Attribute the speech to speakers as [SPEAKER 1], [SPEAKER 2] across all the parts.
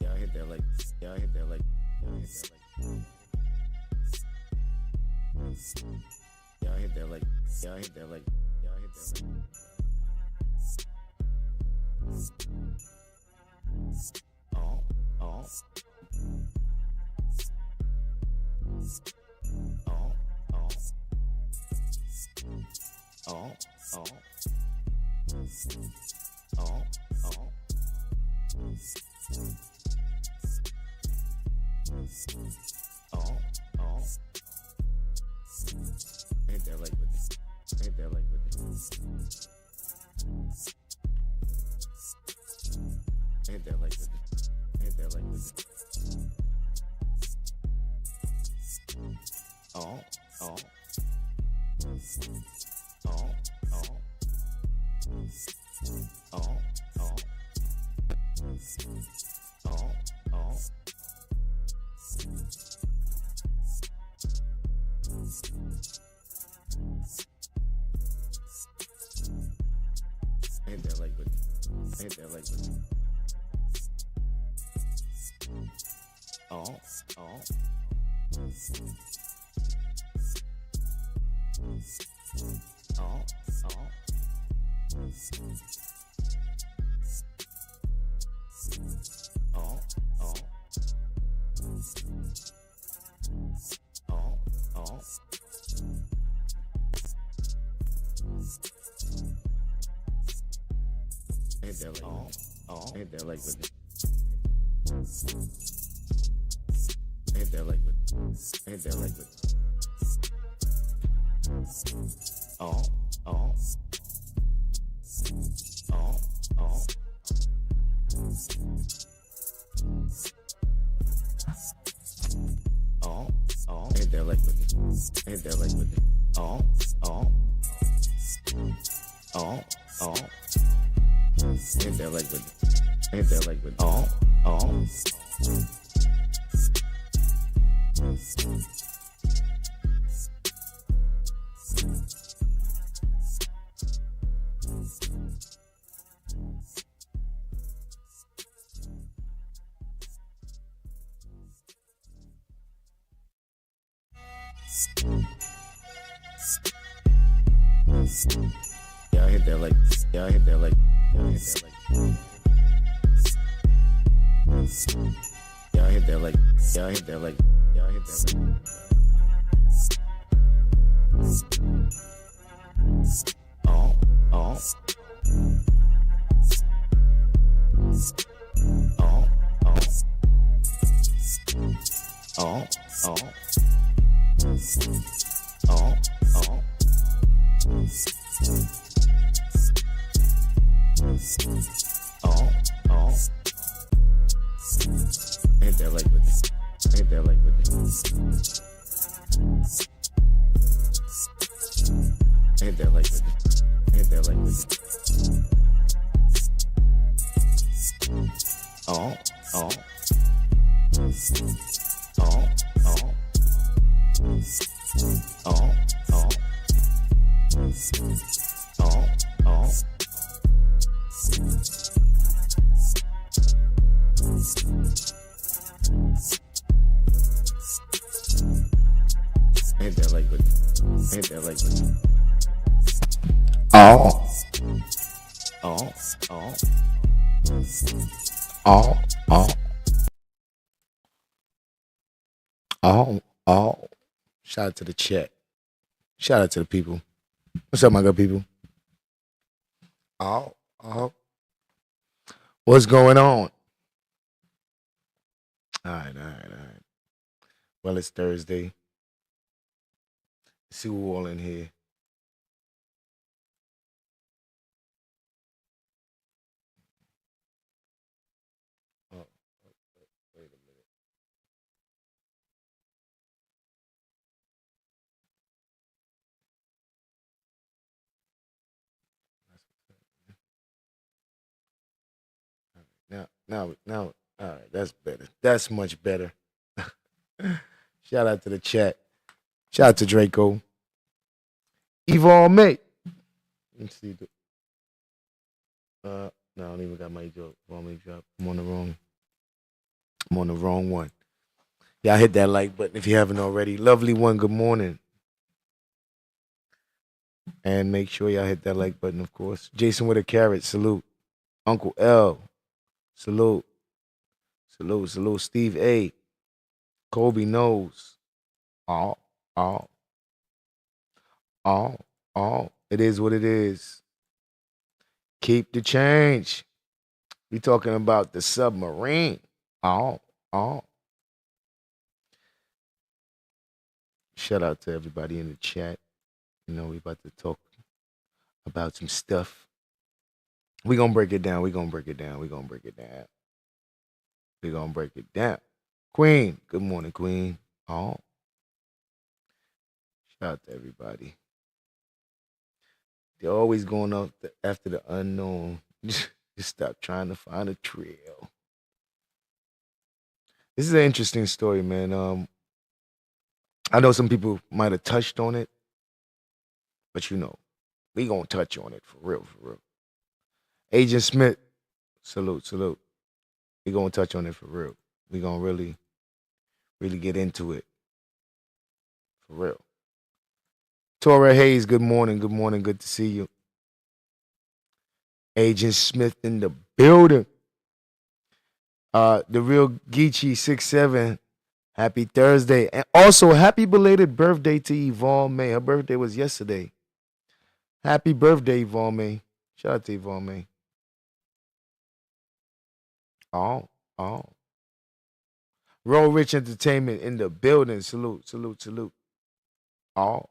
[SPEAKER 1] Yeah, I hit that like. Yeah, I hit that like. Yeah, I hit that like. Yeah, I hit that like. Yeah, I hit that like. Yeah, I hit that like. Oh, oh. Oh, oh. Oh, oh. Oh, oh. Oh, oh. I hit that like with it. I hit that like with it. I hit that like with it. I hit that like with it. Oh, oh. Oh, oh. Oh, oh. Oh, oh. I hit that like with it. I hit that like with it. Oh, oh. Oh, oh. Oh, oh. Oh, oh. I hit that like, oh, oh. I hit that like with it. I hit that like with it. I hit that like with it. Oh, oh. Oh, oh. Oh, oh. I hit that like with it. I hit that like with it. Oh, oh. Oh, oh. I hit that like with it. I hit that like with it. Oh, oh. Yeah, I hit that like. Yeah, I hit that like. Yeah, I hit that like. Yeah, I hit that like. Yeah, I hit that like. Yeah, I hit that like. Oh, oh. Oh, oh. Oh, oh. Oh, oh. Oh, oh. I hit that like with it. I hit that like with it. I hit that like with it. I hit that like with it. Oh, oh. Oh, oh. Oh, oh. Oh, oh. I hit that like with it. I hit that like with it.
[SPEAKER 2] Oh,
[SPEAKER 1] Oh, oh.
[SPEAKER 2] oh, oh, oh, oh. Shout out to the chat. Shout out to the people. What's up, my good people? Oh, oh. What's going on? All right, all right, all right. Well, it's Thursday. Let's see who all in here. Oh, wait a minute. Now, all right, that's better. That's much better. Shout out to the chat. Shout out to Draco. Yvonne May. Let's see. No, I don't even got my joke. Wrong drop. I'm on the wrong. I'm on the wrong one. Y'all hit that like button if you haven't already. Lovely one, good morning. And make sure y'all hit that like button, of course. Jason with a carrot, salute. Uncle L, salute. Salute, salute. Steve A. Kobe knows. All, all, all. It is what it is. Keep the change. We talking about the submarine. All. Shout out to everybody in the chat. You know, we about to talk about some stuff. We gonna break it down. We gonna break it down. Queen, good morning, Queen. Oh, shout out to everybody. They're always going up after the unknown. Just stop trying to find a trail. This is an interesting story, man. I know some people might have touched on it, but you know, we gonna touch on it for real. Agent Smith, salute. We gonna touch on it for real. We gonna really get into it for real. Tora Hayes, good morning. Good to see you. Agent Smith in the building. The real Geechee 67. Happy Thursday. And also happy belated birthday to Yvonne May. Her birthday was yesterday. Happy birthday, Yvonne May. Shout out to Yvonne May. Oh. Roll Rich Entertainment in the building. Salute. Oh.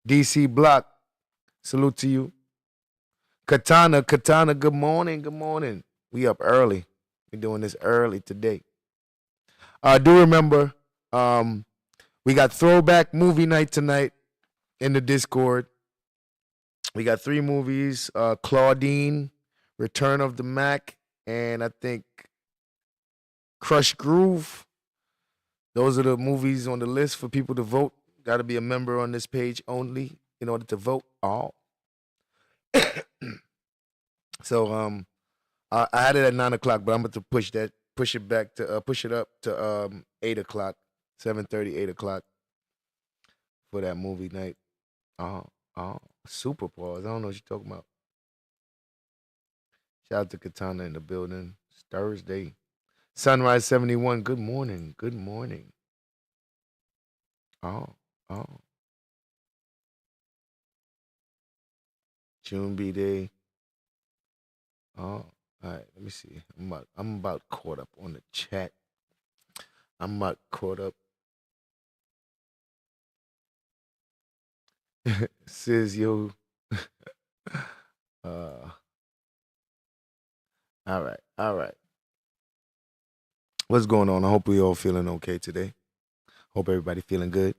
[SPEAKER 2] DC Block. Salute to you. Katana, good morning. We up early. We doing this early today. Do remember, we got throwback movie night tonight in the Discord. We got 3 movies: Claudine, Return of the Mac, and I think Crush Groove. Those are the movies on the list for people to vote. Got to be a member on this page only in order to vote. Oh. So I had it at 9:00, but I'm about to push it up to 8:00, 7:30, 8:00 for that movie night. Oh, super pause. I don't know what you're talking about. Shout out to Katana in the building. It's Thursday. Sunrise 71. Good morning. Oh. June B Day. Oh, all right. Let me see. I'm about caught up on the chat. I'm about caught up. Sizz, yo. All right. What's going on? I hope we all feeling okay today. Hope everybody feeling good.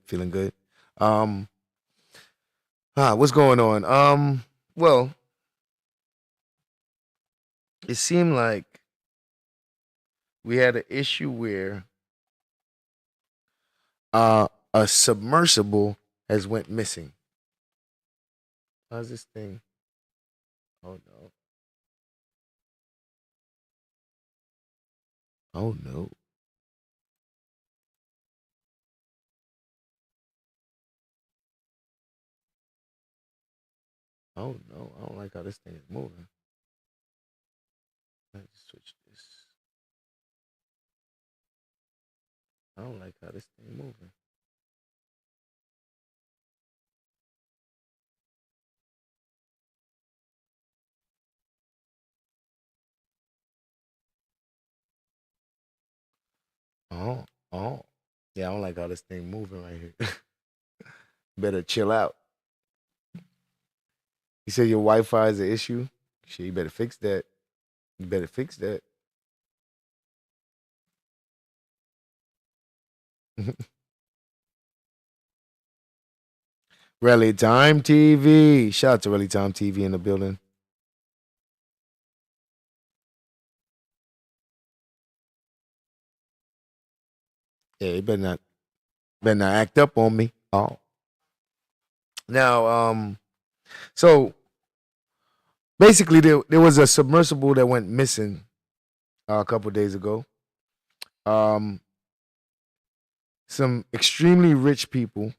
[SPEAKER 2] What's going on? Well, it seemed like we had an issue where a submersible has went missing. How's this thing? Oh no. Oh no. Oh no. I don't like how this thing is moving. Let's switch this. I don't like how this thing moving. Oh. Yeah, I don't like how this thing moving right here. Better chill out. You said your Wi-Fi is an issue? Shit, you better fix that. Rally Time TV. Shout out to Rally Time TV in the building. Yeah, you better not act up on me. Oh. Now, so basically there was a submersible that went missing a couple days ago. Um, some extremely rich people,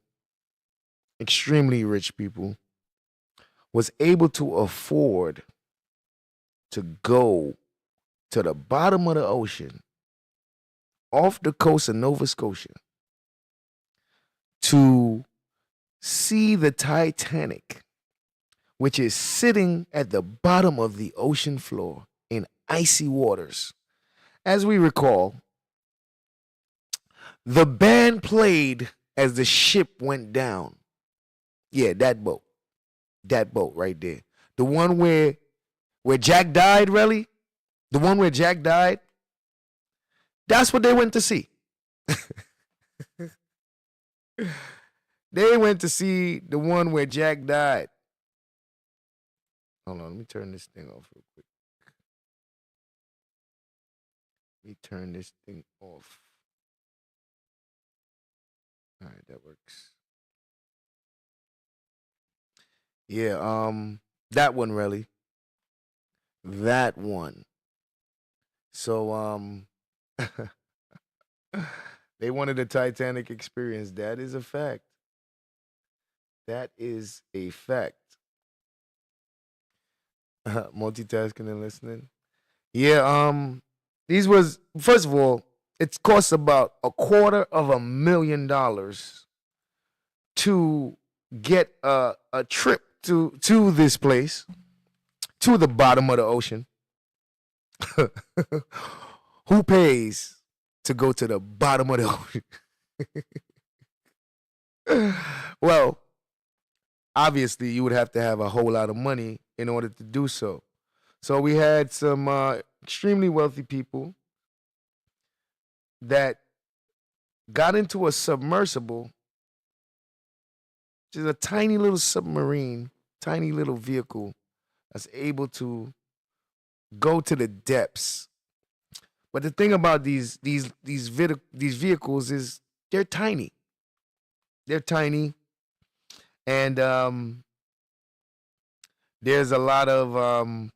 [SPEAKER 2] was able to afford to go to the bottom of the ocean, off the coast of Nova Scotia, to see the Titanic, which is sitting at the bottom of the ocean floor in icy waters. As we recall, the band played as the ship went down. Yeah, that boat right there. The one where Jack died, really? The one where Jack died? That's what they went to see. They went to see the one where Jack died. Hold on, let me turn this thing off real quick. Let me turn this thing off. All right, that works. Yeah, that one, really. That one. So, they wanted a Titanic experience. That is a fact. That is a fact. Multitasking and listening. Yeah, these was, first of all, it costs about $250,000 to get a trip to this place, to the bottom of the ocean. Who pays to go to the bottom of the ocean? Well, obviously you would have to have a whole lot of money in order to do so. So we had some extremely wealthy people that got into a submersible, which is a tiny little submarine, tiny little vehicle that's able to go to the depths. But the thing about these vehicles is they're tiny. They're tiny, and there's a lot of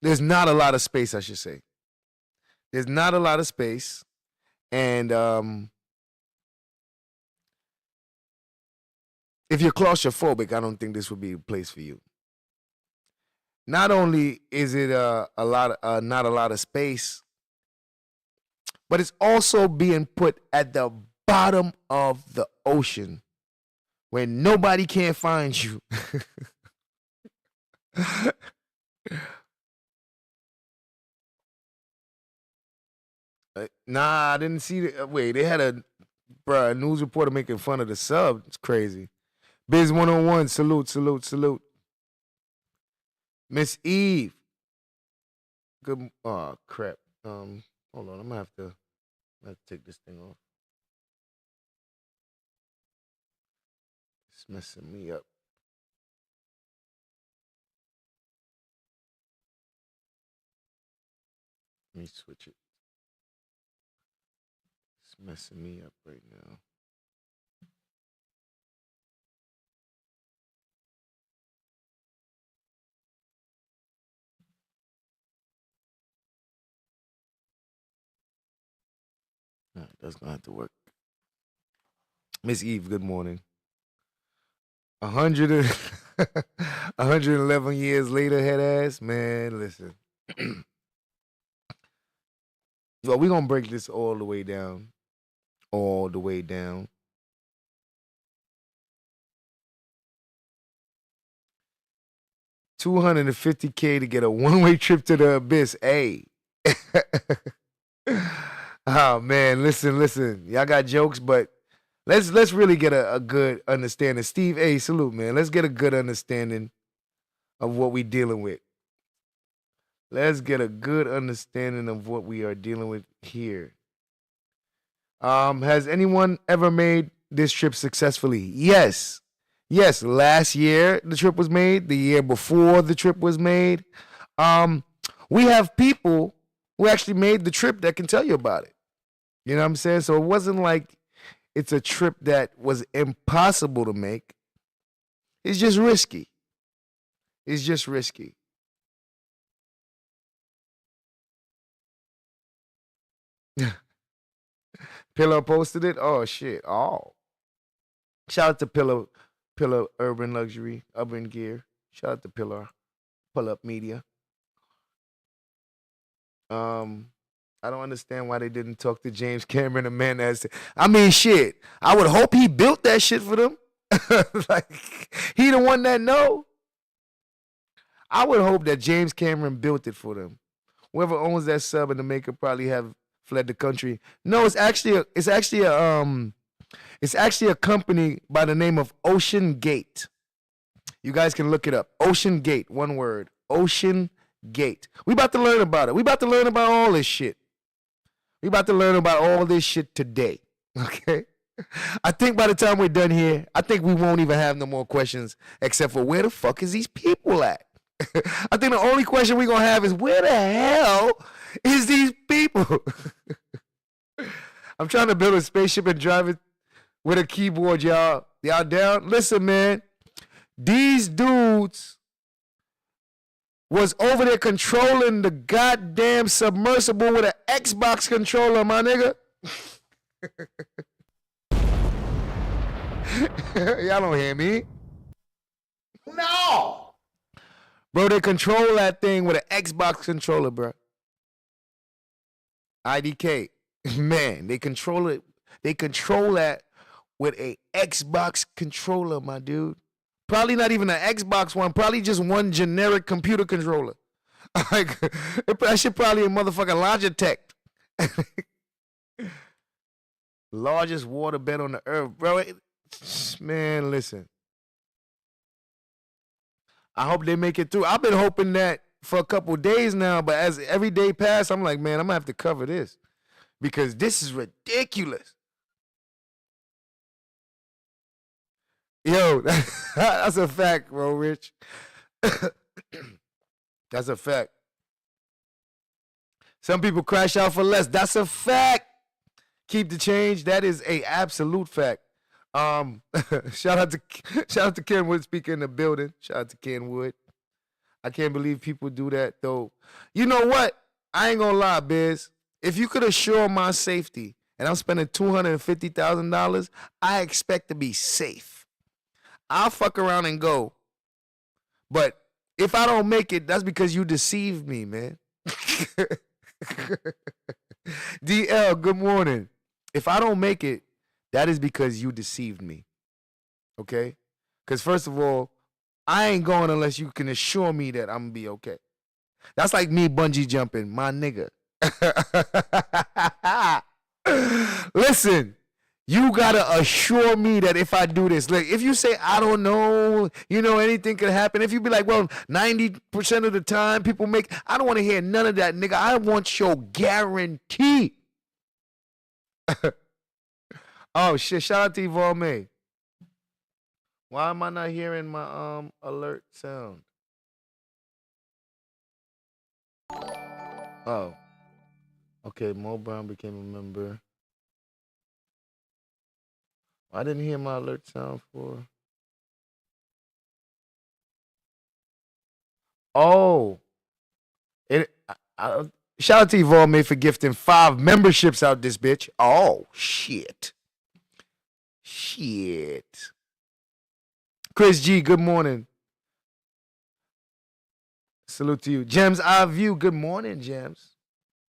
[SPEAKER 2] there's not a lot of space, I should say. There's not a lot of space, and if you're claustrophobic, I don't think this would be a place for you. Not only is it not a lot of space, but it's also being put at the bottom of the ocean where nobody can find you. Nah, I didn't see it. Wait, they had a news reporter making fun of the sub. It's crazy. Biz 101, salute. Miss Eve. Good. Oh crap. Hold on. I'm gonna have to take this thing off. It's messing me up. Let me switch it. It's messing me up right now. That's gonna have to work. Miss Eve, good morning. 100 111 years later, head ass, man, listen. Well, we're gonna break this all the way down. All the way down. $250K to get a one-way trip to the abyss. Hey. Oh man, listen. Y'all got jokes, but let's really get a good understanding. Steve A, salute, man. Let's get a good understanding of what we dealing with. Let's get a good understanding of what we are dealing with here. Has anyone ever made this trip successfully? Yes. Last year the trip was made. The year before the trip was made. We have people who actually made the trip that can tell you about it. You know what I'm saying? So it wasn't like it's a trip that was impossible to make. It's just risky. It's just risky. Pillow posted it. Oh shit. Oh. Shout out to Pillow Urban Luxury, Urban Gear. Shout out to Pull Up Media. I don't understand why they didn't talk to James Cameron, a man as I mean shit. I would hope he built that shit for them. Like he the one that know. I would hope that James Cameron built it for them. Whoever owns that sub and the maker probably have fled the country. No, it's actually a company by the name of OceanGate. You guys can look it up. OceanGate, one word. OceanGate. We about to learn about it. We about to learn about all this shit. We about to learn about all this shit today. Okay? I think by the time we're done here, I think we won't even have no more questions except for where the fuck is these people at? I think the only question we're going to have is where the hell is these people? I'm trying to build a spaceship and drive it with a keyboard, y'all. Y'all down? Listen, man. These dudes was over there controlling the goddamn submersible with an Xbox controller, my nigga. Y'all don't hear me? No! Bro, they control that thing with an Xbox controller, bro. IDK. Man, they control it. They control that with a Xbox controller, my dude. Probably not even an Xbox one. Probably just one generic computer controller. Like, that shit probably a motherfucking Logitech. Largest waterbed on the earth, bro. Man, listen. I hope they make it through. I've been hoping that for a couple days now, but as every day passes, I'm like, man, I'm going to have to cover this because this is ridiculous. Yo, that's a fact, bro, Rich. That's a fact. Some people crash out for less. That's a fact. Keep the change. That is a absolute fact. Shout out to Kenwood speaking in the building. Shout out to Kenwood. I can't believe people do that though. You know what? I ain't gonna lie, Biz. If you could assure my safety and I'm spending $250,000, I expect to be safe. I'll fuck around and go. But if I don't make it, that's because you deceived me, man. DL, good morning. If I don't make it, that is because you deceived me. Okay? Because first of all, I ain't going unless you can assure me that I'm going to be okay. That's like me bungee jumping, my nigga. Listen, you got to assure me that if I do this, like if you say, I don't know, anything could happen. If you be like, well, 90% of the time people make, I don't want to hear none of that, nigga. I want your guarantee. Oh, shit. Shout out to Evolve May. Why am I not hearing my alert sound? Oh. Okay, Mo Brown became a member. I didn't hear my alert sound for. Oh. Shout out to Evolve May for gifting 5 memberships out this bitch. Oh, shit. Shit. Chris G, good morning. Salute to you. Gems I View, good morning, Gems.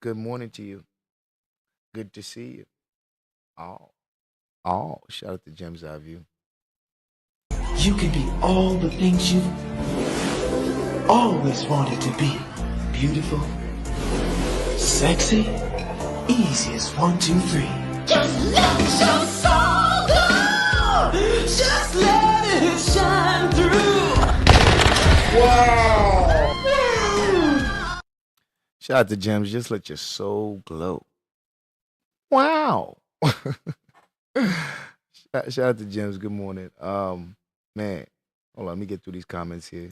[SPEAKER 2] Good morning to you. Good to see you. Oh, shout out to Gems I View.
[SPEAKER 3] You can be all the things you always wanted to be. Beautiful, sexy, easy as 1, 2, 3. Just let your soul go. Just let it shine through.
[SPEAKER 2] Wow. Shout out to Gems. Just let your soul glow. Wow. Shout out to Gems. Good morning. Man, hold on. Let me get through these comments here.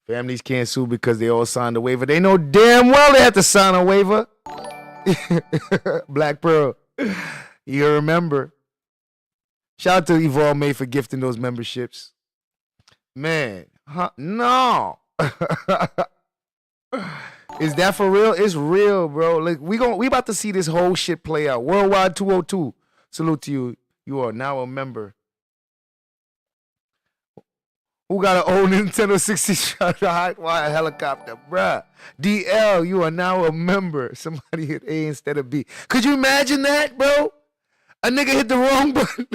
[SPEAKER 2] Families can't sue because they all signed a waiver. They know damn well they have to sign a waiver. Black Pearl. You remember. Shout out to Evolve May for gifting those memberships. Man, Huh? No. Is that for real? It's real, bro. Like we about to see this whole shit play out. Worldwide 202. Salute to you. You are now a member. Who got an old Nintendo 60 shot hot wire helicopter, bruh? DL, you are now a member. Somebody hit A instead of B. Could you imagine that, bro? A nigga hit the wrong button.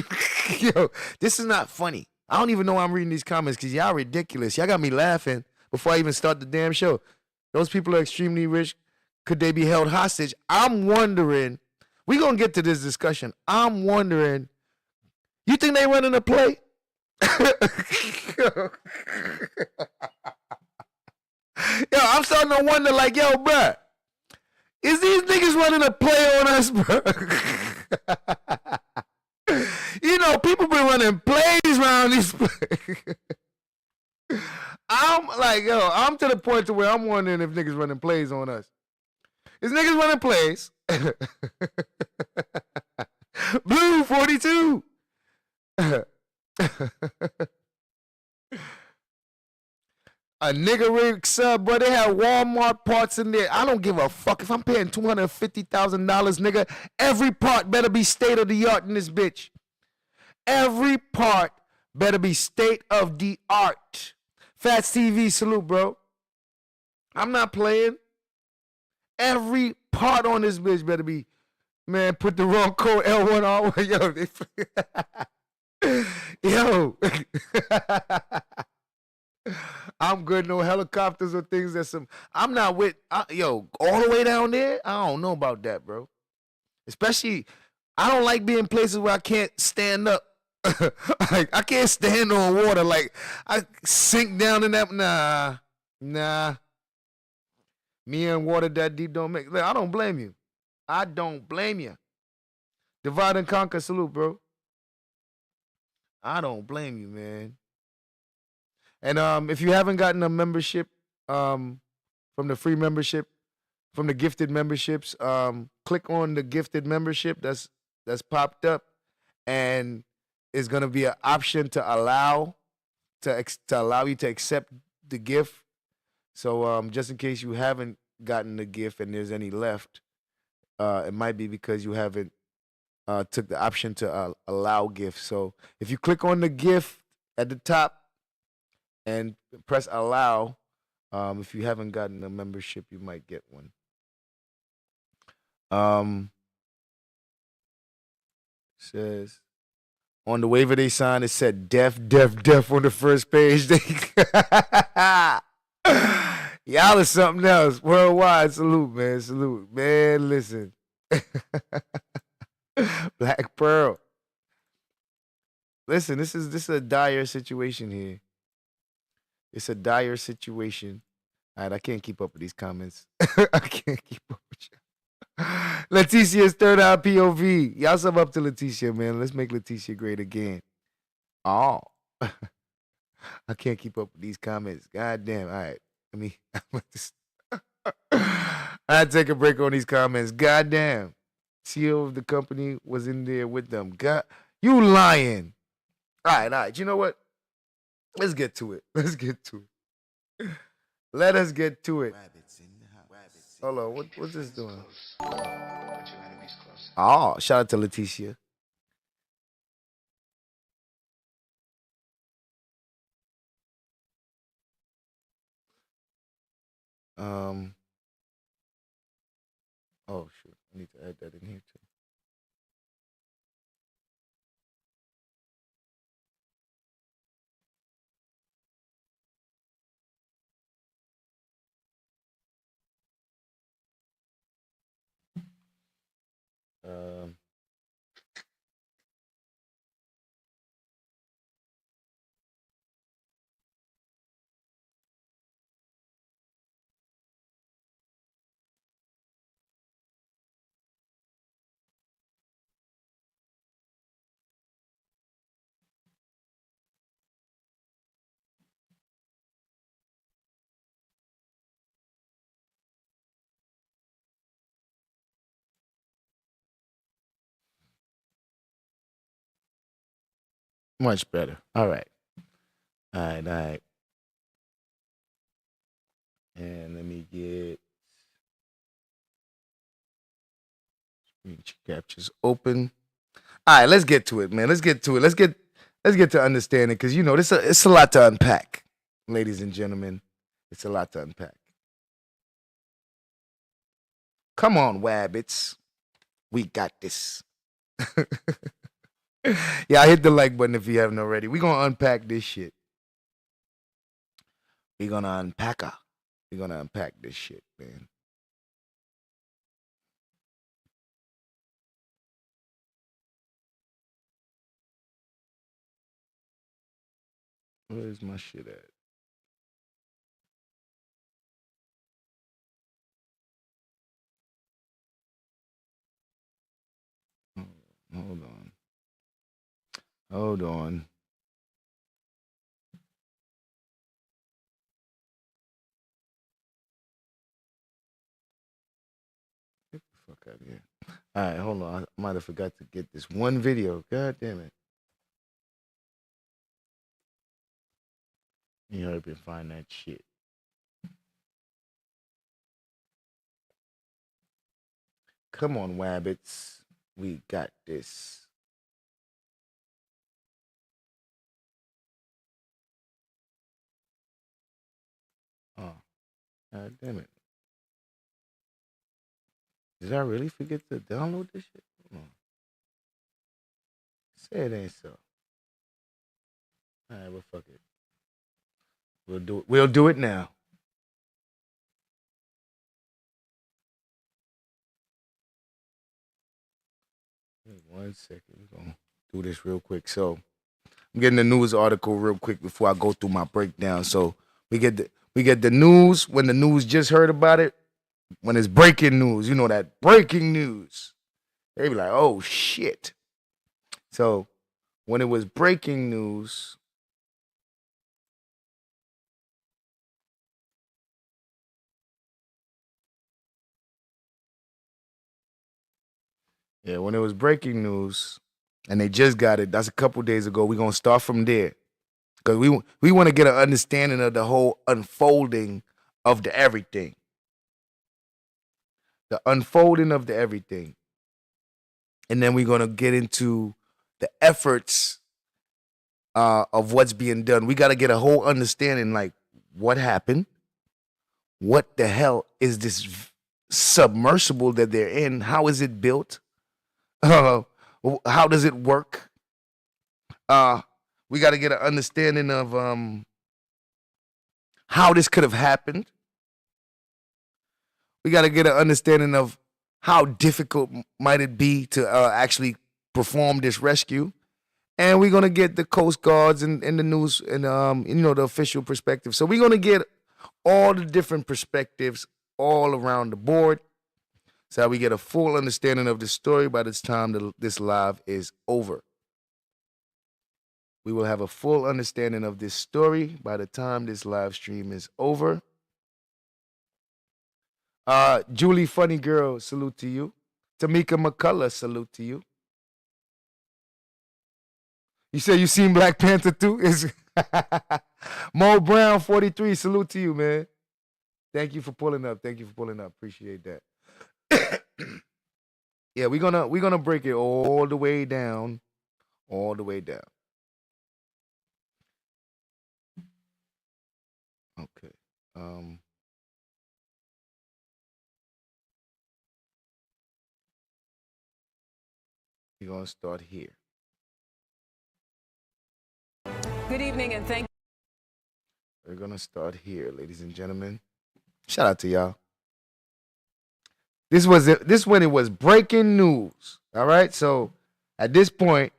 [SPEAKER 2] Yo, this is not funny. I don't even know why I'm reading these comments because y'all ridiculous. Y'all got me laughing before I even start the damn show. Those people are extremely rich. Could they be held hostage? I'm wondering. We're going to get to this discussion. I'm wondering. You think they running a play? Yo, I'm starting to wonder, like, yo, bruh, is these niggas running a play on us, bruh? You know, people been running plays around these plays. I'm like, yo, I'm to the point to where I'm wondering if niggas running plays on us. Is niggas running plays? Blue 42. A nigga rig sub, bro. They have Walmart parts in there. I don't give a fuck if I'm paying $250,000, nigga. Every part better be state of the art in this bitch. Every part better be state of the art. Fats TV, salute, bro. I'm not playing. Every part on this bitch better be, man, put the wrong code L1R1. Yo, I'm good. No helicopters or things that some. I'm not with. Yo, all the way down there. I don't know about that, bro. Especially, I don't like being places where I can't stand up. Like I can't stand on water. Like I sink down in that. Nah. Me and water that deep don't make. Like, I don't blame you. I don't blame you. Divide and conquer, salute, bro. I don't blame you, man. And if you haven't gotten a membership from the free membership, from the gifted memberships, click on the gifted membership that's popped up, and it's gonna be an option to allow you to accept the gift. So just in case you haven't gotten the gift and there's any left, it might be because you haven't took the option to allow gifts. So if you click on the gift at the top and press allow, if you haven't gotten a membership, you might get one. Says on the waiver they signed, it said deaf on the first page. Y'all is something else. Worldwide, salute, man. Salute, man. Listen. Black Pearl. Listen, this is a dire situation here. It's a dire situation. All right, I can't keep up with these comments. I can't keep up with you. Leticia's third eye POV. Y'all sub up to Leticia, man. Let's make Leticia great again. Oh. I can't keep up with these comments. God damn. All right. I take a break on these comments. God damn. CEO of the company was in there with them. God, you lying. All right. You know what? Let's get to it. Let us get to it. Hold on. What's this doing? Oh, shout out to Leticia. Oh shoot, I need to add that in here too. Much better. All right. And let me get screen captures open. All right, let's get to it, man. Let's get to it. Let's get to understanding, because you know it's a lot to unpack, ladies and gentlemen. It's a lot to unpack. Come on, Wabbits. We got this. Yeah, hit the like button if you haven't already. We're gonna unpack this shit. We're gonna unpack this shit, man. Where's my shit at? Hold on. Hold on. Get the fuck out of here. All right, hold on. I might have forgot to get this one video. God damn it. You hurry up and find that shit. Come on, Wabbits. We got this. Oh, God damn it. Did I really forget to download this shit? Hold on. Say it ain't so. All right, well, fuck it. We'll do it. We'll do it now. Wait 1 second. We're gonna do this real quick. So I'm getting the news article real quick before I go through my breakdown. So we get the news when the news just heard about it. When it's breaking news, you know that breaking news. They be like, oh shit. So when it was breaking news, yeah, when it was breaking news, and they just got it, that's a couple days ago. We're gonna start from there. Because we want to get an understanding of the whole unfolding of the everything. The unfolding of the everything. And then we're gonna get into the efforts of what's being done. We gotta get a whole understanding, like what happened, what the hell is this submersible that they're in? How is it built? How does it work? We got to get an understanding of how this could have happened. We got to get an understanding of how difficult might it be to actually perform this rescue. And we're going to get the Coast Guards and the news and, the official perspective. So we're going to get all the different perspectives all around the board, so we get a full understanding of the story by the time this live is over. We will have a full understanding of this story by the time this live stream is over. Julie Funny Girl, salute to you. Tamika McCullough, salute to you. You say you seen Black Panther too? Mo Brown 43, salute to you, man. Thank you for pulling up. Appreciate that. Yeah, we're gonna break it all the way down. Okay. We're gonna start here.
[SPEAKER 4] Good evening and thank you.
[SPEAKER 2] We're gonna start here, ladies and gentlemen. Shout out to y'all. This when it was breaking news. All right. So at this point,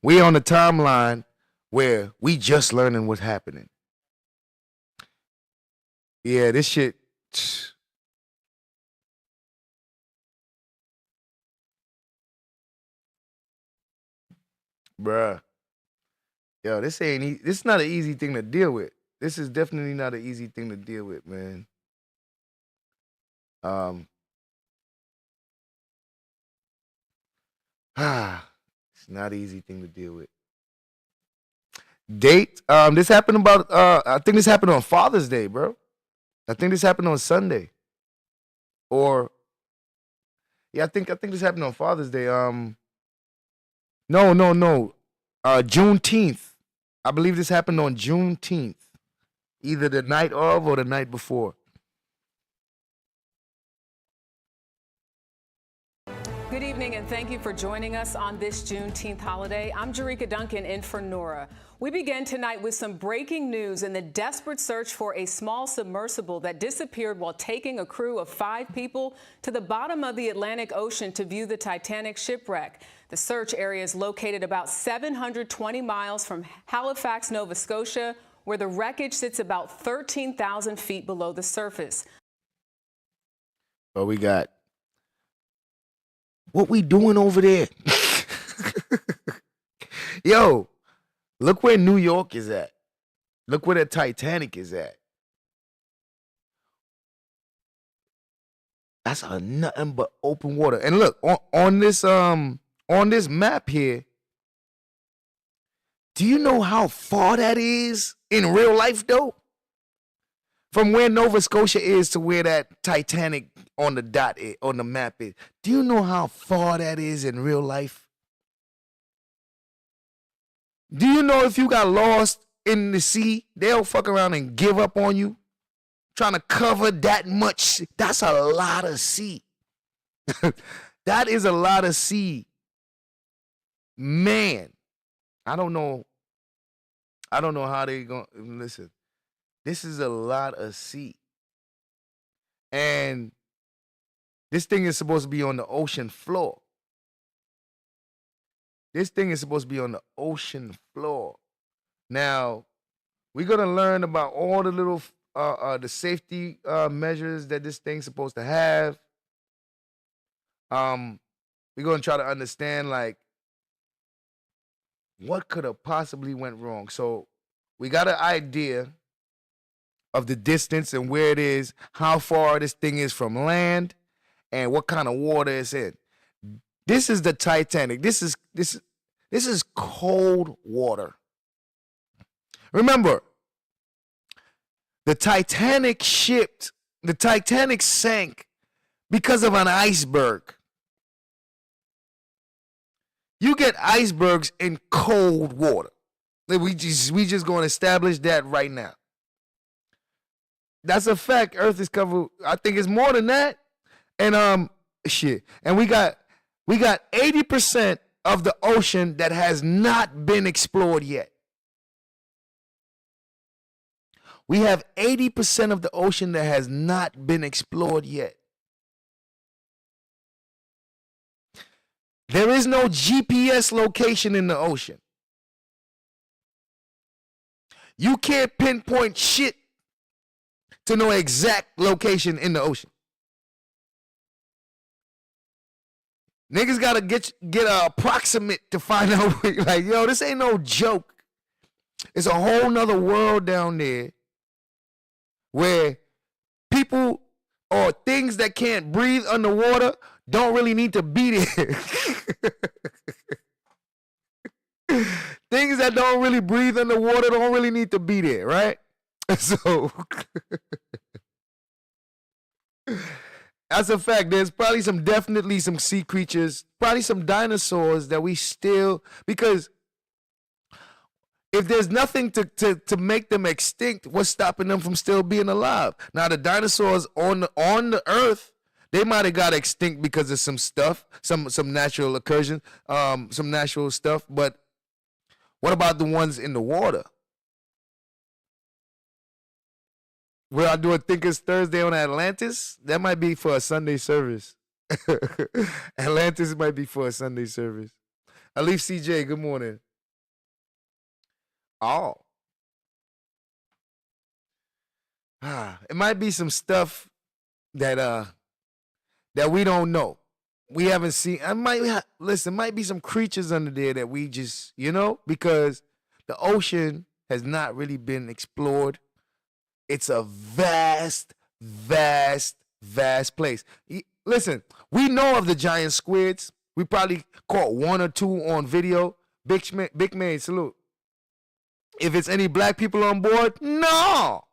[SPEAKER 2] we on the timeline where we just learning what's happening. Yeah, this shit. Bruh. Yo, this is not an easy thing to deal with. This is definitely not an easy thing to deal with, man. It's not an easy thing to deal with. Date. This happened about I think this happened on Father's Day, bro. I think this happened on Sunday. Or yeah, I think this happened on Father's Day. No. Juneteenth. I believe this happened on Juneteenth. Either the night of or the night before.
[SPEAKER 4] Good evening and thank you for joining us on this Juneteenth holiday. I'm Jerika Duncan in for Nora. We begin tonight with some breaking news in the desperate search for a small submersible that disappeared while taking a crew of 5 people to the bottom of the Atlantic Ocean to view the Titanic shipwreck. The search area is located about 720 miles from Halifax, Nova Scotia, where the wreckage sits about 13,000 feet below the surface.
[SPEAKER 2] But we got what we doing over there? Yo, look where New York is at. Look where the Titanic is at. That's a nothing but open water. And look, on this map here, do you know how far that is in real life though? From where Nova Scotia is to where that Titanic on the dot is, on the map is. Do you know how far that is in real life? Do you know if you got lost in the sea, they'll fuck around and give up on you? Trying to cover that much. That's a lot of sea. That is a lot of sea. Man, I don't know how they going to listen. This is a lot of sea. And this thing is supposed to be on the ocean floor. This thing is supposed to be on the ocean floor. Now, we're going to learn about all the little the safety measures that this thing's supposed to have. We're going to try to understand, like, what could have possibly went wrong. So we got an idea of the distance and where it is, how far this thing is from land, and what kind of water it's in. This is the Titanic. This is cold water. Remember, the Titanic sank because of an iceberg. You get icebergs in cold water. We just going to establish that right now. That's a fact. Earth is covered. I think it's more than that. And shit. And we got 80% of the ocean that has not been explored yet. We have 80% of the ocean that has not been explored yet. There is no GPS location in the ocean. You can't pinpoint shit to know exact location in the ocean. Niggas gotta get a approximate to find out. Like, yo, this ain't no joke. It's a whole nother world down there where people or things that can't breathe underwater don't really need to be there. Things that don't really breathe underwater don't really need to be there, right? So that's a fact. There's probably definitely some sea creatures, probably some dinosaurs that we still, because if there's nothing to make them extinct, what's stopping them from still being alive? Now the dinosaurs on the earth, they might have got extinct because of some stuff, some natural occurrence, some natural stuff. But what about the ones in the water? Will I do a Thinkers Thursday on Atlantis? That might be for a Sunday service. Atlantis might be for a Sunday service. Alif CJ, good morning. Oh. It might be some stuff that we don't know. We haven't seen. It might be some creatures under there that we just, because the ocean has not really been explored. It's a vast, vast, vast place. Listen, we know of the giant squids. We probably caught one or two on video. Big man, salute. If it's any black people on board, no.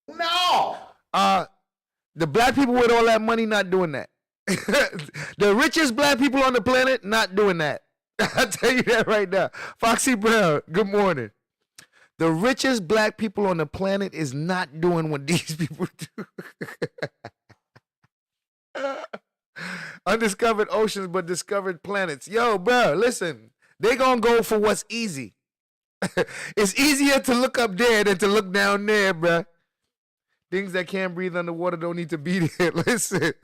[SPEAKER 1] No.
[SPEAKER 2] The black people with all that money not doing that. The richest black people on the planet not doing that. I'll tell you that right now. Foxy Brown, good morning. The richest black people on the planet is not doing what these people do. Undiscovered oceans, but discovered planets. Yo, bro, listen. They gonna go for what's easy. It's easier to look up there than to look down there, bro. Things that can't breathe underwater don't need to be there. Listen.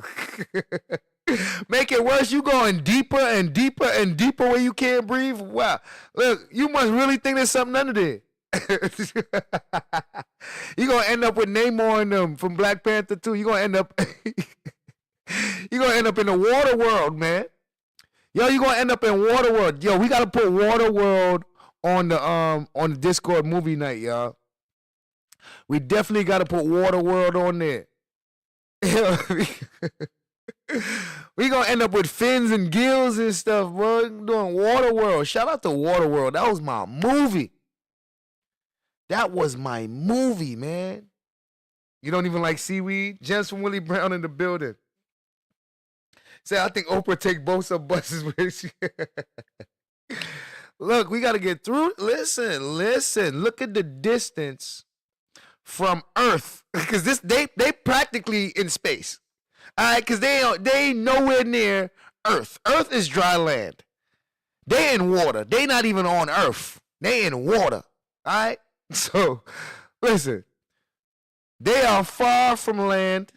[SPEAKER 2] Make it worse. You going deeper and deeper and deeper where you can't breathe. Wow. Look, you must really think there's something under there. You're going to end up with Namor and them from Black Panther 2. You're going to end up you're going to end up in the water world, man. Yo, you're going to end up in Waterworld. Yo, we got to put Waterworld on the Discord movie night, y'all. We definitely got to put Waterworld on there. We gonna end up with fins and gills and stuff, bro. Doing Waterworld. Shout out to Waterworld. That was my movie. That was my movie, man. You don't even like seaweed? Gems from Willie Brown in the building. Say, I think Oprah take both some buses with she. Look, we gotta get through. Listen. Look at the distance from Earth, because they practically in space. All right, because they ain't nowhere near Earth. Earth is dry land. They in water. They not even on Earth. They in water. All right? So, listen. They are far from land.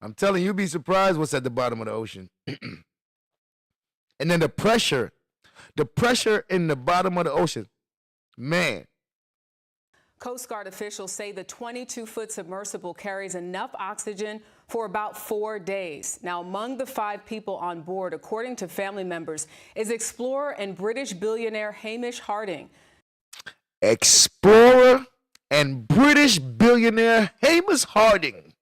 [SPEAKER 2] I'm telling you, you'll be surprised what's at the bottom of the ocean. And then the pressure in the bottom of the ocean. Man.
[SPEAKER 4] Coast Guard officials say the 22-foot submersible carries enough oxygen for about 4 days. Now, among the 5 people on board, according to family members, is explorer and British billionaire Hamish Harding.
[SPEAKER 2] Explorer and British billionaire Hamish Harding.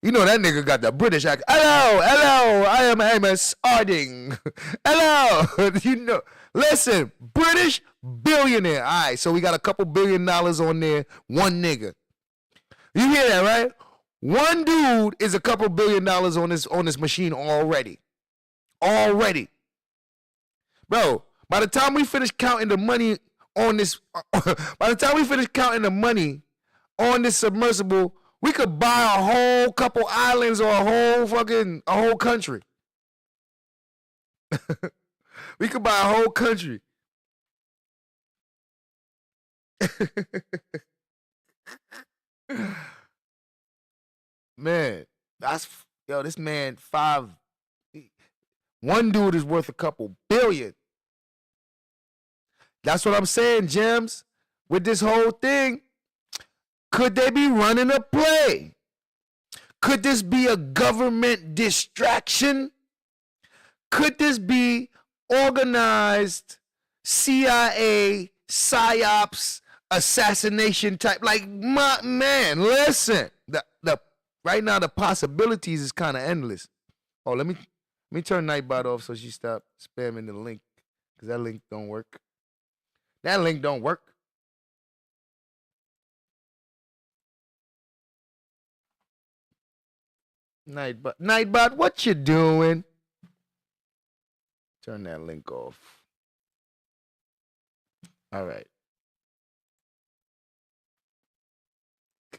[SPEAKER 2] You know that nigga got the British accent. Hello, I am Hamish Harding. Hello, you know. Listen, British billionaire. All right, so we got a couple $1 billion on there. One nigga. You hear that, right? One dude is a couple $1 billion on this machine already. Already. Bro, by the time we finish counting the money on this, submersible, we could buy a whole couple islands or a whole country. We could buy a whole country. Man, this man, one dude is worth a couple billion. That's what I'm saying, Gems. With this whole thing, could they be running a play? Could this be a government distraction? Could this be organized CIA, PSYOPs, assassination type? Like, man, listen. Right now, the possibilities is kind of endless. Oh, let me turn Nightbot off so she stop spamming the link, because that link don't work. That link don't work. Nightbot, what you doing? Turn that link off. All right.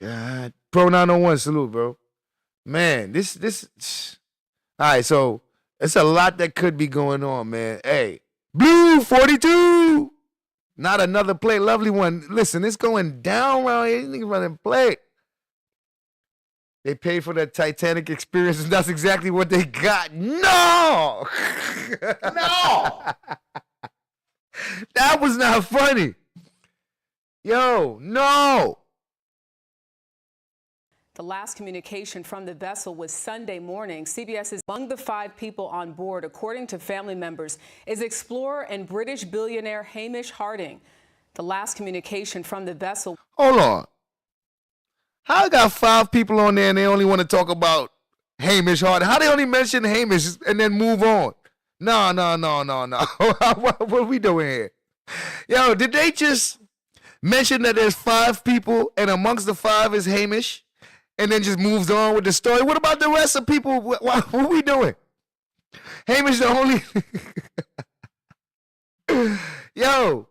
[SPEAKER 2] God. Pro 901, salute, bro. Man, this. All right, so it's a lot that could be going on, man. Hey, Blue 42. Not another play. Lovely one. Listen, it's going down around here. These niggas running play. They paid for that Titanic experience, and that's exactly what they got. No!
[SPEAKER 1] No!
[SPEAKER 2] That was not funny. Yo, no!
[SPEAKER 4] The last communication from the vessel was Sunday morning. CBS is among the 5 people on board, according to family members, is explorer and British billionaire Hamish Harding. The last communication from the vessel.
[SPEAKER 2] Hold on. How I got 5 people on there and they only want to talk about Hamish Harding? How they only mention Hamish and then move on? No. What are we doing here? Yo, did they just mention that there's 5 people, and amongst the 5 is Hamish, and then just moves on with the story. What about the rest of people? What are we doing? Hamish the only... Yo,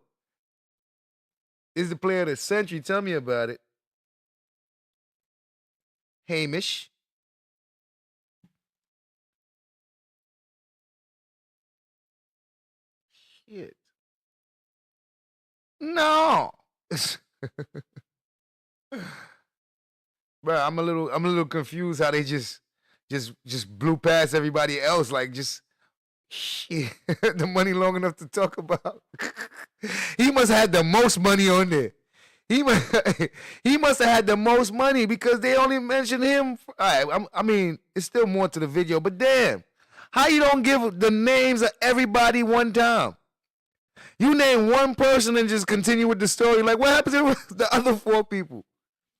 [SPEAKER 2] is the player of the century. Tell me about it. Hamish. Shit. No. Bro, I'm a little confused how they just blew past everybody else. Like, just shit. The money long enough to talk about. He must have had the most money on there. He must have had the most money because they only mentioned him. All right, I mean, it's still more to the video, but damn, how you don't give the names of everybody one time? You name one person and just continue with the story. Like, what happened to the other 4 people?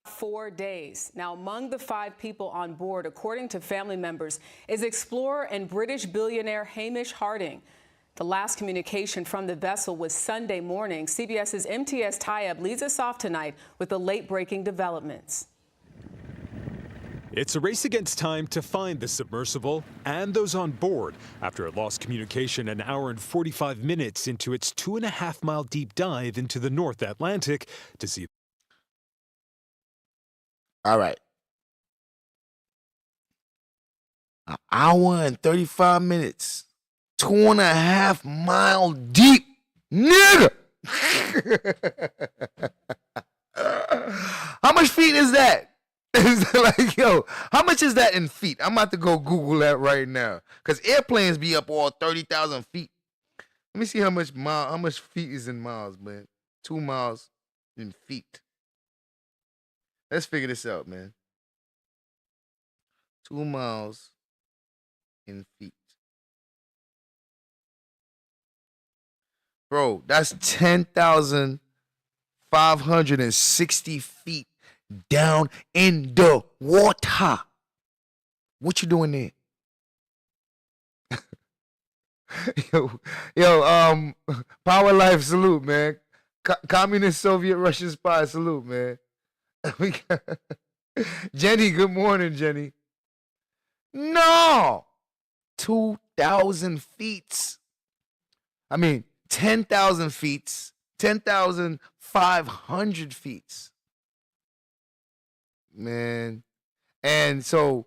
[SPEAKER 4] 4 days. Now, among the 5 people on board, according to family members, is explorer and British billionaire Hamish Harding. The last communication from the vessel was Sunday morning. CBS's MTS tie-up leads us off tonight with the late-breaking developments.
[SPEAKER 5] It's a race against time to find the submersible and those on board after it lost communication an hour and 45 minutes into its 2.5-mile deep dive into the North Atlantic to see.
[SPEAKER 2] All right. An hour and 35 minutes. 2.5 mile deep. Nigga! How much feet is that? It's like, yo, how much is that in feet? I'm about to go Google that right now. Because airplanes be up all 30,000 feet. Let me see how much feet is in miles, man. 2 miles in feet. Let's figure this out, man. 2 miles in feet. Bro, that's 10,560 feet down in the water. What you doing there? yo, Power Life, salute, man. Communist Soviet Russian spy, salute, man. We got Jenny, good morning, Jenny. No! 2,000 feet. I mean, 10,000 feet. 10,500 feet. Man. And so,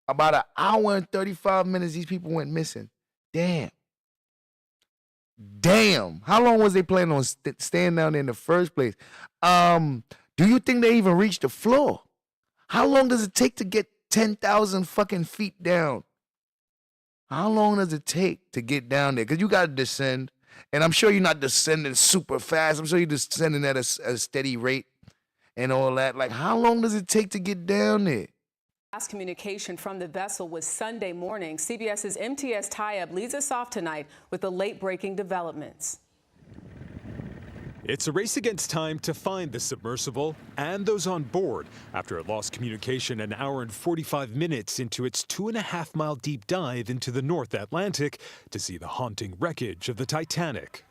[SPEAKER 2] about an hour and 35 minutes, these people went missing. Damn. How long was they planning on staying down there in the first place? Do you think they even reached the floor? How long does it take to get 10,000 fucking feet down? How long does it take to get down there? Because you got to descend. And I'm sure you're not descending super fast. I'm sure you're descending at a steady rate and all that. Like, how long does it take to get down there?
[SPEAKER 4] Last communication from the vessel was Sunday morning. CBS's MTS tie-up leads us off tonight with the late-breaking developments.
[SPEAKER 5] It's a race against time to find the submersible and those on board after it lost communication an hour and 45 minutes into its 2.5-mile deep dive into the North Atlantic to see the haunting wreckage of the Titanic.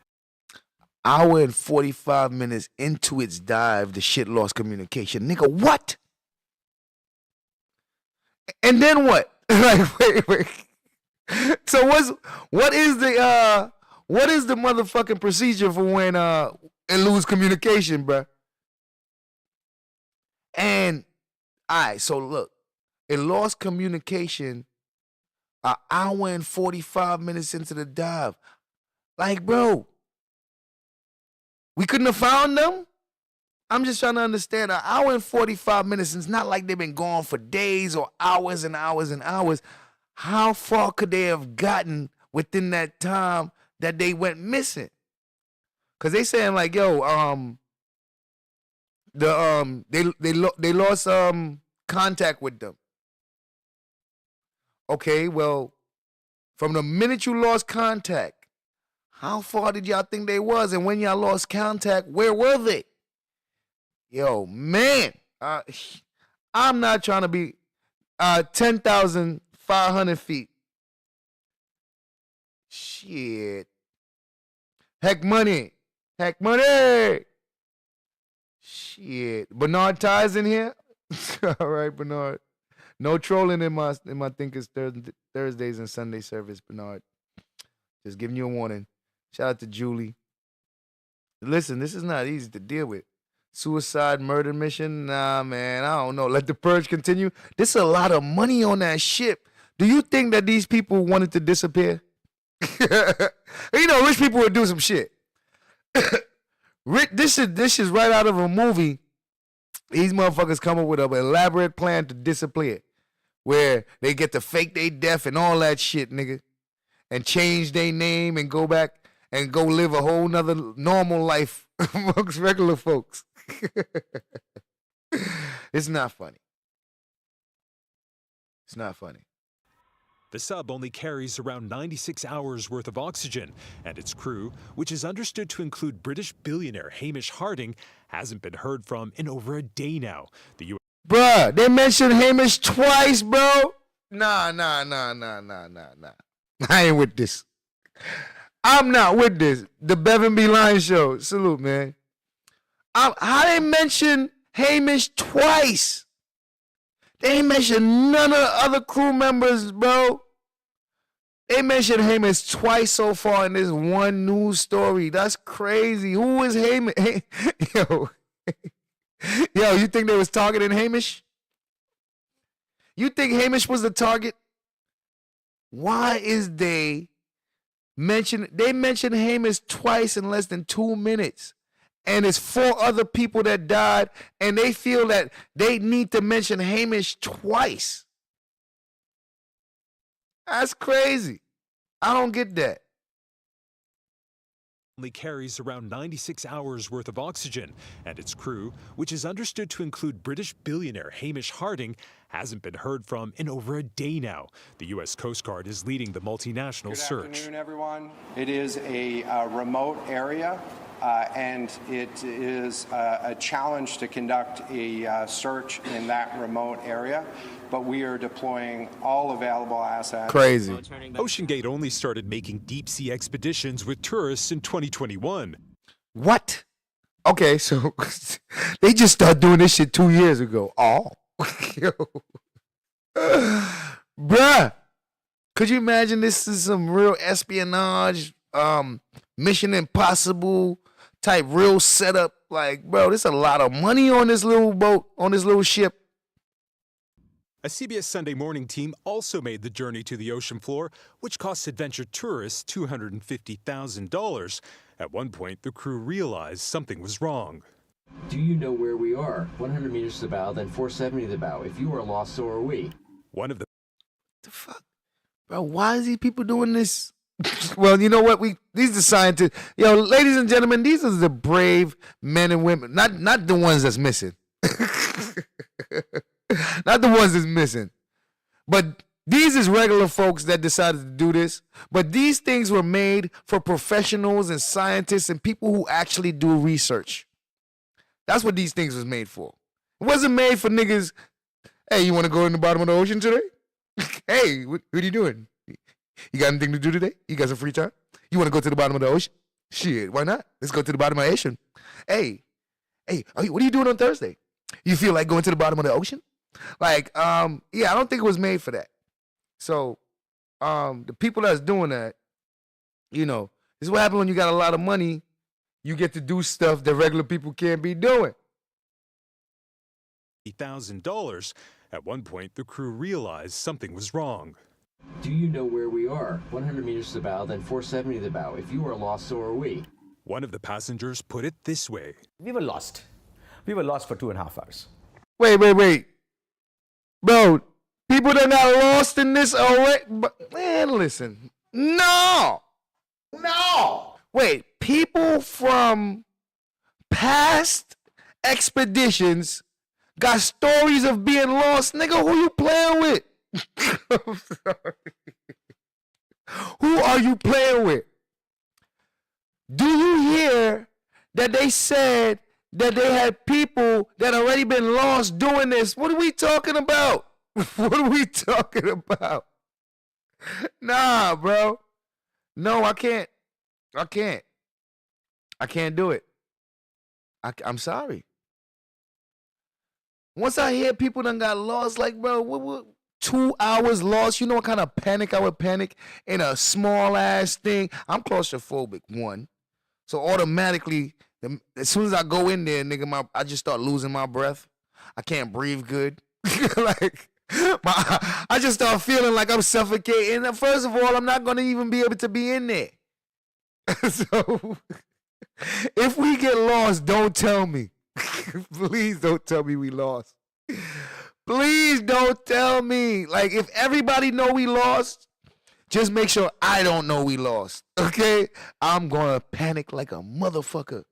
[SPEAKER 2] Hour and 45 minutes into its dive, the shit lost communication. Nigga, what? And then what? Like, wait. So what is the motherfucking procedure for when it lose communication, bruh? And all right, so look, it lost communication an hour and 45 minutes into the dive. Like, bro, we couldn't have found them? I'm just trying to understand. An hour and 45 minutes, it's not like they've been gone for days or hours and hours and hours. How far could they have gotten within that time that they went missing? Cause they saying like, yo, they lost contact with them. Okay, well, from the minute you lost contact, how far did y'all think they was? And when y'all lost contact, where were they? Yo, man, I'm not trying to be 10,500 feet. Shit. Heck money. Shit. Bernard Ty's in here? All right, Bernard. No trolling in my Thinkers Thursdays and Sunday service, Bernard. Just giving you a warning. Shout out to Julie. Listen, this is not easy to deal with. Suicide, murder mission? Nah, man, I don't know. Let the purge continue. There's a lot of money on that ship. Do you think that these people wanted to disappear? You know, rich people would do some shit. This is right out of a movie. These motherfuckers come up with an elaborate plan to disappear, where they get to fake their death and all that shit, nigga, and change their name and go back and go live a whole nother normal life amongst regular folks. It's not funny. It's not funny.
[SPEAKER 5] The sub only carries around 96 hours worth of oxygen, and its crew, which is understood to include British billionaire Hamish Harding, hasn't been heard from in over a day now. The U.S.
[SPEAKER 2] Bruh, they mentioned Hamish twice, bro. Nah. I ain't with this. I'm not with this. The Bevan B. Lyons Show. Salute, man. How they mention Hamish twice? They ain't mentioned none of the other crew members, bro. They mentioned Hamish twice so far in this one news story. That's crazy. Who is Hamish? Yo, you think they was targeting Hamish? You think Hamish was the target? Why is they mentioned Hamish twice in less than 2 minutes? And it's 4 other people that died, and they feel that they need to mention Hamish twice. That's crazy. I don't get that.
[SPEAKER 5] only carries around 96 hours worth of oxygen, and its crew, which is understood to include British billionaire Hamish Harding, hasn't been heard from in over a day now. The U.S. Coast Guard is leading the multinational search.
[SPEAKER 6] Good afternoon, everyone. It is a remote area, and it is a challenge to conduct a search in that remote area. But we are deploying all available assets.
[SPEAKER 2] Crazy.
[SPEAKER 5] OceanGate only started making deep-sea expeditions with tourists in 2021.
[SPEAKER 2] What? Okay, so they just started doing this shit 2 years ago. Oh. Yo. Bruh. Could you imagine this is some real espionage, Mission Impossible type real setup? Like, bro, there's a lot of money on this little boat, on this little ship.
[SPEAKER 5] A CBS Sunday Morning team also made the journey to the ocean floor, which cost adventure tourists $250,000. At one point, the crew realized something was wrong.
[SPEAKER 7] Do you know where we are? 100 meters to the bow, then 470 to the bow. If you are lost, so are we.
[SPEAKER 5] One of the
[SPEAKER 2] The fuck? Bro, why is these people doing this? Well, you know what? These are scientists. Yo, ladies and gentlemen, these are the brave men and women. Not the ones that's missing. Not the ones that's missing. But these is regular folks that decided to do this. But these things were made for professionals and scientists and people who actually do research. That's what these things was made for. It wasn't made for niggas, hey, you want to go in the bottom of the ocean today? Hey, what are you doing? You got anything to do today? You got some free time? You want to go to the bottom of the ocean? Shit, why not? Let's go to the bottom of the ocean. Hey, what are you doing on Thursday? You feel like going to the bottom of the ocean? Like, yeah, I don't think it was made for that. So, the people that's doing that, you know, this is what happens when you got a lot of money. You get to do stuff that regular people can't be doing.
[SPEAKER 5] $1,000. At one point, the crew realized something was wrong.
[SPEAKER 7] Do you know where we are? 100 meters to the bow, then 470 to the bow. If you are lost, so are we.
[SPEAKER 5] One of the passengers put it this way.
[SPEAKER 8] We were lost. We were lost for 2.5 hours.
[SPEAKER 2] Wait. Bro, people that got lost in this already. Man, listen. No. Wait, people from past expeditions got stories of being lost. Nigga, who you playing with? I'm sorry. Who are you playing with? Do you hear that they said that they had people that already been lost doing this? What are we talking about? What are we talking about? Nah, bro. No, I can't do it. I'm sorry. Once I hear people done got lost, like, bro, what 2 hours lost? You know what kind of panic I would panic in a small ass thing? I'm claustrophobic, one. So automatically, as soon as I go in there, nigga, I just start losing my breath. I can't breathe good. Like, I just start feeling like I'm suffocating. And first of all, I'm not going to even be able to be in there. So, if we get lost, don't tell me. Please don't tell me we lost. Please don't tell me. Like, if everybody know we lost, just make sure I don't know we lost, okay? I'm going to panic like a motherfucker.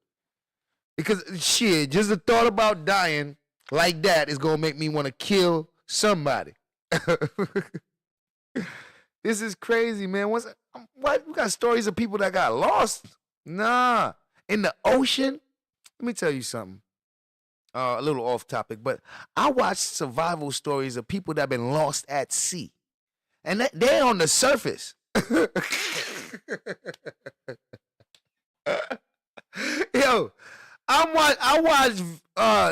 [SPEAKER 2] Because, shit, just the thought about dying like that is going to make me want to kill somebody. This is crazy, man. What? We got stories of people that got lost? Nah. In the ocean? Let me tell you something. A little off topic, but I watched survival stories of people that have been lost at sea. And they're on the surface. Yo, I watch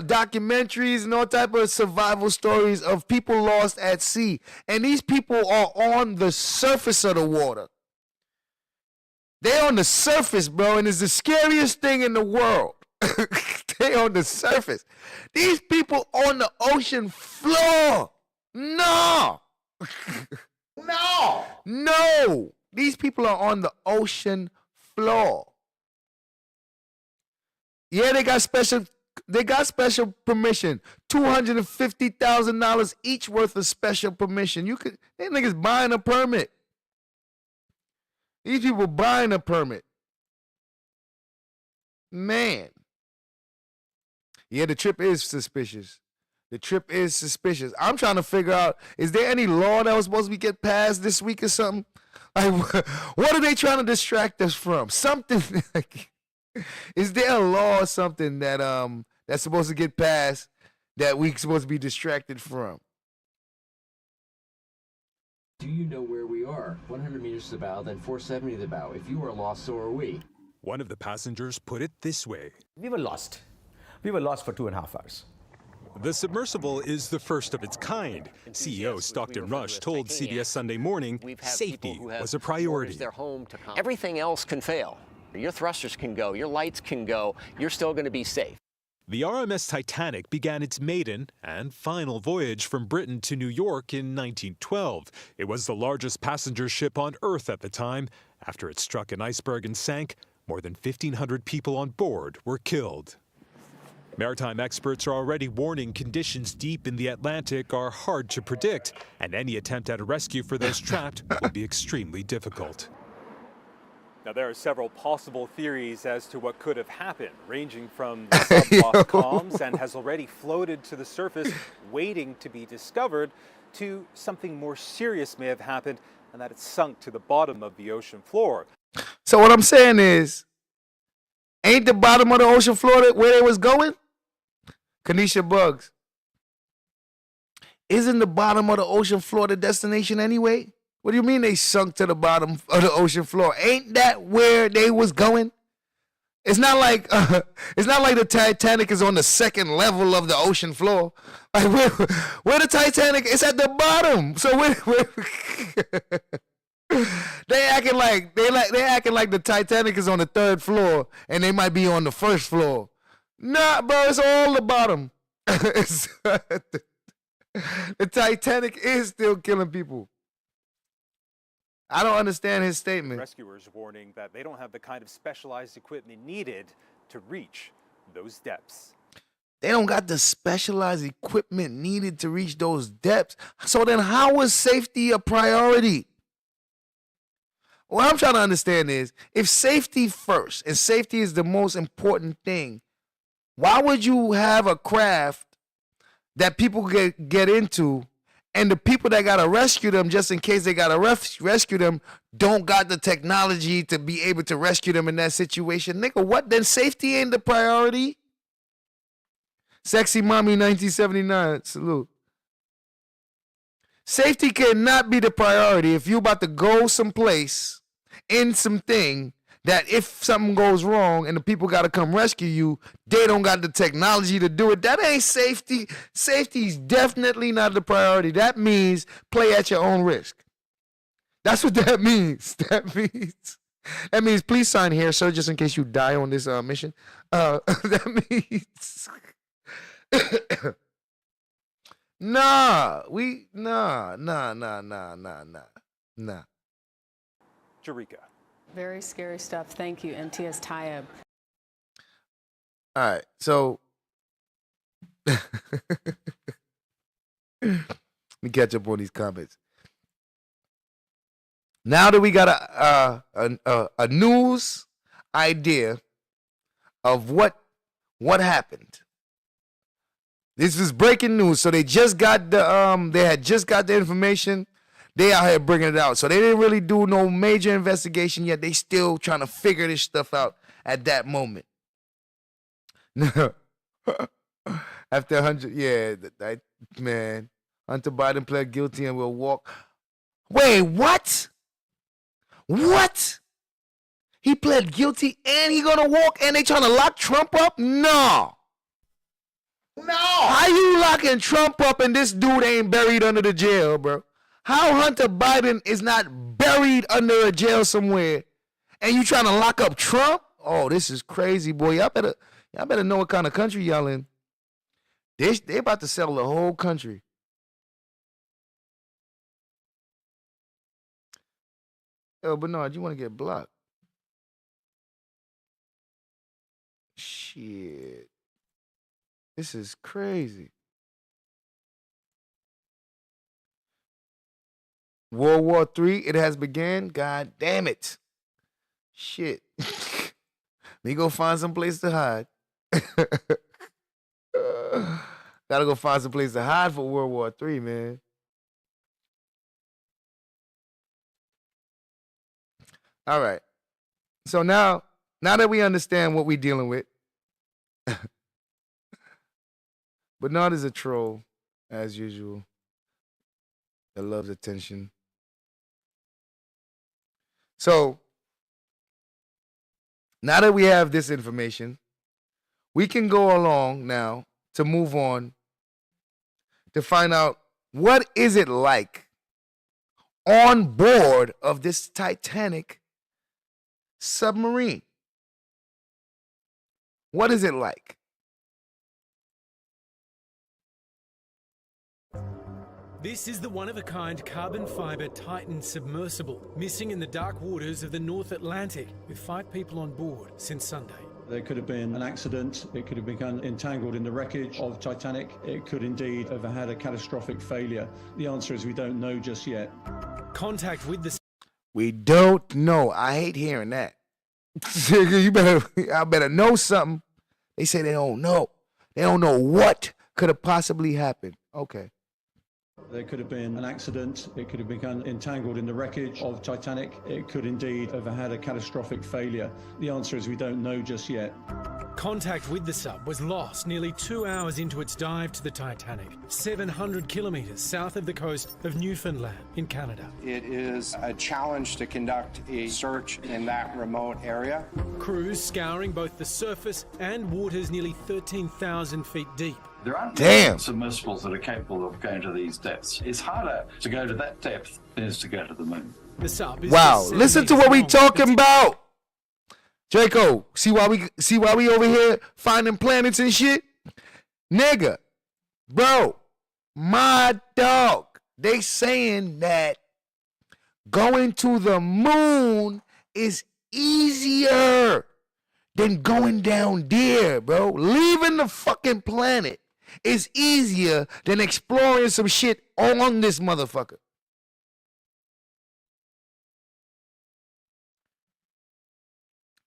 [SPEAKER 2] documentaries and all type of survival stories of people lost at sea. And these people are on the surface of the water. They're on the surface, bro, and it's the scariest thing in the world. They on the surface. These people on the ocean floor. No. No. These people are on the ocean floor. Yeah, they got special permission. $250,000 each worth of special permission. They niggas buying a permit. These people buying a permit. Man. Yeah, the trip is suspicious. I'm trying to figure out, is there any law that was supposed to get passed this week or something? Like, what are they trying to distract us from? Something. Like, is there a law or something that that's supposed to get passed that we're supposed to be distracted from?
[SPEAKER 7] Do you know where we are? 100 meters to the bow, then 470 to the bow. If you are lost, so are we.
[SPEAKER 5] One of the passengers put it this way.
[SPEAKER 8] We were lost. We were lost for 2.5 hours.
[SPEAKER 5] The Submersible is the first of its kind. CEO Stockton Rush told CBS Sunday Morning safety was a priority.
[SPEAKER 9] Everything else can fail. Your thrusters can go, your lights can go, you're still going to be safe.
[SPEAKER 5] The RMS Titanic began its maiden and final voyage from Britain to New York in 1912. It was the largest passenger ship on Earth at the time. After it struck an iceberg and sank, more than 1,500 people on board were killed. Maritime experts are already warning conditions deep in the Atlantic are hard to predict, and any attempt at a rescue for those trapped will be extremely difficult.
[SPEAKER 10] Now, there are several possible theories as to what could have happened, ranging from the sub lost comms and has already floated to the surface, waiting to be discovered, to something more serious may have happened, and that it sunk to the bottom of the ocean floor.
[SPEAKER 2] So what I'm saying is, ain't the bottom of the ocean floor where they was going? Kanisha Bugs. Isn't the bottom of the ocean floor the destination anyway? What do you mean they sunk to the bottom of the ocean floor? Ain't that where they was going? It's not like the Titanic is on the second level of the ocean floor. Like where the Titanic is at the bottom. So where they acting like the Titanic is on the third floor and they might be on the first floor. Nah, bro, it's all the bottom. The Titanic is still killing people. I don't understand his statement.
[SPEAKER 10] Rescuers warning that they don't have the kind of specialized equipment needed to reach those depths.
[SPEAKER 2] They don't got the specialized equipment needed to reach those depths. So then how was safety a priority? What I'm trying to understand is, if safety first, and safety is the most important thing, why would you have a craft that people get into, and the people that gotta rescue them, just in case they gotta rescue them, don't got the technology to be able to rescue them in that situation? Nigga, what? Then safety ain't the priority? Sexy Mommy 1979, salute. Safety cannot be the priority if you about to go someplace in something that if something goes wrong and the people got to come rescue you, they don't got the technology to do it. That ain't safety. Safety is definitely not the priority. That means play at your own risk. That's what that means. That means please sign here, sir, just in case you die on this mission. That means nah.
[SPEAKER 10] Jerika.
[SPEAKER 4] Very scary stuff. Thank you, MTS Tayeb.
[SPEAKER 2] All right, so let me catch up on these comments. Now that we got a news idea of what happened. This is breaking news. So they just got they had just got the information. They out here bringing it out. So they didn't really do no major investigation yet. They still trying to figure this stuff out at that moment. After 100, yeah, man, Hunter Biden pled guilty and will walk. Wait, what? What? He pled guilty and he gonna walk and they trying to lock Trump up? No. How you locking Trump up and this dude ain't buried under the jail, bro? How Hunter Biden is not buried under a jail somewhere and you trying to lock up Trump? Oh, this is crazy, boy. Y'all better know what kind of country y'all in. They about to sell the whole country. Yo, Bernard, you want to get blocked? Shit. This is crazy. World War III, it has begun. God damn it. Shit. Me go find some place to hide. Gotta go find some place to hide for World War III, man. All right. So now that we understand what we're dealing with, Bernard is a troll, as usual, that loves attention. So now that we have this information, we can go along now to move on to find out what is it like on board of this Titanic submarine. What is it like?
[SPEAKER 11] This is the one-of-a-kind carbon fiber Titan submersible, missing in the dark waters of the North Atlantic, with 5 people on board since Sunday.
[SPEAKER 12] There could have been an accident. It could have become entangled in the wreckage of Titanic. It could indeed have had a catastrophic failure. The answer is we don't know just yet.
[SPEAKER 11] Contact with the...
[SPEAKER 2] We don't know. I hate hearing that. I better know something. They say they don't know. They don't know what could have possibly happened. Okay.
[SPEAKER 12] There could have been an accident. It could have become entangled in the wreckage of Titanic. It could indeed have had a catastrophic failure. The answer is we don't know just yet.
[SPEAKER 11] Contact with the sub was lost nearly 2 hours into its dive to the Titanic, 700 kilometres south of the coast of Newfoundland in Canada.
[SPEAKER 6] It is a challenge to conduct a search in that remote area.
[SPEAKER 11] Crews scouring both the surface and waters nearly 13,000 feet deep.
[SPEAKER 13] There aren't
[SPEAKER 2] Damn.
[SPEAKER 13] submersibles that are capable of going to these depths. It's harder to go to that depth than it is to go to the moon.
[SPEAKER 11] The sub is
[SPEAKER 2] wow, listen to what we talking about. Draco, see why we over here finding planets and shit? Nigga, bro, my dog, they saying that going to the moon is easier than going down there, bro. Leaving the fucking planet is easier than exploring some shit on this motherfucker.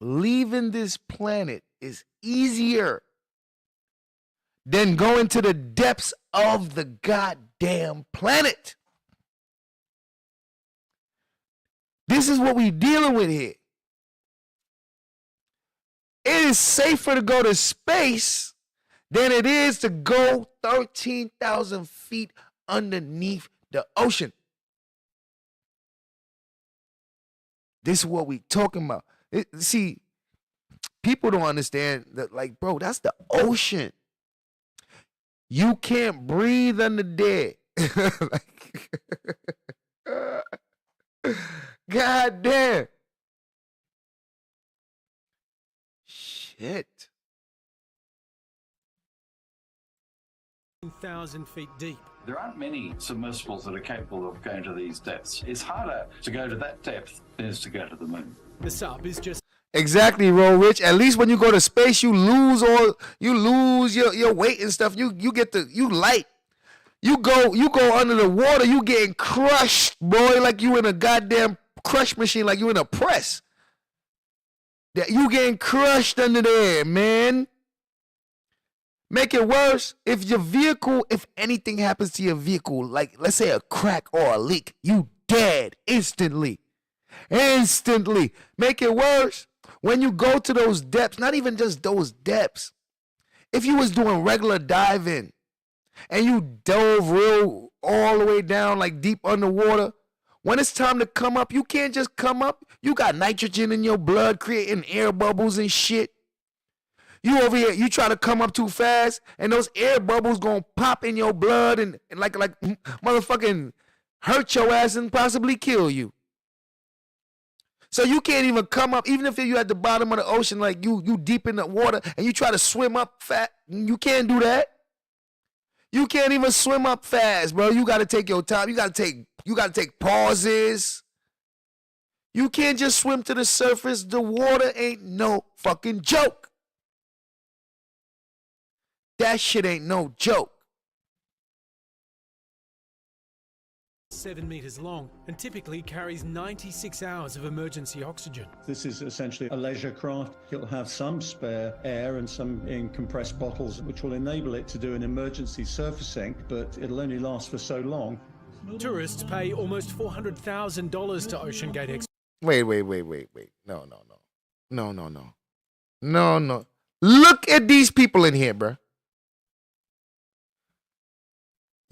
[SPEAKER 2] Leaving this planet is easier than going to the depths of the goddamn planet. This is what we dealing with here. It is safer to go to space than it is to go 13,000 feet underneath the ocean. This is what we talking about. See, people don't understand that, like, bro, that's the ocean. You can't breathe under there. Like, God damn. Shit.
[SPEAKER 11] 1,000 feet deep.
[SPEAKER 13] There aren't many submersibles that are capable of going to these depths. It's harder to go to that depth than it is to go to the moon.
[SPEAKER 11] The sub is just
[SPEAKER 2] Exactly, Roll Rich. At least when you go to space, you lose your weight and stuff. You light. You go under the water, you getting crushed, boy, like you in a goddamn crush machine, like you in a press. That you getting crushed under there, man. Make it worse, if anything happens to your vehicle, like let's say a crack or a leak, you dead instantly. Instantly. Make it worse, when you go to those depths, not even just those depths, if you was doing regular diving and you dove all the way down, like deep underwater, when it's time to come up, you can't just come up. You got nitrogen in your blood creating air bubbles and shit. You over here, you try to come up too fast, and those air bubbles gonna pop in your blood and like motherfucking hurt your ass and possibly kill you. So you can't even come up, even if you at the bottom of the ocean, like you deep in the water, and you try to swim up fast. You can't do that. You can't even swim up fast, bro. You gotta take your time. You gotta take pauses. You can't just swim to the surface. The water ain't no fucking joke. That shit ain't no joke.
[SPEAKER 11] 7 meters long and typically carries 96 hours of emergency oxygen.
[SPEAKER 12] This is essentially a leisure craft. It'll have some spare air and some in compressed bottles, which will enable it to do an emergency surfacing, but it'll only last for so long.
[SPEAKER 11] Tourists pay almost $400,000 to OceanGate.
[SPEAKER 2] Wait. No. Look at these people in here, bruh.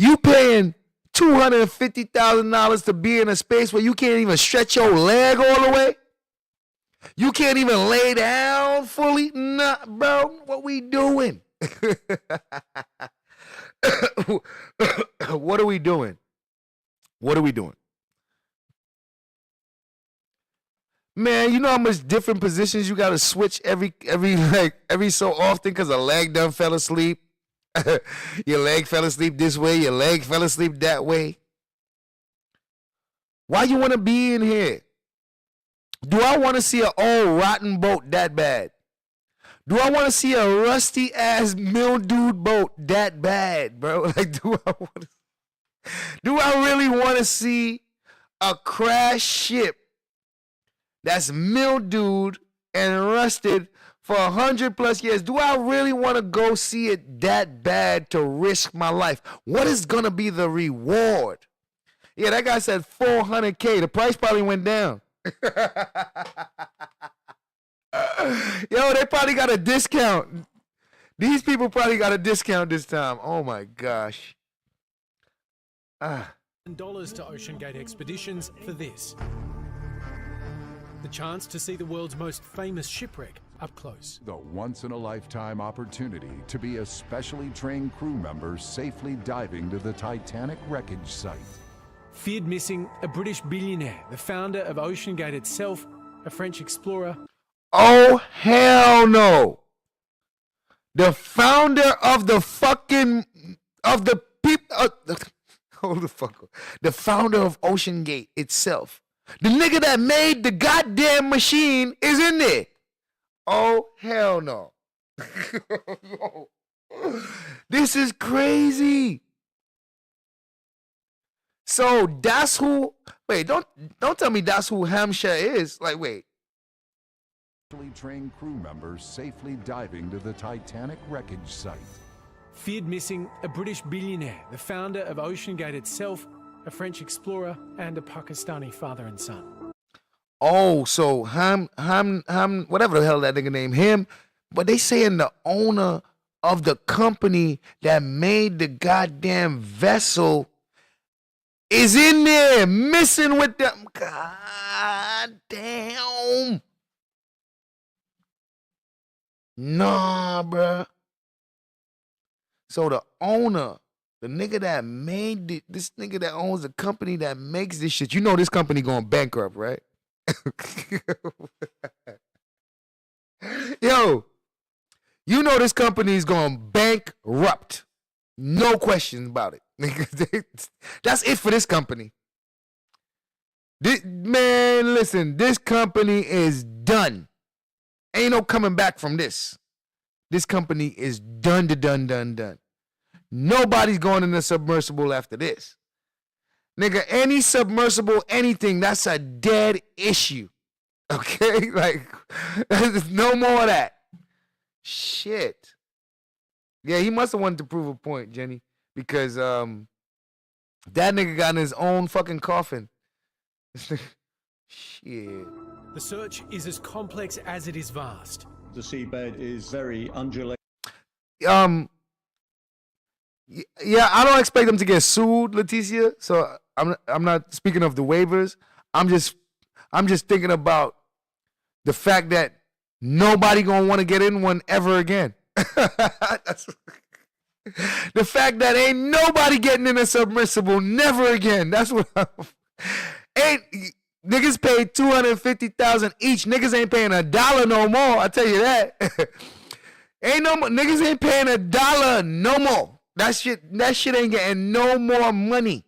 [SPEAKER 2] You paying $250,000 to be in a space where you can't even stretch your leg all the way? You can't even lay down fully? Nah, bro, what we doing? What are we doing? Man, you know how much different positions you gotta switch every so often because a leg done fell asleep. Your leg fell asleep this way, your leg fell asleep that way. Why you want to be in here? Do I want to see an old rotten boat that bad? Do I want to see a rusty ass mildewed boat that bad, bro? Like, do I really want to see a crash ship that's mildewed and rusted for 100+ years? Do I really want to go see it that bad to risk my life? What is going to be the reward? Yeah, that guy said $400K. The price probably went down. Yo, they probably got a discount. These people probably got a discount this time. Oh my gosh.
[SPEAKER 11] Dollars to OceanGate expeditions for this. The chance to see the world's most famous shipwreck up close.
[SPEAKER 14] The once-in-a-lifetime opportunity to be a specially trained crew member safely diving to the Titanic wreckage site.
[SPEAKER 11] Feared missing, a British billionaire, the founder of OceanGate itself, a French explorer.
[SPEAKER 2] Oh, hell no. The founder of the fucking, of the people, hold the fuck up. The founder of OceanGate itself. The nigga that made the goddamn machine is in there. Oh, hell no. This is crazy. So that's who, wait, don't tell me that's who Hampshire is. Like, wait.
[SPEAKER 14] Trained crew members safely diving to the Titanic wreckage site.
[SPEAKER 11] Feared missing, a British billionaire, the founder of OceanGate itself, a French explorer, and a Pakistani father and son.
[SPEAKER 2] Oh, so Ham, whatever the hell that nigga named him, but they saying the owner of the company that made the goddamn vessel is in there missing with them. God damn. Nah, bruh. So the owner, the nigga that made it, this nigga that owns the company that makes this shit, you know this company going bankrupt, right? Yo, you know this company is going bankrupt. No questions about it. That's it for this company. Man, listen, this company is done. Ain't no coming back from this. This company is done. Nobody's going in the submersible after this. Nigga, any submersible, anything, that's a dead issue. Okay? Like, there's no more of that. Shit. Yeah, he must have wanted to prove a point, Jenny, because that nigga got in his own fucking coffin. Shit.
[SPEAKER 11] The search is as complex as it is vast.
[SPEAKER 12] The seabed is very undulating.
[SPEAKER 2] Yeah, I don't expect them to get sued, Leticia. So I'm not speaking of the waivers. I'm just thinking about the fact that nobody gonna want to get in one ever again. The fact that ain't nobody getting in a submersible never again. That's what ain't niggas paid $250,000 each. Niggas ain't paying $1 no more. I tell you that. Ain't no more. Niggas ain't paying $1 no more. That shit ain't getting no more money.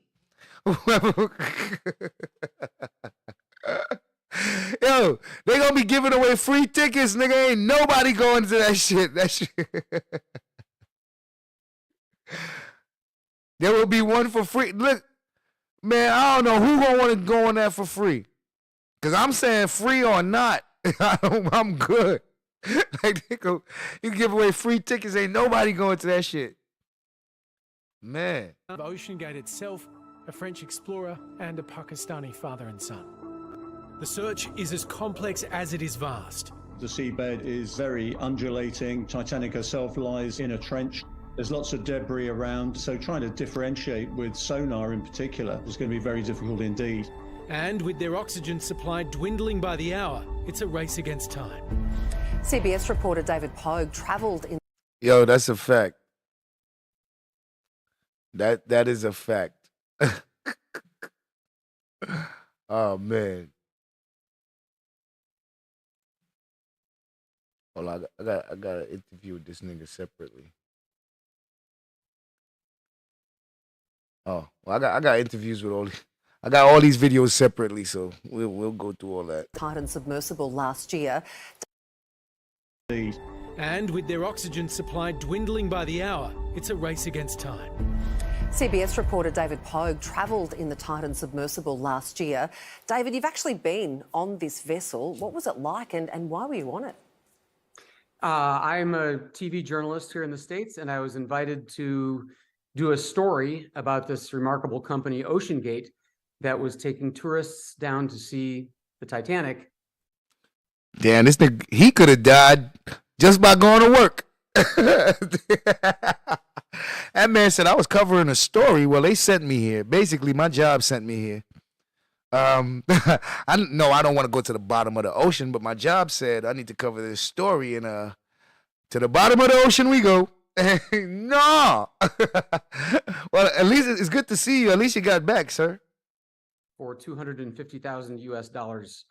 [SPEAKER 2] Yo, they gonna be giving away free tickets, nigga. Ain't nobody going to that shit. There will be one for free. Look, man, I don't know who gonna want to go on that for free. Cause I'm saying free or not, I'm good. Like you give away free tickets, ain't nobody going to that shit. Man.
[SPEAKER 11] OceanGate itself, a French explorer, and a Pakistani father and son. The search is as complex as it is vast.
[SPEAKER 12] The seabed is very undulating. Titanic herself lies in a trench. There's lots of debris around, so trying to differentiate with sonar in particular is going to be very difficult indeed.
[SPEAKER 11] And with their oxygen supply dwindling by the hour, it's a race against time.
[SPEAKER 15] CBS reporter David Pogue travelled in...
[SPEAKER 2] Yo, that's a fact. That is a fact. Oh, man. Hold on, I got to interview with this nigga separately. Oh, well, I got interviews with I got all these videos separately, so we'll go through all that.
[SPEAKER 15] Titan Submersible last year.
[SPEAKER 11] And with their oxygen supply dwindling by the hour, it's a race against time.
[SPEAKER 15] CBS reporter David Pogue travelled in the Titan Submersible last year. David, you've actually been on this vessel. What was it like and why were you on it?
[SPEAKER 16] I'm a TV journalist here in the States, and I was invited to do a story about this remarkable company, OceanGate, that was taking tourists down to see the Titanic.
[SPEAKER 2] Damn, this nigga, he could have died just by going to work. That man said I was covering a story. Well, they sent me here. Basically, my job sent me here. I don't want to go to the bottom of the ocean, but my job said I need to cover this story, and to the bottom of the ocean we go. No. Well, at least it's good to see you. At least you got back, sir.
[SPEAKER 16] For $250,000 US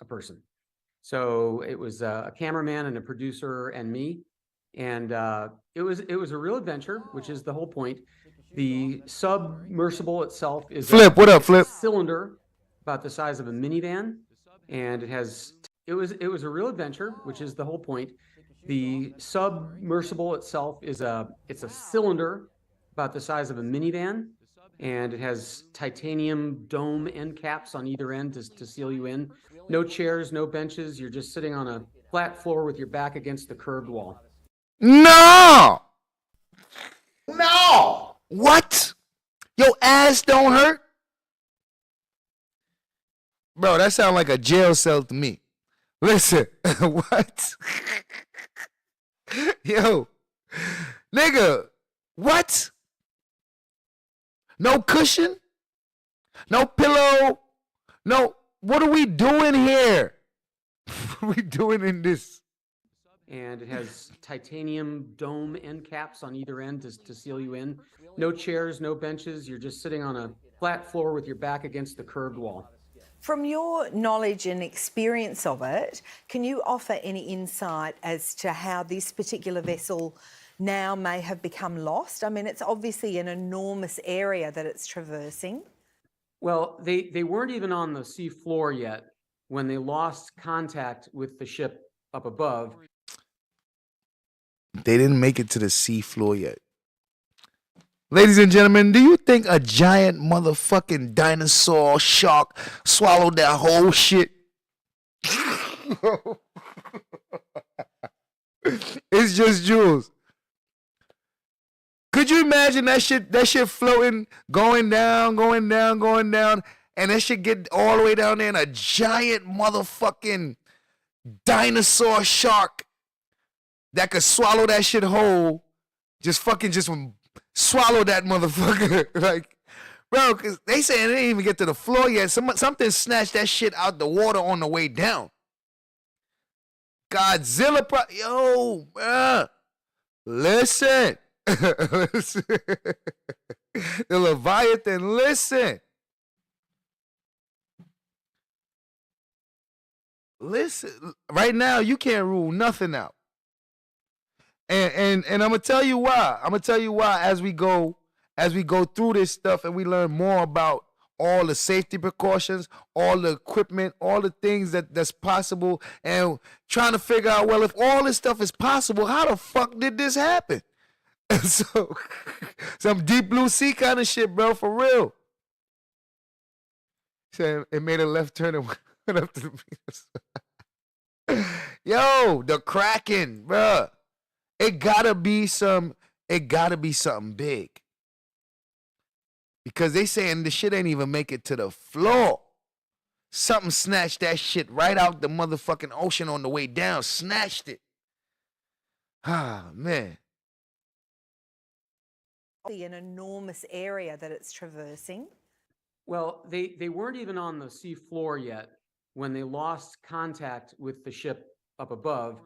[SPEAKER 16] a person. So it was a cameraman and a producer and me, and it was a real adventure, which is the whole point. The submersible itself is
[SPEAKER 2] Flip. What up, Flip?
[SPEAKER 16] Cylinder about the size of a minivan, and it was a real adventure, which is the whole point. The submersible itself is it's a cylinder about the size of a minivan, and it has titanium dome end caps on either end to seal you in. No chairs, no benches. You're just sitting on a flat floor with your back against the curved wall.
[SPEAKER 2] No. What? Your ass don't hurt? Bro, that sounds like a jail cell to me. Listen, what? Yo, nigga, what? No cushion? No pillow? No, what are we doing here? What are we doing in this?
[SPEAKER 16] and it has titanium dome end caps on either end to seal you in. No chairs, no benches. You're just sitting on a flat floor with your back against the curved wall.
[SPEAKER 17] From your knowledge and experience of it, can you offer any insight as to how this particular vessel now may have become lost? I mean, it's obviously an enormous area that it's traversing.
[SPEAKER 16] Well, they weren't even on the sea floor yet when they lost contact with the ship up above.
[SPEAKER 2] They didn't make it to the sea floor yet. Ladies and gentlemen, do you think a giant motherfucking dinosaur shark swallowed that whole shit? It's just Jules. Could you imagine that shit floating, going down, and that shit get all the way down there and a giant motherfucking dinosaur shark that could swallow that shit whole, just swallow that motherfucker. Like, bro, because they say it didn't even get to the floor yet. Something snatched that shit out the water on the way down. Godzilla, yo, bruh. Listen. Listen. The Leviathan, listen. Listen. Right now, you can't rule nothing out. And I'm gonna tell you why. I'm gonna tell you why as we go through this stuff and we learn more about all the safety precautions, all the equipment, all the things that's possible, and trying to figure out, well, if all this stuff is possible, how the fuck did this happen? So some deep blue sea kind of shit, bro, for real. So it made a left turn and went up to the Venus. Yo, the Kraken, bro. It gotta be something big. Because they saying the shit ain't even make it to the floor. Something snatched that shit right out the motherfucking ocean on the way down. Snatched it. Ah, man.
[SPEAKER 17] An enormous area that it's traversing.
[SPEAKER 16] Well, they weren't even on the sea floor yet when they lost contact with the ship up above.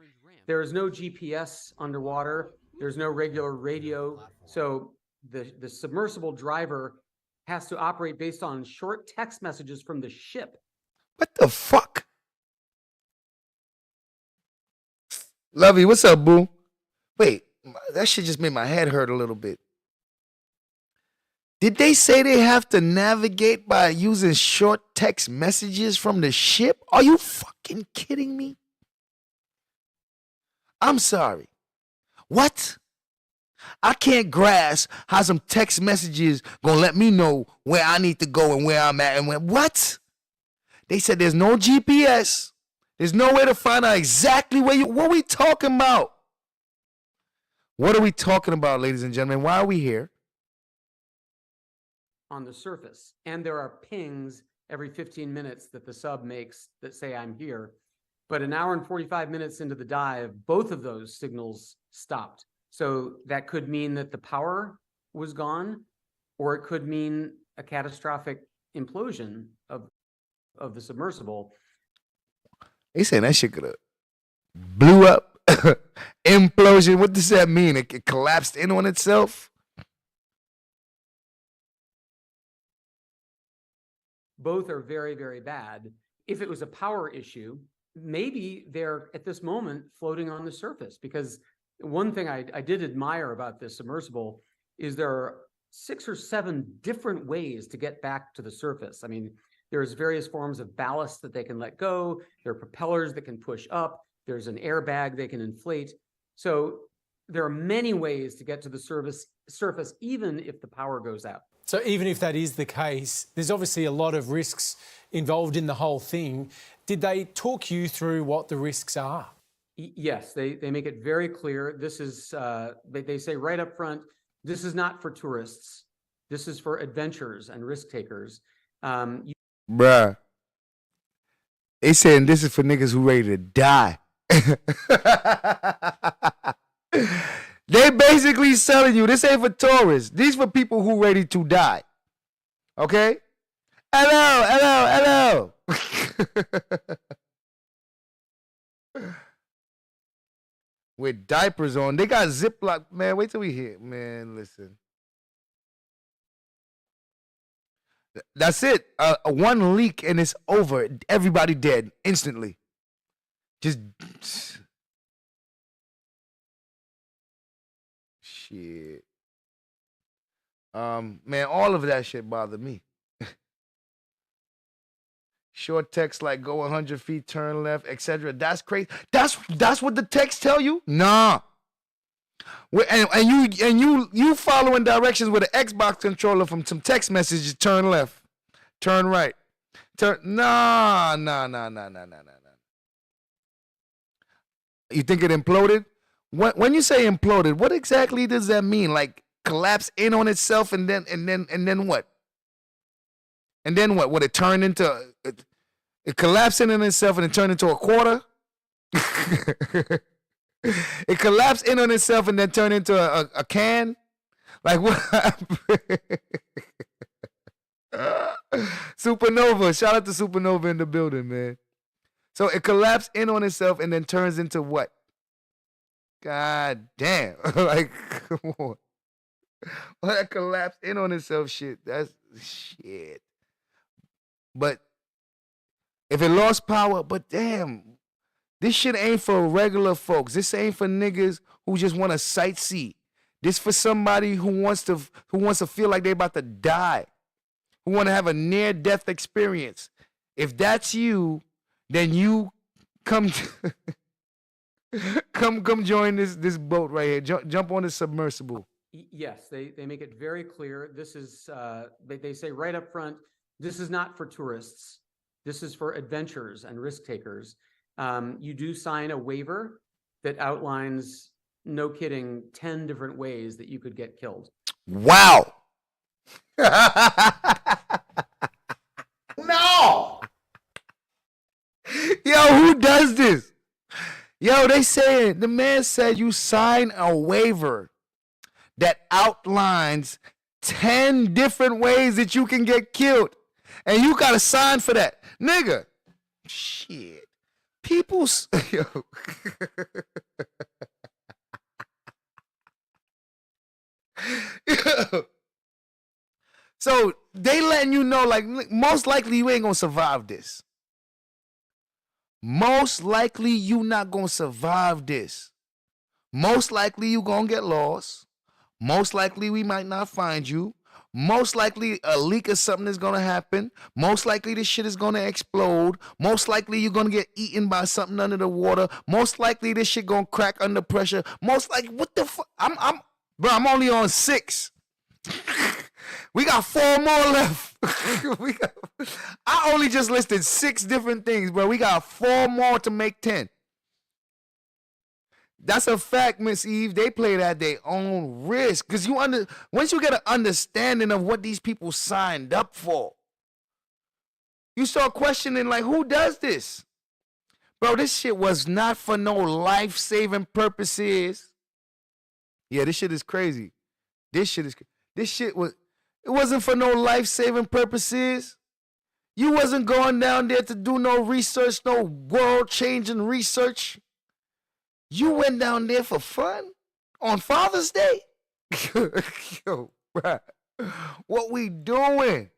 [SPEAKER 16] There is no GPS underwater. There's no regular radio. So the submersible driver has to operate based on short text messages from the ship.
[SPEAKER 2] What the fuck? Lovey, what's up, boo? Wait, that shit just made my head hurt a little bit. Did they say they have to navigate by using short text messages from the ship? Are you fucking kidding me? I'm sorry. What? I can't grasp how some text messages gonna let me know where I need to go and where I'm at and when. What? They said there's no GPS. There's no way to find out exactly where you. What are we talking about? What are we talking about, ladies and gentlemen? Why are we here?
[SPEAKER 16] On the surface. And there are pings every 15 minutes that the sub makes that say I'm here. But an hour and 45 minutes into the dive, both of those signals stopped. So that could mean that the power was gone, or it could mean a catastrophic implosion of the submersible.
[SPEAKER 2] They saying that shit could have blew up. Implosion. What does that mean? It collapsed in on itself?
[SPEAKER 16] Both are very, very bad. If it was a power issue, maybe they're at this moment floating on the surface, because one thing I did admire about this submersible is there are 6 or 7 different ways to get back to the surface. I mean, there's various forms of ballast that they can let go. There are propellers that can push up. There's an airbag they can inflate. So there are many ways to get to the surface, even if the power goes out.
[SPEAKER 11] So even if that is the case, there's obviously a lot of risks involved in the whole thing. Did they talk you through what the risks are?
[SPEAKER 16] Yes, they make it very clear. This is, they say right up front, this is not for tourists. This is for adventurers and risk takers.
[SPEAKER 2] Bruh. They saying this is for niggas who ready to die. They basically selling you, this ain't for tourists. These for people who ready to die. Okay? Hello. with diapers on. They got Ziploc. Man, wait till we hear. Man, listen. That's it. One leak and it's over. Everybody dead instantly. Just shit. Man, all of that shit bothered me. Short text like go 100 feet, turn left, etc. That's crazy. That's what the text tell you? Nah. And you following directions with an Xbox controller from some text messages. Turn left, turn right, turn. Nah. You think it imploded? When you say imploded, what exactly does that mean? Like collapse in on itself and then what? And then what? Would it turn into it collapsed in on itself and it turned into a quarter? It collapsed in on itself and then turned into a can? Like what happened? Supernova. Shout out to Supernova in the building, man. So it collapsed in on itself and then turns into what? God damn. Like, come on. Well, that collapsed in on itself shit. That's shit. But if it lost power, but damn. This shit ain't for regular folks. This ain't for niggas who just want to sightsee. This for somebody who wants to feel like they about to die, who want to have a near-death experience. If that's you, then you come come join this boat right here. Jump on the submersible.
[SPEAKER 16] Yes, they make it very clear. This is they say right up front, this is not for tourists. This is for adventurers and risk takers. You do sign a waiver that outlines, no kidding, 10 different ways that you could get killed.
[SPEAKER 2] Wow. No. Yo, who does this? Yo, they saying, the man said you sign a waiver that outlines 10 different ways that you can get killed. And you got to sign for that. Nigga. Shit. People, yo. So they letting you know, like, most likely you ain't gonna survive this. Most likely you not gonna survive this. Most likely you gonna get lost. Most likely we might not find you. Most likely a leak or something is going to happen. Most likely this shit is going to explode. Most likely you're going to get eaten by something under the water. Most likely this shit going to crack under pressure. Most likely, what the fuck? I'm only on 6. We got 4 more left. I only just listed 6 different things, bro. We got 4 more to make 10. That's a fact, Miss Eve. They played at their own risk. Because once you get an understanding of what these people signed up for, you start questioning, like, who does this? Bro, this shit was not for no life-saving purposes. Yeah, this shit is crazy. It wasn't for no life-saving purposes. You wasn't going down there to do no research, no world-changing research. You went down there for fun on Father's Day? Yo, bruh. What we doing?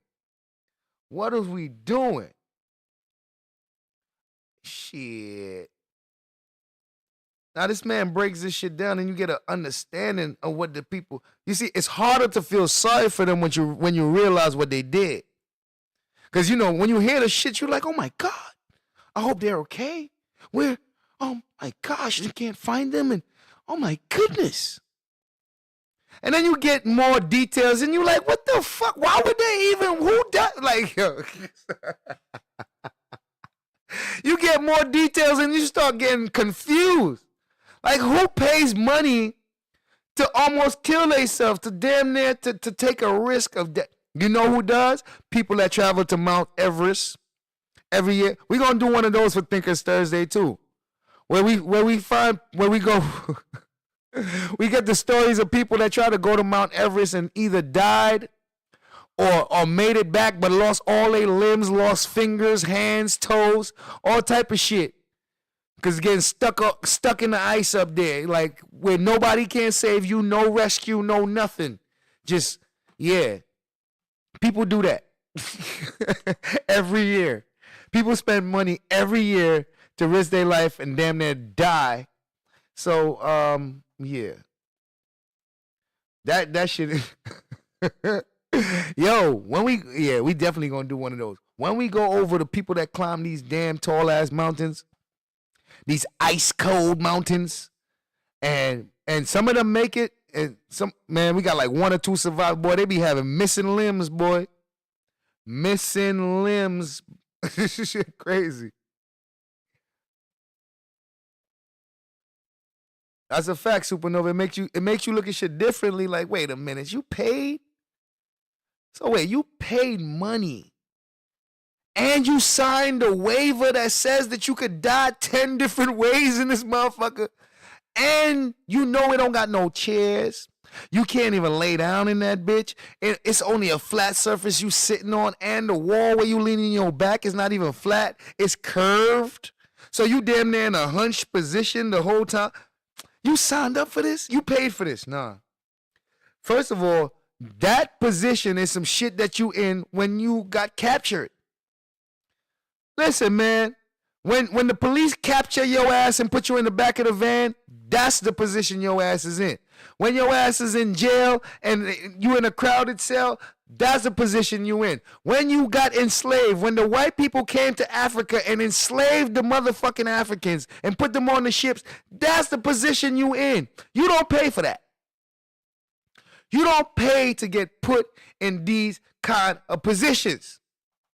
[SPEAKER 2] What is we doing? Shit. Now this man breaks this shit down and you get an understanding of what the people... You see, it's harder to feel sorry for them when you realize what they did. Because, you know, when you hear the shit, you're like, oh my God, I hope they're okay. Oh my gosh, you can't find them, and oh my goodness. And then you get more details, and you're like, what the fuck? Why would they even, who does, like, yo. You get more details, and you start getting confused. Like, who pays money to almost kill themselves, to damn near to take a risk of death? You know who does? People that travel to Mount Everest every year. We're going to do one of those for THINKER'S Thursday, too. Where we go, we get the stories of people that try to go to Mount Everest and either died or made it back but lost all their limbs, lost fingers, hands, toes, all type of shit. Because getting stuck in the ice up there, like where nobody can save you, no rescue, no nothing. Just, yeah. People do that every year. People spend money every year to risk their life and damn near die. So, yeah. That shit. Yo, we definitely gonna do one of those. When we go over the people that climb these damn tall ass mountains, these ice cold mountains, and some of them make it, and some, man, we got like 1 or 2 survive. Boy, they be having missing limbs, boy. Missing limbs. This shit crazy. That's a fact, Supernova. It makes you look at shit differently. Like, wait a minute, you paid? So wait, you paid money and you signed a waiver that says that you could die 10 different ways in this motherfucker, and you know it don't got no chairs. You can't even lay down in that bitch. It's only a flat surface you sitting on, and the wall where you leaning your back is not even flat. It's curved. So you damn near in a hunched position the whole time. You signed up for this? You paid for this? Nah. First of all, that position is some shit that you in when you got captured. Listen, man, when the police capture your ass and put you in the back of the van, that's the position your ass is in. When your ass is in jail and you in a crowded cell, that's the position you in. When you got enslaved, when the white people came to Africa and enslaved the motherfucking Africans and put them on the ships, that's the position you in. You don't pay for that. You don't pay to get put in these kind of positions.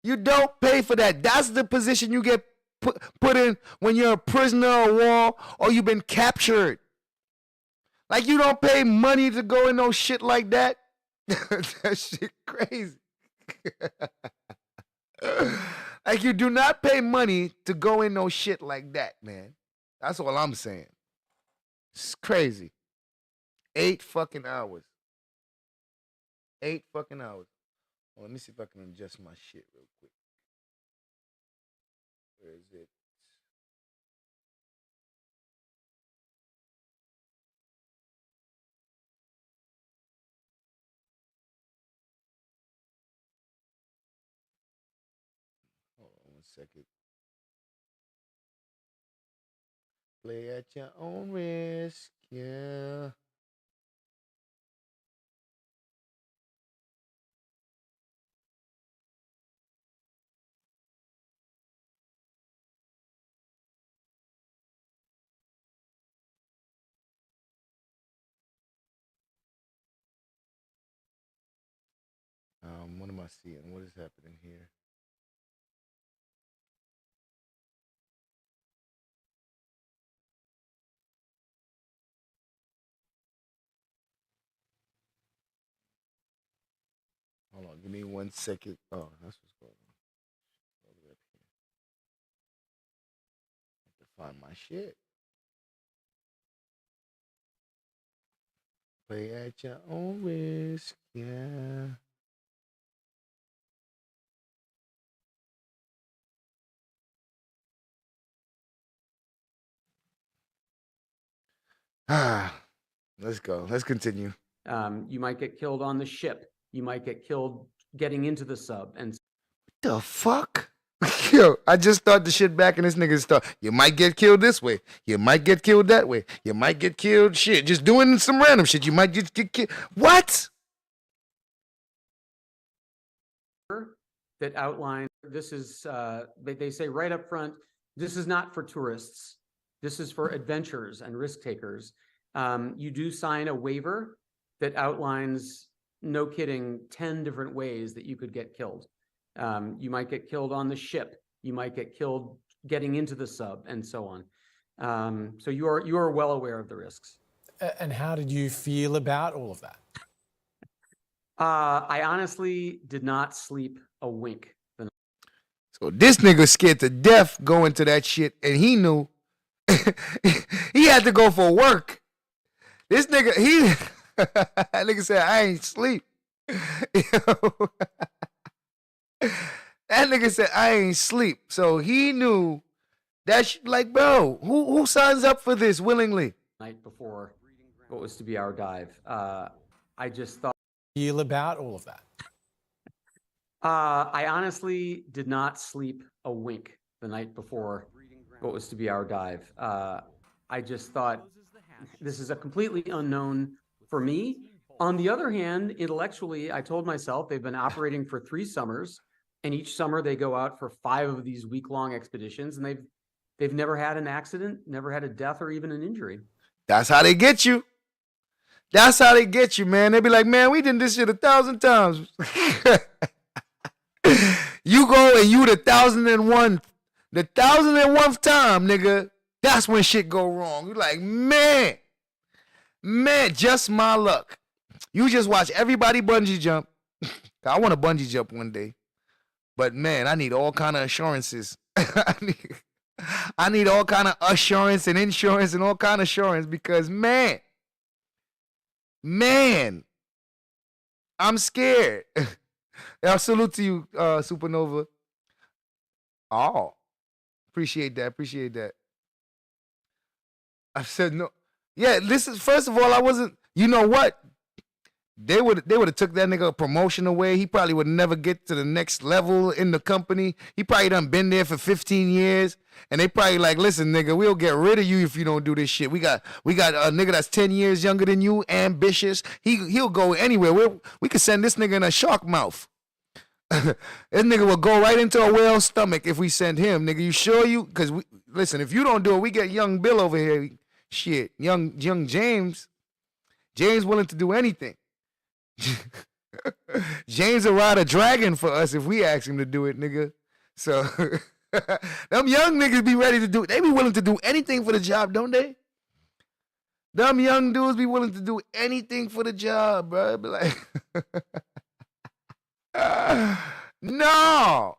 [SPEAKER 2] You don't pay for that. That's the position you get put in when you're a prisoner of war or you've been captured. Like, you don't pay money to go in no shit like that. That shit crazy. Like, you do not pay money to go in no shit like that, man. That's all I'm saying. It's crazy. 8 fucking hours. 8 fucking hours. Well, let me see if I can adjust my shit real quick. Where is it? Hold on 1 second. Play at your own risk, yeah. What am I seeing? What is happening here? Hold on, give me 1 second. Oh, that's what's going on. Over up here. I have to find my shit. Play at your own risk, yeah. Let's go. Let's continue.
[SPEAKER 16] You might get killed on the ship. You might get killed getting into the sub. And
[SPEAKER 2] The fuck? Yo, I just started the shit back and this nigga start. You might get killed this way. You might get killed that way. You might get killed shit. Just doing some random shit. You might just get killed. What?
[SPEAKER 16] that outline this is, they say right up front, this is not for tourists. This is for adventurers and risk takers. You do sign a waiver that outlines, no kidding, 10 different ways that you could get killed. You might get killed on the ship. You might get killed getting into the sub, and so on. So you are well aware of the risks.
[SPEAKER 11] And how did you feel about all of that?
[SPEAKER 16] I honestly did not sleep a wink.
[SPEAKER 2] So this nigga scared to death going to that shit, and he knew he had to go for work. This nigga, that nigga said, I ain't sleep. That nigga said, I ain't sleep. So he knew That's like, bro, who signs up for this willingly?
[SPEAKER 16] Night before what was to be our dive. I just thought.
[SPEAKER 11] Feel about all of that?
[SPEAKER 16] I honestly did not sleep a wink the night before what was to be our dive. I just thought this is a completely unknown for me. On the other hand, intellectually, I told myself they've been operating for 3 summers, and each summer they go out for 5 of these week-long expeditions, and they've never had an accident, never had a death or even an injury.
[SPEAKER 2] That's how they get you. That's how they get you, man. They be like, man, we did this shit 1,000 times. You go and you the 1,001th time, nigga. That's when shit go wrong. You like, man, just my luck. You just watch everybody bungee jump. I want to bungee jump one day, but man, I need all kind of assurances. I need all kind of assurance and insurance and all kind of assurance because man, I'm scared. I'll salute to you, Supernova. Oh, appreciate that. I said no. Yeah, first of all, I wasn't, you know what? They would have took that nigga promotion away. He probably would never get to the next level in the company. He probably done been there for 15 years. And they probably like, listen, nigga, we'll get rid of you if you don't do this shit. We got a nigga that's 10 years younger than you, ambitious. He'll go anywhere. We could send this nigga in a shark mouth. This nigga will go right into a whale's stomach if we send him. Nigga, you sure you? Because, listen, if you don't do it, we get young Bill over here. Shit, young James. James willing to do anything. James will ride a dragon for us if we ask him to do it, nigga. So, them young niggas be ready to do it. They be willing to do anything for the job, don't they? Them young dudes be willing to do anything for the job, bro. Be like, no.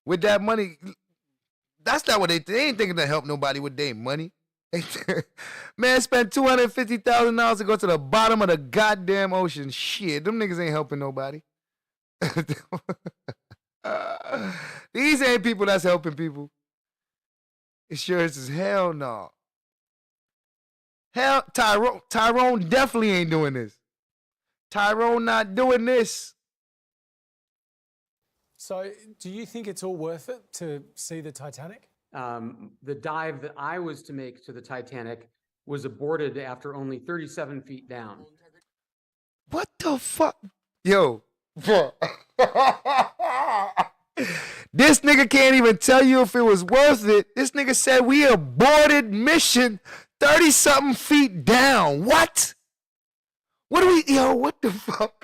[SPEAKER 2] With that money, that's not what they ain't thinking to help nobody with their money. Man, spent $250,000 to go to the bottom of the goddamn ocean. Shit, them niggas ain't helping nobody. These ain't people that's helping people. Insurance is hell no. Hell, Tyrone definitely ain't doing this. Tyrone not doing this.
[SPEAKER 11] So, do you think it's all worth it to see the Titanic?
[SPEAKER 16] The dive that I was to make to the Titanic was aborted after only 37 feet down.
[SPEAKER 2] What the fuck? Yo, bro. This nigga can't even tell you if it was worth it. This nigga said we aborted mission 30-something feet down. What? What the fuck?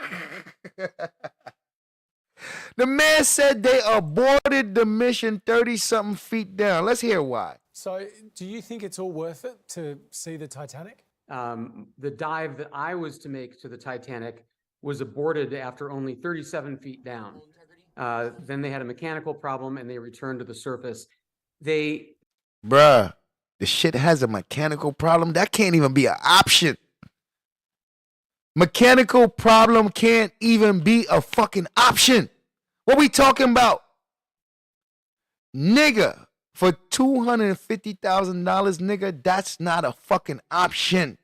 [SPEAKER 2] The man said they aborted the mission 30-something feet down. Let's hear why.
[SPEAKER 11] So, do you think it's all worth it to see the Titanic?
[SPEAKER 16] The dive that I was to make to the Titanic was aborted after only 37 feet down. Then they had a mechanical problem and they returned to the surface.
[SPEAKER 2] Bruh, the shit has a mechanical problem? That can't even be an option. Mechanical problem can't even be a fucking option. What we talking about? Nigga, for $250,000, nigga, that's not a fucking option.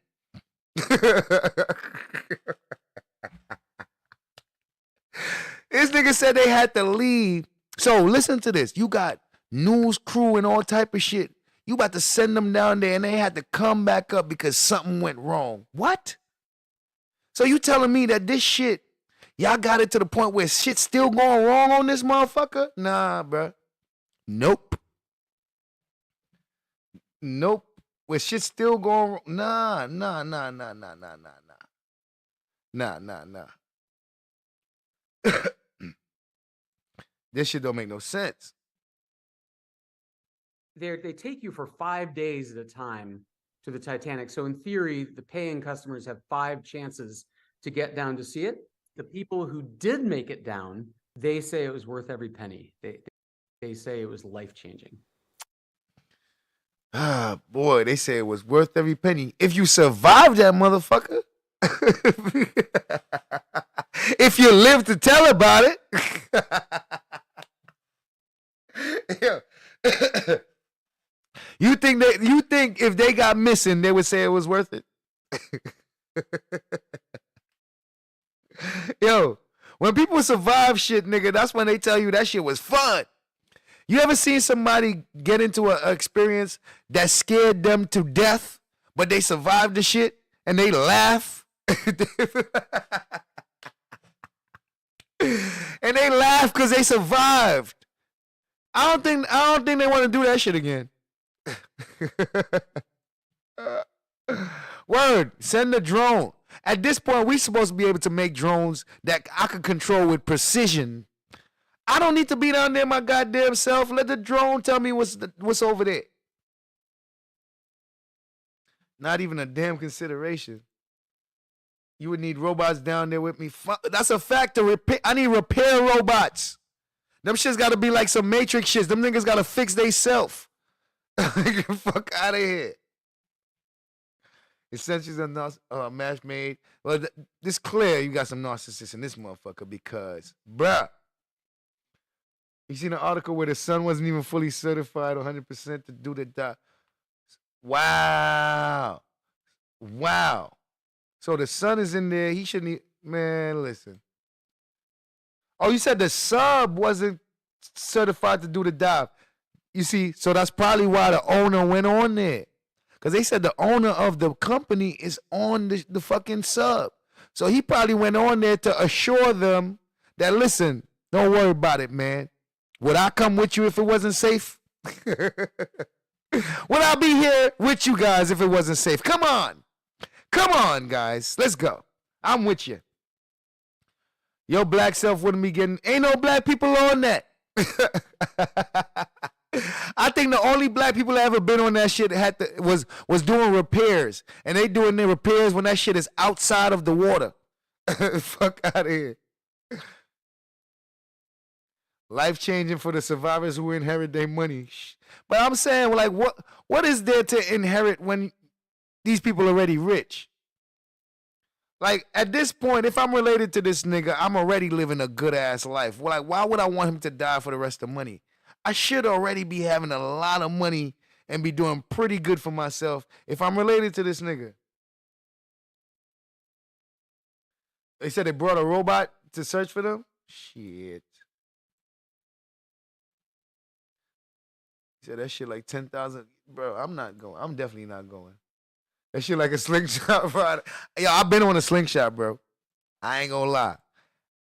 [SPEAKER 2] This nigga said they had to leave. So listen to this. You got news crew and all type of shit. You about to send them down there and they had to come back up because something went wrong. What? So you telling me that this shit, y'all got it to the point where shit's still going wrong on this motherfucker? Nah, bruh. Nope. Where shit's still going wrong? Nah. This shit don't make no sense.
[SPEAKER 16] They take you for 5 days at a time to the Titanic. So in theory, the paying customers have 5 chances to get down to see it. The people who did make it down, they say it was worth every penny. They say it was life-changing.
[SPEAKER 2] Ah, boy, they say it was worth every penny. If you survived that motherfucker. If you live to tell about it. Yeah. You think if they got missing, they would say it was worth it? Yo, when people survive shit, nigga, that's when they tell you that shit was fun. You ever seen somebody get into an experience that scared them to death, but they survived the shit and they laugh? And they laugh because they survived. I don't think they want to do that shit again. Word, send the drone. At this point, we supposed to be able to make drones that I can control with precision. I don't need to be down there my goddamn self. Let the drone tell me what's over there. Not even a damn consideration. You would need robots down there with me. That's a fact to repair. I need repair robots. Them shits got to be like some Matrix shits. Them niggas got to fix they self. Fuck out of here. Essentials are match made. Well, this clear you got some narcissists in this motherfucker because, bruh, you seen an article where the son wasn't even fully certified 100% to do the job. Wow. So the son is in there. He shouldn't. Man, listen. Oh, you said the sub wasn't certified to do the dive. You see, so that's probably why the owner went on there. Because they said the owner of the company is on the fucking sub. So he probably went on there to assure them that, listen, don't worry about it, man. Would I come with you if it wasn't safe? Would I be here with you guys if it wasn't safe? Come on. Come on, guys. Let's go. I'm with you. Your black self wouldn't be getting... Ain't no black people on that. I think the only black people that ever been on that shit was doing repairs. And they doing their repairs when that shit is outside of the water. Fuck out of here. Life-changing for the survivors who inherit their money. But I'm saying, like, what is there to inherit when these people are already rich? Like, at this point, if I'm related to this nigga, I'm already living a good-ass life. Like, why would I want him to die for the rest of the money? I should already be having a lot of money and be doing pretty good for myself if I'm related to this nigga. They said they brought a robot to search for them? Shit. He said that shit like 10,000. Bro, I'm not going. I'm definitely not going. That shit like a slingshot, bro. Yo, I've been on a slingshot, bro. I ain't gonna lie.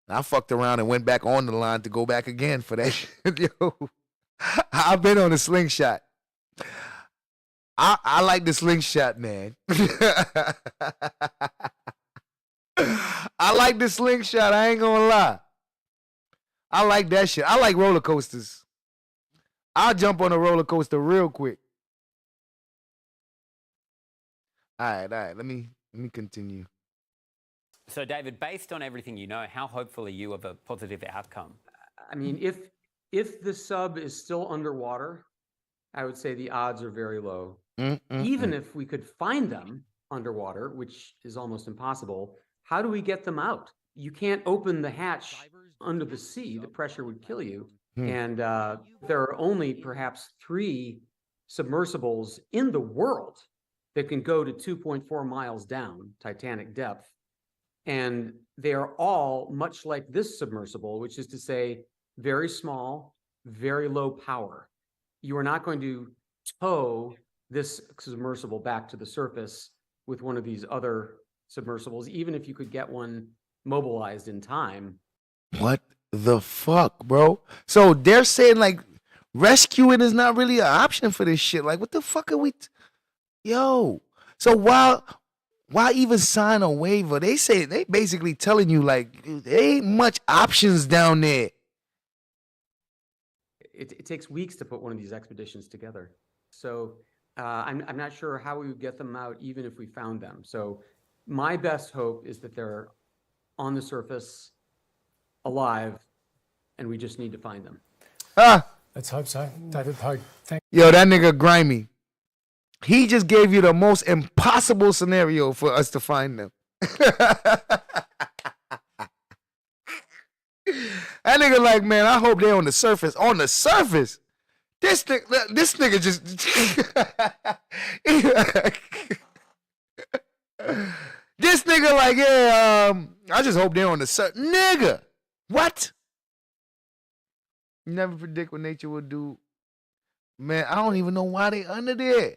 [SPEAKER 2] I fucked around and went back on the line to go back again for that shit. Yo, I've been on a slingshot. I like the slingshot, man. I like the slingshot. I ain't gonna lie. I like that shit. I like roller coasters. I'll jump on a roller coaster real quick. All right. Let me continue.
[SPEAKER 18] So, David, based on everything you know, how hopeful are you of a positive outcome?
[SPEAKER 16] I mean, if the sub is still underwater, I would say the odds are very low. Even if we could find them underwater, which is almost impossible, how do we get them out? You can't open the hatch under the sea. The pressure would kill you. And there are only perhaps 3 submersibles in the world that can go to 2.4 miles down, Titanic depth. And they are all much like this submersible, which is to say, very small, very low power. You are not going to tow this submersible back to the surface with one of these other submersibles, even if you could get one mobilized in time.
[SPEAKER 2] What the fuck, bro? So they're saying like rescuing is not really an option for this shit. Like, what the fuck are we? Yo, so why even sign a waiver? They say they basically telling you like there ain't much options down there.
[SPEAKER 16] It takes weeks to put one of these expeditions together. So I'm not sure how we would get them out even if we found them. So my best hope is that they're on the surface, alive, and we just need to find them.
[SPEAKER 11] Let's hope so. David Pogue, thank
[SPEAKER 2] Yo, that nigga grimy. He just gave you the most impossible scenario for us to find them. That nigga like, man, I hope they're on the surface. On the surface? They This nigga just this nigga like, yeah, I just hope they're on the nigga. What? You never predict what nature will do. Man, I don't even know why they under there.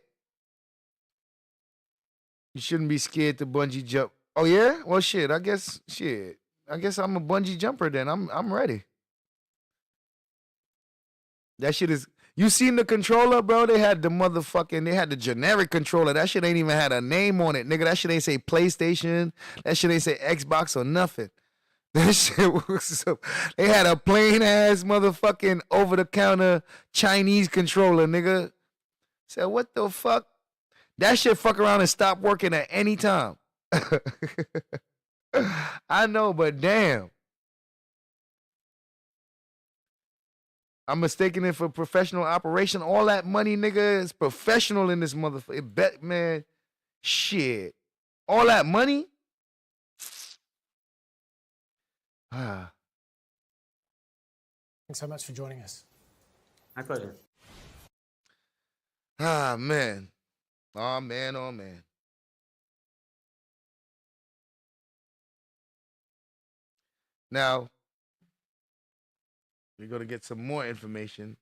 [SPEAKER 2] You shouldn't be scared to bungee jump. Oh yeah? Well shit, I guess I'm a bungee jumper then. I'm ready. That shit is. You seen the controller, bro? They had the generic controller. That shit ain't even had a name on it, nigga. That shit ain't say PlayStation. That shit ain't say Xbox or nothing. That shit was they had a plain ass motherfucking over the counter Chinese controller, nigga. Said, what the fuck? That shit fuck around and stop working at any time. I know, but damn. I'm mistaking it for professional operation. All that money, nigga, is professional in this motherfucker. Bet, man, shit. All that money?
[SPEAKER 11] Thanks so much for joining us.
[SPEAKER 16] My pleasure.
[SPEAKER 2] Man. Oh, man, oh, man. Now, we're going to get some more information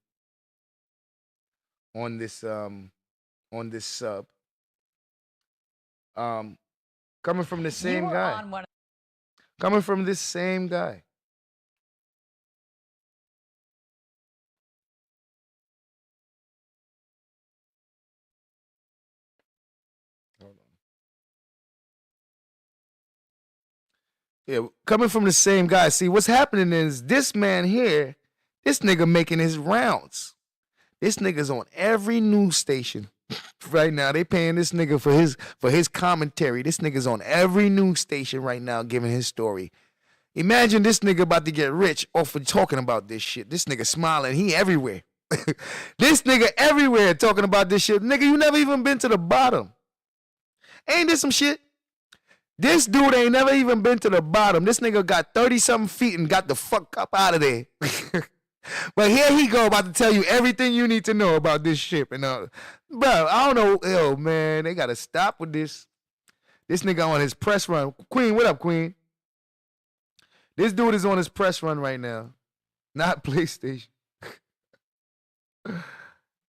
[SPEAKER 2] on this sub. Coming from the same guy. Coming from this same guy. Hold on. Yeah, coming from the same guy. See, what's happening is this man here, this nigga making his rounds. This nigga's on every news station right now. They paying this nigga for his commentary. This nigga's on every news station right now giving his story. Imagine this nigga about to get rich off of talking about this shit. This nigga smiling. He everywhere. This nigga everywhere talking about this shit. Nigga, you never even been to the bottom. Ain't this some shit? This dude ain't never even been to the bottom. This nigga got 30-something feet and got the fuck up out of there. But here he go about to tell you everything you need to know about this ship. And bro, I don't know. Yo, man, they got to stop with this. This nigga on his press run. Queen, what up, Queen? This dude is on his press run right now. Not PlayStation.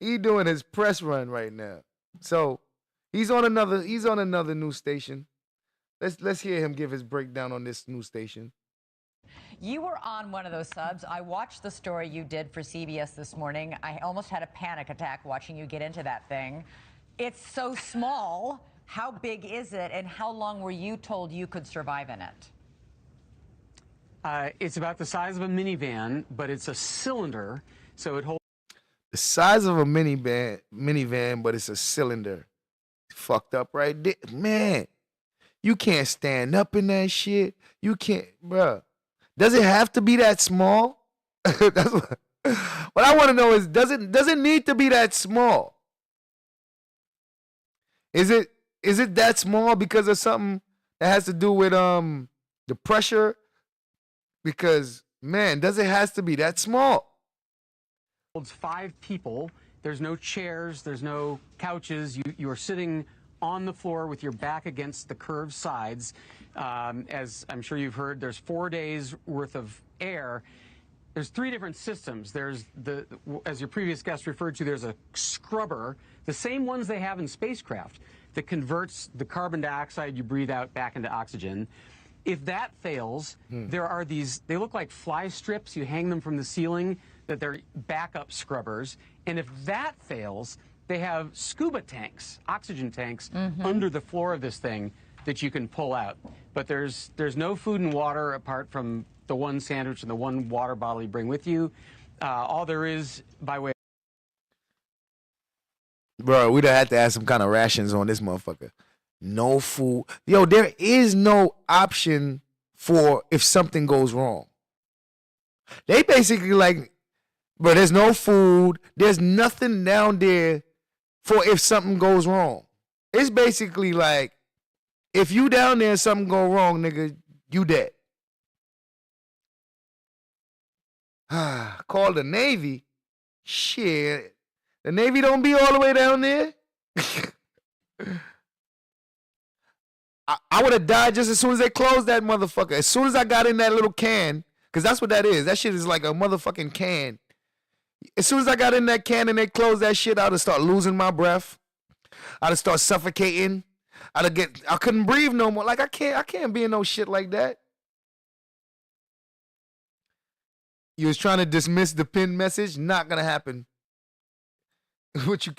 [SPEAKER 2] He doing his press run right now. So he's on another news station. Let's hear him give his breakdown on this news station.
[SPEAKER 19] You were on one of those subs. I watched the story you did for CBS this morning. I almost had a panic attack watching you get into that thing. It's so small. How big is it, and how long were you told you could survive in it?
[SPEAKER 16] It's about the size of a minivan, but it's a cylinder, so it holds.
[SPEAKER 2] The size of a minivan, but it's a cylinder. Fucked up right there. Man, you can't stand up in that shit. You can't, bruh. Does it have to be that small? That's what I want to know is, does it need to be that small? Is it that small because of something that has to do with the pressure? Because, man, does it has to be that small?
[SPEAKER 16] Holds 5 people. There's no chairs. There's no couches. You are sitting on the floor with your back against the curved sides. As I'm sure you've heard, there's 4 days worth of air. There's 3 different systems. There's as your previous guest referred to, there's a scrubber, the same ones they have in spacecraft, that converts the carbon dioxide you breathe out back into oxygen. If that fails, there are these, they look like fly strips. You hang them from the ceiling, that they're backup scrubbers. And if that fails, they have scuba tanks, oxygen tanks, under the floor of this thing that you can pull out. But there's no food and water apart from the one sandwich and the one water bottle you bring with you. All there is by way.
[SPEAKER 2] Bro, we'd have had to add some kind of rations on this motherfucker. No food. Yo, there is no option for if something goes wrong. They basically like, bro, there's no food. There's nothing down there for if something goes wrong. It's basically like, if you down there and something go wrong, nigga, you dead. Call the Navy. Shit. The Navy don't be all the way down there. I would have died just as soon as they closed that motherfucker. As soon as I got in that little can, because that's what that is. That shit is like a motherfucking can. As soon as I got in that can and they closed that shit, I'd have start losing my breath. I'd have start suffocating. I couldn't breathe no more. Like I can't be in no shit like that. You was trying to dismiss the pinned message. Not gonna happen. What you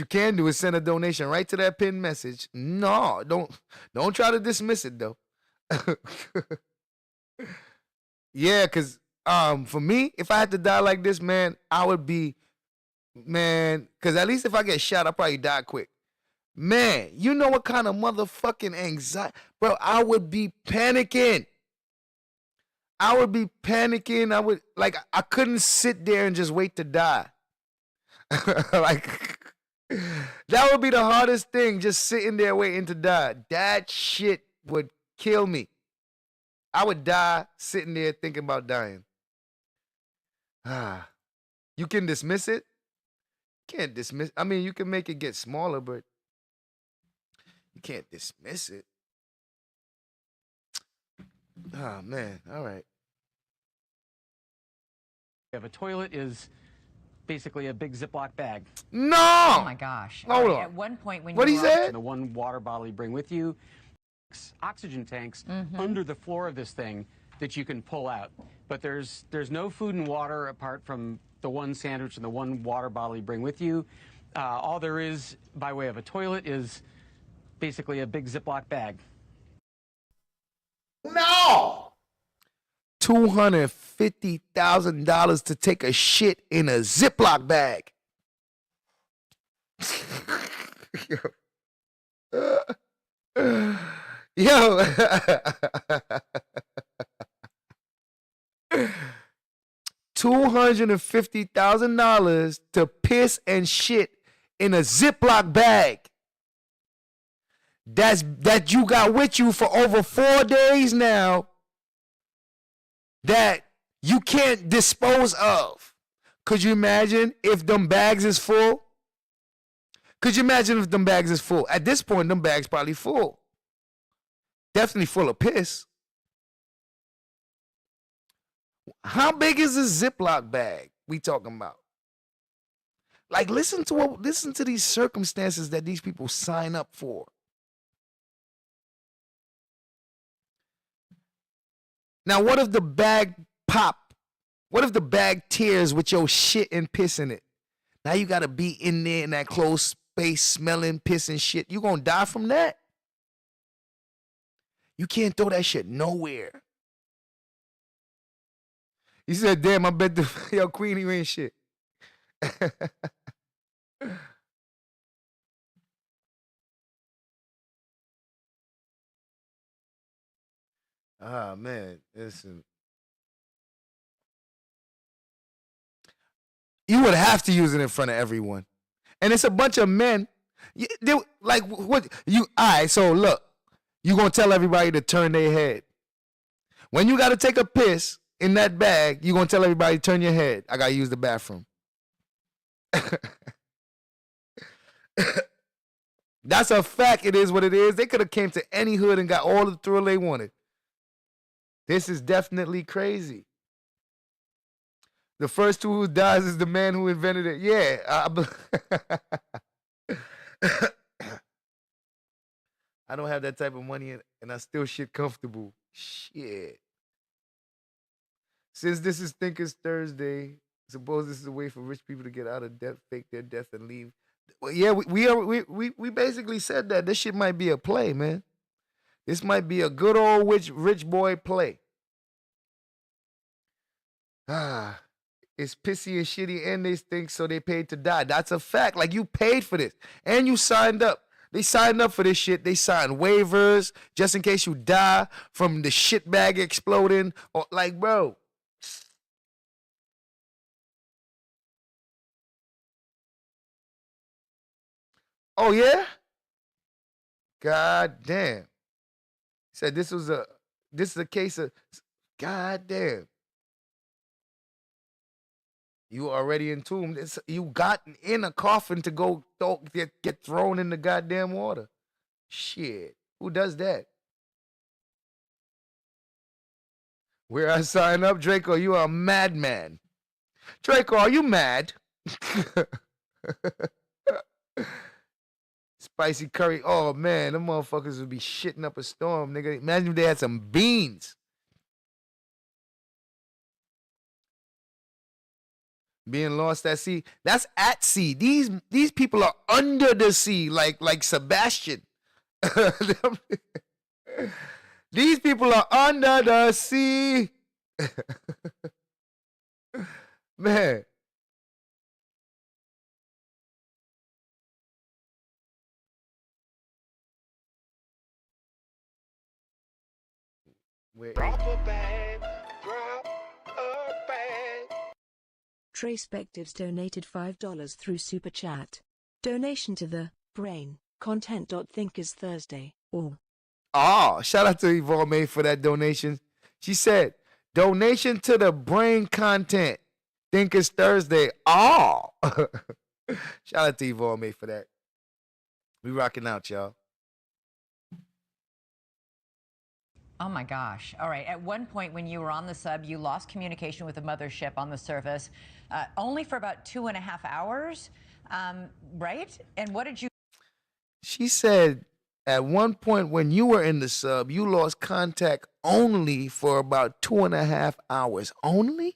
[SPEAKER 2] can do is send a donation right to that pinned message. No, don't try to dismiss it though. Yeah, cause for me, if I had to die like this, man, I would be, man, cause at least if I get shot, I'll probably die quick. Man, you know what kind of motherfucking anxiety, bro? I would be panicking. I couldn't sit there and just wait to die. Like, that would be the hardest thing, just sitting there waiting to die. That shit would kill me. I would die sitting there thinking about dying. You can dismiss it. Can't dismiss. I mean, you can make it get smaller, but you can't dismiss it. Oh, man. All right.
[SPEAKER 16] We have a toilet is basically a big Ziploc bag.
[SPEAKER 2] No!
[SPEAKER 19] Oh my gosh.
[SPEAKER 2] Hold on.
[SPEAKER 19] At one point when
[SPEAKER 2] What
[SPEAKER 19] you
[SPEAKER 2] he
[SPEAKER 19] were
[SPEAKER 2] said?
[SPEAKER 16] The one water bottle you bring with you, oxygen tanks under the floor of this thing that you can pull out. But there's no food and water apart from the one sandwich and the one water bottle you bring with you. All there is by way of a toilet is basically a big Ziploc bag.
[SPEAKER 2] No! $250,000 to take a shit in a Ziploc bag. Yo. $250,000 to piss and shit in a Ziploc bag. That you got with you for over 4 days now. That you can't dispose of. Could you imagine if them bags is full? Could you imagine if them bags is full? At this point, them bags probably full. Definitely full of piss. How big is this Ziploc bag we talking about? Like, listen to these circumstances that these people sign up for. Now, what if the bag pop? What if the bag tears with your shit and piss in it? Now you got to be in there in that closed space smelling piss and shit. You going to die from that? You can't throw that shit nowhere. He said, damn, I bet yo, Queen, you ain't shit. Ah, man, listen. You would have to use it in front of everyone. And it's a bunch of men. Like, what? All right, so look. You going to tell everybody to turn their head. When you got to take a piss in that bag, you going to tell everybody to turn your head. I got to use the bathroom. That's a fact. It is what it is. They could have came to any hood and got all the thrill they wanted. This is definitely crazy. The first two who dies is the man who invented it. Yeah. I don't have that type of money and I still shit comfortable. Shit. Since this is Thinkers Thursday, suppose this is a way for rich people to get out of debt, fake their death, and leave. Well, yeah, we basically said that. This shit might be a play, man. This might be a good old rich boy play. It's pissy and shitty and they think so they paid to die. That's a fact. Like, you paid for this and you signed up. They signed up for this shit. They signed waivers just in case you die from the shit bag exploding. Or, like, bro. Oh, yeah? God damn. He said this is a case of, God damn. You already entombed. You got in a coffin to go get thrown in the goddamn water. Shit. Who does that? Where I sign up, Draco, you are a madman. Draco, are you mad? Spicy curry. Oh, man, them motherfuckers would be shitting up a storm, nigga. Imagine if they had some beans. Being lost at sea. That's at sea. These people are under the sea, like Sebastian. These people are under the sea. Man.
[SPEAKER 20] Tracepectives donated $5 through Super Chat. Donation to the Brain Content.Thinkers Thursday. Or
[SPEAKER 2] Oh, shout out to Yvonne May for that donation. She said, donation to the Brain Content. Thinkers Thursday. Oh. Shout out to Yvonne May for that. We rocking out, y'all.
[SPEAKER 19] Oh my gosh. All right. At one point when you were on the sub, you lost communication with the mothership on the surface, only for about 2.5 hours, right? And what did you...
[SPEAKER 2] She said at one point when you were in the sub, you lost contact only for about 2.5 hours. Only?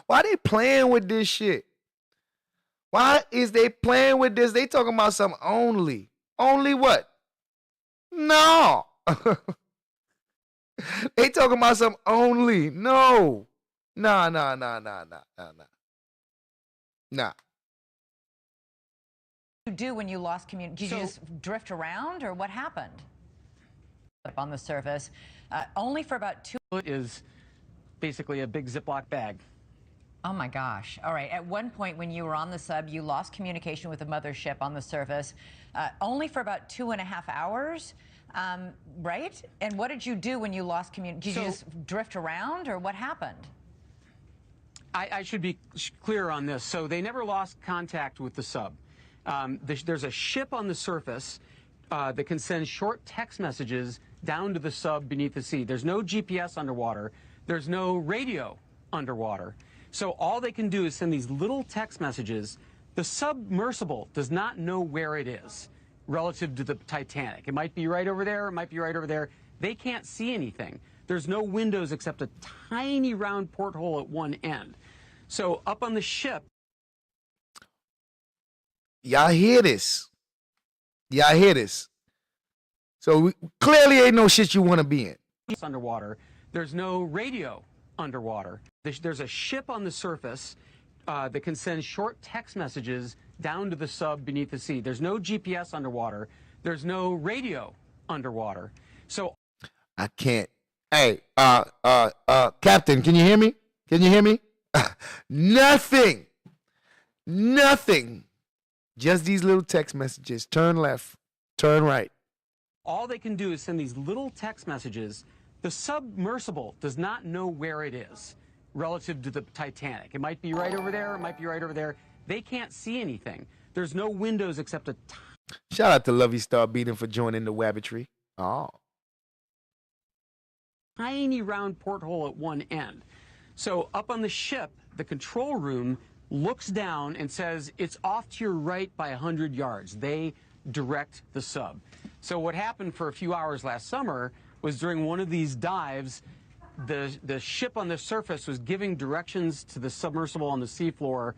[SPEAKER 2] Why they playing with this shit? Why is they playing with this? They talking about some only. Only what? No. They talking about some only. No. Nah.
[SPEAKER 19] you do when you lost communication? Did you just drift around, or what happened? Up on the surface, only for about 2...
[SPEAKER 16] Is basically a big Ziploc bag.
[SPEAKER 19] Oh my gosh. All right. At one point when you were on the sub, you lost communication with the mothership on the surface, only for about 2.5 hours, right? And what did you do when you lost communication? Did you just drift around, or what happened?
[SPEAKER 16] I should be clear on this. So they never lost contact with the sub. There's a ship on the surface that can send short text messages down to the sub beneath the sea. There's no GPS underwater. There's no radio underwater. So all they can do is send these little text messages. The submersible does not know where it is relative to the Titanic. It might be right over there. It might be right over there. They can't see anything. There's no windows except a tiny round porthole at one end. So up on the ship.
[SPEAKER 2] Y'all hear this? Y'all hear this? So clearly ain't no shit you want to be in.
[SPEAKER 16] It's underwater. There's no radio underwater. There's a ship on the surface that can send short text messages down to the sub beneath the sea. There's no GPS underwater. There's no radio underwater. So
[SPEAKER 2] I can't. Hey, Captain, can you hear me? Can you hear me? Nothing. Nothing. Just these little text messages. Turn left, turn right.
[SPEAKER 16] All they can do is send these little text messages. The submersible does not know where it is relative to the Titanic. It might be right over there. It might be right over there. They can't see anything. There's no windows except a...
[SPEAKER 2] Shout out to Lovey Star Beating for joining the Wabbitry. Oh.
[SPEAKER 16] Tiny round porthole at one end. So up on the ship, the control room looks down and says, it's off to your right by 100 yards. They direct the sub. So what happened for a few hours last summer was during one of these dives, the ship on the surface was giving directions to the submersible on the seafloor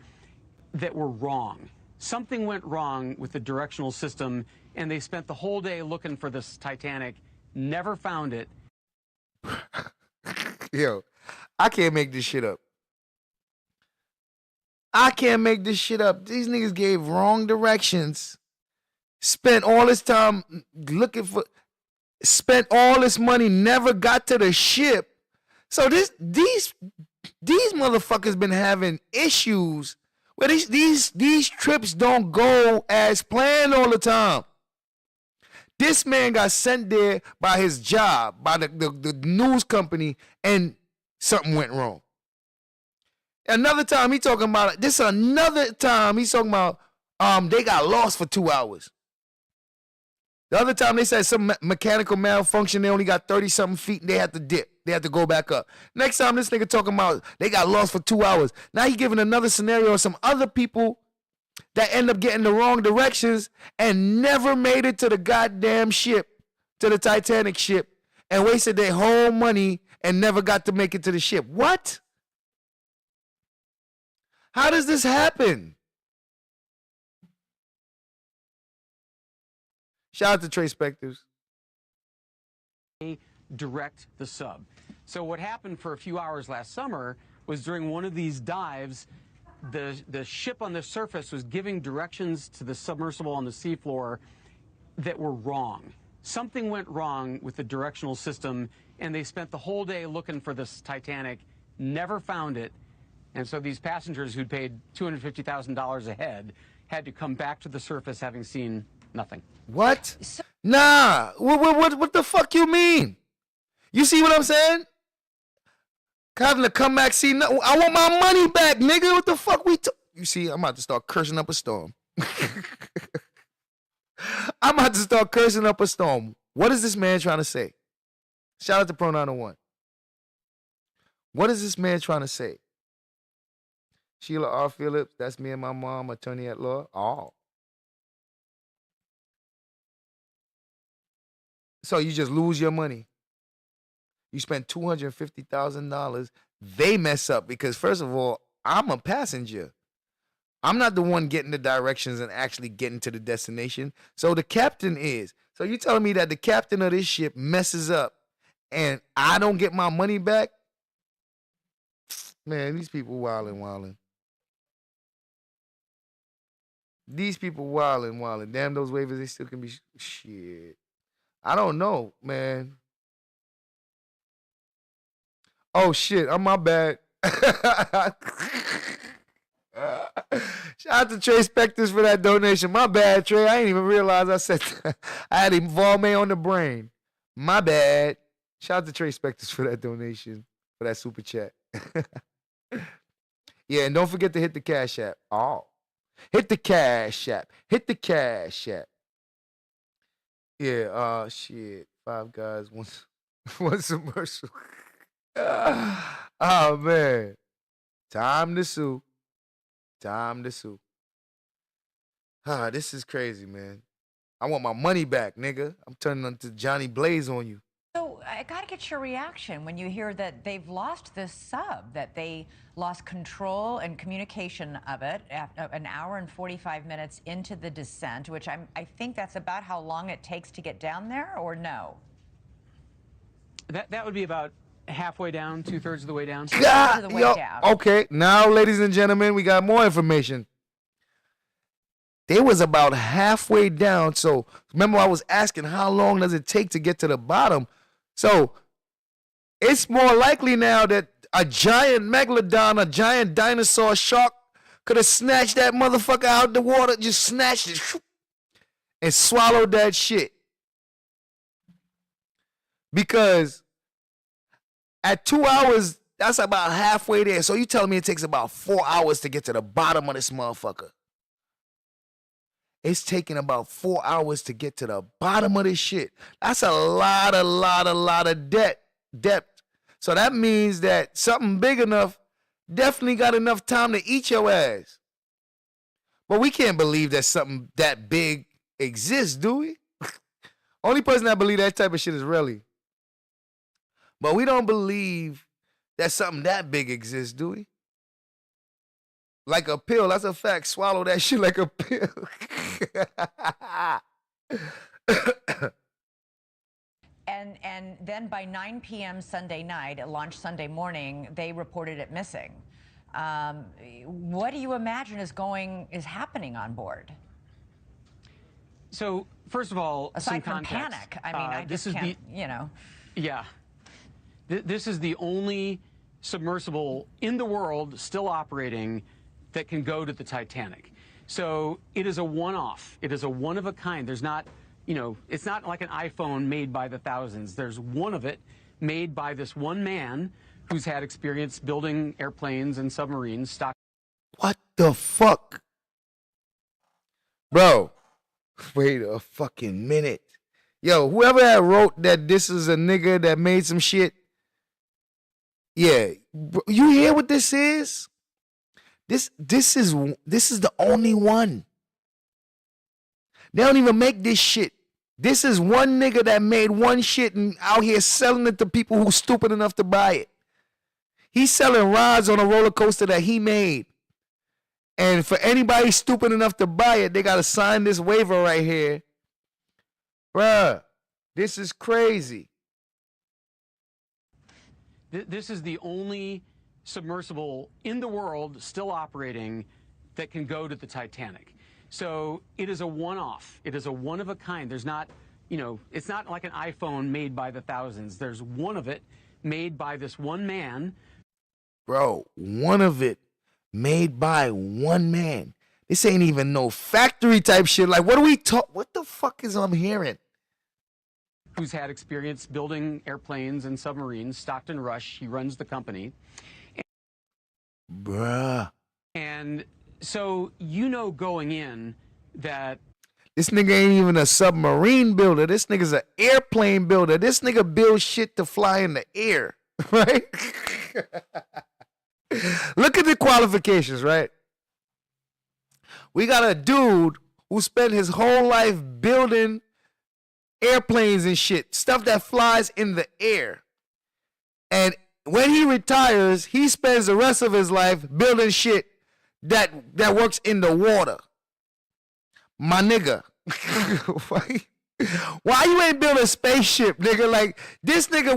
[SPEAKER 16] that were wrong. Something went wrong with the directional system, and they spent the whole day looking for this Titanic, never found it.
[SPEAKER 2] Yo, I can't make this shit up. I can't make this shit up. These niggas gave wrong directions, spent all this time looking for, spent all this money, never got to the ship. So these motherfuckers been having issues where these trips don't go as planned all the time. This man got sent there by his job, by the news company, and something went wrong. Another time he talking about this. Another time he's talking about they got lost for 2 hours. The other time they said some mechanical malfunction. They only got 30-something feet and they had to dip. They had to go back up. Next time this nigga talking about they got lost for 2 hours. Now he giving another scenario of some other people that end up getting the wrong directions and never made it to the goddamn ship, to the Titanic ship, and wasted their whole money and never got to make it to the ship. What? How does this happen? Shout out to Trey Spectors.
[SPEAKER 16] Direct the sub. So what happened for a few hours last summer was during one of these dives, the ship on the surface was giving directions to the submersible on the seafloor that were wrong. Something went wrong with the directional system, and they spent the whole day looking for this Titanic, never found it, and so these passengers who'd paid $250,000 a head had to come back to the surface having seen nothing.
[SPEAKER 2] What? Nah. What the fuck you mean? You see what I'm saying? Having to come back, see nothing. I want my money back, nigga. What the fuck you see, I'm about to start cursing up a storm. I'm about to start cursing up a storm. What is this man trying to say? Shout out to Pro901. What is this man trying to say? Sheila R. Phillips, that's me and my mom, attorney at law. Oh. So you just lose your money. You spend $250,000. They mess up because, first of all, I'm a passenger. I'm not the one getting the directions and actually getting to the destination. So the captain is. So you telling me that the captain of this ship messes up and I don't get my money back? Man, these people wildin'. These people wildin'. Damn, those waivers, they still can be shit. I don't know, man. Oh, shit. I'm my bad. Shout out to Trey Spectors for that donation. My bad, Trey. I didn't even realize I said that. I had involved me on the brain. My bad. Shout out to Trey Spectors for that donation, for that super chat. Yeah, and don't forget to hit the Cash App. Oh. Hit the Cash App. Hit the Cash App. Yeah, shit. 5 guys, one submersible. Oh, man. Time to sue. Time to sue. This is crazy, man. I want my money back, nigga. I'm turning into Johnny Blaze on you.
[SPEAKER 19] So I got to get your reaction when you hear that they've lost this sub, that they lost control and communication of it after an hour and 45 minutes into the descent, which I think that's about how long it takes to get down there, or no?
[SPEAKER 16] That would be about halfway down, 2/3 of the way down.
[SPEAKER 2] God,
[SPEAKER 19] of the way
[SPEAKER 2] yo,
[SPEAKER 19] down.
[SPEAKER 2] okay, now, ladies and gentlemen, we got more information. They was about halfway down. So remember, I was asking how long does it take to get to the bottom? So it's more likely now that a giant megalodon, a giant dinosaur shark could have snatched that motherfucker out the water, just snatched it and swallowed that shit. Because at 2 hours, that's about halfway there. So you telling me it takes about 4 hours to get to the bottom of this motherfucker? It's taking about 4 hours to get to the bottom of this shit. That's a lot of depth. So that means that something big enough definitely got enough time to eat your ass. But we can't believe that something that big exists, do we? Only person that believe that type of shit is Relly. But we don't believe that something that big exists, do we? Like a pill, that's a fact. Swallow that shit like a pill.
[SPEAKER 19] And then by 9 p.m. Sunday night, at launch Sunday morning, they reported it missing. What do you imagine is happening on board?
[SPEAKER 16] So, first of all,
[SPEAKER 19] aside
[SPEAKER 16] some
[SPEAKER 19] from
[SPEAKER 16] context.
[SPEAKER 19] panic, I mean, I just can't, you know.
[SPEAKER 16] Yeah. This is the only submersible in the world still operating that can go to the Titanic. So it is a one-off. It is a one-of-a-kind. There's not, it's not like an iPhone made by the thousands. There's one of it made by this one man who's had experience building airplanes and submarines.
[SPEAKER 2] What the fuck? Bro, wait a fucking minute. Yo, whoever that wrote that this is a nigga that made some shit. Yeah, you hear what this is? This is the only one. They don't even make this shit. This is one nigga that made one shit and out here selling it to people who's stupid enough to buy it. He's selling rides on a roller coaster that he made. And for anybody stupid enough to buy it, they got to sign this waiver right here. Bruh, this is crazy.
[SPEAKER 16] This is the only submersible in the world still operating that can go to the Titanic. So it is a one-off. It is a one-of-a-kind. There's not, it's not like an iPhone made by the thousands. There's one of it made by this one man.
[SPEAKER 2] Bro, one of it made by one man. This ain't even no factory type shit. Like, what the fuck is I'm hearing?
[SPEAKER 16] Who's had experience building airplanes and submarines, Stockton Rush. He runs the company.
[SPEAKER 2] Bruh.
[SPEAKER 16] And so going in that
[SPEAKER 2] this nigga ain't even a submarine builder. This nigga's an airplane builder. This nigga builds shit to fly in the air, right? Look at the qualifications, right? We got a dude who spent his whole life building airplanes and shit, stuff that flies in the air. And when he retires, he spends the rest of his life building shit that works in the water. My nigga. Why you ain't build a spaceship, nigga? Like, this nigga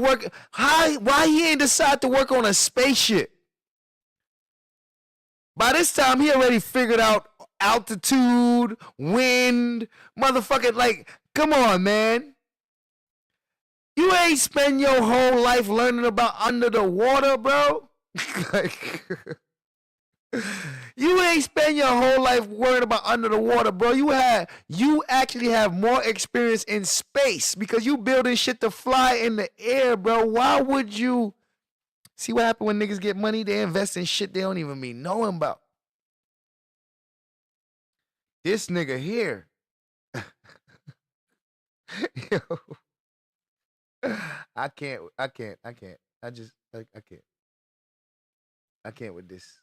[SPEAKER 2] why he ain't decide to work on a spaceship? By this time, he already figured out altitude, wind, motherfucking, like, come on, man. You ain't spend your whole life learning about under the water, bro. Like, you ain't spend your whole life worrying about under the water, bro. You actually have more experience in space because you building shit to fly in the air, bro. Why would you? See what happens when niggas get money? They invest in shit they don't even be knowing about. This nigga here. Yo. I can't. I can't with this.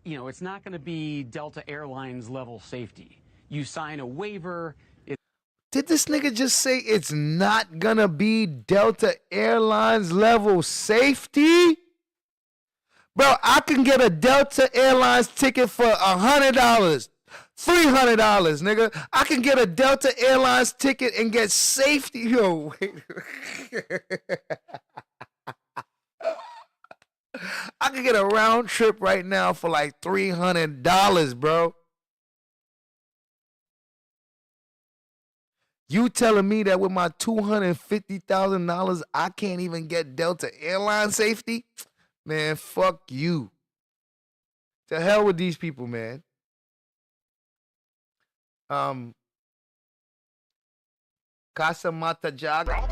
[SPEAKER 16] It's not going to be Delta Airlines level safety. You sign a waiver.
[SPEAKER 2] Did this nigga just say it's not gonna be Delta Airlines level safety? Bro, I can get a Delta Airlines ticket for $100, $300, nigga. I can get a Delta Airlines ticket and get safety. Yo, wait. I can get a round trip right now for like $300, bro. You telling me that with my $250,000, I can't even get Delta Airline safety? Man, fuck you. To hell with these people, man. Casa Mata Jaga.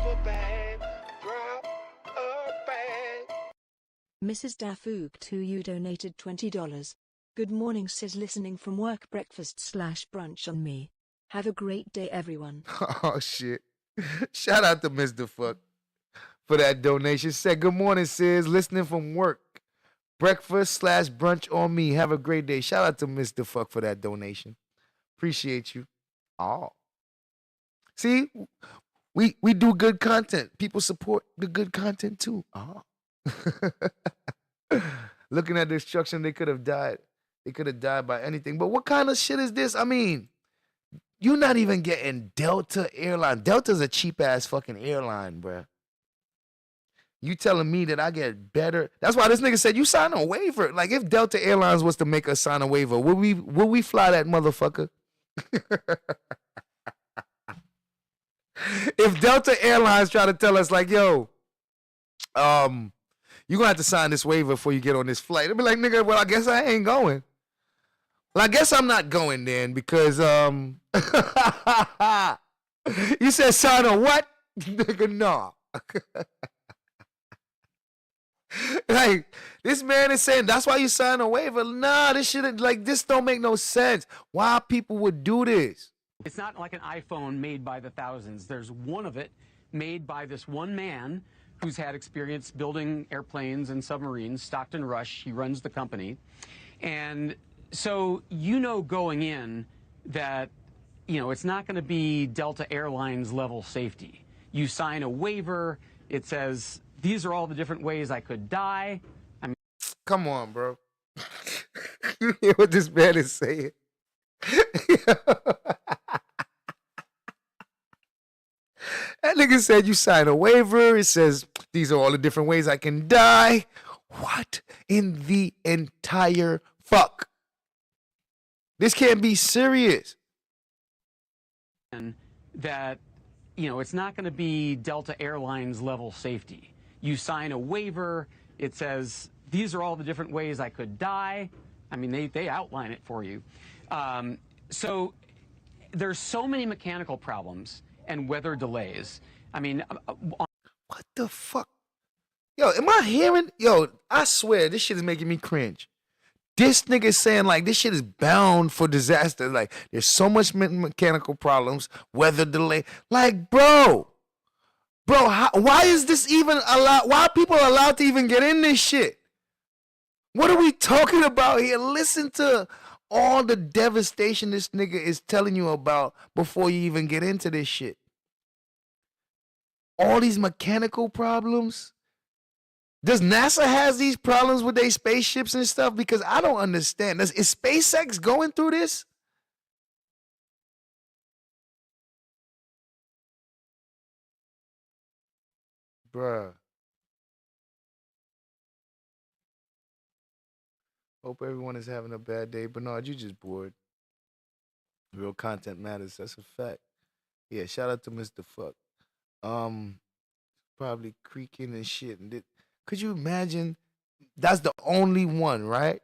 [SPEAKER 20] Mrs. Dafoog to you donated $20. Good morning, Sizz, listening from work, breakfast/brunch on me. Have a great day, everyone.
[SPEAKER 2] Oh, shit. Shout out to Mr. Fuck for that donation. Said, good morning, Sizz, listening from work. Breakfast/brunch on me. Have a great day. Shout out to Mr. Fuck for that donation. Appreciate you. Oh. See, we do good content. People support the good content too. Oh. Looking at the destruction, they could have died. They could have died by anything. But what kind of shit is this? I mean, you're not even getting Delta Airline. Delta's a cheap-ass fucking airline, bruh. You telling me that I get better? That's why this nigga said you sign a waiver. Like, if Delta Airlines was to make us sign a waiver, would we fly that motherfucker? If Delta Airlines try to tell us, like, yo, you're going to have to sign this waiver before you get on this flight. They'll be like, nigga, well, I guess I ain't going. Well, I guess I'm not going then because, you said sign a what? Nigga, nah. Like, this man is saying that's why you sign a waiver. Nah, this shit, like, this don't make no sense. Why people would do this?
[SPEAKER 16] It's not like an iPhone made by the thousands. There's one of it made by this one man who's had experience building airplanes and submarines, Stockton Rush. He runs the company. And so you know going in that, you know, it's not going to be Delta Airlines level safety. You sign a waiver. It says, these are all the different ways I could die. I mean,
[SPEAKER 2] come on, bro. You hear what this man is saying? That nigga said you sign a waiver. It says these are all the different ways I can die. What in the entire fuck? This can't be serious.
[SPEAKER 16] And that, you know, it's not going to be Delta Airlines level safety. You sign a waiver. It says these are all the different ways I could die. I mean, they outline it for you. So there's so many mechanical problems and weather delays. I mean,
[SPEAKER 2] what the fuck? Yo, am I hearing? Yo, I swear this shit is making me cringe. This nigga is saying like this shit is bound for disaster. Like there's so much mechanical problems, weather delay. Like, bro, why is this even allowed? Why are people allowed to even get in this shit? What are we talking about here? Listen to all the devastation this nigga is telling you about before you even get into this shit. All these mechanical problems. Does NASA has these problems with their spaceships and stuff? Because I don't understand. Is SpaceX going through this? Bruh. Hope everyone is having a bad day. Bernard, you just bored. Real content matters. That's a fact. Yeah, shout out to Mr. Fuck. Probably creaking and shit. And could you imagine? That's the only one, right?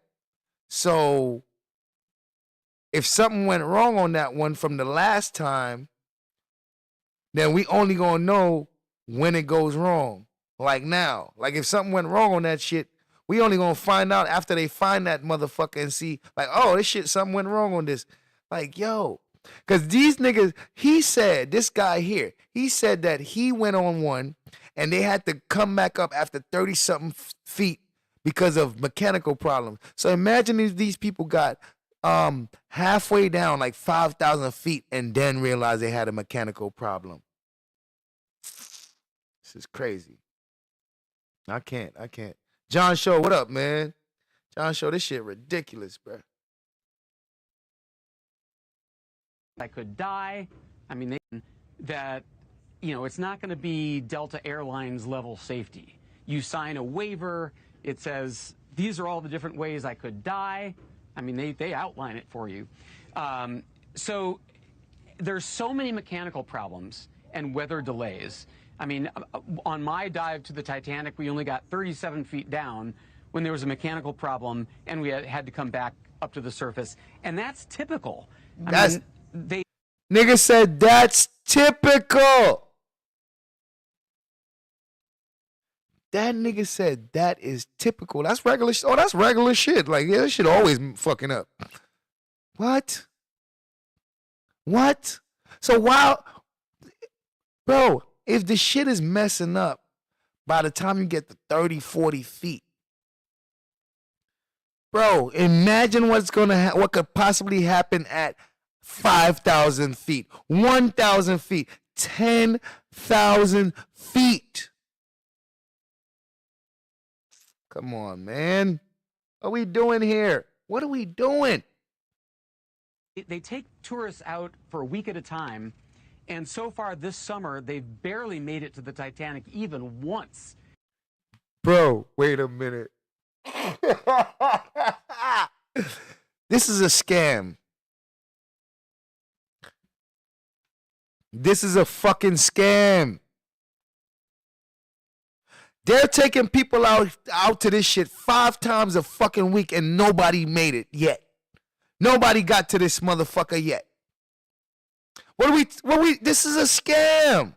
[SPEAKER 2] So if something went wrong on that one from the last time, then we only gonna know when it goes wrong. Like now. Like if something went wrong on that shit, we only gonna find out after they find that motherfucker and see, like, oh, this shit, something went wrong on this. Like, yo. Because these niggas, he said, this guy here, he said that he went on one and they had to come back up after 30-something feet because of mechanical problems. So imagine if these people got halfway down, like 5,000 feet, and then realized they had a mechanical problem. This is crazy. I can't. John Show, what up, man? John Show, this shit ridiculous, bro.
[SPEAKER 16] I could die. I mean, that, you know, it's not going to be Delta Airlines level safety. You sign a waiver. It says these are all the different ways I could die. I mean, they outline it for you. So there's so many mechanical problems and weather delays. I mean, on my dive to the Titanic, we only got 37 feet down when there was a mechanical problem and we had to come back up to the surface. And that's typical.
[SPEAKER 2] Nigga said that's typical. That nigga said that is typical. That's regular. Oh, that's regular shit. Like, yeah, this shit always fucking up. What? So while, bro, if the shit is messing up by the time you get to 30, 40 feet, bro, imagine what could possibly happen at 5,000 feet, 1,000 feet, 10,000 feet. Come on, man. What are we doing here? What are we doing?
[SPEAKER 16] They take tourists out for a week at a time, and so far this summer, they've barely made it to the Titanic even once.
[SPEAKER 2] Bro, wait a minute. This is a scam. This is a fucking scam. They're taking people out to this shit 5 times a fucking week and nobody made it yet. Nobody got to this motherfucker yet. This is a scam.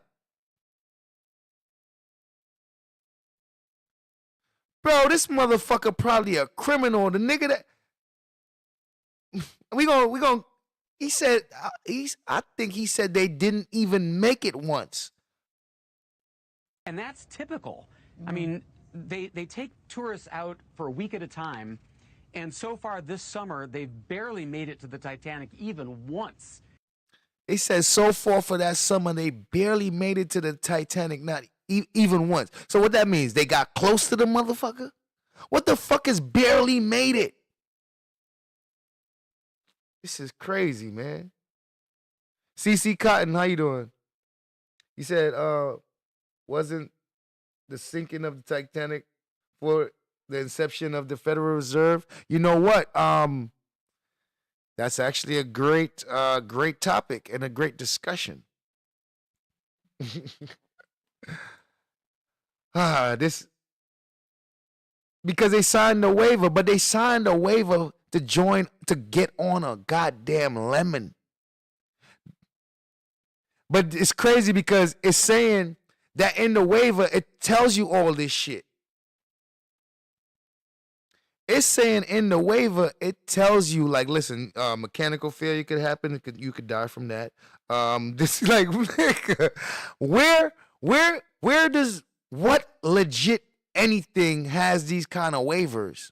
[SPEAKER 2] Bro, this motherfucker probably a criminal. The nigga that we gonna. He said I think he said they didn't even make it once.
[SPEAKER 16] And that's typical. I mean, they take tourists out for a week at a time, and so far this summer they've barely made it to the Titanic even once.
[SPEAKER 2] They said so far for that summer they barely made it to the Titanic, not even once. So what that means? They got close to the motherfucker? What the fuck is barely made it? This is crazy, man. CC Cotton, how you doing? You said wasn't the sinking of the Titanic for the inception of the Federal Reserve? You know what? That's actually a great topic and a great discussion. This because they signed the waiver, but they signed a waiver to get on a goddamn lemon. But it's crazy because it's saying that in the waiver, it tells you all this shit. It's saying in the waiver, it tells you, like, listen, mechanical failure could happen. You could die from that. This like, where does what legit anything has these kind of waivers?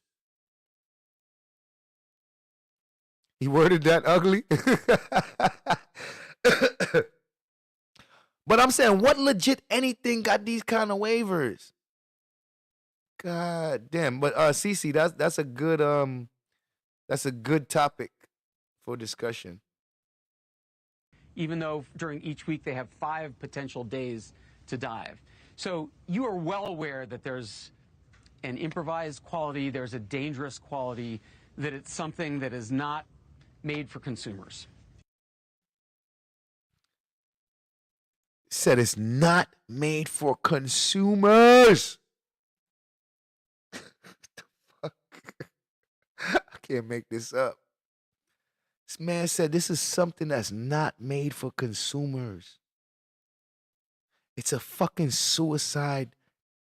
[SPEAKER 2] He worded that ugly. But I'm saying, what legit anything got these kind of waivers? God damn. But CC, that's a good topic for discussion.
[SPEAKER 16] Even though during each week they have 5 potential days to dive. So you are well aware that there's an improvised quality, there's a dangerous quality, that it's something that is not made for consumers.
[SPEAKER 2] Said it's not made for consumers. I can't make this up. This man said this is something that's not made for consumers. It's a fucking suicide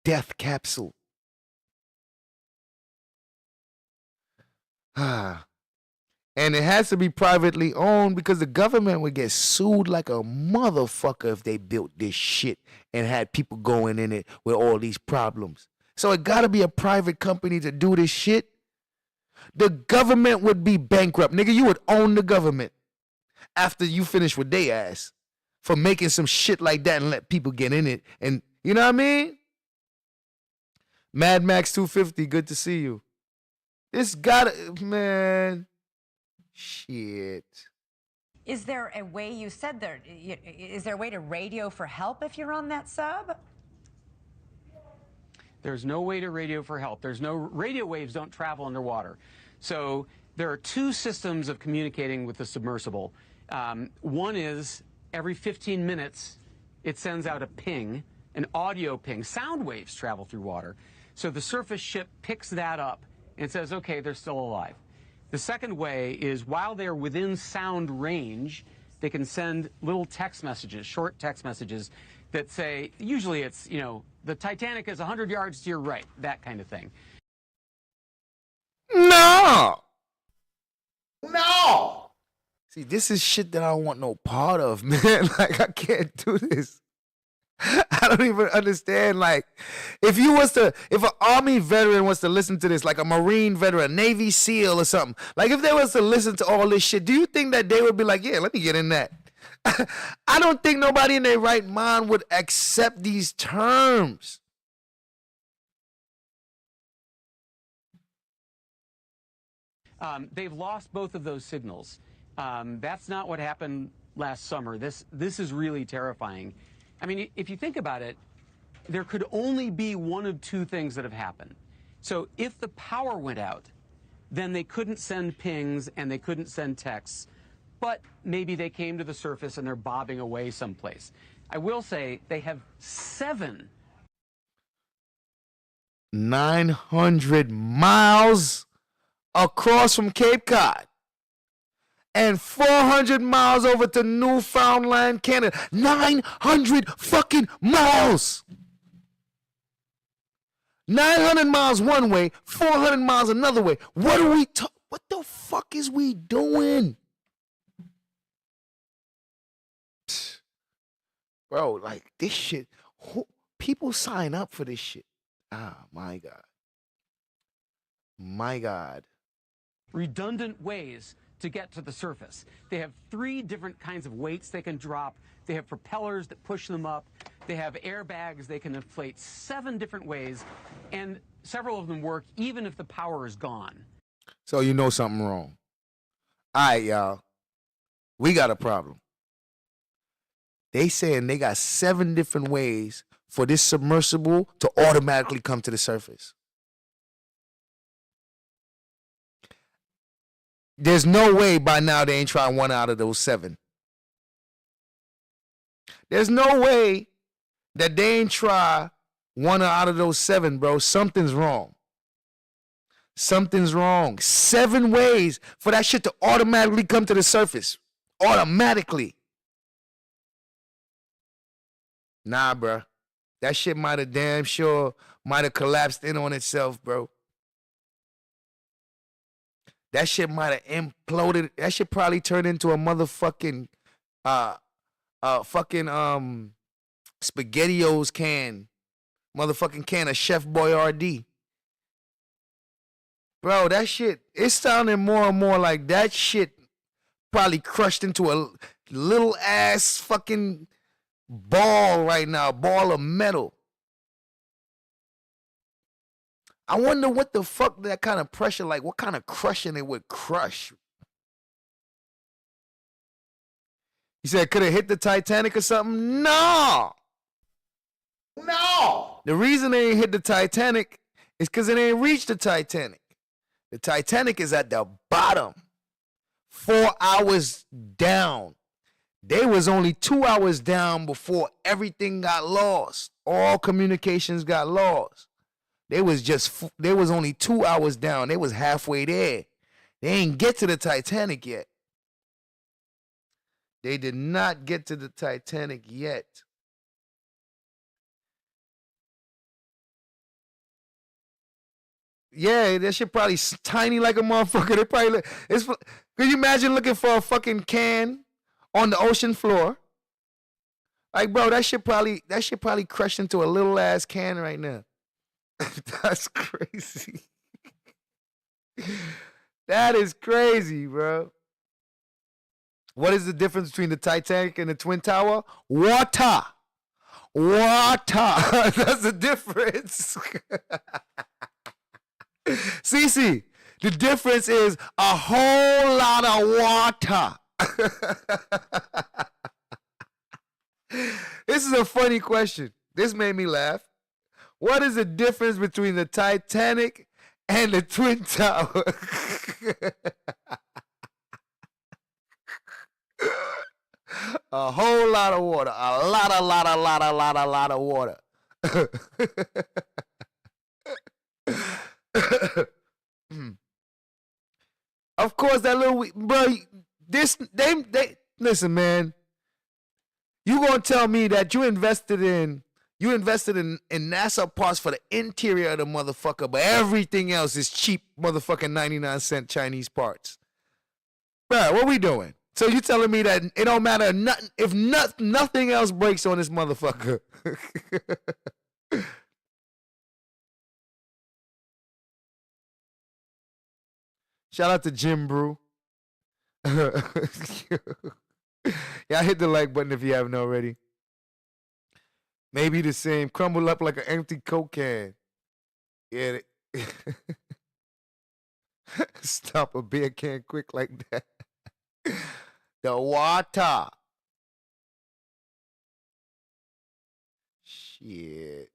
[SPEAKER 2] death capsule. And it has to be privately owned because the government would get sued like a motherfucker if they built this shit and had people going in it with all these problems. So it got to be a private company to do this shit. The government would be bankrupt. Nigga, you would own the government after you finish with they ass for making some shit like that and let people get in it. And you know what I mean? Mad Max 250, good to see you. This gotta, man. Shit.
[SPEAKER 19] Is there a way, you said there, is there a way to radio for help if you're on that sub?
[SPEAKER 16] There's no way to radio for help. There's no, radio waves don't travel underwater. So there are 2 systems of communicating with the submersible. One is every 15 minutes, it sends out a ping, an audio ping. Sound waves travel through water. So the surface ship picks that up and says, okay, they're still alive. The second way is while they're within sound range, they can send little text messages, short text messages that say, usually it's, you know, the Titanic is 100 yards to your right, that kind of thing.
[SPEAKER 2] No! See, this is shit that I don't want no part of, man. Like, I can't do this. I don't even understand. Like, if an Army veteran was to listen to this, like a Marine veteran, Navy SEAL or something, like if they was to listen to all this shit, do you think that they would be like, yeah, let me get in that? I don't think nobody in their right mind would accept these terms.
[SPEAKER 16] They've lost both of those signals. That's not what happened last summer. This is really terrifying. I mean, if you think about it, there could only be one of 2 things that have happened. So if the power went out, then they couldn't send pings and they couldn't send texts, but maybe they came to the surface and they're bobbing away someplace. I will say they have 7
[SPEAKER 2] 900 miles across from Cape Cod and 400 miles over to Newfoundland, Canada. 900 fucking miles. 900 miles one way, 400 miles another way. What are we what the fuck is we doing? Bro, like this shit, people sign up for this shit. Ah, my God. My God.
[SPEAKER 16] Redundant ways to get to the surface. They have 3 different kinds of weights they can drop. They have propellers that push them up. They have airbags they can inflate 7 different ways, and several of them work even if the power is gone.
[SPEAKER 2] So you know something wrong. All right, y'all. We got a problem. They saying they got 7 different ways for this submersible to automatically come to the surface. There's no way by now they ain't trying one out of those 7. There's no way that they ain't try one out of those 7, bro. Something's wrong. Something's wrong. 7 ways for that shit to automatically come to the surface. Automatically. Nah, bro. That shit might have damn sure might have collapsed in on itself, bro. That shit might have imploded. That shit probably turned into a motherfucking SpaghettiOs can. Motherfucking can of Chef Boyardee. Bro, that shit, it's sounding more and more like that shit probably crushed into a little ass fucking ball right now, ball of metal. I wonder what the fuck that kind of pressure, like what kind of crushing it would crush. He said, could it hit the Titanic or something? No. No. The reason they ain't hit the Titanic is because it ain't reached the Titanic. The Titanic is at the bottom. 4 hours down. They was only 2 hours down before everything got lost. All communications got lost. They was only 2 hours down. They was halfway there. They ain't get to the Titanic yet. They did not get to the Titanic yet. Yeah, that shit probably tiny like a motherfucker. They probably could you imagine looking for a fucking can on the ocean floor? Like, bro, that shit probably crushed into a little ass can right now. That's crazy. That is crazy, bro. What is the difference between the Titanic and the Twin Tower? Water. That's the difference. Cece, the difference is a whole lot of water. This is a funny question. This made me laugh. What is the difference between the Titanic and the Twin Tower? A whole lot of water. A lot of water. Of course, that little bro. They listen, man. You gonna tell me that you invested in NASA parts for the interior of the motherfucker, but everything else is cheap motherfucking 99-cent Chinese parts, bro? What we doing? So you telling me that it don't matter nothing if nothing else breaks on this motherfucker? Shout out to Jim Brew. Yeah, hit the like button if you haven't already. Maybe the same. Crumble up like an empty Coke can. Yeah. Stop a beer can quick like that. The water. Shit.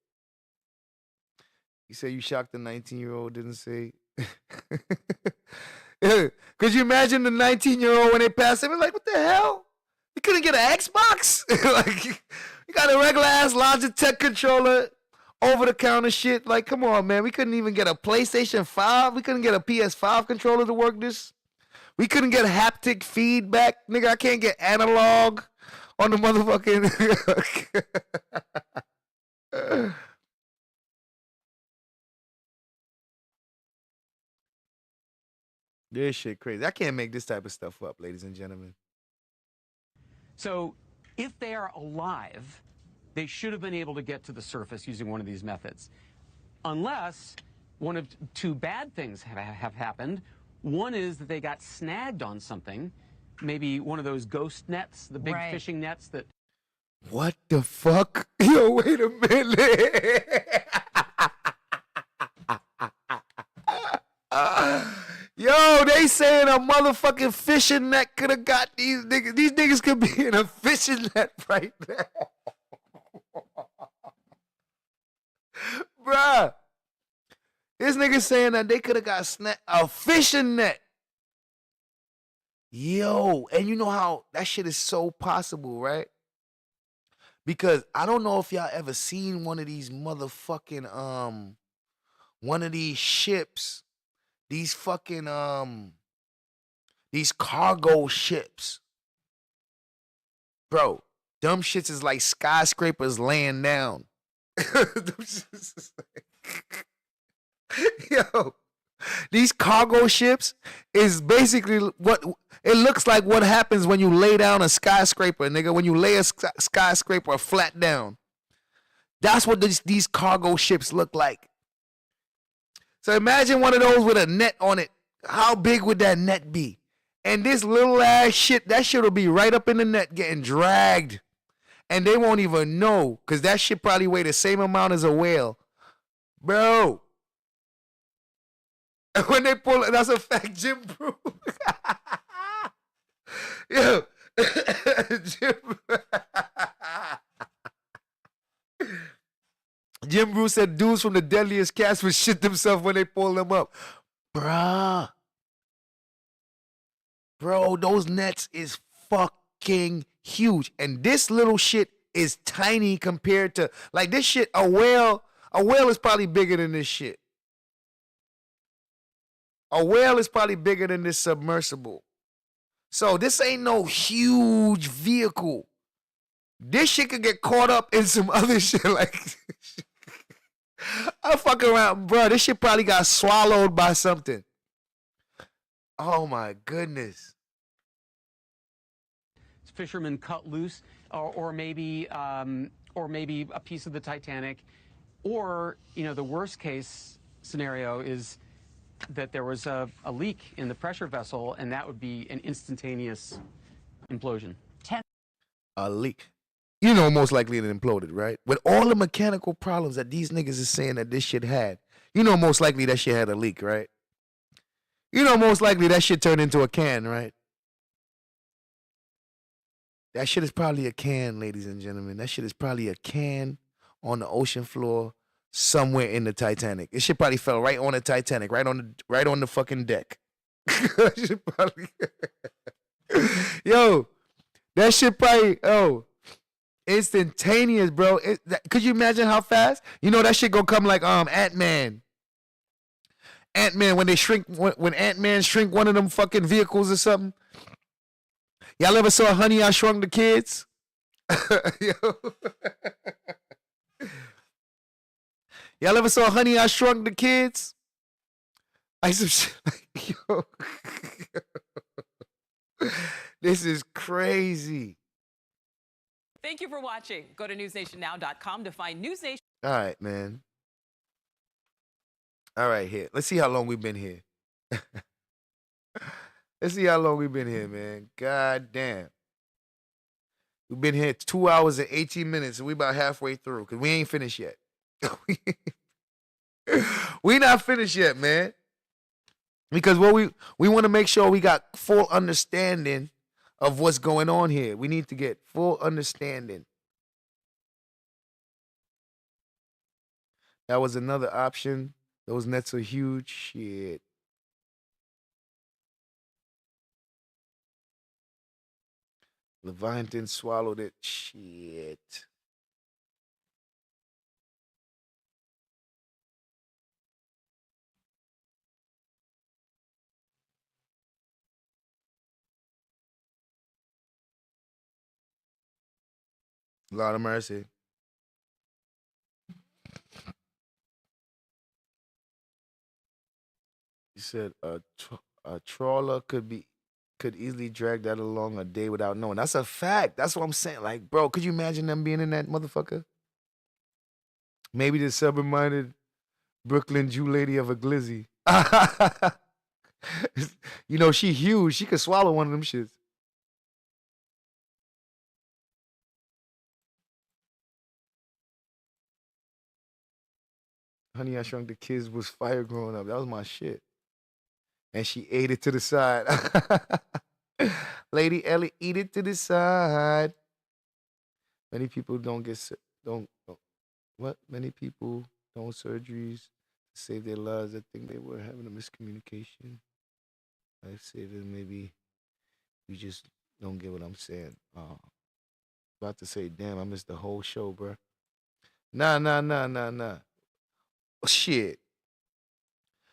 [SPEAKER 2] You say you shocked the 19-year-old, didn't say. Could you imagine the 19-year-old when they passed him? Like, what the hell? You couldn't get an Xbox? Like, you got a regular ass Logitech controller, over the counter shit. Like, come on, man. We couldn't even get a PlayStation 5. We couldn't get a PS5 controller to work this. We couldn't get haptic feedback. Nigga, I can't get analog on the motherfucking. This shit crazy. I can't make this type of stuff up, ladies and gentlemen.
[SPEAKER 16] So if they are alive, they should have been able to get to the surface using one of these methods. Unless one of two bad things have happened. One is that they got snagged on something, maybe one of those ghost nets, the big fishing nets that...
[SPEAKER 2] What the fuck? Yo, wait a minute. Yo, they saying a motherfucking fishing net could have got these niggas. These niggas could be in a fishing net right now. Bruh. This nigga saying that they could have got a fishing net. Yo, and you know how that shit is so possible, right? Because I don't know if y'all ever seen one of these motherfucking one of these ships, these fucking these cargo ships. Bro, dumb shits is like skyscrapers laying down. Yo, these cargo ships is basically what it looks like. What happens when you lay down a skyscraper, nigga? When you lay a skyscraper flat down, that's what these cargo ships look like. So imagine one of those with a net on it. How big would that net be? And this little ass shit, that shit will be right up in the net getting dragged, and they won't even know because that shit probably weigh the same amount as a whale, bro. When they pull it, that's a fact, Jim Brew. Yo, Jim Brew said dudes from the deadliest cast would shit themselves when they pull them up. Bruh. Bro, those nets is fucking huge. And this little shit is tiny compared to, like, this shit, a whale is probably bigger than this shit. A whale is probably bigger than this submersible. So this ain't no huge vehicle. This shit could get caught up in some other shit. Like, I fuck around, bro. This shit probably got swallowed by something. Oh my goodness.
[SPEAKER 16] Fishermen cut loose, or maybe a piece of the Titanic, or the worst case scenario is that there was a leak in the pressure vessel, and that would be an instantaneous implosion.
[SPEAKER 2] A leak. You know, most likely it imploded, right? With all the mechanical problems that these niggas is saying that this shit had, you know, most likely that shit had a leak, right? You know, most likely that shit turned into a can, right? That shit is probably a can, ladies and gentlemen. That shit is probably a can on the ocean floor somewhere in the Titanic. It shit probably fell right on the Titanic, right on the fucking deck. Probably... Yo, that shit probably, instantaneous, bro. Could you imagine how fast? You know that shit gonna come like Ant-Man. Ant-Man, when they shrink, when Ant-Man shrink one of them fucking vehicles or something. Y'all ever saw Honey, I Shrunk the Kids? Yo. Y'all ever saw Honey, I Shrunk the Kids? I some shit like, yo. This is crazy.
[SPEAKER 21] Thank you for watching. Go to newsnationnow.com to find News Nation.
[SPEAKER 2] All right, man. All right, here. Let's see how long we've been here. Let's see how long we've been here, man. God damn. We've been here 2 hours and 18 minutes, and we about halfway through, because we ain't finished yet. We not finished yet, man. Because what we want to make sure we got full understanding of what's going on here. We need to get full understanding. That was another option. Those nets are huge. Shit. Leviathan swallowed it. Shit. Lord of mercy. He said A trawler could easily drag that along a day without knowing. That's a fact. That's what I'm saying. Like, bro, could you imagine them being in that motherfucker? Maybe the sober-minded Brooklyn Jew lady of a glizzy. You know, she huge. She could swallow one of them shits. Honey, I Shrunk the Kids was fire growing up. That was my shit. And she ate it to the side. Lady Ellie, eat it to the side. Many people don't what? Many people don't surgeries to save their lives. I think they were having a miscommunication. I say that maybe you just don't get what I'm saying. About to say, damn, I missed the whole show, bro. Nah. Shit.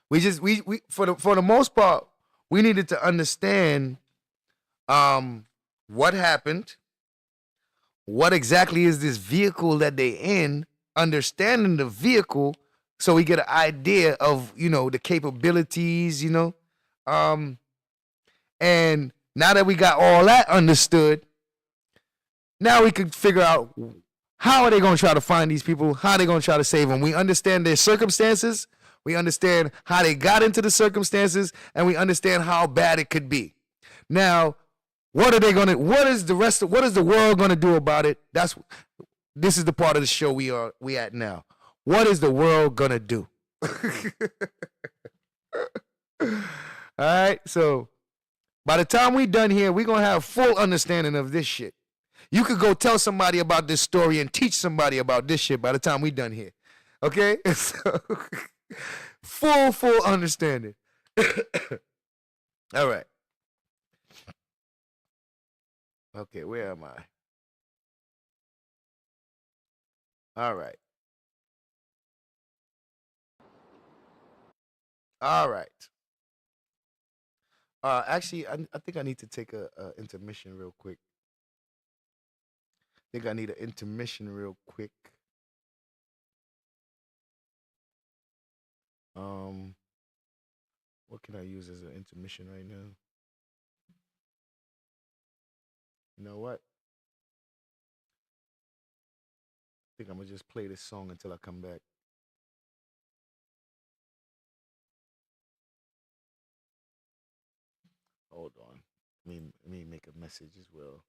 [SPEAKER 2] We for the most part, we needed to understand what happened, what exactly is this vehicle that they in, understanding the vehicle so we get an idea of, you know, the capabilities, you know. And now that we got all that understood, now we could figure out how are they going to try to find these people, how are they going to try to save them. We understand their circumstances, we understand how they got into the circumstances, and we understand how bad it could be. Now, what is the world going to do about it? This is the part of the show we at now. What is the world going to do? All right, so by the time we done here, we're going to have full understanding of this shit. You could go tell somebody about this story and teach somebody about this shit by the time we done here. Okay? So, full understanding. All right. Okay, where am I? All right. All right. Actually, I think I need to take a intermission real quick. I think I need an intermission real quick. What can I use as an intermission right now? You know what? I think I'm gonna just play this song until I come back. Hold on. Let me make a message as well.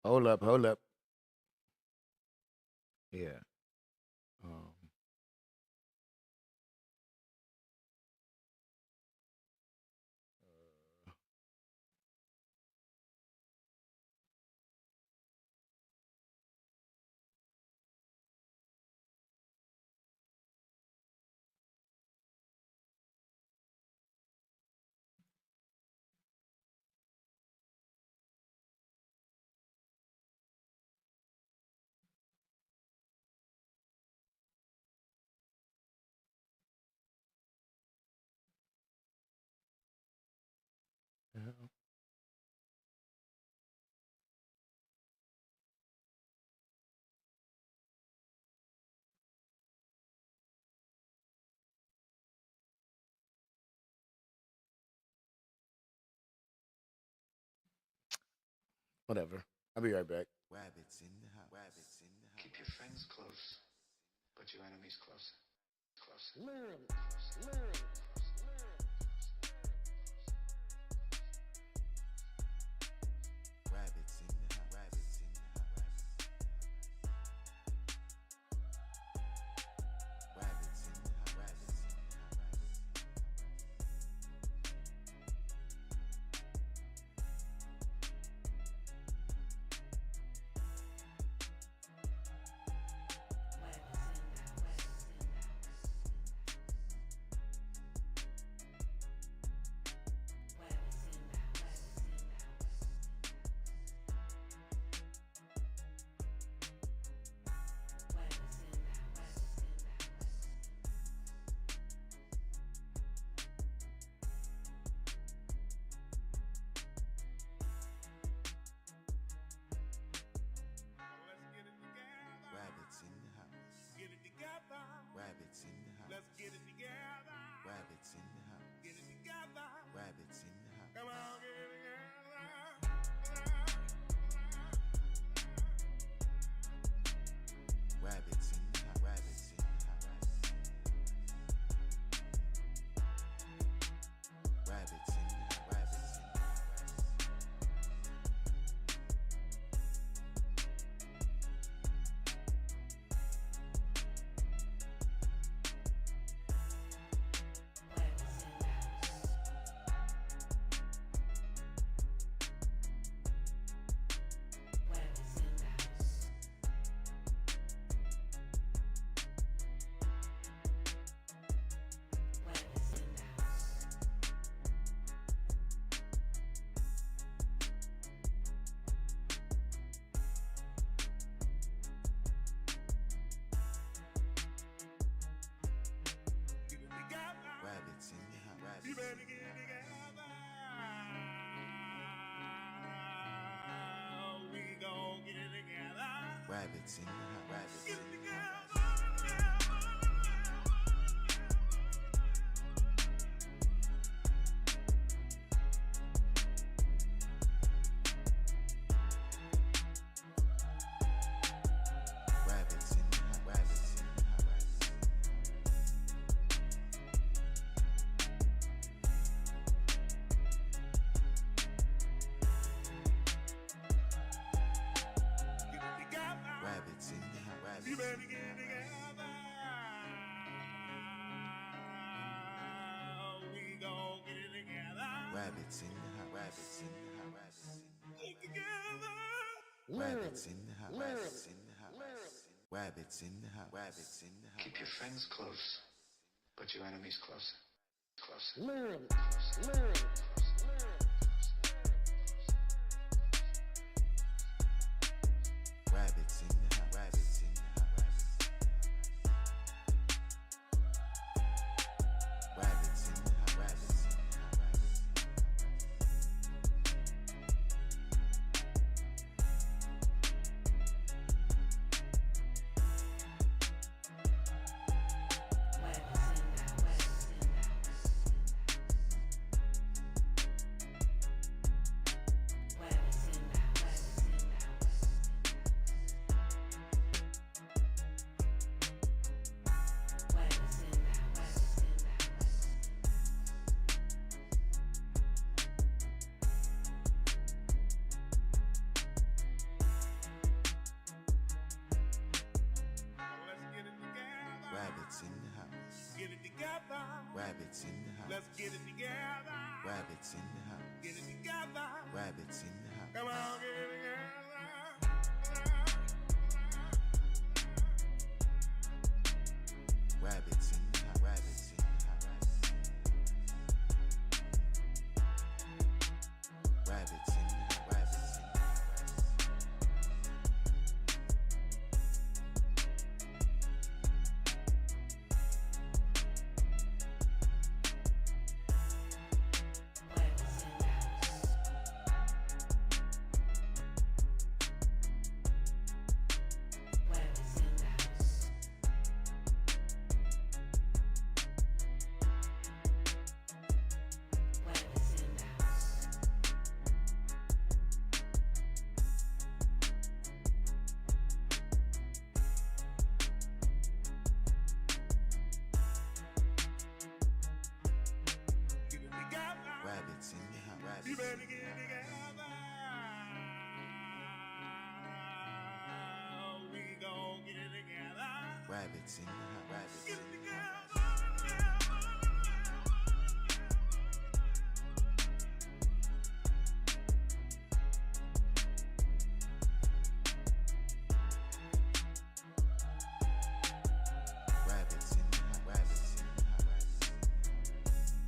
[SPEAKER 2] Hold up. Yeah. Um, Whatever. I'll be right back.
[SPEAKER 1] Rabbits in the house. Rabbits in the house.
[SPEAKER 13] Keep your friends close, but your enemies closer. Closer.
[SPEAKER 1] Rabbits in the house. Rabbits in the house. Rabbits in the house. Rabbits in the Rabbits in the house. Get it together. Rabbits in the house. Let's get it together. Rabbits in the house. Get it together. Rabbits in the house. Come on, get it together. Rabbits in the house. Rabbits in the house. Rabbits in the house. Rabbits in the house. Rabbits in the house. Rabbits you better get it together. We gon' get it together. Rabbits in the house. Rabbits in the house. Rabbits in the house. Rabbits in the house. Rabbits in the house. Rabbits you better get it together. We gon' get it together. Rabbits in the house. Rabbits in the house. Rabbits in the house. Together. Rabbits in the house. Rabbits in the house. Rabbits in the house. Rabbits in the house.
[SPEAKER 13] Keep your friends close, but your enemies closer. Closer.
[SPEAKER 1] Rabbits in the house. Rabbits in the house. Rabbits in the house. Rabbits in the house. Rabbits in the house. Get it together. Rabbits in the house. Let's get it together. Rabbits in the house. Get it together. Rabbits in the house. Come on, get it together. Rabbits in the house. Rabbits in the house. Rabbits in the house. Rabbits in the house. Rabbits in the house. Rabbits in the house. Rabbits in the house.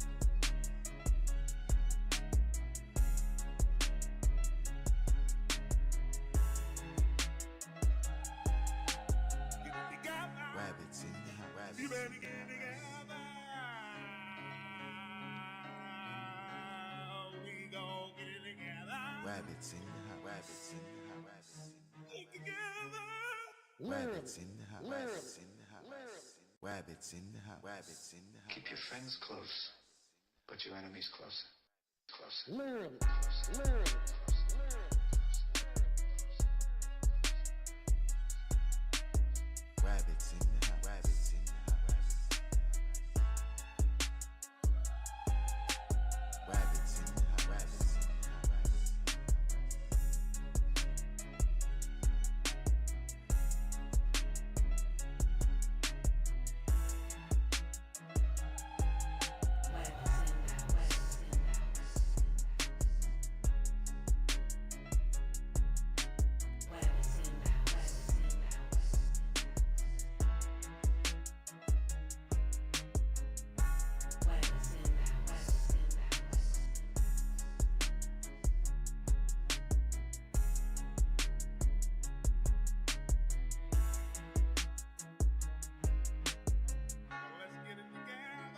[SPEAKER 1] Rabbits in the house. Rabbits in the house. Rabbits in the house. Rabbits in the house. Rabbits in the house. Rabbits in the house. Rabbits in the house. Rabbits in the house. Rabbits in the house.
[SPEAKER 3] Keep your friends close, but your enemies closer. Closer.
[SPEAKER 1] Rabbits in the house. Rabbits in the house. Rabbits in the house. Rabbits in the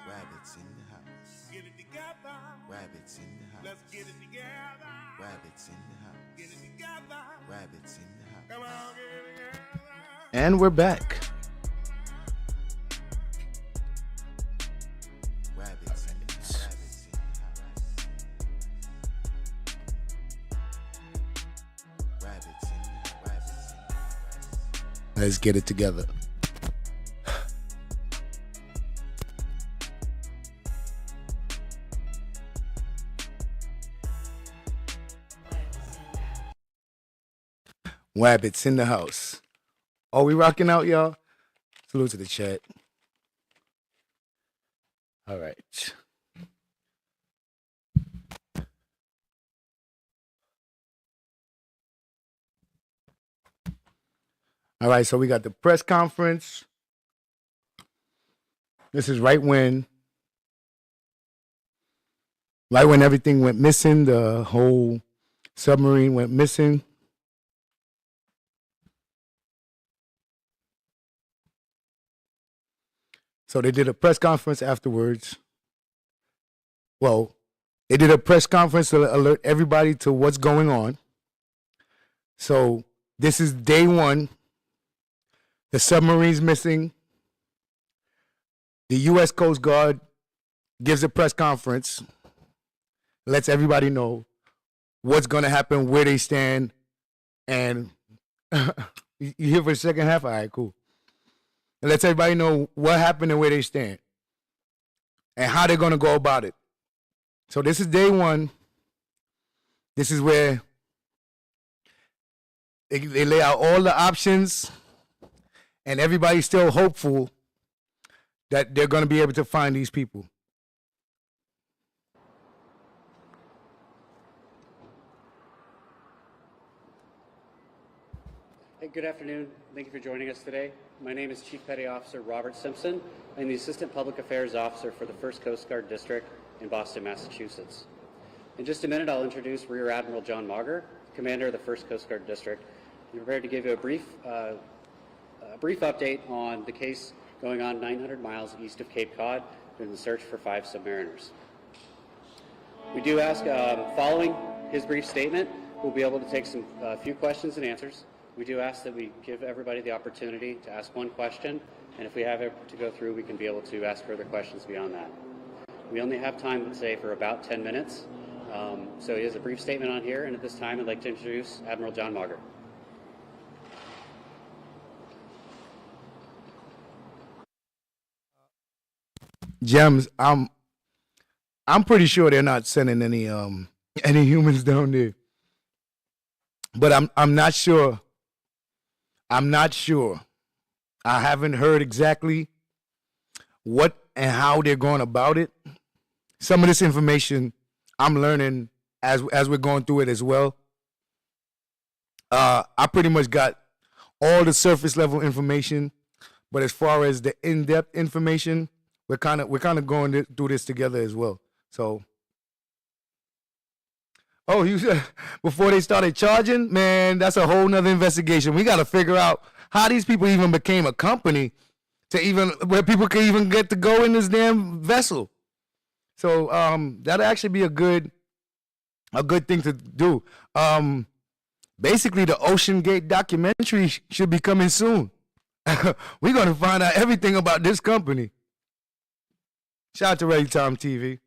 [SPEAKER 1] Rabbits in the house. Get it together. Rabbits in the house. Let's get it together. Rabbits in the house. Get it together. Rabbits in the house. Come on, get it together.
[SPEAKER 2] And we're back.
[SPEAKER 1] Rabbits in the house. Rabbits in the house. Rabbits in the house. Rabbits in the house.
[SPEAKER 2] Let's get it together. Wabbits in the house. Are we rocking out, y'all? Salute to the chat. All right. All right, so we got the press conference. This is right when everything went missing, the whole submarine went missing. So they did a press conference afterwards. Well, they did a press conference to alert everybody to what's going on. So this is day one. The submarine's missing. The U.S. Coast Guard gives a press conference, lets everybody know what's going to happen, where they stand, and you here for the second half? All right, cool. It lets everybody know what happened and where they stand and how they're going to go about it. So this is day one. This is where they lay out all the options, and everybody's still hopeful that they're going to be able to find these people.
[SPEAKER 22] Hey, good afternoon. Thank you for joining us today. My name is Chief Petty Officer Robert Simpson. I'm the Assistant Public Affairs Officer for the 1st Coast Guard District in Boston, Massachusetts. In just a minute, I'll introduce Rear Admiral John Mauger, Commander of the 1st Coast Guard District. I'm prepared to give you a brief update on the case going on 900 miles east of Cape Cod in the search for 5 submariners. We do ask, following his brief statement, we'll be able to take a few questions and answers. We do ask that we give everybody the opportunity to ask one question, and if we have it to go through, we can be able to ask further questions beyond that. We only have time, let's say, for about 10 minutes. So he has a brief statement on here, and at this time, I'd like to introduce Admiral John Mauger.
[SPEAKER 2] Gems, I'm pretty sure they're not sending any Any humans down there. But I'm not sure. I'm not sure. I haven't heard exactly what and how they're going about it. Some of this information I'm learning as we're going through it as well. I pretty much got all the surface level information, but as far as the in-depth information, we're kind of going through this together as well. So, oh, you said before they started charging, man, that's a whole nother investigation. We got to figure out how these people even became a company to even where people can even get to go in this damn vessel. So that'll actually be a good thing to do. Basically, the OceanGate documentary should be coming soon. We're going to find out everything about this company. Shout out to Ready Time TV.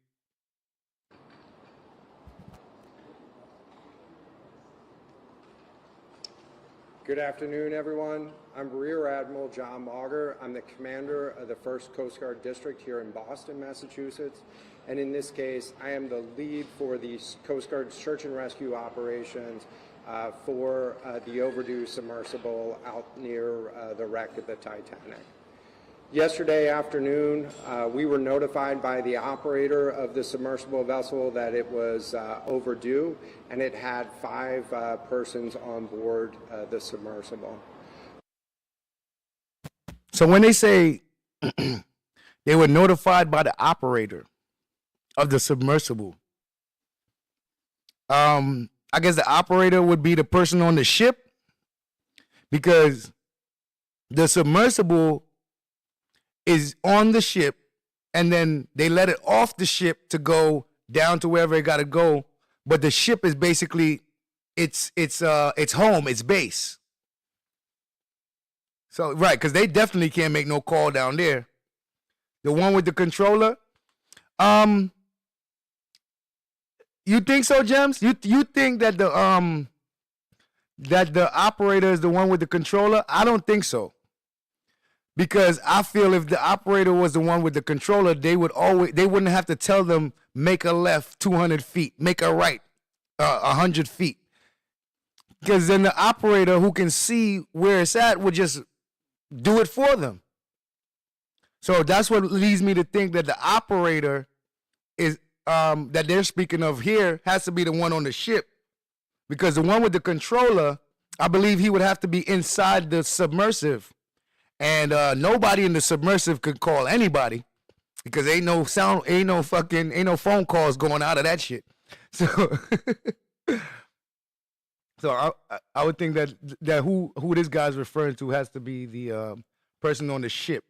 [SPEAKER 6] Good afternoon, everyone. I'm Rear Admiral John Mauger. I'm the commander of the 1st Coast Guard District here in Boston, Massachusetts. And in this case, I am the lead for the Coast Guard search and rescue operations for the overdue submersible out near the wreck of the Titanic. Yesterday afternoon, we were notified by the operator of the submersible vessel that it was overdue, and it had 5 persons on board the submersible.
[SPEAKER 2] So when they say they were notified by the operator of the submersible, I guess the operator would be the person on the ship, because the submersible is on the ship, and then they let it off the ship to go down to wherever it got to go. But the ship is basically its home, its base. So right, because they definitely can't make no call down there. The one with the controller, you think so, Gems? You think that the operator is the one with the controller? I don't think so. Because I feel if the operator was the one with the controller, they wouldn't have to tell them make a left 200 feet, make a right 100 feet. Because then the operator who can see where it's at would just do it for them. So that's what leads me to think that the operator is that they're speaking of here has to be the one on the ship. Because the one with the controller, I believe he would have to be inside the submersive. And nobody in the submersive could call anybody, because ain't no phone calls going out of that shit. So, I would think that who this guy's referring to has to be the person on the ship.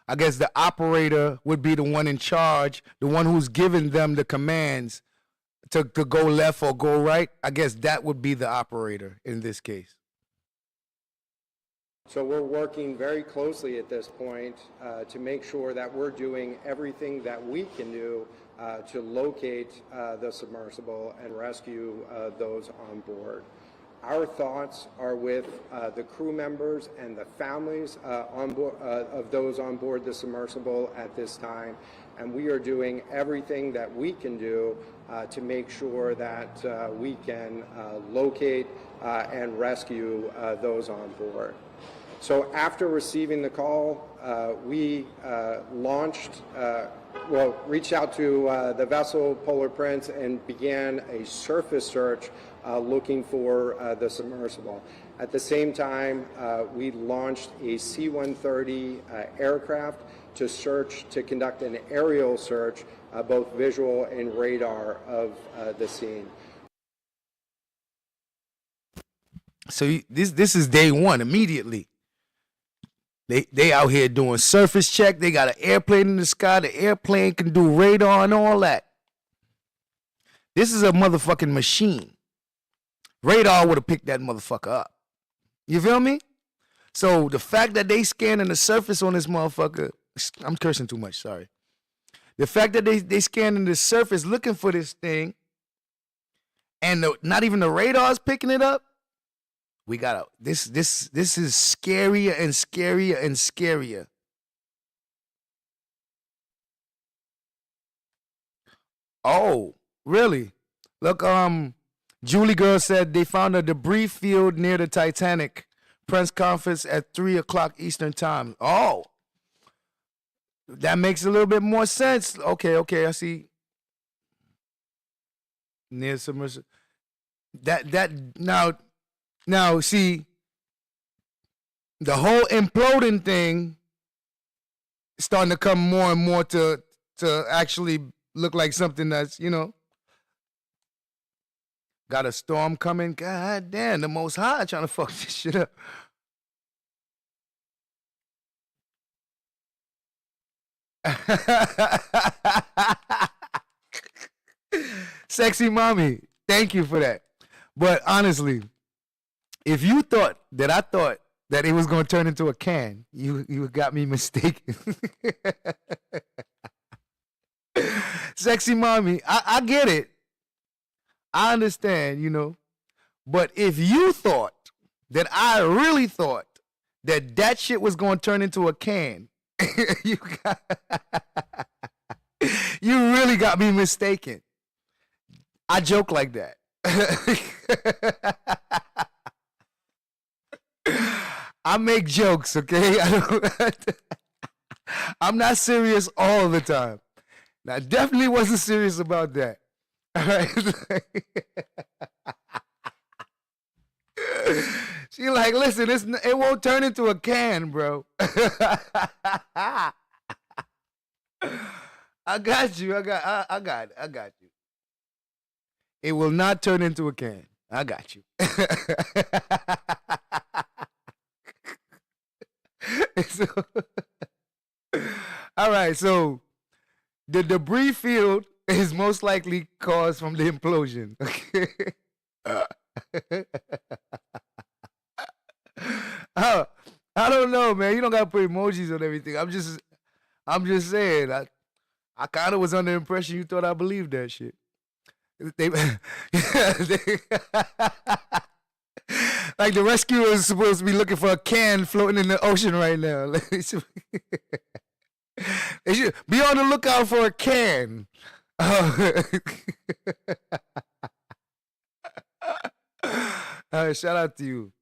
[SPEAKER 2] I guess the operator would be the one in charge, the one who's giving them the commands to go left or go right. I guess that would be the operator in this case.
[SPEAKER 6] So we're working very closely at this point to make sure that we're doing everything that we can do to locate the submersible and rescue those on board. Our thoughts are with the crew members and the families on board, of those on board the submersible at this time, and we are doing everything that we can do to make sure that we can locate and rescue those on board. So after receiving the call, we reached out to the vessel Polar Prince and began a surface search looking for the submersible. At the same time, we launched a C-130 aircraft to conduct an aerial search, both visual and radar, of the scene.
[SPEAKER 2] So this is day one immediately. They out here doing surface check. They got an airplane in the sky. The airplane can do radar and all that. This is a motherfucking machine. Radar would have picked that motherfucker up. You feel me? So the fact that they scanning the surface on this motherfucker, I'm cursing too much, sorry. The fact that they scanning the surface looking for this thing, and not even the radar's picking it up, we gotta, this is scarier and scarier and scarier. Oh, really? Look, Julie Girl said they found a debris field near the Titanic. Press conference at 3 o'clock Eastern time. Oh, that makes a little bit more sense. Okay, I see. Near submersible. That now see, the whole imploding thing is starting to come more and more to actually look like something that's, got a storm coming. God damn, the Most High trying to fuck this shit up. Sexy mommy, thank you for that. But honestly, if you thought that I thought that it was going to turn into a can, you got me mistaken. Sexy mommy, I get it. I understand, But if you thought that I really thought that shit was going to turn into a can, you really got me mistaken. I joke like that. I make jokes, okay? I'm not serious all the time. Now, I definitely wasn't serious about that. All right? She like, listen, it won't turn into a can, bro. I got you. I got you. It will not turn into a can. I got you. All right, so the debris field is most likely caused from the implosion. Okay. I don't know, man. You don't gotta put emojis on everything. I'm just saying. I kind of was under the impression you thought I believed that shit. Like the rescuers is supposed to be looking for a can floating in the ocean right now. They should be on the lookout for a can. Shout out to you.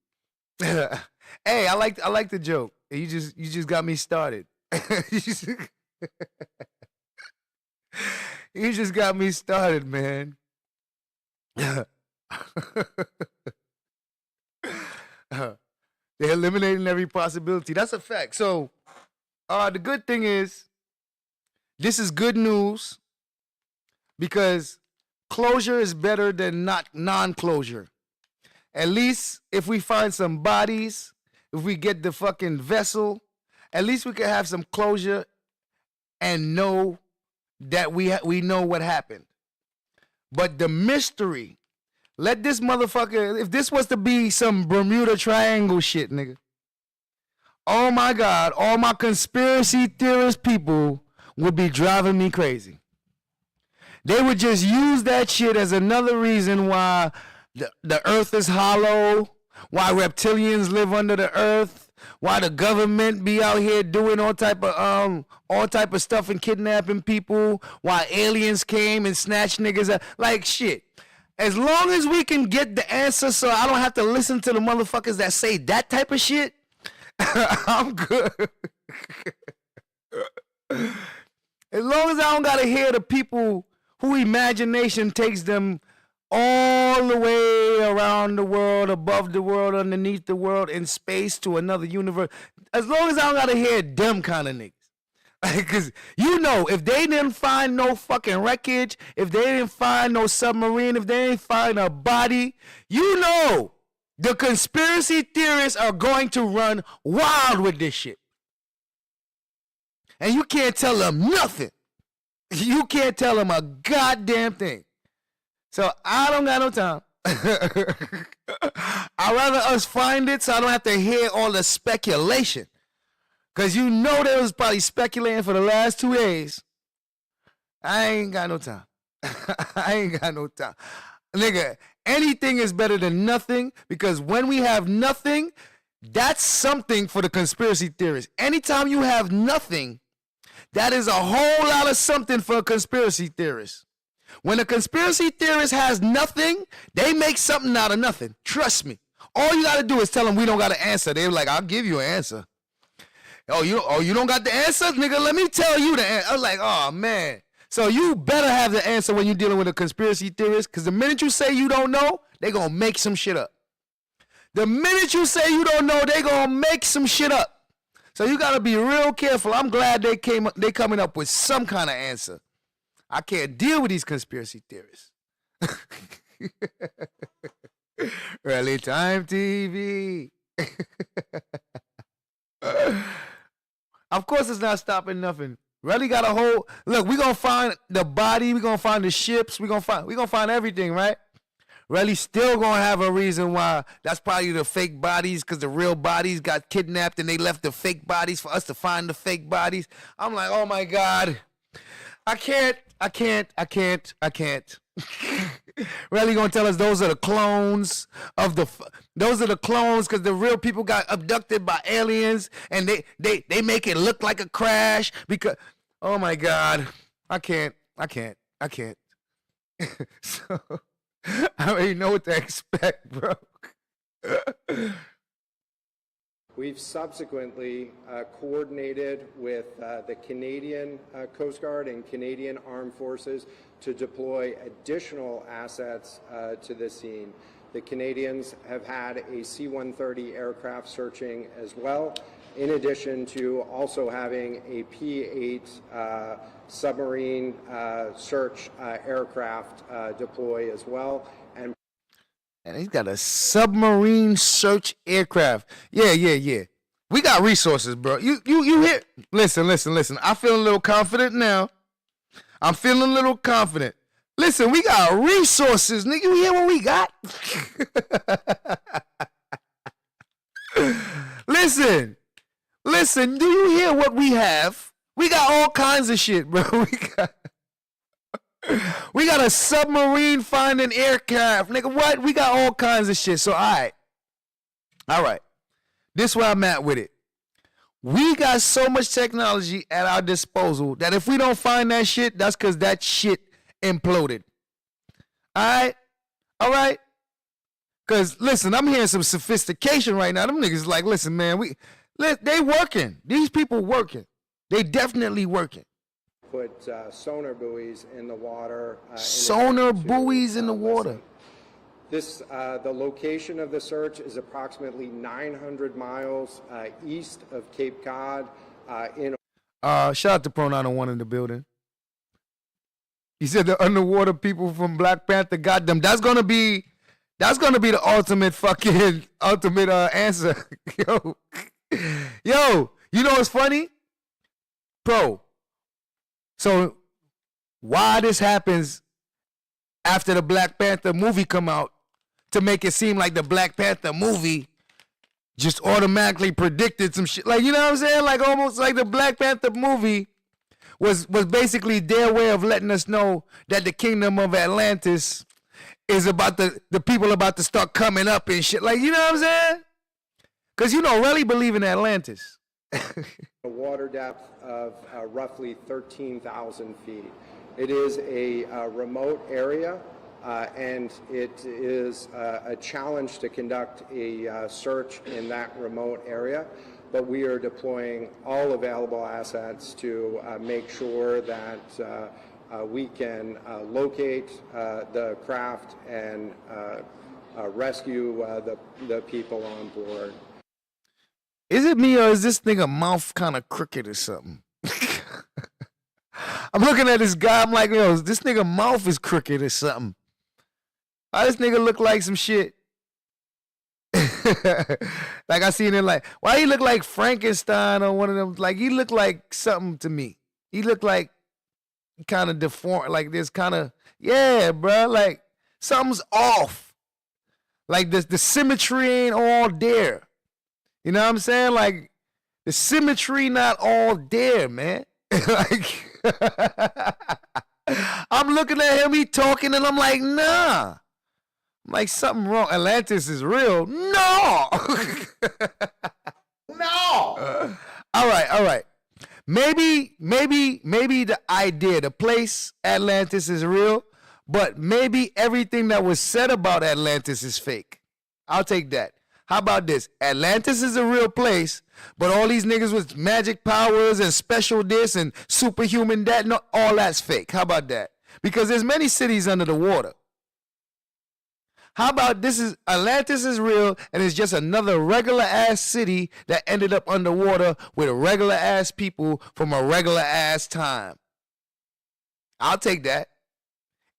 [SPEAKER 2] Hey, I like the joke. You just got me started. You just got me started, man. They're eliminating every possibility. That's a fact. So, the good thing is, this is good news because closure is better than not non-closure. At least if we find some bodies, if we get the fucking vessel, at least we can have some closure and know that we know what happened. But the mystery, let this motherfucker, if this was to be some Bermuda Triangle shit, nigga, oh my God, all my conspiracy theorist people would be driving me crazy. They would just use that shit as another reason why the earth is hollow, why reptilians live under the earth, why the government be out here doing all type of stuff and kidnapping people, why aliens came and snatched niggas, like shit. As long as we can get the answer so I don't have to listen to the motherfuckers that say that type of shit, I'm good. As long as I don't gotta hear the people who imagination takes them all the way around the world, above the world, underneath the world, in space to another universe. As long as I don't gotta hear them kind of niggas. Because if they didn't find no fucking wreckage, if they didn't find no submarine, if they didn't find a body, the conspiracy theorists are going to run wild with this shit. And you can't tell them nothing. You can't tell them a goddamn thing. So I don't got no time. I'd rather us find it so I don't have to hear all the speculation. Because they was probably speculating for the last 2 days. I ain't got no time. I ain't got no time. Nigga, anything is better than nothing because when we have nothing, that's something for the conspiracy theorists. Anytime you have nothing, that is a whole lot of something for a conspiracy theorist. When a conspiracy theorist has nothing, they make something out of nothing. Trust me. All you got to do is tell them we don't got an answer. They're like, I'll give you an answer. Oh, you don't got the answer? Nigga, let me tell you the answer. I was like, oh, man. So you better have the answer when you're dealing with a conspiracy theorist, because the minute you say you don't know, they're going to make some shit up. The minute you say you don't know, they're going to make some shit up. So you got to be real careful. I'm glad they coming up with some kind of answer. I can't deal with these conspiracy theorists. Early time TV. Of course it's not stopping nothing. Really got a whole look, we're gonna find the body, we're gonna find the ships, we're gonna find everything, right? Really still gonna have a reason why that's probably the fake bodies, because the real bodies got kidnapped and they left the fake bodies for us to find the fake bodies. I'm like, oh my God. I can't. Really gonna tell us those are the clones of those are the clones because the real people got abducted by aliens and they make it look like a crash because, oh my God, I can't. So I already know what to expect, bro.
[SPEAKER 6] We've subsequently coordinated with the Canadian Coast Guard and Canadian Armed Forces to deploy additional assets to the scene. The Canadians have had a C-130 aircraft searching as well, in addition to also having a P-8 submarine search aircraft deploy as well.
[SPEAKER 2] And he's got a submarine search aircraft. Yeah. We got resources, bro. You hear? Listen. I feel a little confident now. I'm feeling a little confident. Listen, we got resources, nigga. You hear what we got? Listen. Do you hear what we have? We got all kinds of shit, bro. We got a submarine finding aircraft. Nigga, what? We got all kinds of shit. So, all right. This is where I'm at with it. We got so much technology at our disposal that if we don't find that shit, that's because that shit imploded. All right? Because, listen, I'm hearing some sophistication right now. Them niggas like, listen, man, they working. These people working. They definitely working.
[SPEAKER 6] Put sonar buoys in the water.
[SPEAKER 2] Buoys in the water.
[SPEAKER 6] The location of the search is approximately 900 miles east of Cape Cod.
[SPEAKER 2] Shout out to Pro901 in the building. He said the underwater people from Black Panther got them. That's gonna be the ultimate answer. Yo, you know what's funny? Pro. So why this happens after the Black Panther movie come out to make it seem like the Black Panther movie just automatically predicted some shit. Like, you know what I'm saying? Like almost like the Black Panther movie was basically their way of letting us know that the kingdom of Atlantis is about the people about to start coming up and shit. Like, you know what I'm saying? Because, really believe in Atlantis.
[SPEAKER 6] A water depth of roughly 13,000 feet. It is a remote area, and it is a challenge to conduct a search in that remote area. But we are deploying all available assets to make sure that we can locate the craft and rescue the people on board.
[SPEAKER 2] Is it me or is this nigga mouth kind of crooked or something? I'm looking at this guy. I'm like, yo, this nigga mouth is crooked or something. Why this nigga look like some shit? Like I seen it like, why he look like Frankenstein or one of them? Like he looked like something to me. He looked like kind of deformed, like this kind of, yeah, bro. Like something's off. Like the symmetry ain't all there. You know what I'm saying? Like the symmetry not all there, man. Like I'm looking at him, he talking, and I'm like, nah. I'm like, something wrong. Atlantis is real. No. No. All right. Maybe the idea, the place Atlantis is real, but maybe everything that was said about Atlantis is fake. I'll take that. How about this? Atlantis is a real place, but all these niggas with magic powers and special this and superhuman that, no, all that's fake. How about that? Because there's many cities under the water. How about this is Atlantis is real and it's just another regular ass city that ended up underwater with regular ass people from a regular ass time. I'll take that.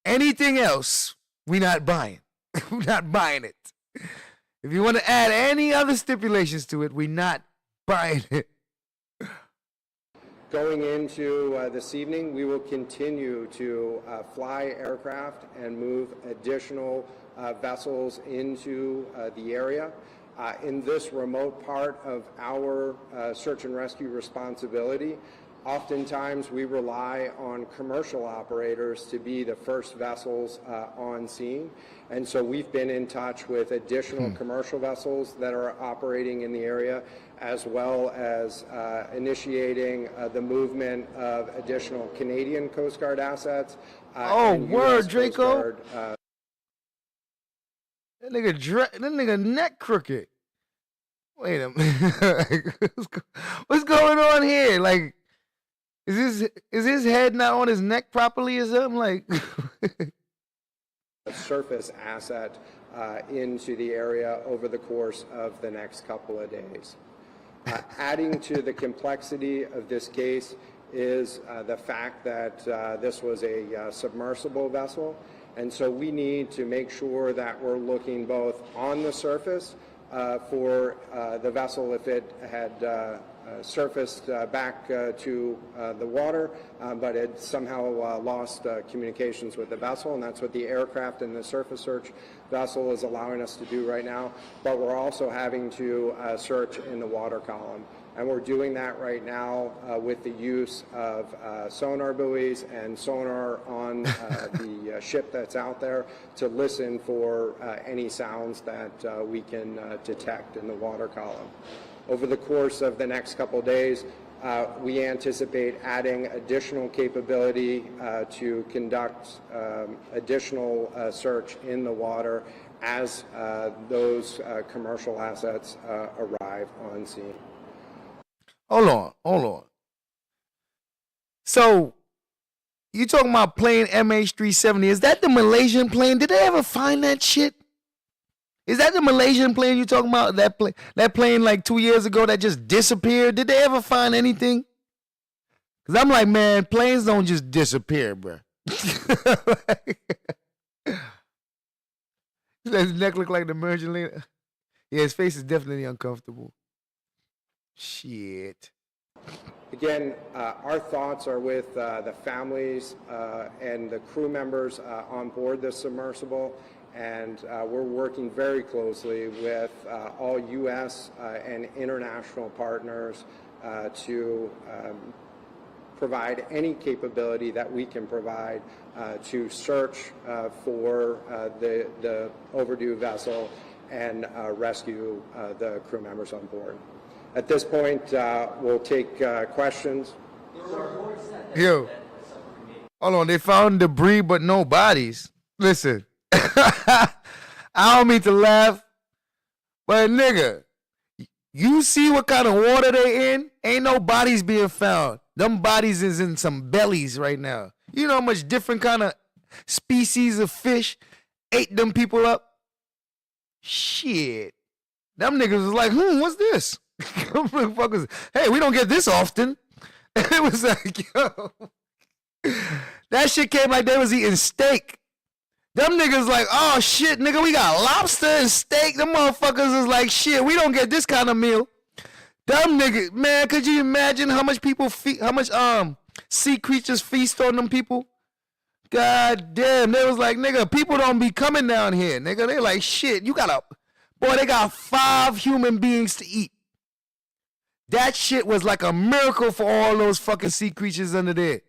[SPEAKER 2] Anything else, we not buying. We're not buying it. If you want to add any other stipulations to it, we're not buying it.
[SPEAKER 6] Going into this evening, we will continue to fly aircraft and move additional vessels into the area. In this remote part of our search and rescue responsibility, oftentimes we rely on commercial operators to be the first vessels on scene. And so we've been in touch with additional commercial vessels that are operating in the area, as well as initiating the movement of additional Canadian Coast Guard assets. And
[SPEAKER 2] word,
[SPEAKER 6] US
[SPEAKER 2] Draco.
[SPEAKER 6] Coast Guard,
[SPEAKER 2] That nigga neck crooked. Wait a minute. What's going on here? Like, is his head not on his neck properly or something? Like,
[SPEAKER 6] a surface asset into the area over the course of the next couple of days. Adding to the complexity of this case is the fact that this was a submersible vessel. And so we need to make sure that we're looking both on the surface for the vessel if it had surfaced back to the water, but had somehow lost communications with the vessel, and that's what the aircraft and the surface search vessel is allowing us to do right now. But we're also having to search in the water column. And we're doing that right now with the use of sonar buoys and sonar on the ship that's out there to listen for any sounds that we can detect in the water column. Over the course of the next couple of days, we anticipate adding additional capability to conduct additional search in the water as those commercial assets arrive on scene.
[SPEAKER 2] hold on. So, you talking about plane MH370? Is that the Malaysian plane? Did they ever find that shit? Is that the Malaysian plane you talking about? That plane like 2 years ago that just disappeared? Did they ever find anything? Because I'm like, man, planes don't just disappear, bro. His neck look like the merging lane. Yeah, his face is definitely uncomfortable. Shit.
[SPEAKER 6] Again, our thoughts are with the families and the crew members on board this submersible, and we're working very closely with all U.S. And international partners to provide any capability that we can provide to search for the overdue vessel and rescue the crew members on board. At this point, we'll take questions.
[SPEAKER 2] Yo, hold on. They found debris but no bodies. Listen, I don't mean to laugh, but nigga, you see what kind of water they in? Ain't no bodies being found. Them bodies is in some bellies right now. You know how much different kind of species of fish ate them people up? Shit. Them niggas was like, what's this? Hey, we don't get this often. It was like, yo. That shit came like they was eating steak. Them niggas like, oh shit, nigga, we got lobster and steak. Them motherfuckers is like, shit, we don't get this kind of meal. Them niggas, man, could you imagine how much people sea creatures feast on them people? God damn, they was like, nigga, people don't be coming down here, nigga. They like, shit, they got 5 human beings to eat. That shit was like a miracle for all those fucking sea creatures under there.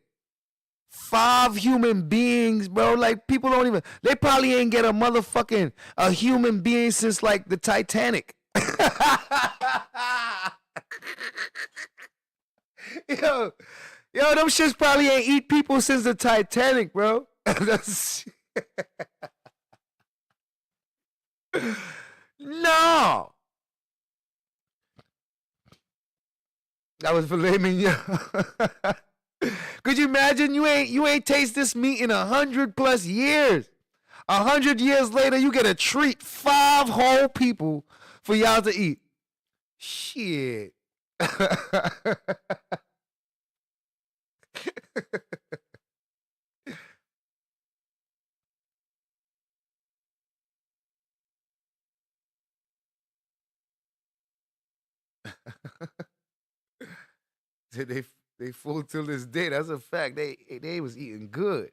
[SPEAKER 2] 5 human beings, bro. Like, people don't even, they probably ain't get a human being since like the Titanic. Yo, them shits probably ain't eat people since the Titanic, bro. No. That was filet mignon. Could you imagine you ain't taste this meat in 100+ years? 100 years later, you get a treat, 5 whole people for y'all to eat. Shit. They full till this day. That's a fact. They was eating good.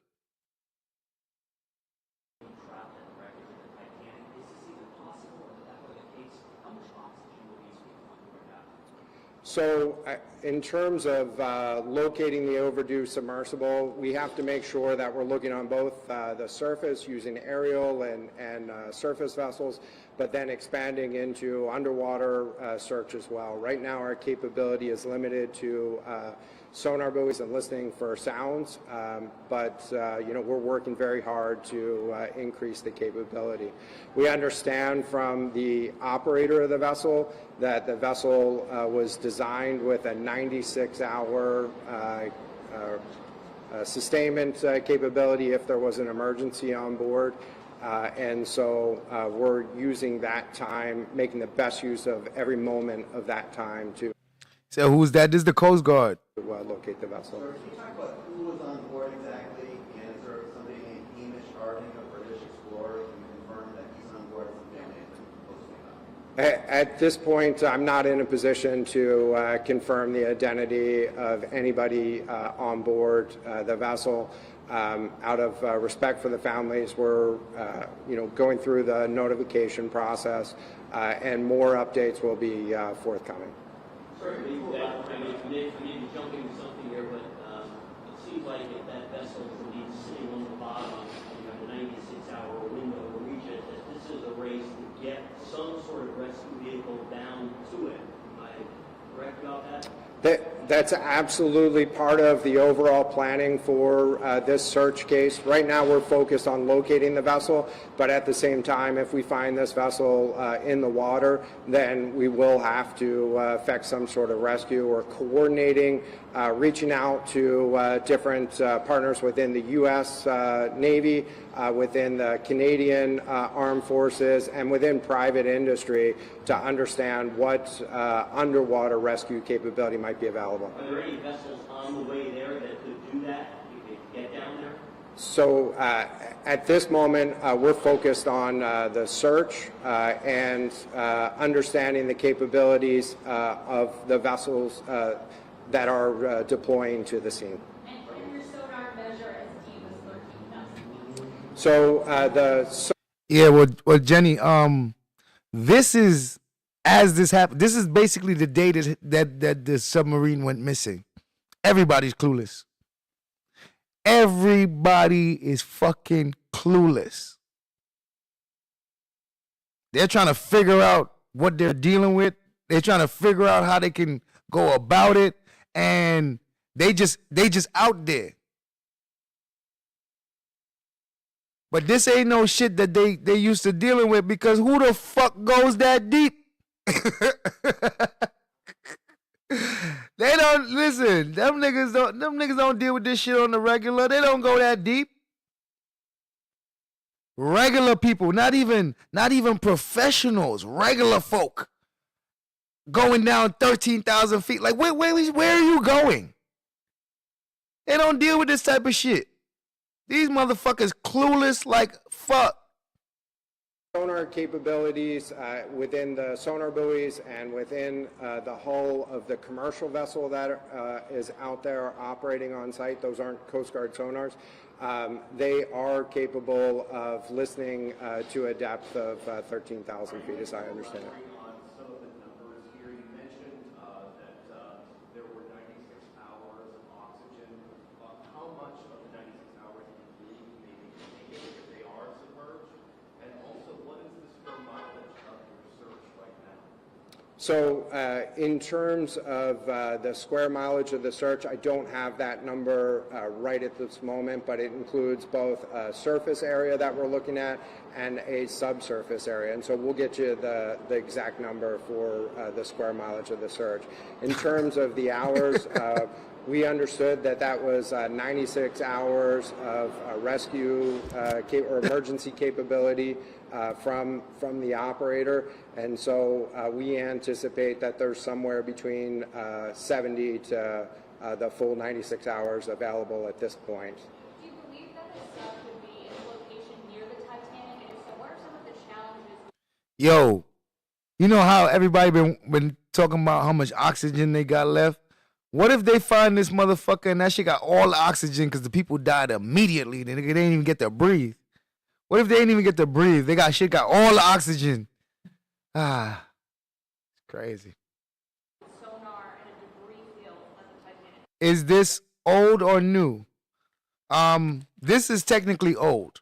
[SPEAKER 6] So in terms of locating the overdue submersible, we have to make sure that we're looking on both the surface using aerial and surface vessels, but then expanding into underwater search as well. Right now our capability is limited to sonar buoys and listening for sounds, but you know, we're working very hard to increase the capability. We understand from the operator of the vessel that the vessel was designed with a 96-hour sustainment capability if there was an emergency on board. And so we're using that time, making the best use of every moment of that time to
[SPEAKER 2] So who's that? This is the Coast Guard.
[SPEAKER 6] Locate the vessel.
[SPEAKER 7] Sir, can you talk about who was on board exactly, and is there somebody named Hamish Harding, a British explorer, who can confirm that he's on board from
[SPEAKER 6] At this point, I'm not in a position to confirm the identity of anybody on board the vessel. Out of respect for the families, we're you know, going through the notification process, and more updates will be forthcoming.
[SPEAKER 8] Sorry, I may be jumping to something here, but it seems like if that vessel is indeed sitting on the bottom, you have the 96-hour window to reach it, that this is a race to get some sort of rescue vehicle down to it. Am I correct about that?
[SPEAKER 6] That's absolutely part of the overall planning for this search case. Right now we're focused on locating the vessel, but at the same time, if we find this vessel in the water, then we will have to effect some sort of rescue or coordinating, reaching out to different partners within the U.S. Navy, within the Canadian Armed Forces, and within private industry to understand what underwater rescue capability might be available.
[SPEAKER 8] Are there any vessels on the way there that could do that, if they could get down there?
[SPEAKER 6] So at this moment, we're focused on the search and understanding the capabilities of the vessels that are deploying to the scene. So
[SPEAKER 2] Yeah, well, Jenny, this is, as this happened, this is basically the day that the submarine went missing. Everybody's clueless. Everybody is fucking clueless. They're trying to figure out what they're dealing with. They're trying to figure out how they can go about it, and they just out there. But this ain't no shit that they used to dealing with, because who the fuck goes that deep? They don't listen. Them niggas don't deal with this shit on the regular. They don't go that deep. Regular people, not even professionals, regular folk going down 13,000 feet. Like, where are you going? They don't deal with this type of shit. These motherfuckers clueless like fuck.
[SPEAKER 6] sonar capabilities within the sonar buoys and within the hull of the commercial vessel that is out there operating on site. Those aren't Coast Guard sonars. They are capable of listening to a depth of 13,000 feet, as I understand it. So in terms of the square mileage of the search, I don't have that number right at this moment, but it includes both a surface area that we're looking at and a subsurface area. And so we'll get you the exact number for the square mileage of the search. In terms of the hours, we understood that that was 96 hours of rescue or emergency capability from the operator, and so we anticipate that there's somewhere between 70 to the full 96 hours available at this point.
[SPEAKER 5] Do you believe that the sub would be in a location near the Titanic, and if so, what are some of the challenges?
[SPEAKER 2] Yo, you know how everybody been talking about how much oxygen they got left? What if they find this motherfucker and that shit got all the oxygen because the people died immediately? They didn't even get to breathe. What if they didn't even get to breathe? They got all the oxygen. Ah, it's crazy.
[SPEAKER 5] Sonar and a debris field at the Titanic.
[SPEAKER 2] Is this old or new? This is technically old.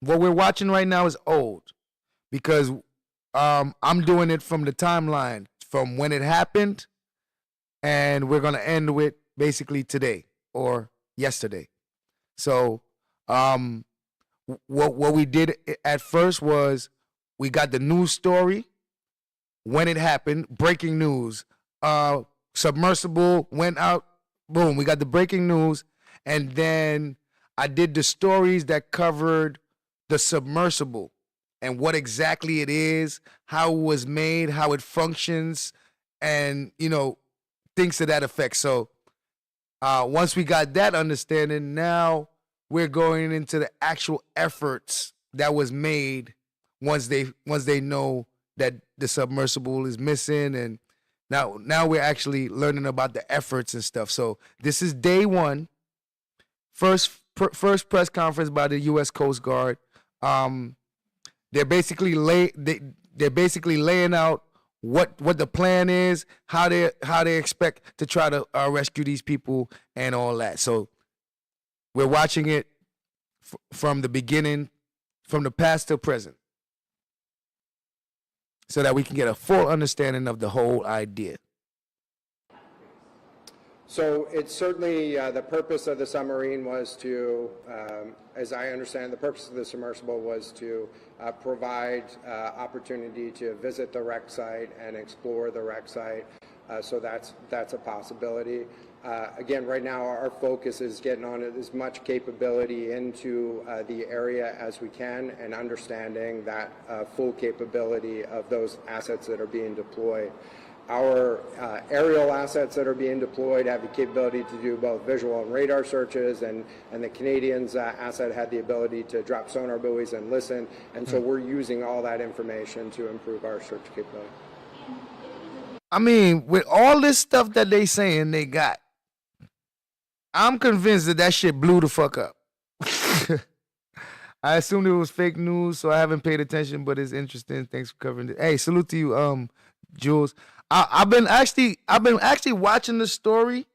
[SPEAKER 2] What we're watching right now is old because I'm doing it from the timeline from when it happened, and we're gonna end with basically today or yesterday. So what we did at first was we got the news story when it happened, breaking news. Submersible went out, boom, we got the breaking news, and then I did the stories that covered the submersible and what exactly it is, how it was made, how it functions, and things to that effect. So once we got that understanding, now we're going into the actual efforts that was made once they know that the submersible is missing, and now we're actually learning about the efforts and stuff. So this is day one, first press conference by the U.S. Coast Guard. They're basically laying out what the plan is, how they expect to try to rescue these people and all that. So we're watching it from the beginning, from the past to present, so that we can get a full understanding of the whole idea.
[SPEAKER 6] So it's certainly the purpose of the submarine was to, as I understand, the purpose of the submersible was to provide opportunity to visit the wreck site and explore the wreck site. So that's a possibility. Again, right now our focus is getting on as much capability into the area as we can and understanding that full capability of those assets that are being deployed. Our aerial assets that are being deployed have the capability to do both visual and radar searches, and the Canadians' asset had the ability to drop sonar buoys and listen, and so we're using all that information to improve our search capability.
[SPEAKER 2] I mean, with all this stuff that they saying they got, I'm convinced that shit blew the fuck up. I assumed it was fake news, so I haven't paid attention, but it's interesting. Thanks for covering it. Hey, salute to you, Jules. I've been actually watching the story.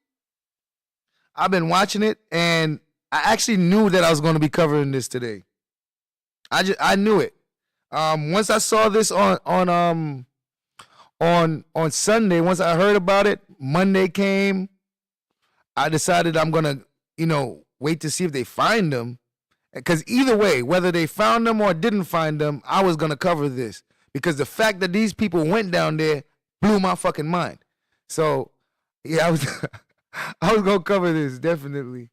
[SPEAKER 2] I've been watching it, and I actually knew that I was going to be covering this today. I knew it. Once I saw this on Sunday, once I heard about it, Monday came. I decided I'm gonna, wait to see if they find them, because either way, whether they found them or didn't find them, I was gonna cover this because the fact that these people went down there blew my fucking mind. So, yeah, I was gonna cover this definitely.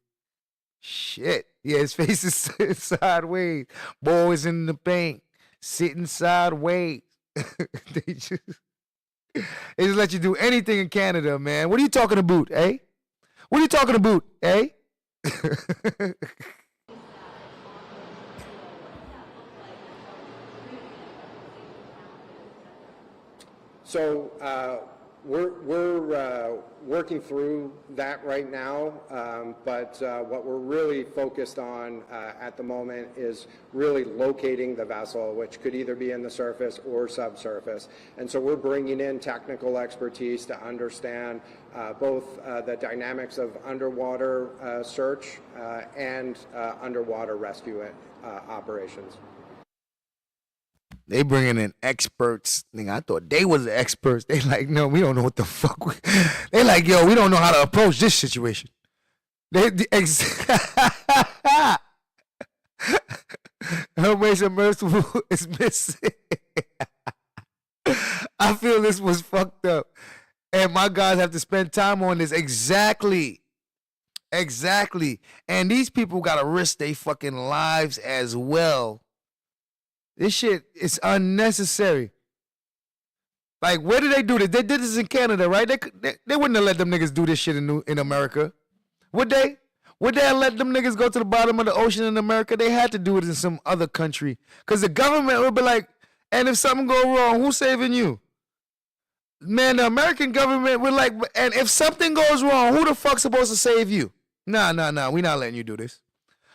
[SPEAKER 2] Shit, yeah, his face is sideways. Boys in the paint, sitting sideways. They just let you do anything in Canada, man. What are you talking about, eh? What are you talking about, eh?
[SPEAKER 6] So we're working through that right now, but what we're really focused on at the moment is really locating the vessel, which could either be in the surface or subsurface. And so we're bringing in technical expertise to understand both the dynamics of underwater search and underwater rescue operations.
[SPEAKER 2] They bringing in experts. Nigga, I thought they was the experts. They like, no, we don't know what the fuck. They like, yo, we don't know how to approach this situation. Her submersible is missing. I feel this was fucked up. And my guys have to spend time on this. Exactly. And these people got to risk their fucking lives as well. This shit is unnecessary. Like, where did they do this? They did this in Canada, right? They wouldn't have let them niggas do this shit in America. Would they? Would they have let them niggas go to the bottom of the ocean in America? They had to do it in some other country. Because the government would be like, and if something go wrong, who's saving you? Man, the American government would like, and if something goes wrong, who the fuck's supposed to save you? Nah, we not letting you do this.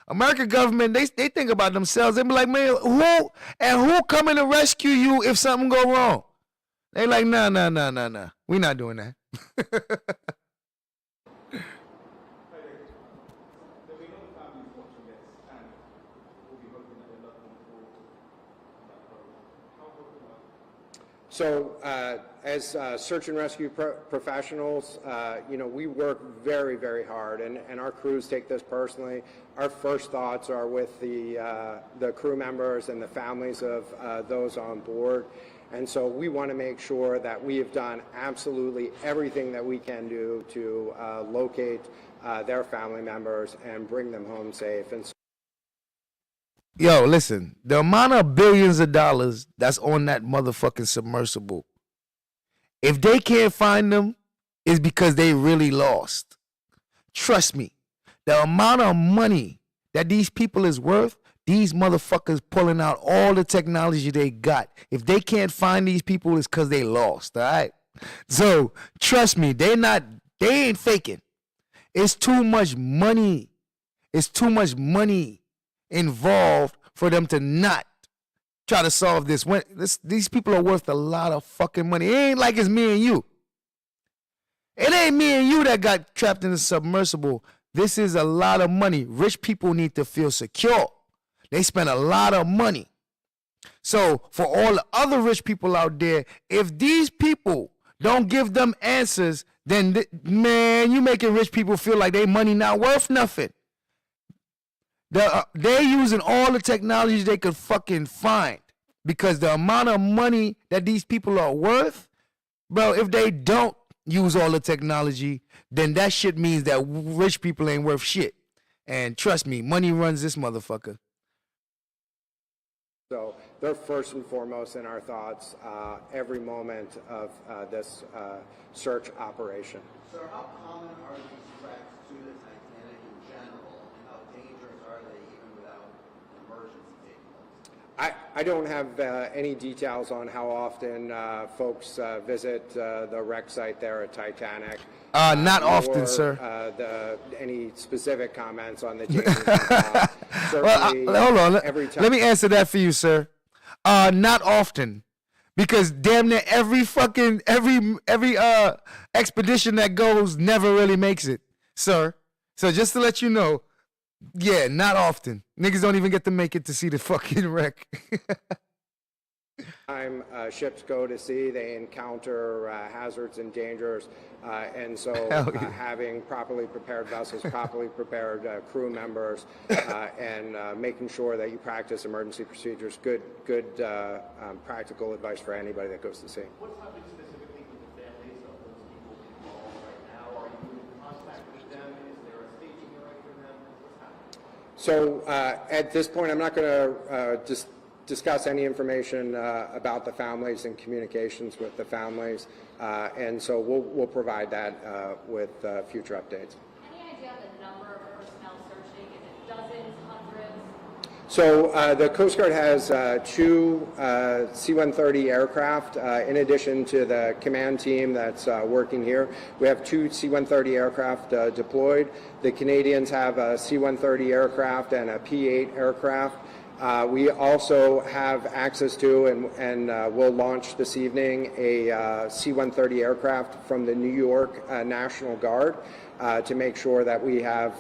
[SPEAKER 2] American government, they think about themselves. They be like, man, who coming to rescue you if something go wrong? They like, nah. We not doing that.
[SPEAKER 6] So as search and rescue professionals, we work very, very hard, and our crews take this personally. Our first thoughts are with the crew members and the families of those on board. And so we want to make sure that we have done absolutely everything that we can do to locate their family members and bring them home safe. And so
[SPEAKER 2] yo, listen, the amount of billions of dollars that's on that motherfucking submersible, if they can't find them, it's because they really lost. Trust me, the amount of money that these people is worth, these motherfuckers pulling out all the technology they got. If they can't find these people, it's because they lost, all right? So, trust me, they ain't faking. It's too much money. It's too much money involved for them to not try to solve this. These people are worth a lot of fucking money. It ain't like it's me and you. It ain't me and you that got trapped in the submersible. This is a lot of money. Rich people need to feel secure. They spend a lot of money. So for all the other rich people out there, if these people don't give them answers, then man, you making rich people feel like their money not worth nothing. They're using all the technology they could fucking find, because the amount of money that these people are worth, bro, if they don't use all the technology, then that shit means that rich people ain't worth shit. And trust me, money runs this motherfucker.
[SPEAKER 6] So they're first and foremost in our thoughts every moment of this search operation.
[SPEAKER 7] Sir, how common are these threats to the Titanic in general, and how dangerous are they even without emergency taking place?
[SPEAKER 6] I don't have any details on how often folks visit the wreck site there at Titanic.
[SPEAKER 2] Not often, sir.
[SPEAKER 6] Any specific comments on the dangers?
[SPEAKER 2] Well, hold on. Let me answer that for you, sir. Not often, because damn near every expedition that goes never really makes it, sir. So just to let you know, yeah, not often. Niggas don't even get to make it to see the fucking wreck.
[SPEAKER 6] Time ships go to sea, they encounter hazards and dangers, and so having properly prepared vessels, properly prepared crew members, and making sure that you practice emergency procedures, good practical advice for anybody that goes to sea.
[SPEAKER 9] What's happening specifically with the families of those people involved right now? Are you in contact with them? Is there a staging area for them? What's happening?
[SPEAKER 6] So at this point, I'm not going to discuss any information about the families and communications with the families, and so we'll provide that with future updates.
[SPEAKER 5] Any idea of the number of personnel searching? Is it dozens, hundreds?
[SPEAKER 6] So the Coast Guard has two C-130 aircraft. In addition to the command team that's working here, we have two C-130 aircraft deployed. The Canadians have a C-130 aircraft and a P-8 aircraft. We also have access to, and we'll launch this evening, a C-130 aircraft from the New York National Guard to make sure that we have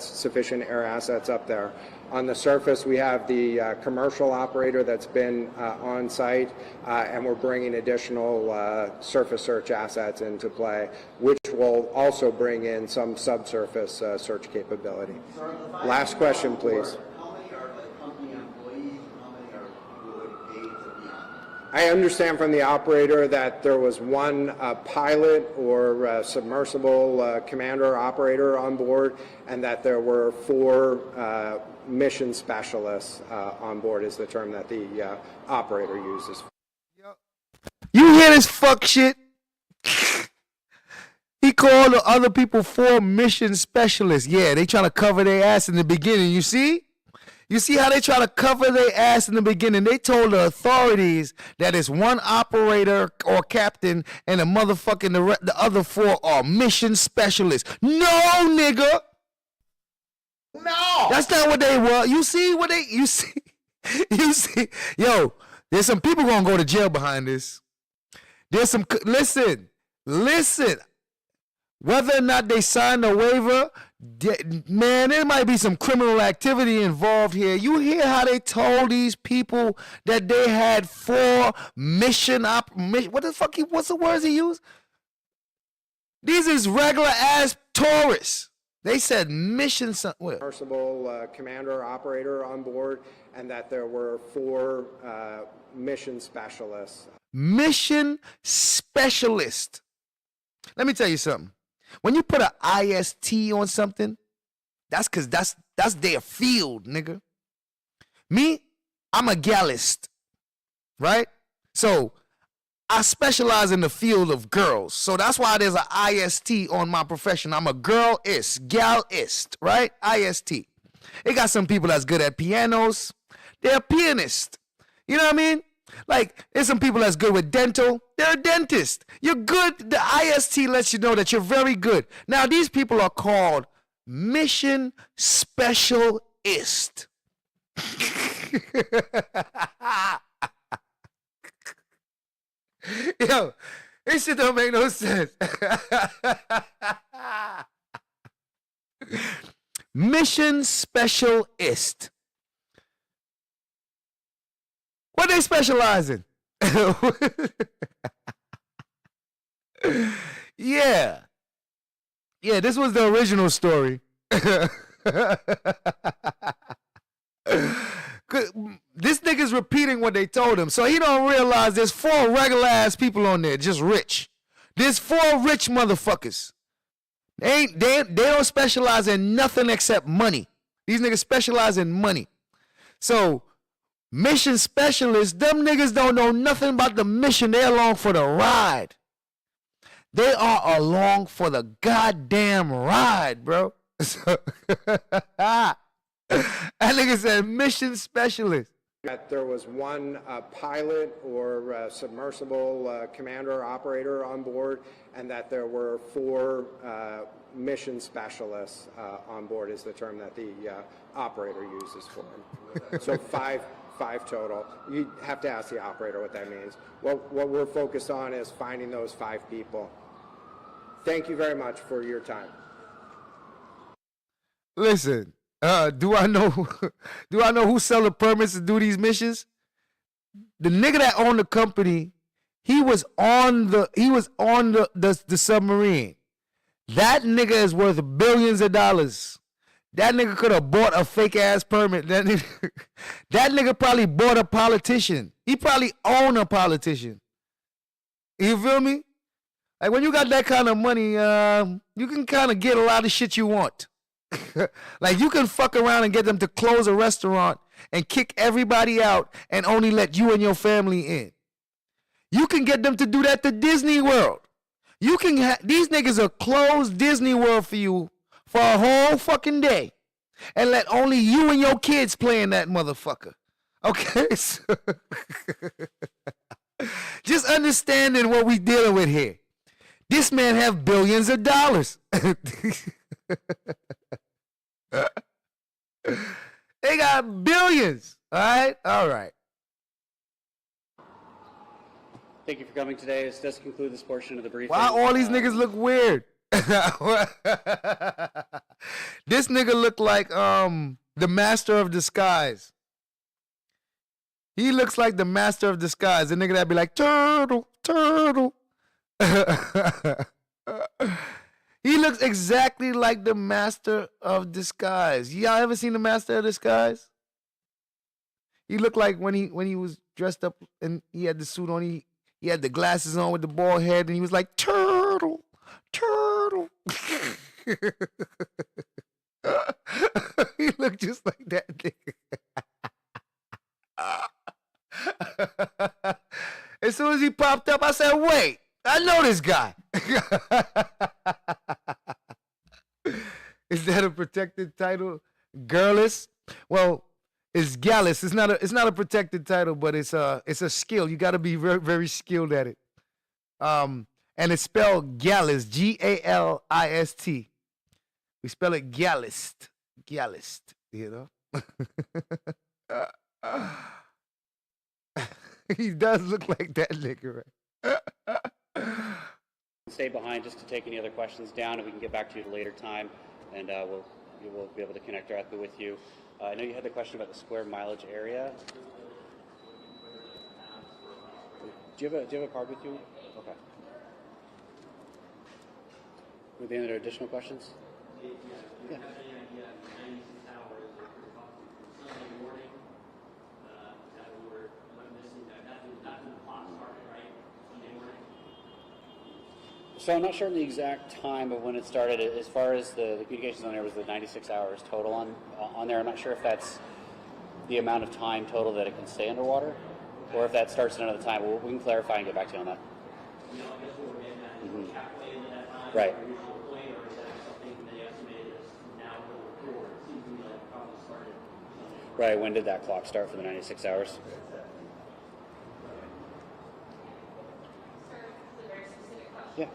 [SPEAKER 6] sufficient air assets up there. On the surface, we have the commercial operator that's been on site, and we're bringing additional surface search assets into play, which will also bring in some subsurface search capability. Last question, please.
[SPEAKER 7] How many are like company employees and how many are people who would pay to be on?
[SPEAKER 6] I understand from the operator that there was one pilot or submersible commander operator on board, and that there were 4 mission specialists on board is the term that the operator uses.
[SPEAKER 2] You hear this fuck shit? He called the other people 4 mission specialists. Yeah, they trying to cover their ass in the beginning. You see? You see how they try to cover their ass in the beginning? They told the authorities that it's one operator or captain and the motherfucking the other 4 are mission specialists. No, nigga. No. That's not what they were. You see what they, you see? Yo, there's some people gonna go to jail behind this. There's some, listen. Whether or not they signed a waiver, man, there might be some criminal activity involved here. You hear how they told these people that they had 4 what the fuck, what's the words he used? These is regular ass tourists. They said mission
[SPEAKER 6] Submersible commander operator on board, and that there were 4 mission specialists.
[SPEAKER 2] Mission specialist. Let me tell you something. When you put an IST on something, that's because that's their field, nigga. Me, I'm a gallist, right? So I specialize in the field of girls. So that's why there's an IST on my profession. I'm a girl-ist, gal-ist, right? IST. They got some people that's good at pianos. They're a pianist. You know what I mean? Like, there's some people that's good with dental. They're a dentist. You're good. The IST lets you know that you're very good. Now, these people are called mission specialist. Yo, this shit don't make no sense. Mission specialist. What they specialize in? Yeah, this was the original story. This nigga's repeating what they told him, so he don't realize there's 4 regular ass people on there, just rich. There's 4 rich motherfuckers. They don't specialize in nothing except money. These niggas specialize in money. So mission specialists, them niggas don't know nothing about the mission. They're along for the ride. They are along for the goddamn ride, bro. That nigga said mission specialist.
[SPEAKER 6] That there was one pilot or submersible commander operator on board, and that there were 4 mission specialists on board is the term that the operator uses for them. So 5 total. You have to ask the operator what that means. What we're focused on is finding those 5 people. Thank you very much for your time.
[SPEAKER 2] Listen, do I know who sell the permits to do these missions? The nigga that owned the company, he was on the submarine. That nigga is worth billions of dollars. That nigga could have bought a fake ass permit. That nigga probably bought a politician. He probably owned a politician. You feel me? Like, when you got that kind of money, you can kind of get a lot of shit you want. Like, you can fuck around and get them to close a restaurant and kick everybody out and only let you and your family in. You can get them to do that to Disney World. You can these niggas will close Disney World for you for a whole fucking day and let only you and your kids play in that motherfucker. Okay? So just understanding what we dealing with here. This man have billions of dollars. They got billions. All right? All right.
[SPEAKER 22] Thank you for coming today. This does conclude this portion of the briefing.
[SPEAKER 2] Why all these niggas look weird? This nigga look like the master of disguise. He looks like the master of disguise. The nigga that be like, turtle, turtle. He looks exactly like the master of disguise. Y'all ever seen the master of disguise? He looked like when he was dressed up and he had the suit on, he had the glasses on with the bald head, and he was like, turtle, turtle. He looked just like that nigga. As soon as he popped up, I said, wait, I know this guy. Is that a protected title? Girlist? Well, it's gallus. It's not a protected title, but it's a skill. You got to be very, very skilled at it. And it's spelled gallist, Galist. We spell it gallist, you know. He does look like that nigga, right?
[SPEAKER 22] Stay behind just to take any other questions down, and we can get back to you at a later time, and we'll be able to connect directly with you. I know you had the question about the square mileage area. Do you have a card with you? Okay. Were there any other additional questions? Yeah. So I'm not sure the exact time of when it started. As far as the communications on there was the 96 hours total on there. I'm not sure if that's the amount of time total that it can stay underwater, or if that starts at another time. We can clarify and get back to you on that. Mm-hmm. Right. Right. When did that clock start for the 96 hours? Yeah.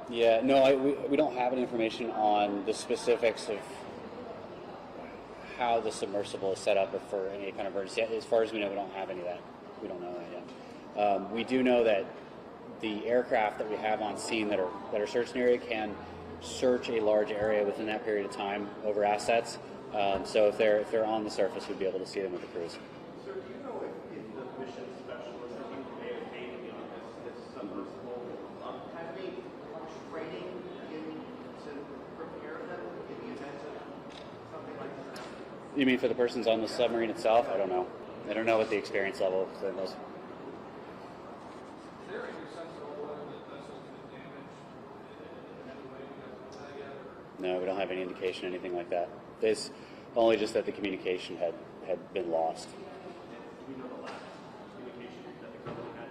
[SPEAKER 22] Yeah, no, we don't have any information on the specifics of how the submersible is set up or for any kind of emergency. As far as we know, we don't have any of that. We don't know that yet. We do know that the aircraft that we have on scene that are searching area can search a large area within that period of time over assets. So if they're on the surface, we'd be able to see them with the crews.
[SPEAKER 9] Sir, do you know if the mission specialists that you may have taken on this submersible have any training to prepare them in the event of something like this?
[SPEAKER 22] You mean for the persons on the submarine itself? I don't know. I don't know what the experience level of them is.
[SPEAKER 9] Is there any sense at all whether the vessel's been damaged in any way because of that yet?
[SPEAKER 22] No, we don't have any indication, anything like that. There's only just that the communication had been lost.
[SPEAKER 9] Do we know the last communication that the company had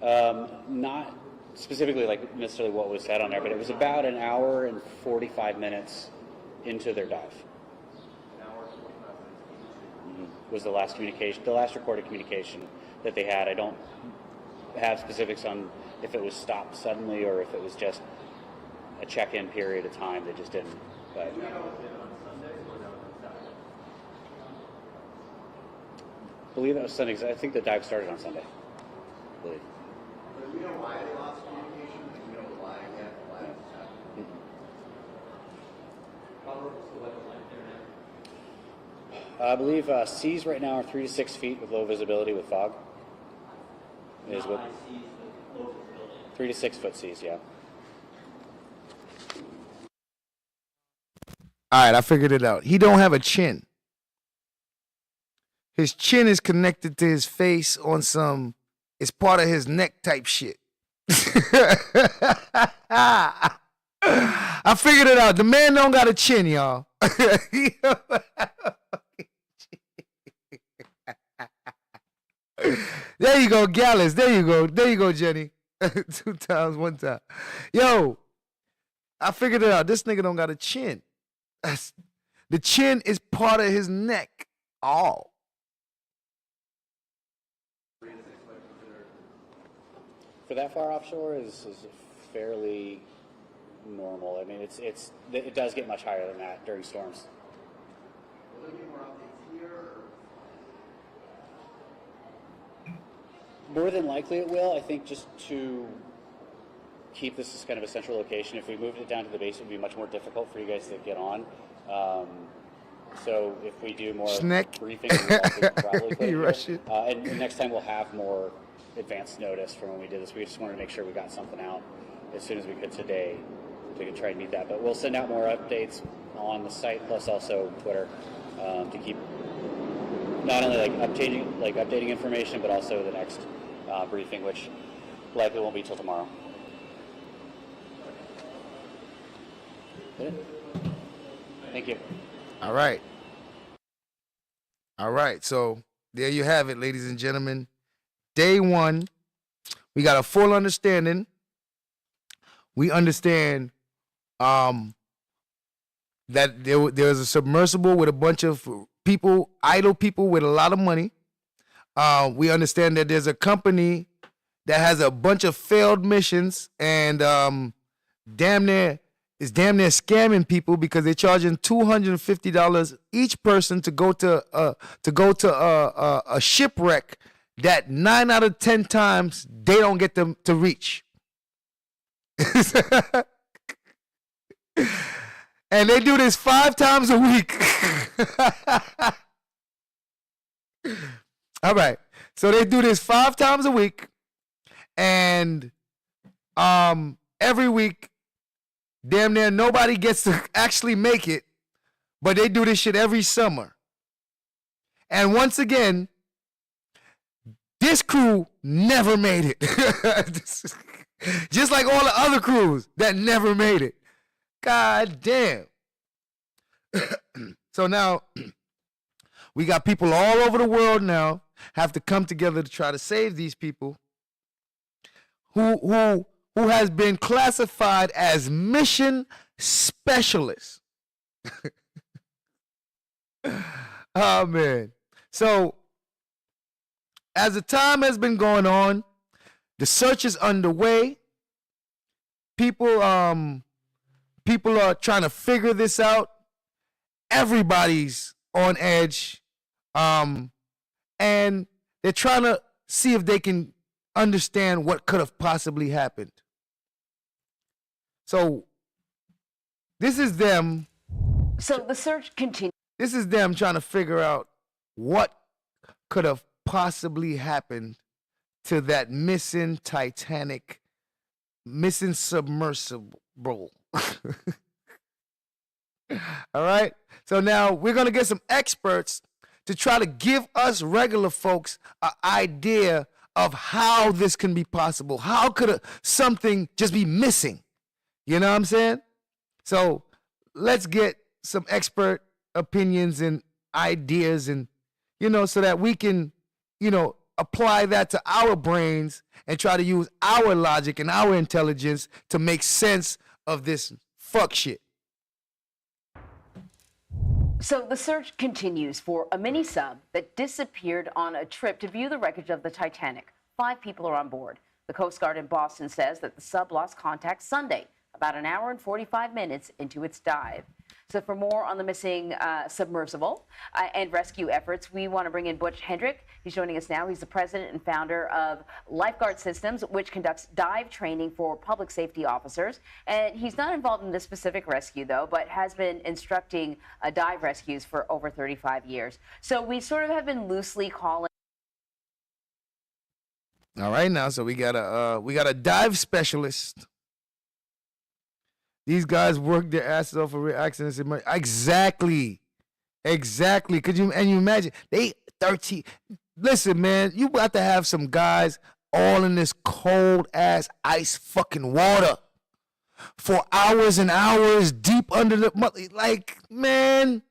[SPEAKER 9] with them?
[SPEAKER 22] Not specifically like necessarily what was said on there, but it was about an hour and 45 minutes into their dive.
[SPEAKER 9] An hour and 45 minutes.
[SPEAKER 22] Was the last communication, the last recorded communication that they had. I don't have specifics on if it was stopped suddenly or if it was just a check-in period of time that just didn't. But I believe that was Sunday. I think the dive started on Sunday. I believe.
[SPEAKER 7] Do we know why they lost communication? Do we know why yet? Why
[SPEAKER 22] I believe seas right now are 3 to 6 feet with low visibility with fog. Is what? 3 to 6 foot seas, yeah.
[SPEAKER 2] All right, I figured it out. He don't have a chin. His chin is connected to his face on some, it's part of his neck type shit. I figured it out. The man don't got a chin, y'all. There you go, Gallus. There you go. There you go, Jenny. 2 times, 1 time. Yo, I figured it out. This nigga don't got a chin. The chin is part of his neck. Oh.
[SPEAKER 22] For that far offshore is fairly normal. I mean, it does get much higher than that during storms.
[SPEAKER 7] Will there be more updates here? Or?
[SPEAKER 22] More than likely it will. I think just to keep this as kind of a central location, if we moved it down to the base, it would be much more difficult for you guys to get on. So if we do more briefings, we'll probably put it here. And next time we'll have more advanced notice from when we did this. We just wanted to make sure we got something out as soon as we could today to try and meet that. But we'll send out more updates on the site, plus also Twitter, to keep not only updating information, but also the next briefing, which likely won't be till tomorrow. Thank you.
[SPEAKER 2] All right. All right. So there you have it, ladies and gentlemen. Day one, we got a full understanding. We understand that there's a submersible with a bunch of people, idle people with a lot of money. We understand that there's a company that has a bunch of failed missions and damn near scamming people because they're charging $250 each person to go to a shipwreck that 9 out of 10 times they don't get them to reach. And they do this 5 times a week. All right. So they do this 5 times a week. And every week, damn near nobody gets to actually make it. But they do this shit every summer. And once again, this crew never made it. Just like all the other crews that never made it. God damn. So now we got people all over the world now have to come together to try to save these people who has been classified as mission specialists. Oh man. So as the time has been going on, the search is underway. People are trying to figure this out. Everybody's on edge. And they're trying to see if they can understand what could have possibly happened. So this is them.
[SPEAKER 4] So the search continues.
[SPEAKER 2] This is them trying to figure out what could have possibly happened to that missing Titanic, missing submersible. All right. So now we're going to get some experts to try to give us regular folks an idea of how this can be possible. How could something just be missing? You know what I'm saying? So let's get some expert opinions and ideas and, so that we can, apply that to our brains and try to use our logic and our intelligence to make sense of this fuck shit.
[SPEAKER 4] So the search continues for a mini sub that disappeared on a trip to view the wreckage of the Titanic. 5 people are on board. The Coast Guard in Boston says that the sub lost contact Sunday, about an hour and 45 minutes into its dive. So for more on the missing submersible and rescue efforts, we want to bring in Butch Hendrick. He's joining us now. He's the president and founder of Lifeguard Systems, which conducts dive training for public safety officers. And he's not involved in this specific rescue, though, but has been instructing dive rescues for over 35 years. So we sort of have been loosely calling.
[SPEAKER 2] All right, now, so we got a dive specialist. These guys work their asses off for real accidents. Exactly. Could you imagine? They 13. Listen, man, you got to have some guys all in this cold ass ice fucking water for hours and hours deep under the, like, man,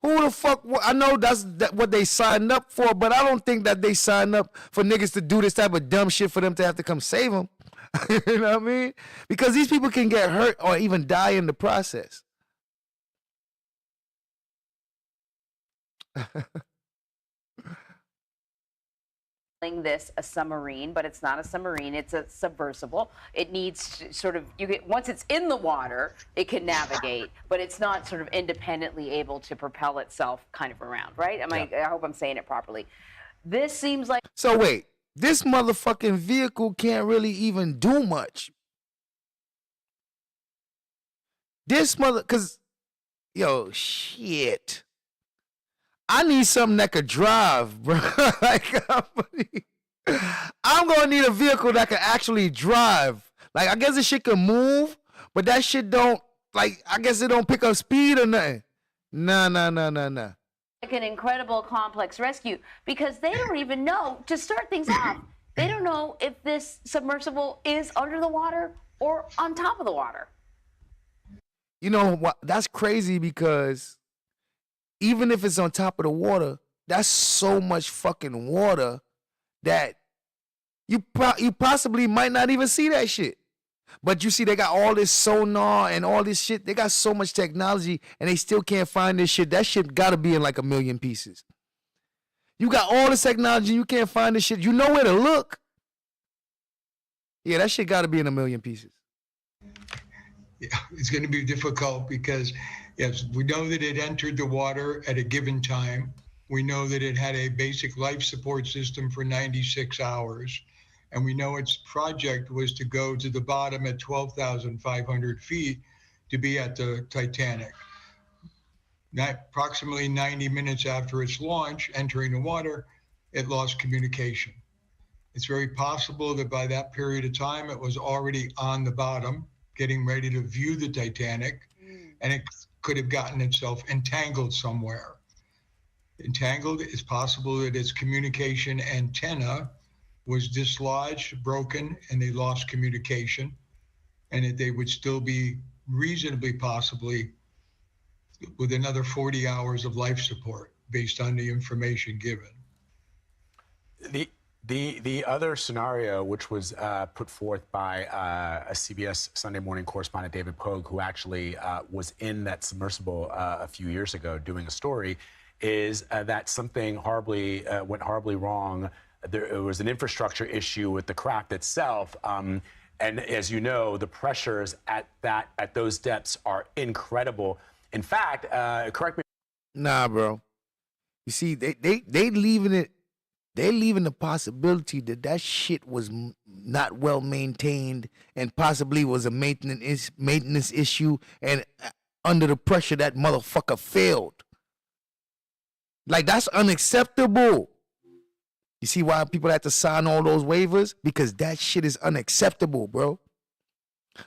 [SPEAKER 2] who the fuck? I know that's what they signed up for, but I don't think that they signed up for niggas to do this type of dumb shit for them to have to come save them. You know what I mean? Because these people can get hurt or even die in the process.
[SPEAKER 4] this a submarine, but it's not a submarine, it's a submersible. It needs to sort of, once it's in the water, it can navigate, but it's not sort of independently able to propel itself kind of around, right? I hope I'm saying it properly. This seems like...
[SPEAKER 2] So wait, this motherfucking vehicle can't really even do much. Cause, yo, shit. I need something that could drive, bro. I'm gonna need a vehicle that can actually drive. Like, I guess this shit can move, but that shit don't, like, I guess it don't pick up speed or nothing. Nah.
[SPEAKER 4] Like an incredible complex rescue, because they don't even know, to start things off, they don't know if this submersible is under the water or on top of the water.
[SPEAKER 2] You know what? That's crazy, because even if it's on top of the water, that's so much fucking water that you possibly might not even see that shit. But you see, they got all this sonar and all this shit. They got so much technology, and they still can't find this shit. That shit gotta be in like 1 million pieces. You got all this technology, you can't find this shit. You know where to look. Yeah, that shit gotta be in 1 million pieces.
[SPEAKER 10] Yeah, it's going to be difficult because, yes, we know that it entered the water at a given time. We know that it had a basic life support system for 96 hours. And we know its project was to go to the bottom at 12,500 feet to be at the Titanic. Approximately 90 minutes after its launch, entering the water, it lost communication. It's very possible that by that period of time, it was already on the bottom, getting ready to view the Titanic, and it could have gotten itself entangled somewhere. Entangled, it's possible that its communication antenna was dislodged, broken, and they lost communication, and that they would still be reasonably possibly with another 40 hours of life support based on the information given.
[SPEAKER 14] The other scenario, which was put forth by a CBS Sunday Morning correspondent, David Pogue, who actually was in that submersible a few years ago doing a story, is that something went horribly wrong. There was an infrastructure issue with the craft itself. And as you know, the pressures at those depths are incredible. In fact, correct me.
[SPEAKER 2] Nah, bro. You see, they leaving it. They're leaving the possibility that shit was not well maintained and possibly was a maintenance issue, and under the pressure that motherfucker failed. Like, that's unacceptable. You see why people have to sign all those waivers? Because that shit is unacceptable, bro.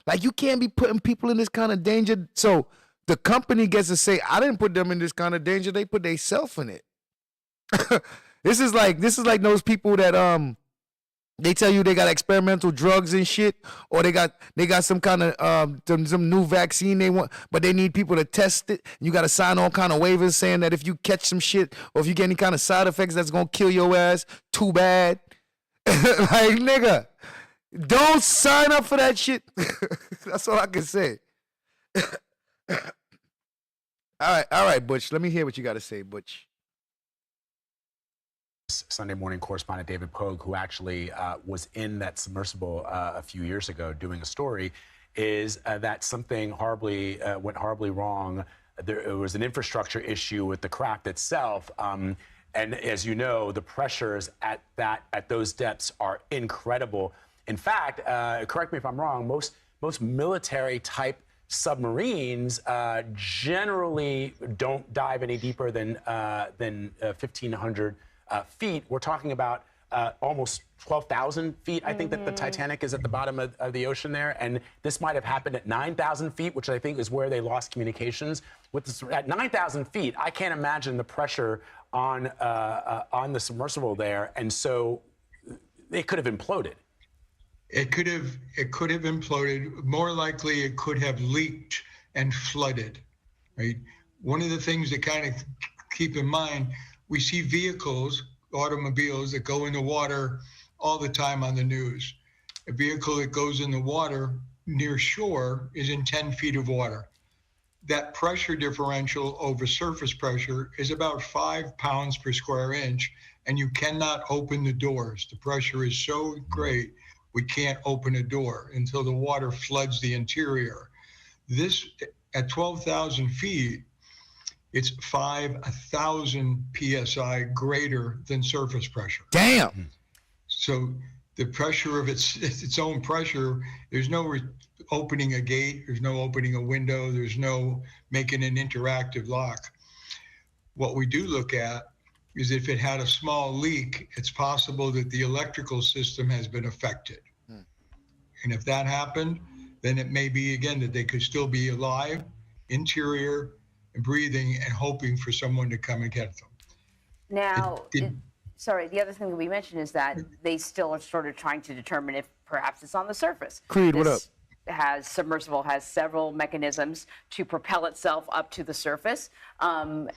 [SPEAKER 2] Like, you can't be putting people in this kind of danger. So the company gets to say, I didn't put them in this kind of danger. They put themselves in it. This is like those people that they tell you they got experimental drugs and shit, or they got some kind of some new vaccine they want, but they need people to test it. You got to sign all kind of waivers saying that if you catch some shit or if you get any kind of side effects that's gonna kill your ass, too bad. Like, nigga, don't sign up for that shit. That's all I can say. All right, Butch. Let me hear what you got to say, Butch.
[SPEAKER 14] Sunday Morning correspondent David Pogue, who actually was in that submersible a few years ago doing a story, is that something went horribly wrong. There was an infrastructure issue with the craft itself. And as you know, the pressures at those depths are incredible. In fact, correct me if I'm wrong, most military type submarines generally don't dive any deeper than 1,500 feet. We're talking about almost 12,000 feet. I think that the Titanic is at the bottom of the ocean there, and this might have happened at 9,000 feet, which I think is where they lost communications. At 9,000 feet, I can't imagine the pressure on the submersible there, and so it could have imploded.
[SPEAKER 10] It could have imploded. More likely, it could have leaked and flooded. Right. One of the things to kind of keep in mind, we see vehicles, automobiles that go in the water all the time on the news. A vehicle that goes in the water near shore is in 10 feet of water. that pressure differential over surface pressure is about 5 pounds per square inch, and you cannot open the doors. The pressure is so great, we can't open a door until the water floods the interior. This, at 12,000 feet, it's 5,000 PSI greater than surface pressure.
[SPEAKER 2] Damn.
[SPEAKER 10] So the pressure of its own pressure, there's no opening a gate, there's no opening a window, there's no making an interactive lock. What we do look at is if it had a small leak, it's possible that the electrical system has been affected. And if that happened, then it may be, again, that they could still be alive, interior, and breathing, and hoping for someone to come and get them.
[SPEAKER 4] Now, sorry, the other thing that we mentioned is that they still are sort of trying to determine if perhaps it's on the surface.
[SPEAKER 2] Creed, what up?
[SPEAKER 4] Submersible has several mechanisms to propel itself up to the surface. And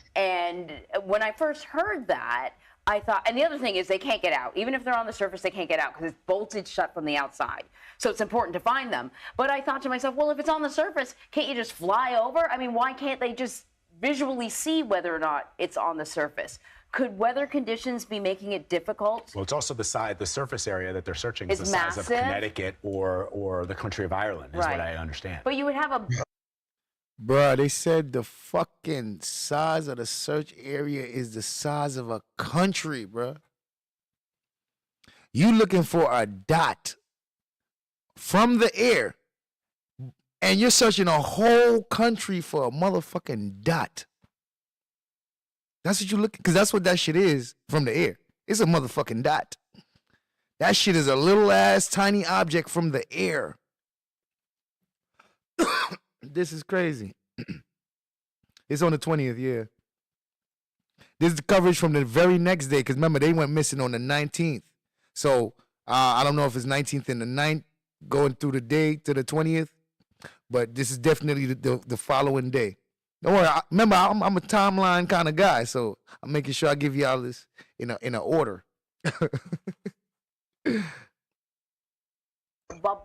[SPEAKER 4] when I first heard that, I thought, and the other thing is they can't get out. Even if they're on the surface, they can't get out because it's bolted shut from the outside. So it's important to find them. But I thought to myself, well, if it's on the surface, can't you just fly over? I mean, why can't they just visually see whether or not it's on the surface? Could weather conditions be making it difficult?
[SPEAKER 14] Well, it's also the surface area that they're searching is the size of Connecticut or the country of Ireland, is what I understand.
[SPEAKER 4] But you would have a...
[SPEAKER 2] Bruh, they said the fucking size of the search area is the size of a country, bruh. You looking for a dot from the air, and you're searching a whole country for a motherfucking dot. That's what you looking, because that's what that shit is from the air. It's a motherfucking dot. That shit is a little ass tiny object from the air. This is crazy. It's on the 20th, yeah. This is the coverage from the very next day, because remember, they went missing on the 19th. So, I don't know if it's 19th and the 9th, going through the day to the 20th, but this is definitely the following day. Don't worry, remember, I'm a timeline kind of guy, so I'm making sure I give y'all this in a order.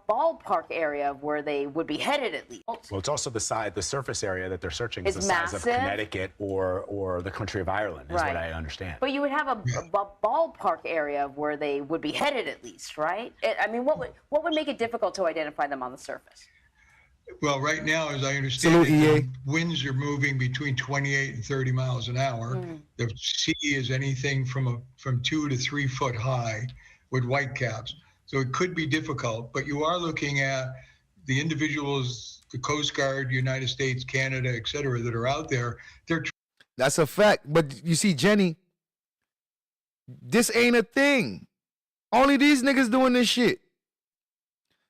[SPEAKER 4] Ballpark area of where they would be headed, at least.
[SPEAKER 14] Well, it's also the surface area that they're searching is the
[SPEAKER 4] It's
[SPEAKER 14] size of
[SPEAKER 4] massive.
[SPEAKER 14] Connecticut or the country of Ireland, is what I understand.
[SPEAKER 4] But you would have a ballpark area of where they would be headed, at least, right? I mean, what would make it difficult to identify them on the surface?
[SPEAKER 10] Well, right now, as I understand it, the winds are moving between 28 and 30 miles an hour. The sea is anything from 2 to 3 foot high with white caps. So it could be difficult, but you are looking at the individuals, the Coast Guard, United States, Canada, et cetera, that are out there.
[SPEAKER 2] That's a fact. But you see, Jenny, this ain't a thing. Only these niggas doing this shit.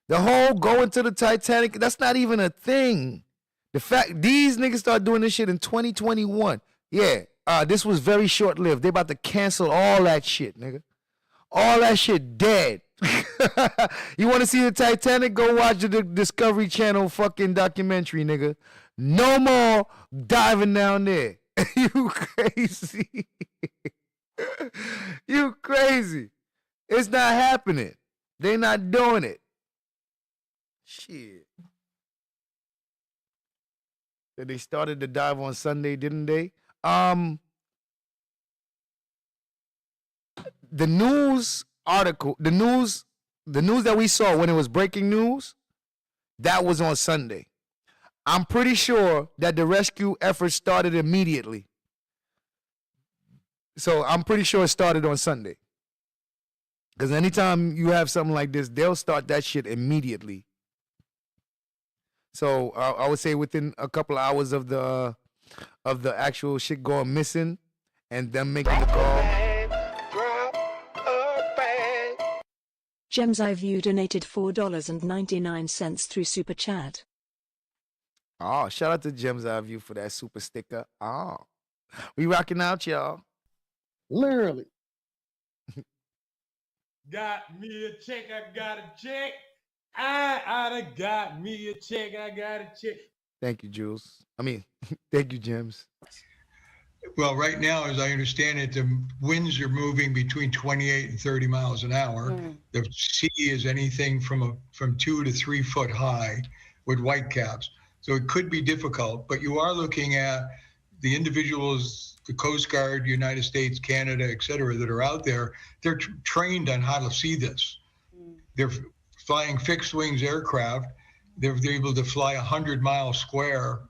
[SPEAKER 2] The whole going to the Titanic, that's not even a thing. The fact these niggas start doing this shit in 2021. Yeah, this was very short-lived. They about to cancel all that shit, nigga. All that shit dead. You want to see the Titanic? Go watch the Discovery Channel fucking documentary, nigga. No more diving down there. You crazy. You crazy. It's not happening. They not doing it. Shit. They started the dive on Sunday, didn't they? The news article, the news that we saw when it was breaking news, that was on Sunday. I'm pretty sure that the rescue effort started immediately. So I'm pretty sure it started on Sunday. Because anytime you have something like this, they'll start that shit immediately. So I would say within a couple of hours of the actual shit going missing and them making the call.
[SPEAKER 20] Gems I View donated $4.99 through Super Chat.
[SPEAKER 2] Oh, shout out to Gems I View for that super sticker. Oh, we rocking out, y'all. Literally.
[SPEAKER 12] Got me a check, I got a check. I got me a check, I got a check.
[SPEAKER 2] Thank you, Jules. Thank you, Gems.
[SPEAKER 10] Well, right now, as I understand it, the winds are moving between 28 and 30 miles an hour. The sea is anything from 2 to 3 foot high with white caps. So it could be difficult, but you are looking at the individuals, the Coast Guard, United States, Canada, et cetera, that are out there. They're trained on how to see this. They're flying fixed wings aircraft. They're able to fly 100 miles square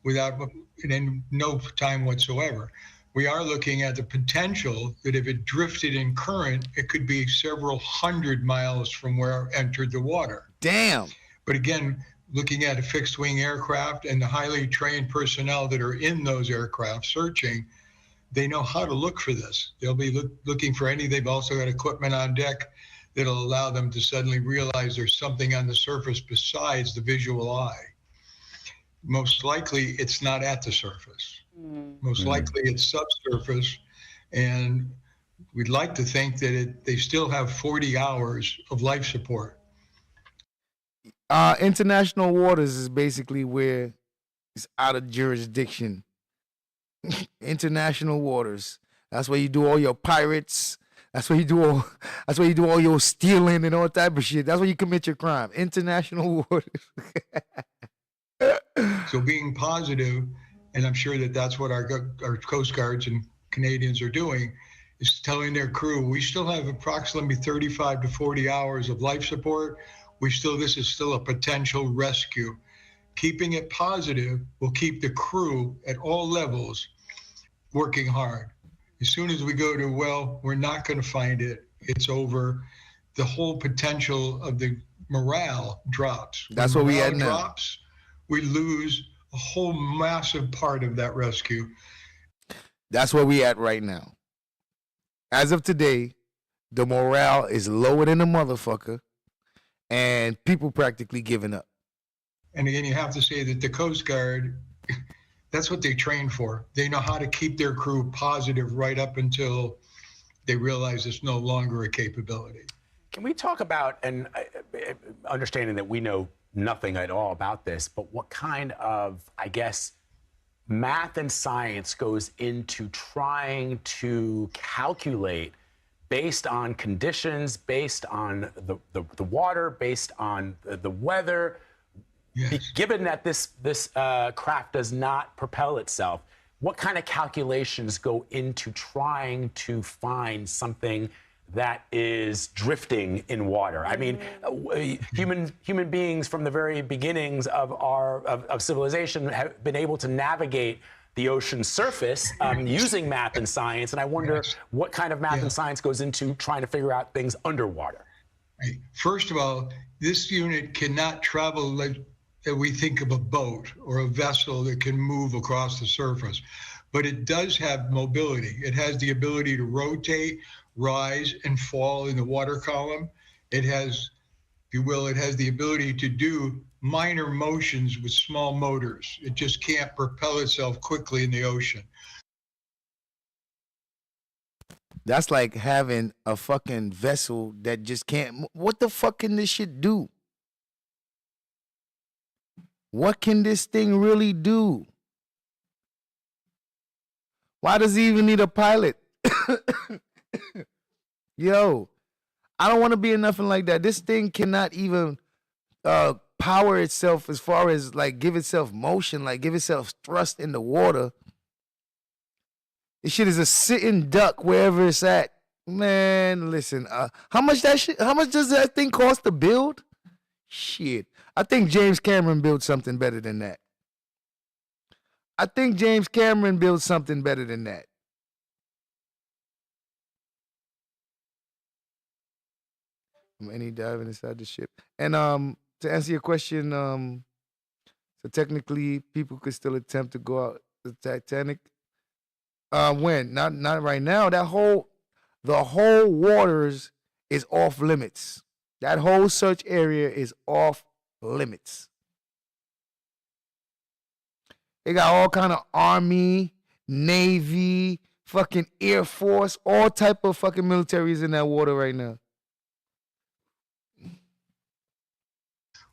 [SPEAKER 10] without in no time whatsoever. We are looking at the potential that if it drifted in current, it could be several hundred miles from where it entered the water.
[SPEAKER 2] Damn.
[SPEAKER 10] But again, looking at a fixed wing aircraft and the highly trained personnel that are in those aircraft searching, they know how to look for this. They'll be looking for any. They've also got equipment on deck that'll allow them to suddenly realize there's something on the surface besides the visual eye. Most likely, it's not at the surface. Most likely, it's subsurface, and we'd like to think that they still have 40 hours of life support.
[SPEAKER 2] International waters is basically where it's out of jurisdiction. International waters. That's where you do all your pirates. That's where you do all your stealing and all type of shit. That's where you commit your crime. International waters.
[SPEAKER 10] So being positive, and I'm sure that that's what our Coast Guards and Canadians are doing, is telling their crew, we still have approximately 35 to 40 hours of life support. This is still a potential rescue. Keeping it positive will keep the crew at all levels working hard. As soon as we go to, well, we're not going to find it, it's over, the whole potential of the morale drops.
[SPEAKER 2] That's what we had now.
[SPEAKER 10] Drops, we lose a whole massive part of that rescue.
[SPEAKER 2] That's where we at right now. As of today, the morale is lower than a motherfucker, and people practically giving up.
[SPEAKER 10] And again, you have to say that the Coast Guard, that's what they train for. They know how to keep their crew positive right up until they realize it's no longer a capability.
[SPEAKER 14] Can we talk about, and understanding that we know nothing at all about this, but what kind of, I guess, math and science goes into trying to calculate based on conditions, based on the water, based on the weather, yes. Given that this craft does not propel itself, what kind of calculations go into trying to find something that is drifting in water? I mean, human beings from the very beginnings of civilization have been able to navigate the ocean surface using math and science, and I wonder what kind of math and science goes into trying to figure out things underwater.
[SPEAKER 10] Right. First of all, this unit cannot travel like we think of a boat or a vessel that can move across the surface, but it does have mobility. It has the ability to rotate, rise, and fall in the water column. It has, if you will, it has the ability to do minor motions with small motors. It just can't propel itself quickly in the ocean.
[SPEAKER 2] That's like having a fucking vessel that just can't. What the fuck can this shit do? What can this thing really do? Why does it even need a pilot? Yo, I don't want to be in nothing like that. This thing cannot even power itself as far as like give itself motion, like give itself thrust in the water. This shit is a sitting duck wherever it's at. Man, listen, how much does that thing cost to build? Shit. I think James Cameron built something better than that. Any diving inside the ship. And to answer your question, so technically people could still attempt to go out the Titanic. When? Not right now. The whole waters is off limits. That whole search area is off limits. They got all kind of Army, Navy, fucking Air Force, all type of fucking militaries in that water right now.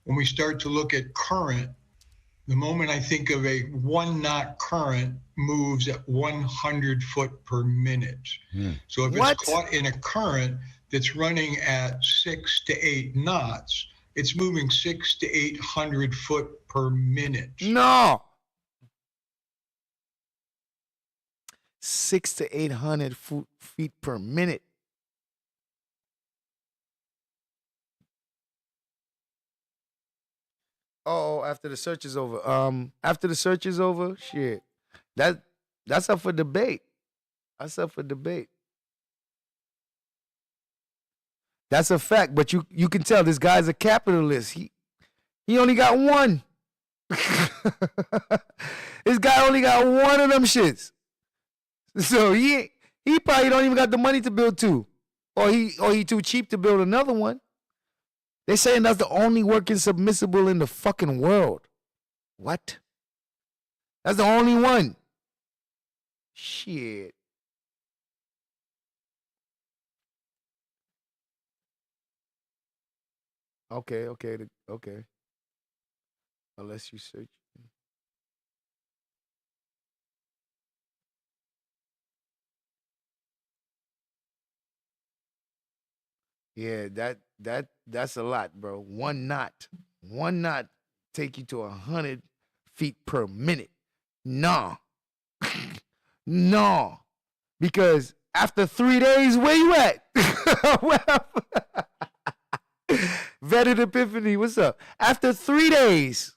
[SPEAKER 10] When we start to look at current, the moment I think of a 1 knot current moves at 100 foot per minute. So if it's caught in a current that's running at 6 to 8 knots, It's moving 600 to 800 foot per minute.
[SPEAKER 2] No. 600 to 800 feet per minute. Oh, after the search is over. After the search is over, shit. That's up for debate. That's up for debate. That's a fact, but you can tell this guy's a capitalist. He only got one. This guy only got one of them shits. So he probably don't even got the money to build two. Or he too cheap to build another one. They saying that's the only working submersible in the fucking world. What? That's the only one. Shit. Okay. Unless you search. Yeah, that's a lot, bro. One knot take you to 100 feet per minute. No. No. Because after 3 days, where you at? Vetted Epiphany, what's up? After 3 days,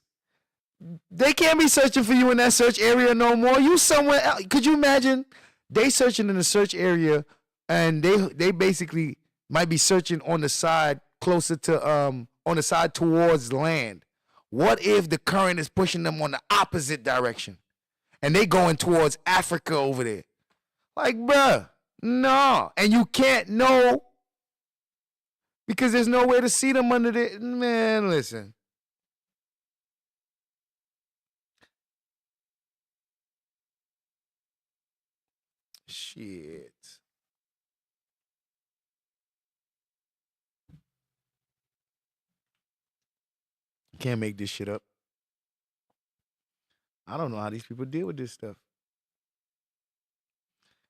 [SPEAKER 2] they can't be searching for you in that search area no more. You somewhere else. Could you imagine? They searching in the search area, and they basically might be searching on the side closer to on the side towards land. What if the current is pushing them on the opposite direction, and they going towards Africa over there? Like, bruh, no, and you can't know. Because there's no way to see them under there. Man, listen. Shit. You can't make this shit up. I don't know how these people deal with this stuff.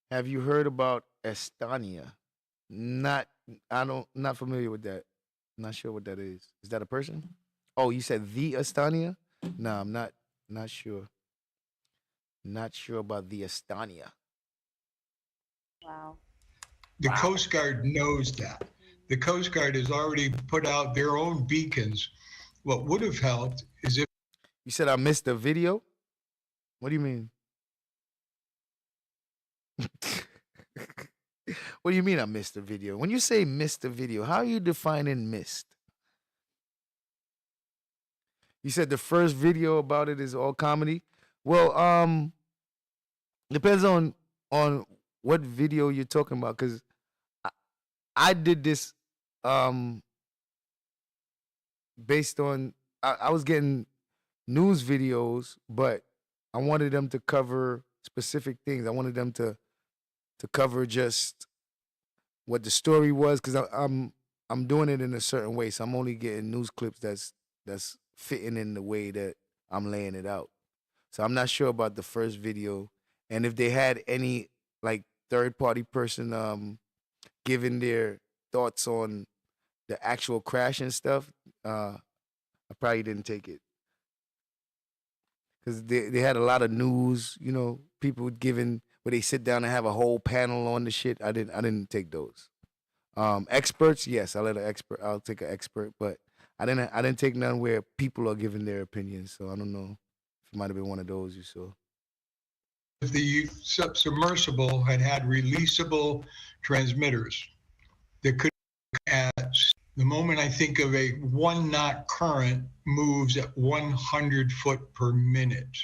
[SPEAKER 2] Have you heard about Estonia? Not familiar with that. Not sure what that is. Is that a person? Oh, you said the Estonia? No, I'm not sure. Not sure about the Estonia.
[SPEAKER 4] Wow.
[SPEAKER 10] The Coast Guard knows that. The Coast Guard has already put out their own beacons. What would have helped is if...
[SPEAKER 2] You said I missed the video? What do you mean? What do you mean I missed the video? When you say missed the video, how are you defining missed? You said the first video about it is all comedy? Well, depends on what video you're talking about, because I did this based on I was getting news videos, but I wanted them to cover specific things. I wanted them to cover just what the story was, because I'm doing it in a certain way. So I'm only getting news clips that's fitting in the way that I'm laying it out. So I'm not sure about the first video, and if they had any like third party person giving their thoughts on the actual crash and stuff, I probably didn't take it, because they had a lot of news, people giving where they sit down and have a whole panel on the shit. I didn't take those. Experts, yes, I'll take an expert, but I didn't take none where people are giving their opinions. So I don't know if it might have been one of those you saw.
[SPEAKER 10] If the submersible had releasable transmitters that could, at the moment I think of a 1 knot current moves at 100 foot per minute.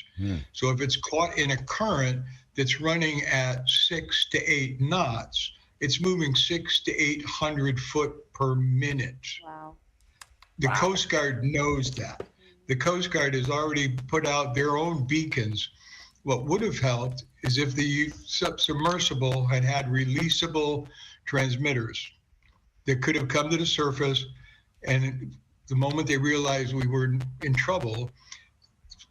[SPEAKER 10] So if it's caught in a current that's running at 6 to 8 knots, it's moving 600 to 800 foot per minute.
[SPEAKER 4] Wow.
[SPEAKER 10] The Coast Guard knows that. The Coast Guard has already put out their own beacons. What would have helped is if the submersible had releasable transmitters that could have come to the surface, and the moment they realized we were in trouble,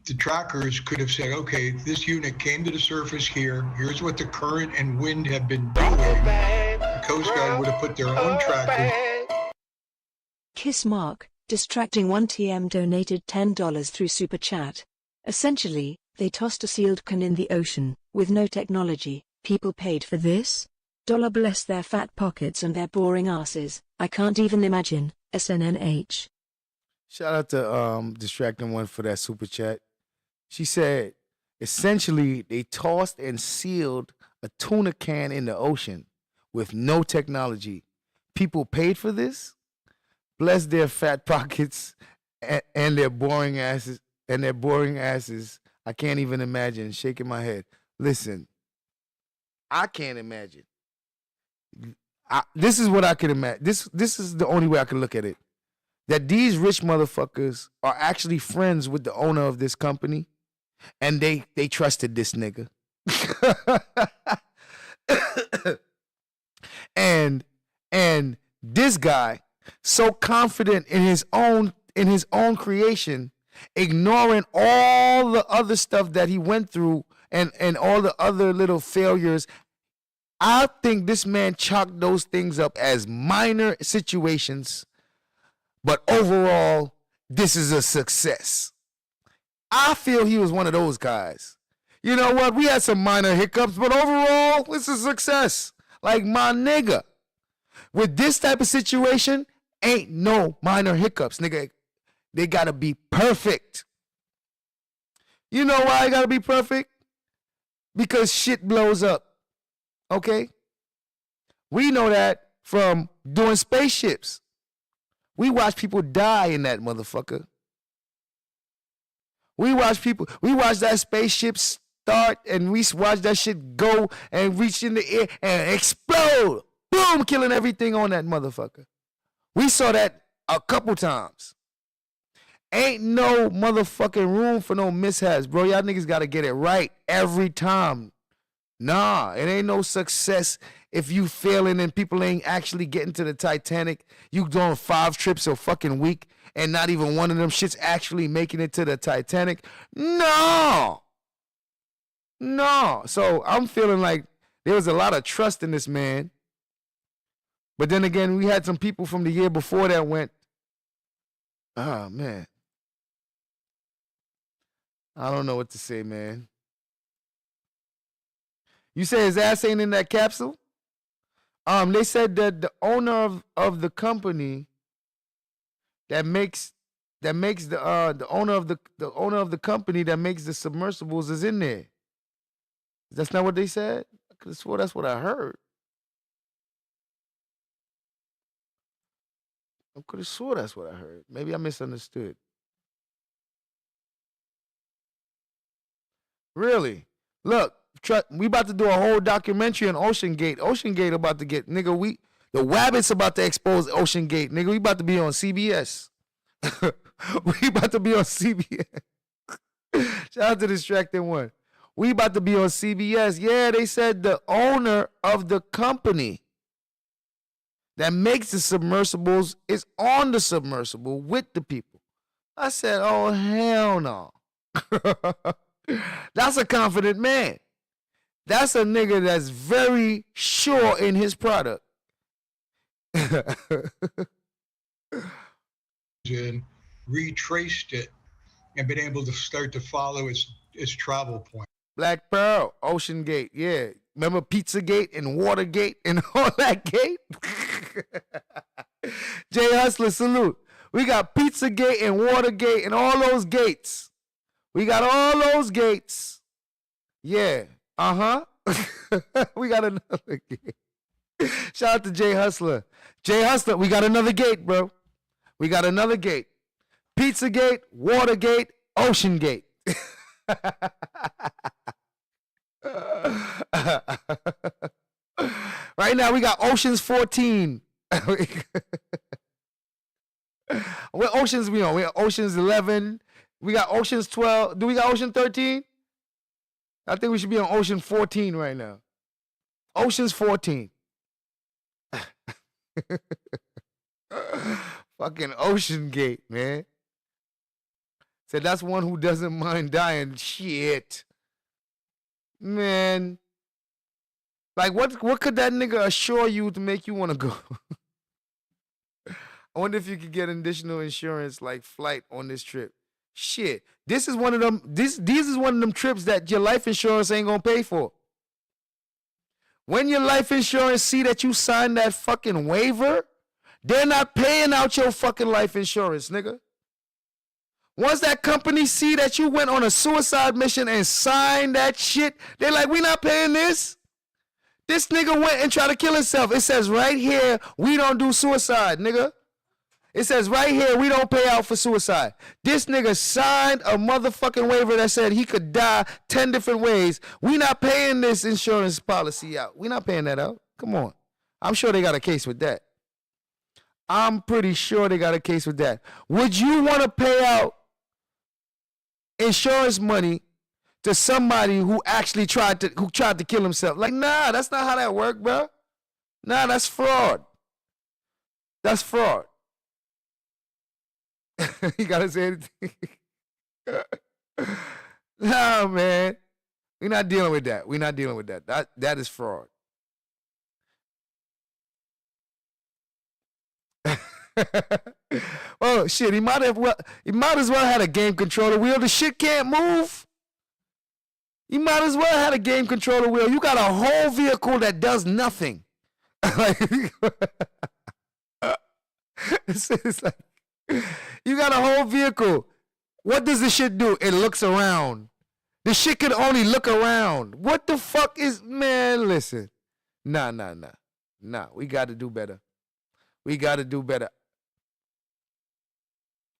[SPEAKER 10] the trackers could have said, okay, this unit came to the surface here. Here's what the current and wind have been doing. The Coast Guard would have put their own trackers.
[SPEAKER 20] Kiss Mark, Distracting 1TM donated $10 through Super Chat. Essentially, they tossed a sealed can in the ocean, with no technology. People paid for this? Bless their fat pockets and their boring asses. I can't even imagine. SNNH.
[SPEAKER 2] Shout out to Distracting One for that super chat. She said, essentially, they tossed and sealed a tuna can in the ocean with no technology. People paid for this? Bless their fat pockets and their boring asses. I can't even imagine. Shaking my head. Listen, I can't imagine. This is what I can imagine. This is the only way I can look at it. That these rich motherfuckers are actually friends with the owner of this company, and they trusted this nigga. and this guy, so confident in his own creation, ignoring all the other stuff that he went through and all the other little failures. I think this man chalked those things up as minor situations, but overall, this is a success. I feel he was one of those guys. You know what? We had some minor hiccups, but overall, it's a success. Like, my nigga, with this type of situation, ain't no minor hiccups, nigga. They gotta be perfect. You know why I gotta be perfect? Because shit blows up. Okay? We know that from doing spaceships. We watch people die in that motherfucker. We watch that spaceship start and we watch that shit go and reach in the air and explode. Boom, killing everything on that motherfucker. We saw that a couple times. Ain't no motherfucking room for no mishaps, bro. Y'all niggas gotta get it right every time. Nah, it ain't no success if you failing and people ain't actually getting to the Titanic. You doing 5 trips a fucking week and not even one of them shits actually making it to the Titanic. No. So I'm feeling like there was a lot of trust in this man. But then again, we had some people from the year before that went, oh, man. I don't know what to say, man. You say his ass ain't in that capsule? They said that the owner of the company that makes the owner of the company that makes the submersibles is in there. That's not what they said? I could have swore that's what I heard. I could have swore that's what I heard. Maybe I misunderstood. Really? Look, we about to do a whole documentary on OceanGate. OceanGate about to get, nigga, the Wabbits about to expose OceanGate. Nigga, we about to be on CBS. We about to be on CBS. Shout out to Distracting One. We about to be on CBS. Yeah, they said the owner of the company that makes the submersibles is on the submersible with the people. I said, oh, hell no. That's a confident man. That's a nigga that's very sure in his product.
[SPEAKER 10] And retraced it and been able to start to follow its travel point.
[SPEAKER 2] Black Pearl, OceanGate, yeah. Remember Pizzagate and Watergate and all that gate? Jay Hustler, salute. We got Pizzagate and Watergate and all those gates. We got all those gates. Yeah. We got another gate. Shout out to Jay Hustler. Jay Hustler, we got another gate, bro. We got another gate. Pizzagate, Watergate, OceanGate. Right now, we got Oceans 14. What oceans we on? We got Oceans 11. We got Oceans 12. Do we got Ocean 13? I think we should be on Ocean 14 right now. Oceans 14. Fucking OceanGate, man. Said that's one who doesn't mind dying. Shit. Man. Like, what could that nigga assure you to make you want to go? I wonder if you could get additional insurance like flight on this trip. Shit, this is one of them. These is one of them trips that your life insurance ain't gonna pay for. When your life insurance see that you signed that fucking waiver, they're not paying out your fucking life insurance, nigga. Once that company see that you went on a suicide mission and signed that shit, they're like, we not paying this. This nigga went and tried to kill himself. It says right here, we don't do suicide, nigga. It says right here, we don't pay out for suicide. This nigga signed a motherfucking waiver that said he could die 10 different ways. We not paying this insurance policy out. We not paying that out. Come on. I'm sure they got a case with that. I'm pretty sure they got a case with that. Would you want to pay out insurance money to somebody who actually tried to kill himself? Like, nah, that's not how that works, bro. Nah, that's fraud. That's fraud. You gotta say anything. Nah, man. We're not dealing with that. We're not dealing with that. That is fraud. Oh shit, he might as well had a game controller wheel. The shit can't move. You might as well had a game controller wheel. You got a whole vehicle that does nothing. It's like, you got a whole vehicle. What does the shit do? It looks around. The shit can only look around. What the fuck is, man, listen. Nah. We got to do better. We got to do better.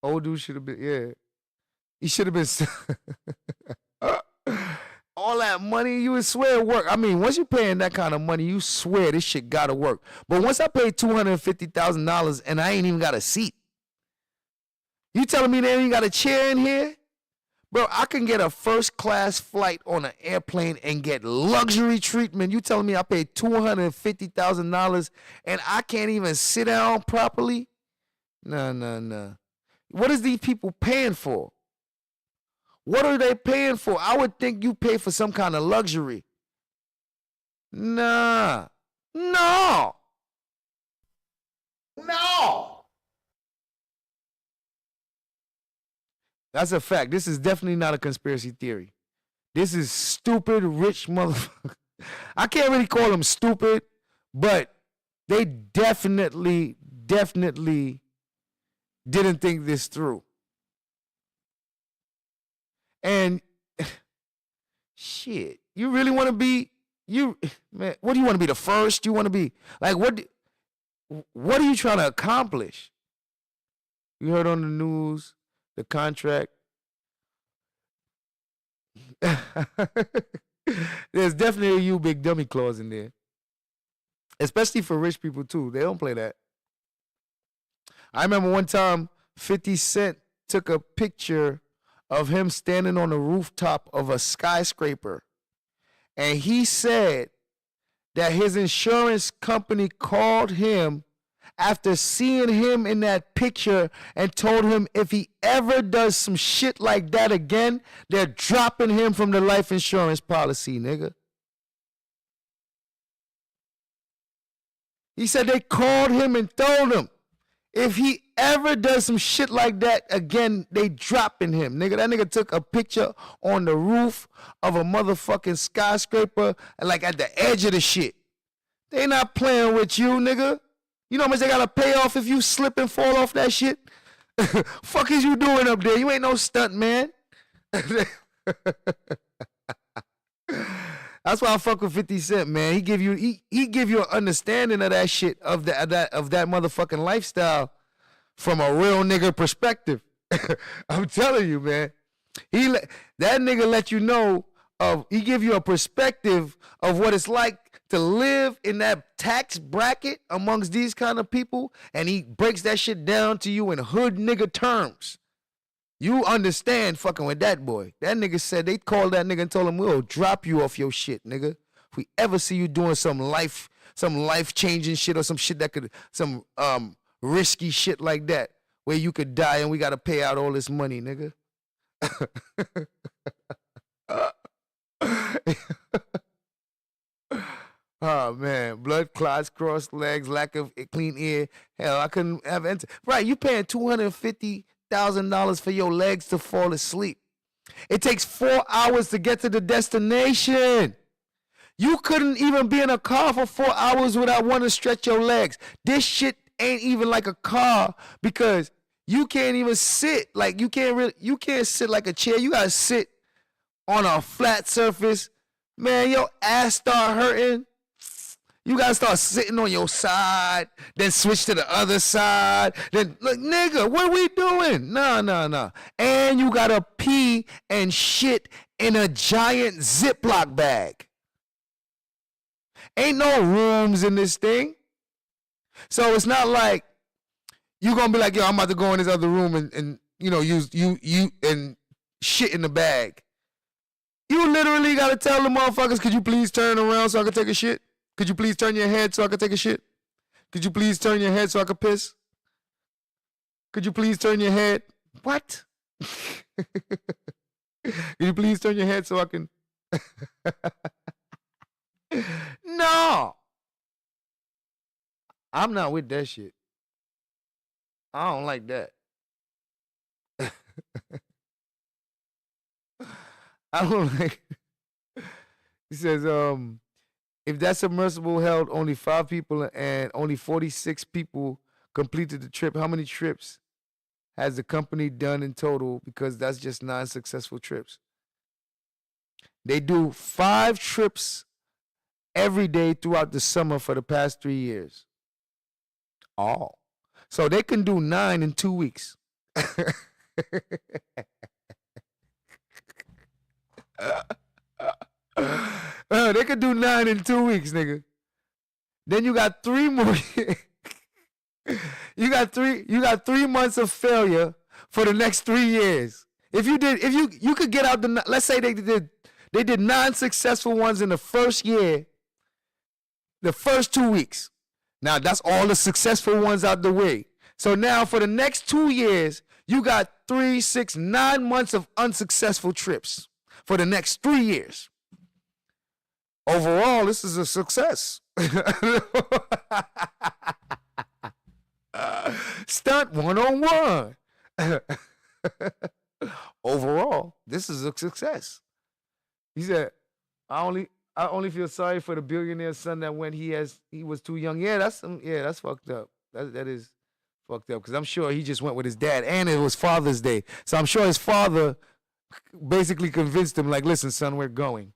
[SPEAKER 2] Old dude should have been, yeah. He should have been, all that money, you would swear it work. I mean, once you're paying that kind of money, you swear this shit got to work. But once I paid $250,000 and I ain't even got a seat, you telling me they ain't got a chair in here? Bro, I can get a first-class flight on an airplane and get luxury treatment. You telling me I paid $250,000 and I can't even sit down properly? No. What is these people paying for? What are they paying for? I would think you pay for some kind of luxury. Nah. No. That's a fact. This is definitely not a conspiracy theory. This is stupid, rich motherfucker. I can't really call them stupid, but they definitely didn't think this through. And shit, you really want to be, man, what do you want to be, the first? You want to be, like, what are you trying to accomplish? You heard on the news, the contract. There's definitely a you big dummy clause in there. Especially for rich people too. They don't play that. I remember one time 50 Cent took a picture of him standing on the rooftop of a skyscraper. And he said that his insurance company called him after seeing him in that picture and told him if he ever does some shit like that again, they're dropping him from the life insurance policy, nigga. He said they called him and told him if he ever does some shit like that again, they dropping him, nigga. That nigga took a picture on the roof of a motherfucking skyscraper, like at the edge of the shit. They not playing with you, nigga. You know how much they gotta pay off if you slip and fall off that shit? Fuck is you doing up there? You ain't no stunt, man. That's why I fuck with 50 Cent, man. He give you an understanding of that shit, of that motherfucking lifestyle from a real nigga perspective. I'm telling you, man. That nigga let you know he give you a perspective of what it's like to live in that tax bracket amongst these kind of people, and he breaks that shit down to you in hood nigga terms. You understand fucking with that boy. That nigga said they called that nigga and told him, we'll drop you off your shit, nigga. If we ever see you doing some life-changing shit or some shit that could, some risky shit like that, where you could die and we gotta pay out all this money, nigga. Oh man, blood clots, crossed legs, lack of clean air. Hell, I couldn't have entered. Right, you paying $250,000 for your legs to fall asleep. It takes 4 hours to get to the destination. You couldn't even be in a car for 4 hours without wanting to stretch your legs. This shit ain't even like a car because you can't even sit. Like you can't sit like a chair. You gotta sit on a flat surface. Man, your ass start hurting. You gotta start sitting on your side, then switch to the other side. Then, look, nigga, what are we doing? No. And you gotta pee and shit in a giant Ziploc bag. Ain't no rooms in this thing. So it's not like you gonna be like, yo, I'm about to go in this other room and you know, use you and shit in the bag. You literally gotta tell the motherfuckers, could you please turn around so I can take a shit? Could you please turn your head so I can take a shit? Could you please turn your head so I can piss? Could you please turn your head? What? Could you please turn your head so I can? No. I'm not with that shit. I don't like that. I don't like. He says, if that submersible held only 5 people and only 46 people completed the trip, how many trips has the company done in total? Because that's just 9 successful trips. They do 5 trips every day throughout the summer for the past 3 years. Oh. So they can do 9 in 2 weeks. They could do 9 in 2 weeks, nigga. Then you got 3 more. you got 3 months of failure for the next 3 years. If you could get out the, let's say they did 9 successful ones in the first year, the first 2 weeks. Now that's all the successful ones out the way. So now for the next 2 years, you got 3, 6, 9 months of unsuccessful trips for the next 3 years. Overall, this is a success. Stunt 101. Overall, this is a success. He said, I only feel sorry for the billionaire's son that when he was too young. Yeah, that's fucked up. That is fucked up because I'm sure he just went with his dad and it was Father's Day. So I'm sure his father basically convinced him, like, listen, son, we're going.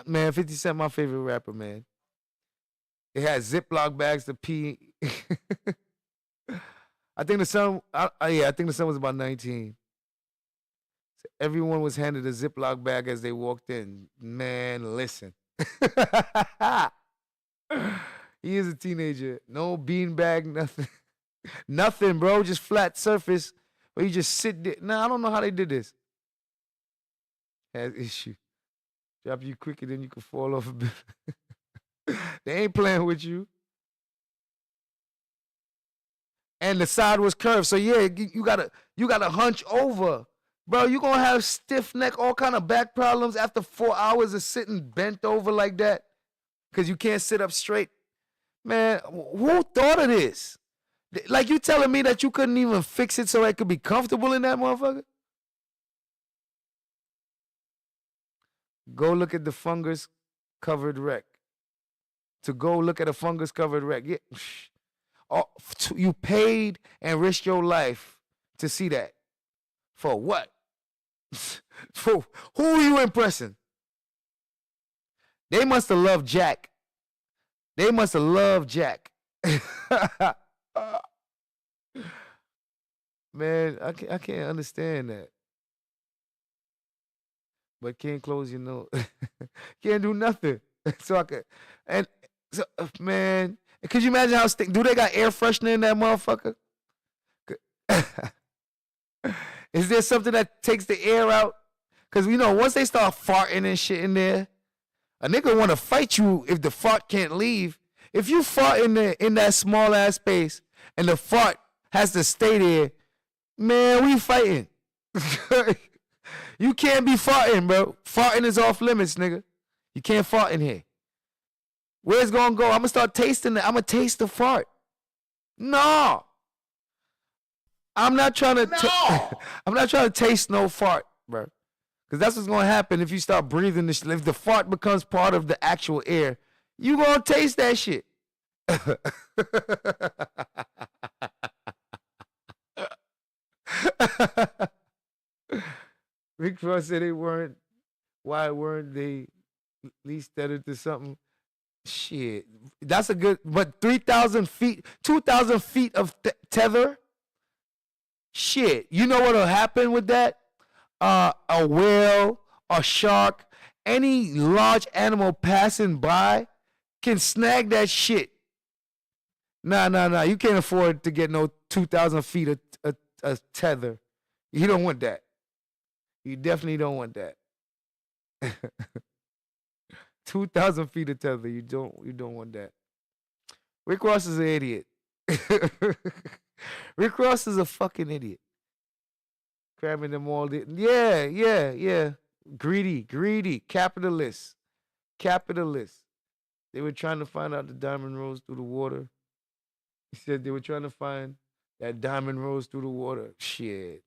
[SPEAKER 2] 50 Cent, my favorite rapper, man. It had Ziploc bags to pee. I think the son was about 19. So everyone was handed a Ziploc bag as they walked in. Man, listen. He is a teenager. No bean bag, nothing. Nothing, bro. Just flat surface where you just sit there. Nah, I don't know how they did this. Has issue. Drop you quicker than you can fall off a bit. They ain't playing with you. And the side was curved. So yeah, you gotta hunch over. Bro, you gonna have stiff neck, all kind of back problems after 4 hours of sitting bent over like that. Cause you can't sit up straight. Man, who thought of this? Like you telling me that you couldn't even fix it so it could be comfortable in that motherfucker? Go look at the fungus covered wreck. To go look at a fungus covered wreck. Yeah. Oh, you paid and risked your life to see that. For what? For who are you impressing? They must have loved Jack. They must have loved Jack. Man, I can't understand that. But can't close your nose. Can't do nothing. So I could, and so, man, could you imagine how do they got air freshener in that motherfucker? Is there something that takes the air out? Because, you know, once they start farting and shit in there, a nigga want to fight you if the fart can't leave. If you fart in that small ass space and the fart has to stay there, man, we fighting. You can't be farting, bro. Farting is off limits, nigga. You can't fart in here. Where's it gonna go? I'm gonna start tasting it. I'm gonna taste the fart. No. I'm not trying to. I'm not trying to taste no fart, bro. Because that's what's gonna happen if you start breathing this. If the fart becomes part of the actual air, you gonna taste that shit. Rick Ross said they weren't. Why weren't they at least tethered to something? Shit, that's a good. But 3,000 feet, 2,000 feet of tether. Shit, you know what'll happen with that? A whale, a shark, any large animal passing by can snag that shit. Nah. You can't afford to get no 2,000 feet of tether. You don't want that. You definitely don't want that. 2,000 feet of tether. You don't want that. Rick Ross is an idiot. Rick Ross is a fucking idiot. Cramming them all. Yeah. Greedy. Capitalist. They were trying to find out the diamond rose through the water. He said they were trying to find that diamond rose through the water. Shit.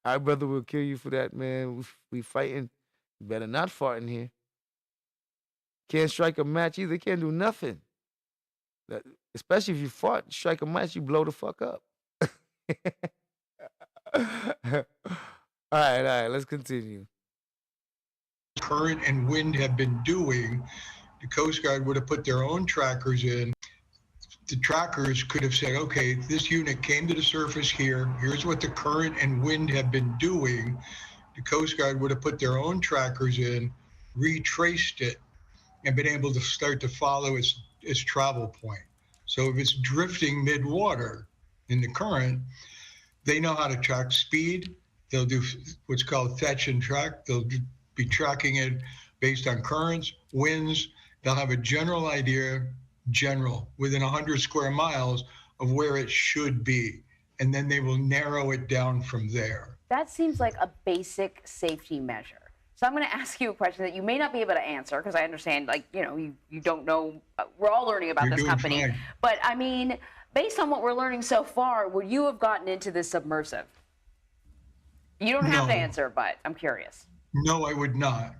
[SPEAKER 2] Our brother will kill you for that, man. We fighting. You better not fart in here. Can't strike a match either. Can't do nothing. Especially if you fart, strike a match, you blow the fuck up. All right, let's continue.
[SPEAKER 10] Current and wind have been doing, the Coast Guard would have put their own trackers in. The trackers could have said, okay, this unit came to the surface here. Here's what the current and wind have been doing. The Coast Guard would have put their own trackers in, retraced it, and been able to start to follow its travel point. So if it's drifting mid-water in the current, they know how to track speed. They'll do what's called fetch and track. They'll be tracking it based on currents, winds. They'll have a general idea, within 100 square miles of where it should be. And then they will narrow it down from there.
[SPEAKER 4] That seems like a basic safety measure. So I'm going to ask you a question that you may not be able to answer because I understand, you don't know. We're all learning about this company. Fine. But, I mean, based on what we're learning so far, would you have gotten into this submersive? You don't have to answer, but I'm curious.
[SPEAKER 10] No, I would not.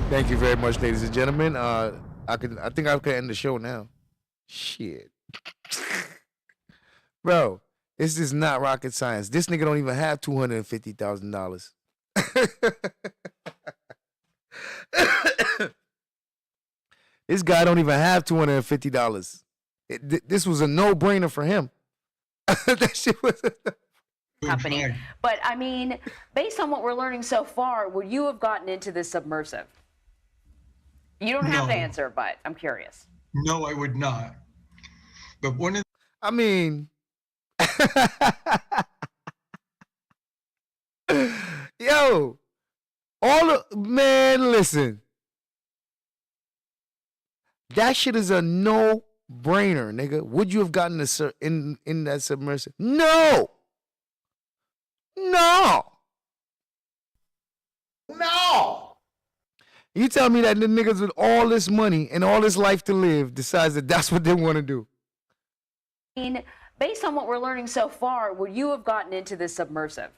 [SPEAKER 2] Thank you very much, ladies and gentlemen. I think I can end the show now. Shit. Bro, this is not rocket science. This nigga don't even have $250,000. This guy don't even have $250. This was a no-brainer for him. That shit was
[SPEAKER 4] company. But I mean, based on what we're learning so far, would you have gotten into this submersive? You don't have to answer, but I'm curious.
[SPEAKER 10] No, I would not. But
[SPEAKER 2] I mean, yo, man, listen. That shit is a no-brainer, nigga. Would you have gotten in that submersive? No. You tell me that the niggas with all this money and all this life to live decides that that's what they want to do.
[SPEAKER 4] I mean, based on what we're learning so far, would you have gotten into this submersive?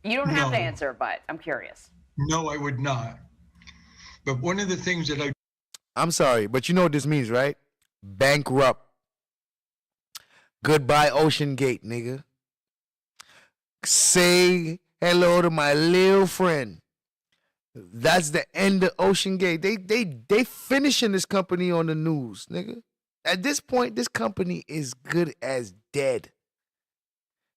[SPEAKER 4] You don't have to answer, but I'm curious.
[SPEAKER 10] No, I would not. But one of the things that
[SPEAKER 2] I'm sorry, but you know what this means, right? Bankrupt. Goodbye, OceanGate, nigga. Say hello to my little friend. That's the end of OceanGate. They finishing this company on the news, nigga. At this point, this company is good as dead.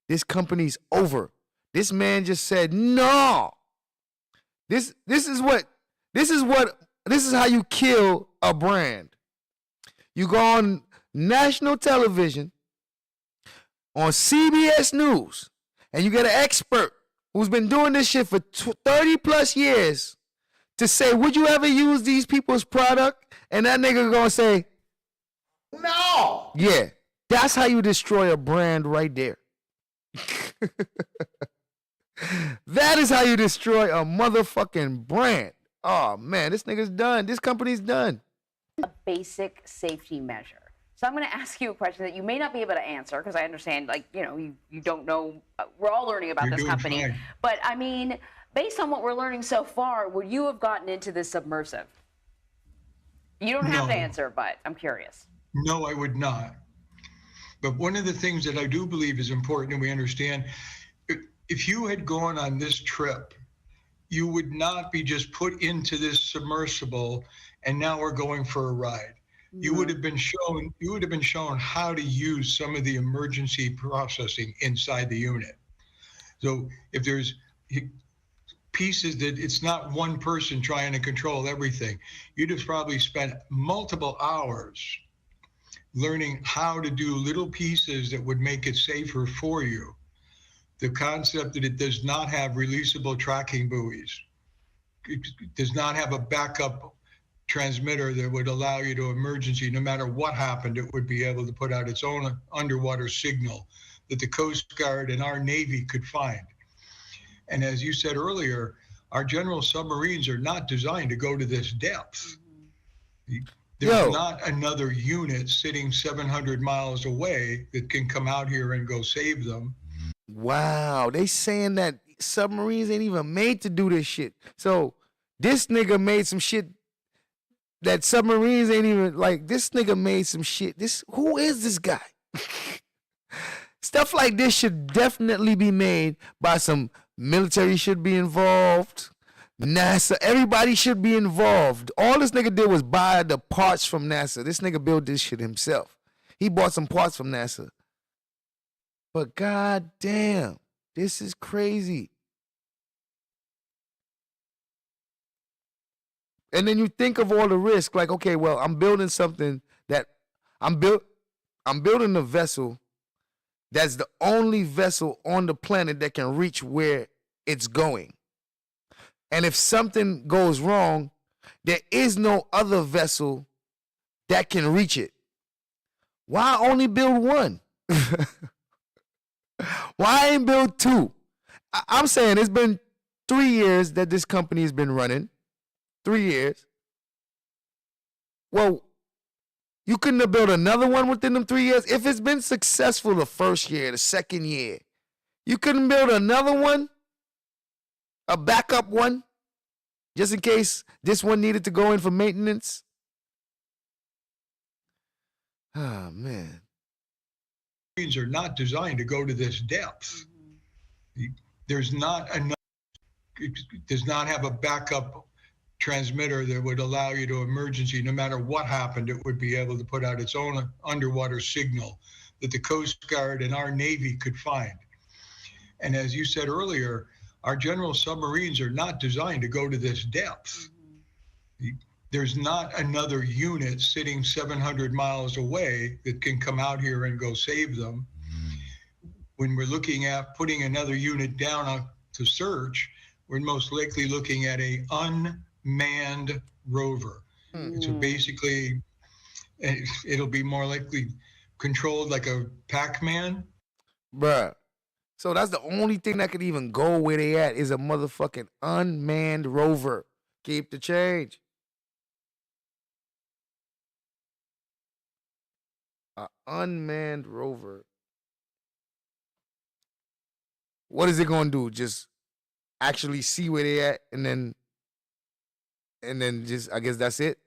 [SPEAKER 2] This company's over. This man just said no. This is how you kill a brand. You go on national television, on CBS News, and you get an expert who's been doing this shit for 30 plus years to say, would you ever use these people's product? And that nigga gonna say, no. Yeah, that's how you destroy a brand right there. That is how you destroy a motherfucking brand. Oh man, this nigga's done. This company's done.
[SPEAKER 4] A basic safety measure. So I'm going to ask you a question that you may not be able to answer because I understand, like, you don't know. We're all learning about this company. Fine. But I mean, based on what we're learning so far, would you have gotten into this submersive? You don't have to answer, but I'm curious.
[SPEAKER 10] No, I would not. But one of the things that I do believe is important, and we understand, if you had gone on this trip, you would not be just put into this submersible and now we're going for a ride. You would have been shown how to use some of the emergency processing inside the unit. So if there's pieces that it's not one person trying to control everything, you'd have probably spent multiple hours learning how to do little pieces that would make it safer for you. The concept that it does not have releasable tracking buoys, it does not have a backup transmitter that would allow you to emergency, no matter what happened, it would be able to put out its own underwater signal that the Coast Guard and our Navy could find. And as you said earlier, our general submarines are not designed to go to this depth. There's not another unit sitting 700 miles away that can come out here and go save them.
[SPEAKER 2] Wow, they saying that submarines ain't even made to do this shit. So this nigga made some shit that submarines ain't even, like, this nigga made some shit. Who is this guy? Stuff like this should definitely be made by some military, should be involved. NASA, everybody should be involved. All this nigga did was buy the parts from NASA. This nigga built this shit himself. He bought some parts from NASA. But god damn, this is crazy. And then you think of all the risk, like, okay, well, I'm building something that I'm building a vessel that's the only vessel on the planet that can reach where it's going. And if something goes wrong, there is no other vessel that can reach it. Why only build one? Why ain't build two? I'm saying it's been 3 years that this company has been running. 3 years. Well, you couldn't have built another one within them 3 years? If it's been successful the first year, the second year, you couldn't build another one? A backup one? Just in case this one needed to go in for maintenance? Oh, man.
[SPEAKER 10] Submarines are not designed to go to this depth. There's not enough, it does not have a backup transmitter that would allow you to emergency, no matter what happened, it would be able to put out its own underwater signal that the Coast Guard and our Navy could find. And as you said earlier, our general submarines are not designed to go to this depth. There's not another unit sitting 700 miles away that can come out here and go save them. When we're looking at putting another unit down to search, we're most likely looking at a unmanned rover. So basically, it'll be more likely controlled like a Pac-Man.
[SPEAKER 2] Bruh. So that's the only thing that could even go where they at is a motherfucking unmanned rover. Keep the change. An unmanned rover. What is it going to do? Just actually see where they at and then just, I guess that's it?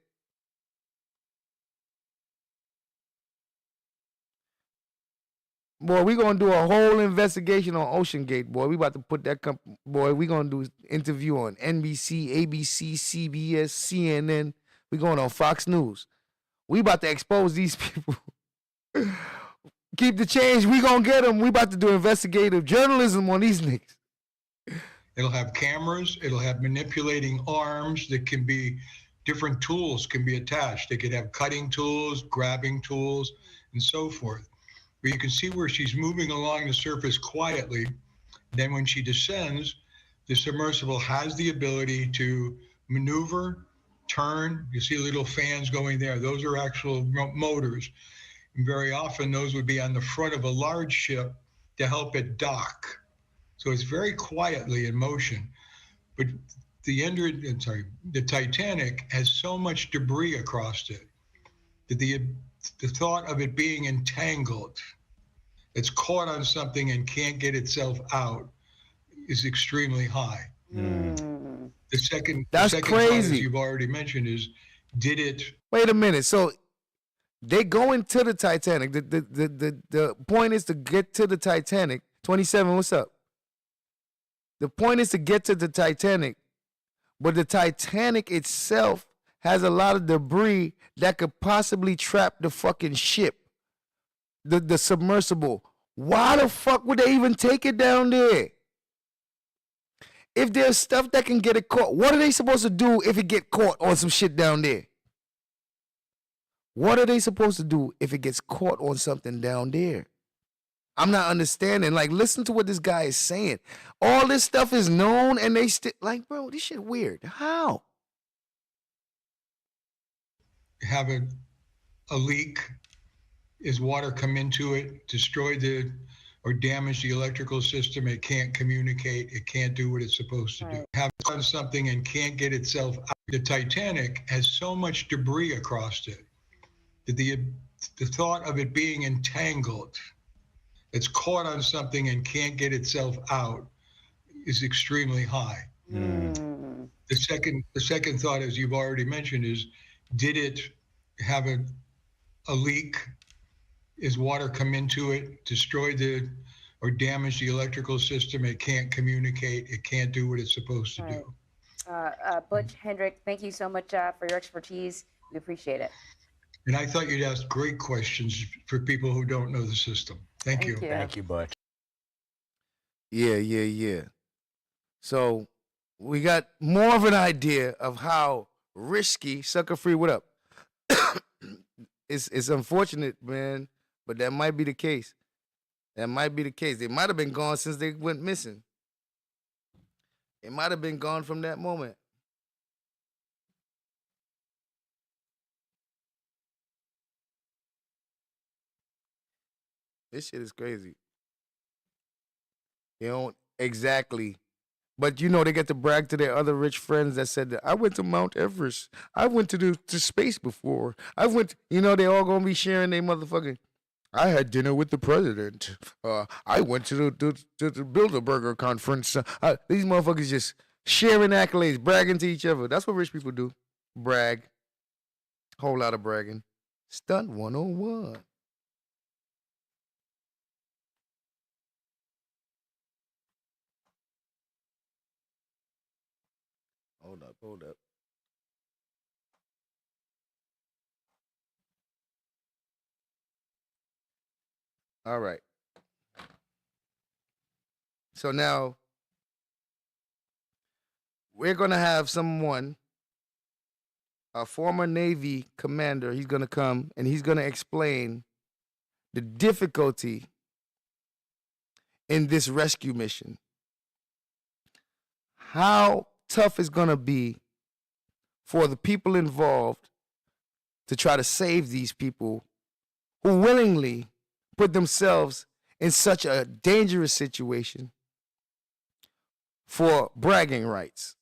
[SPEAKER 2] Boy, we gonna do a whole investigation on OceanGate, boy. We about to put that boy, we gonna do an interview on NBC, ABC, CBS, CNN. We going on Fox News. We about to expose these people. Keep the change. We gonna get them. We about to do investigative journalism on these niggas.
[SPEAKER 10] It'll have cameras. It'll have manipulating arms that can be, different tools can be attached. They could have cutting tools, grabbing tools, and so forth. But you can see where she's moving along the surface quietly. Then when she descends, the submersible has the ability to maneuver, turn. You see little fans going there. Those are actual motors. And very often those would be on the front of a large ship to help it dock. So it's very quietly in motion. But the Titanic has so much debris across it that the thought of it being entangled, it's caught on something and can't get itself out, is extremely high. The second
[SPEAKER 2] That's
[SPEAKER 10] thought,
[SPEAKER 2] crazy.
[SPEAKER 10] as you've already mentioned, is did it?
[SPEAKER 2] Wait a minute. So they go into the Titanic. The point is to get to the Titanic. 27, what's up? The point is to get to the Titanic, but the Titanic itself has a lot of debris that could possibly trap the fucking ship, the submersible. Why the fuck would they even take it down there? If there's stuff that can get it caught, what are they supposed to do if it get caught on some shit down there? What are they supposed to do if it gets caught on something down there? I'm not understanding. Like, listen to what this guy is saying. All this stuff is known and they still, like, bro, this shit weird. How?
[SPEAKER 10] Have a leak? Is water come into it, destroy or damage the electrical system? It can't communicate. It can't do what it's supposed to do. Have done something and can't get itself out. The Titanic has so much debris across it that the thought of it being entangled, it's caught on something and can't get itself out, is extremely high. The second thought, as you've already mentioned, is did it have a leak? Is water come into it, destroy or damage the electrical system? It can't communicate. It can't do what it's supposed to do.
[SPEAKER 4] Butch, Hendrick, thank you so much for your expertise. We appreciate it.
[SPEAKER 10] And I thought you'd ask great questions for people who don't know the system. Thank you.
[SPEAKER 14] Thank you, Butch.
[SPEAKER 2] Yeah. So we got more of an idea of how risky Sucker Free, what up? It's unfortunate, man, but that might be the case. That might be the case. They might have been gone since they went missing. It might have been gone from that moment. This shit is crazy. You know, exactly. But you know, they get to brag to their other rich friends that said that I went to Mount Everest. I went to space before. I went, you know, they all gonna be sharing their motherfucking. I had dinner with the president. I went to the Bilderberger conference. These motherfuckers just sharing accolades, bragging to each other. That's what rich people do. Brag. Whole lot of bragging. Stunt 101. Hold up. All right. So now we're going to have someone, a former Navy commander, he's going to come and he's going to explain the difficulty in this rescue mission. How tough it's going to be for the people involved to try to save these people who willingly put themselves in such a dangerous situation for bragging rights.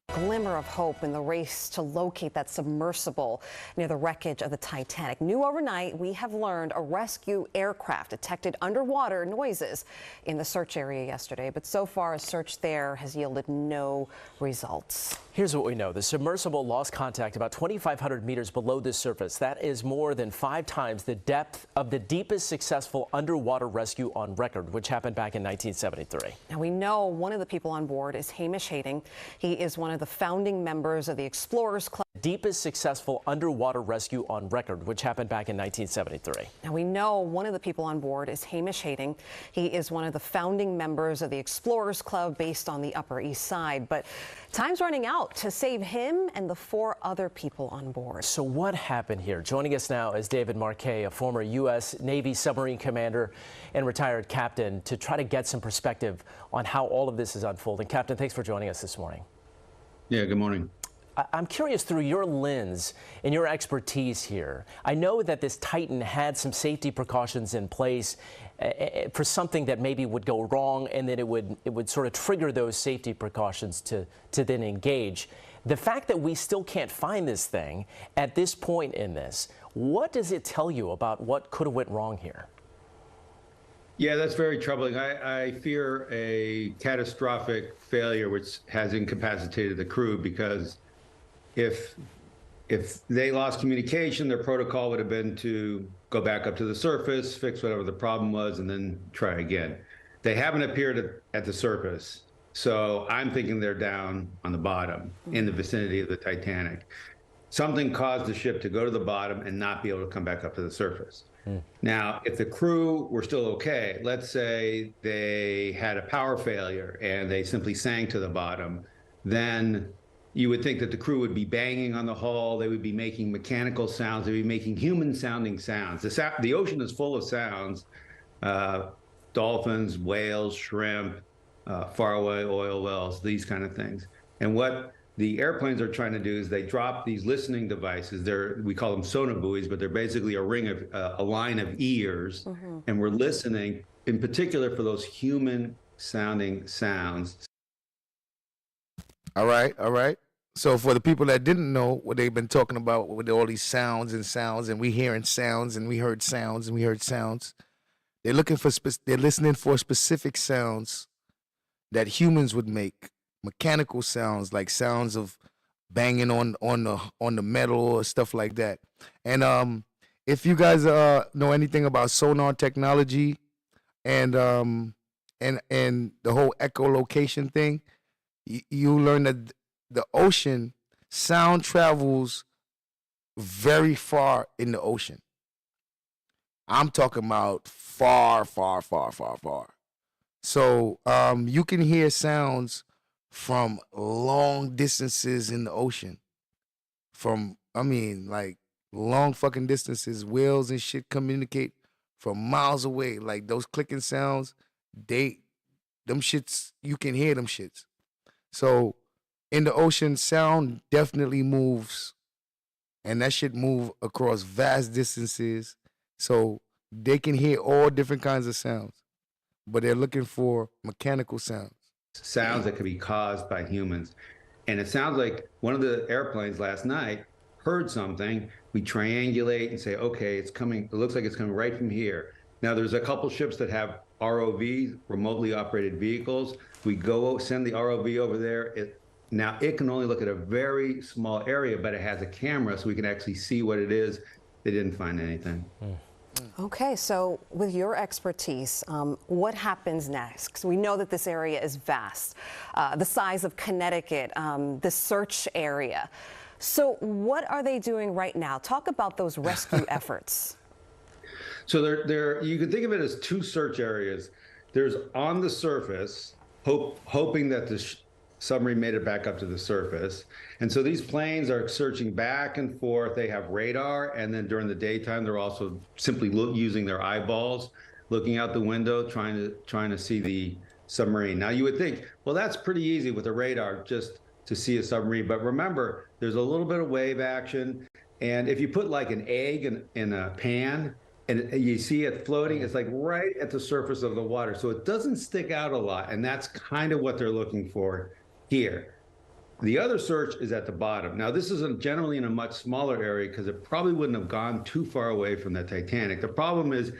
[SPEAKER 15] Glimmer of hope in the race to locate that submersible near the wreckage of the Titanic. New overnight, we have learned a rescue aircraft detected underwater noises in the search area yesterday, but so far a search there has yielded no results.
[SPEAKER 17] Here's what we know. The submersible lost contact about 2,500 meters below the surface. That is more than 5 times the depth of the deepest successful underwater rescue on record, which happened back in 1973.
[SPEAKER 15] Now we know one of the people on board is Hamish Hading. He is one of the founding members of the Explorers Club.
[SPEAKER 17] Deepest successful underwater rescue on record, which happened back in 1973.
[SPEAKER 15] Now we know one of the people on board is Hamish Hading. He is one of the founding members of the Explorers Club based on the Upper East Side. But time's running out to save him and the 4 other people on board.
[SPEAKER 17] So what happened here? Joining us now is David Marquet, a former U.S. Navy submarine commander and retired captain, to try to get some perspective on how all of this is unfolding. Captain, thanks for joining us this morning.
[SPEAKER 23] Yeah, good morning.
[SPEAKER 17] I'm curious through your lens and your expertise here. I know that this Titan had some safety precautions in place for something that maybe would go wrong, and then it would sort of trigger those safety precautions to then engage. The fact that we still can't find this thing at this point in this, what does it tell you about what could have went wrong here?
[SPEAKER 11] Yeah, that's very troubling. I fear a catastrophic failure which has incapacitated the crew, because if they lost communication, their protocol would have been to go back up to the surface, fix whatever the problem was, and then try again. They haven't appeared at the surface, so I'm thinking they're down on the bottom in the vicinity of the Titanic. Something caused the ship to go to the bottom and not be able to come back up to the surface. Now, if the crew were still okay, let's say they had a power failure and they simply sank to the bottom, then you would think that the crew would be banging on the hull, they would be making mechanical sounds, they'd be making human-sounding sounds. The ocean is full of sounds, dolphins, whales, shrimp, faraway oil wells, these kind of things. And what the airplanes are trying to do is they drop these listening devices. We call them sonobuoys, but they're basically a line of ears, and we're listening in particular for those human-sounding sounds.
[SPEAKER 2] All right. So for the people that didn't know what they've been talking about with all these sounds, and we hearing sounds, and we heard sounds, and we heard sounds, they're listening for specific sounds that humans would make. Mechanical sounds, like sounds of banging on the metal or stuff like that. And if you guys know anything about sonar technology and the whole echolocation thing, you learn that the ocean sound travels very far in the ocean. I'm talking about far. So you can hear sounds from long distances in the ocean. Like long fucking distances. Whales and shit communicate from miles away. Like those clicking sounds, them shits, you can hear them shits. So in the ocean, sound definitely moves. And that shit move across vast distances. So they can hear all different kinds of sounds. But they're looking for mechanical sounds.
[SPEAKER 11] Sounds that could be caused by humans. And it sounds like one of the airplanes last night heard something. We triangulate and say, okay, it's coming. It looks like it's coming right from here. Now, there's a couple ships that have ROVs, remotely operated vehicles. We send the ROV over there. Now, it can only look at a very small area, but it has a camera, so we can actually see what it is. They didn't find anything.
[SPEAKER 15] Okay, so with your expertise, what happens next? We know that this area is vast, the size of Connecticut, the search area. So what are they doing right now? Talk about those rescue efforts.
[SPEAKER 11] So you can think of it as two search areas. There's on the surface, hoping that the submarine made it back up to the surface. And so these planes are searching back and forth. They have radar, and then during the daytime, they're also simply using their eyeballs, looking out the window, trying to see the submarine. Now, you would think, well, that's pretty easy with a radar just to see a submarine. But remember, there's a little bit of wave action. And if you put like an egg in a pan, and you see it floating, it's like right at the surface of the water. So it doesn't stick out a lot. And that's kind of what they're looking for here. The other search is at the bottom. Now, this is generally in a much smaller area because it probably wouldn't have gone too far away from the Titanic. The problem is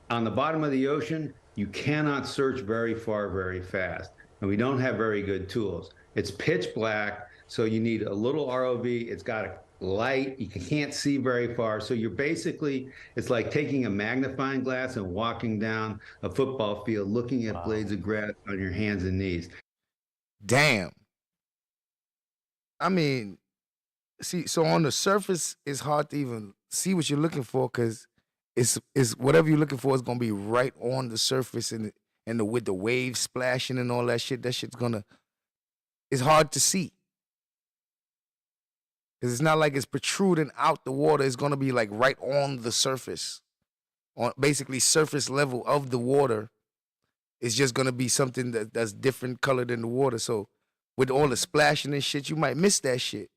[SPEAKER 11] on the bottom of the ocean, you cannot search very far, very fast. And we don't have very good tools. It's pitch black, so you need a little ROV. It's got a light. You can't see very far. So you're basically, it's like taking a magnifying glass and walking down a football field, looking at blades of grass on your hands and knees.
[SPEAKER 2] Damn. I mean, see, so on the surface, it's hard to even see what you're looking for because it's whatever you're looking for is gonna be right on the surface and with the waves splashing and all that shit. That shit's it's hard to see. Because it's not like it's protruding out the water. It's gonna be like right on the surface, on basically surface level of the water. It's just gonna be something that's different color than the water. So with all the splashing and shit, you might miss that shit.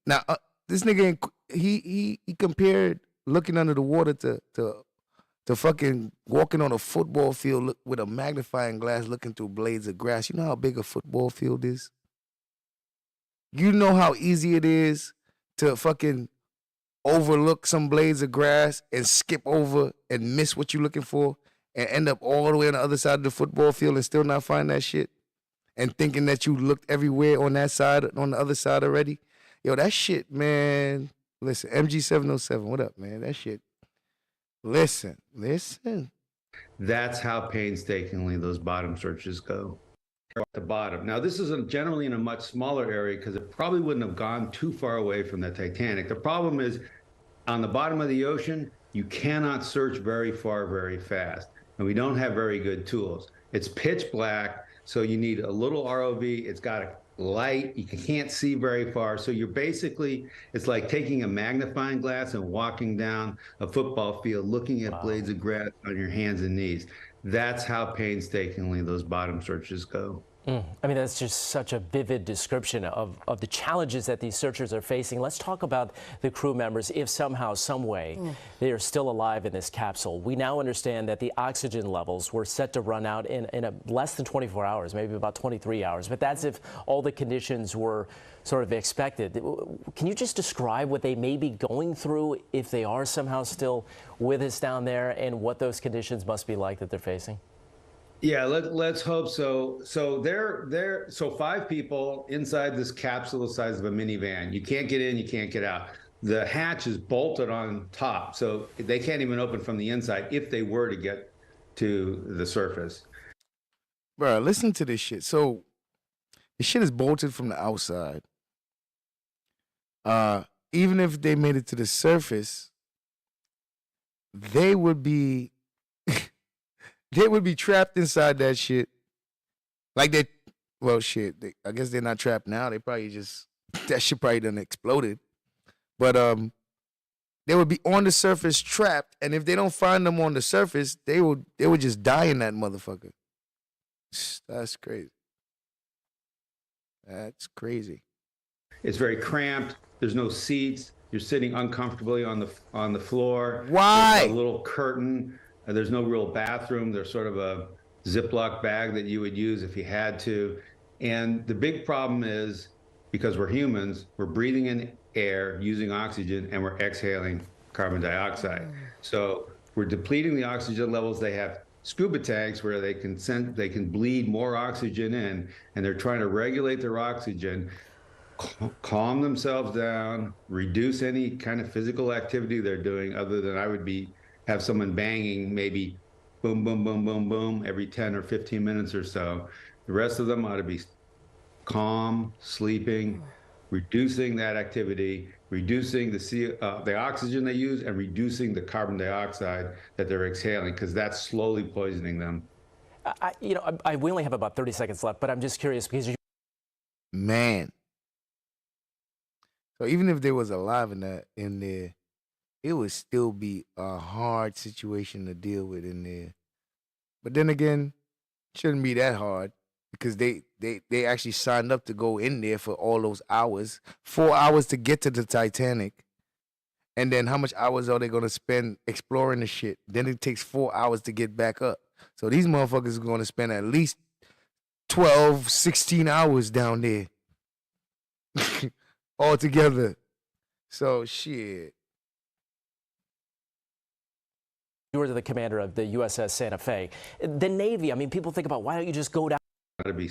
[SPEAKER 2] Now, this nigga, he compared looking under the water to fucking walking on a football field with a magnifying glass looking through blades of grass. You know how big a football field is? You know how easy it is to fucking overlook some blades of grass and skip over and miss what you're looking for and end up all the way on the other side of the football field and still not find that shit and thinking that you looked everywhere on that side, on the other side already. Yo, that shit, man. Listen, MG707, what up, man? That shit. Listen.
[SPEAKER 11] That's how painstakingly those bottom searches go. At the bottom. Now, this isn't generally in a much smaller area because it probably wouldn't have gone too far away from the Titanic. The problem is on the bottom of the ocean, you cannot search very far, very fast. And we don't have very good tools. It's pitch black, so you need a little ROV. It's got a light. You can't see very far. So you're basically, it's like taking a magnifying glass and walking down a football field, looking at blades of grass on your hands and knees. That's how painstakingly those bottom searches go.
[SPEAKER 17] I mean, that's just such a vivid description of the challenges that these searchers are facing. Let's talk about the crew members, if somehow, some way, they are still alive in this capsule. We now understand that the oxygen levels were set to run out in less than 24 hours, maybe about 23 hours. But that's if all the conditions were sort of expected. Can you just describe what they may be going through if they are somehow still with us down there and what those conditions must be like that they're facing?
[SPEAKER 11] Yeah, let's hope so. So they're 5 people inside this capsule the size of a minivan. You can't get in, you can't get out. The hatch is bolted on top, so they can't even open from the inside if they were to get to the surface.
[SPEAKER 2] Bro, listen to this shit. So this shit is bolted from the outside. Even if they made it to the surface, they would be trapped inside that shit. Like I guess they're not trapped now. They probably that shit probably done exploded. But they would be on the surface trapped, and if they don't find them on the surface, they would just die in that motherfucker. That's crazy. That's crazy.
[SPEAKER 11] It's very cramped. There's no seats. You're sitting uncomfortably on the floor.
[SPEAKER 2] Why?
[SPEAKER 11] There's a little curtain. There's no real bathroom. There's sort of a Ziploc bag that you would use if you had to. And the big problem is, because we're humans, we're breathing in air, using oxygen, and we're exhaling carbon dioxide. So we're depleting the oxygen levels. They have scuba tanks where they can bleed more oxygen in, and they're trying to regulate their oxygen, calm themselves down, reduce any kind of physical activity they're doing other than have someone banging maybe boom, boom, boom, boom, boom every 10 or 15 minutes or so. The rest of them ought to be calm, sleeping, reducing that activity, reducing the oxygen they use, and reducing the carbon dioxide that they're exhaling, because that's slowly poisoning them.
[SPEAKER 17] We only have about 30 seconds left, but I'm just curious because
[SPEAKER 2] Man. So even if they was alive in there, it would still be a hard situation to deal with in there. But then again, it shouldn't be that hard because they actually signed up to go in there for all those hours, 4 hours to get to the Titanic. And then how much hours are they going to spend exploring the shit? Then it takes 4 hours to get back up. So these motherfuckers are going to spend at least 12, 16 hours down there all together. So shit.
[SPEAKER 17] you were the commander of the USS Santa Fe. The Navy, I mean, people think about, why don't you just go down?
[SPEAKER 11] Got to be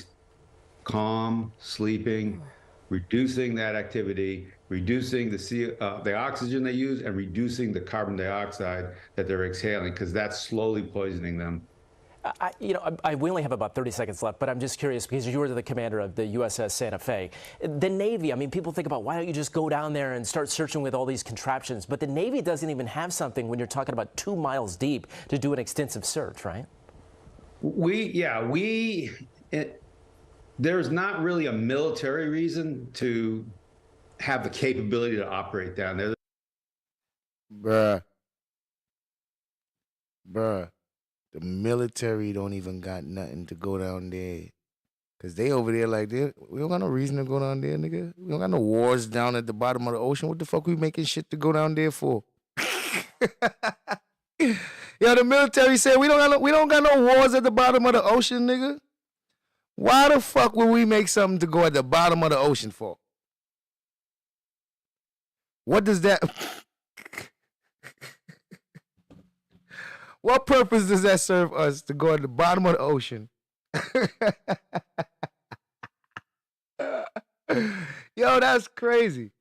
[SPEAKER 11] calm, sleeping, reducing that activity, reducing the oxygen they use, and reducing the carbon dioxide that they're exhaling, because that's slowly poisoning them.
[SPEAKER 17] We only have about 30 seconds left, but I'm just curious because you were the commander of the USS Santa Fe. The Navy, I mean, people think about, why don't you just go down there and start searching with all these contraptions? But the Navy doesn't even have something when you're talking about 2 miles deep to do an extensive search, right?
[SPEAKER 11] There's not really a military reason to have the capability to operate down there.
[SPEAKER 2] Bruh. The military don't even got nothing to go down there. Cause they over there like we don't got no reason to go down there, nigga. We don't got no wars down at the bottom of the ocean. What the fuck we making shit to go down there for? Yo, the military said we don't got no wars at the bottom of the ocean, nigga. Why the fuck would we make something to go at the bottom of the ocean for? What does that? What purpose does that serve us to go at the bottom of the ocean? Yo, that's crazy.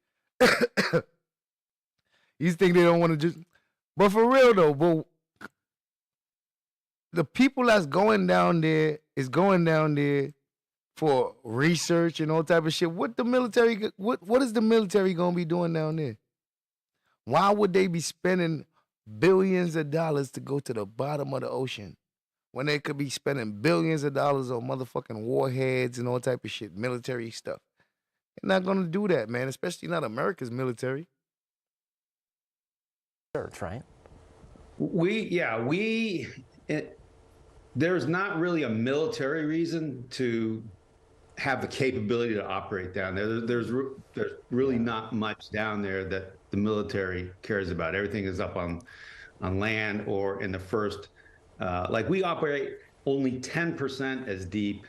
[SPEAKER 2] You think they don't want to just, but for real though, but the people that's going down there is going down there for research and all type of shit. What the military, what is the military gonna be doing down there? Why would they be spending billions of dollars to go to the bottom of the ocean when they could be spending billions of dollars on motherfucking warheads and all type of shit, military stuff? They're not gonna do that, man, especially not America's military.
[SPEAKER 17] Search, right?
[SPEAKER 11] There's not really a military reason to have the capability to operate down there. There's really not much down there that the military cares about. Everything is up on land or in the first, like we operate only 10% as deep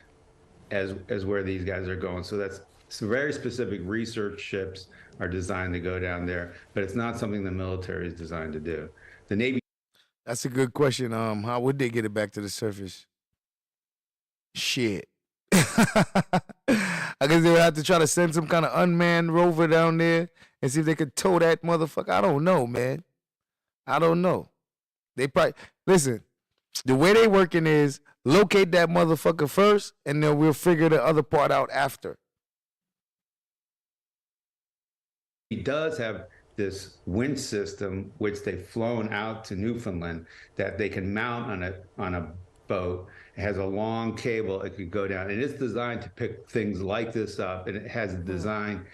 [SPEAKER 11] as where these guys are going. So that's some very specific research ships are designed to go down there, but it's not something the military is designed to do. The Navy.
[SPEAKER 2] That's a good question. How would they get it back to the surface? Shit. I guess they would have to try to send some kind of unmanned rover down there and see if they could tow that motherfucker. I don't know, man. I don't know. They probably, listen, the way they working is locate that motherfucker first and then we'll figure the other part out after.
[SPEAKER 11] He does have this winch system, which they've flown out to Newfoundland, that they can mount on a boat. It has a long cable. It could go down, and it's designed to pick things like this up. And it has a design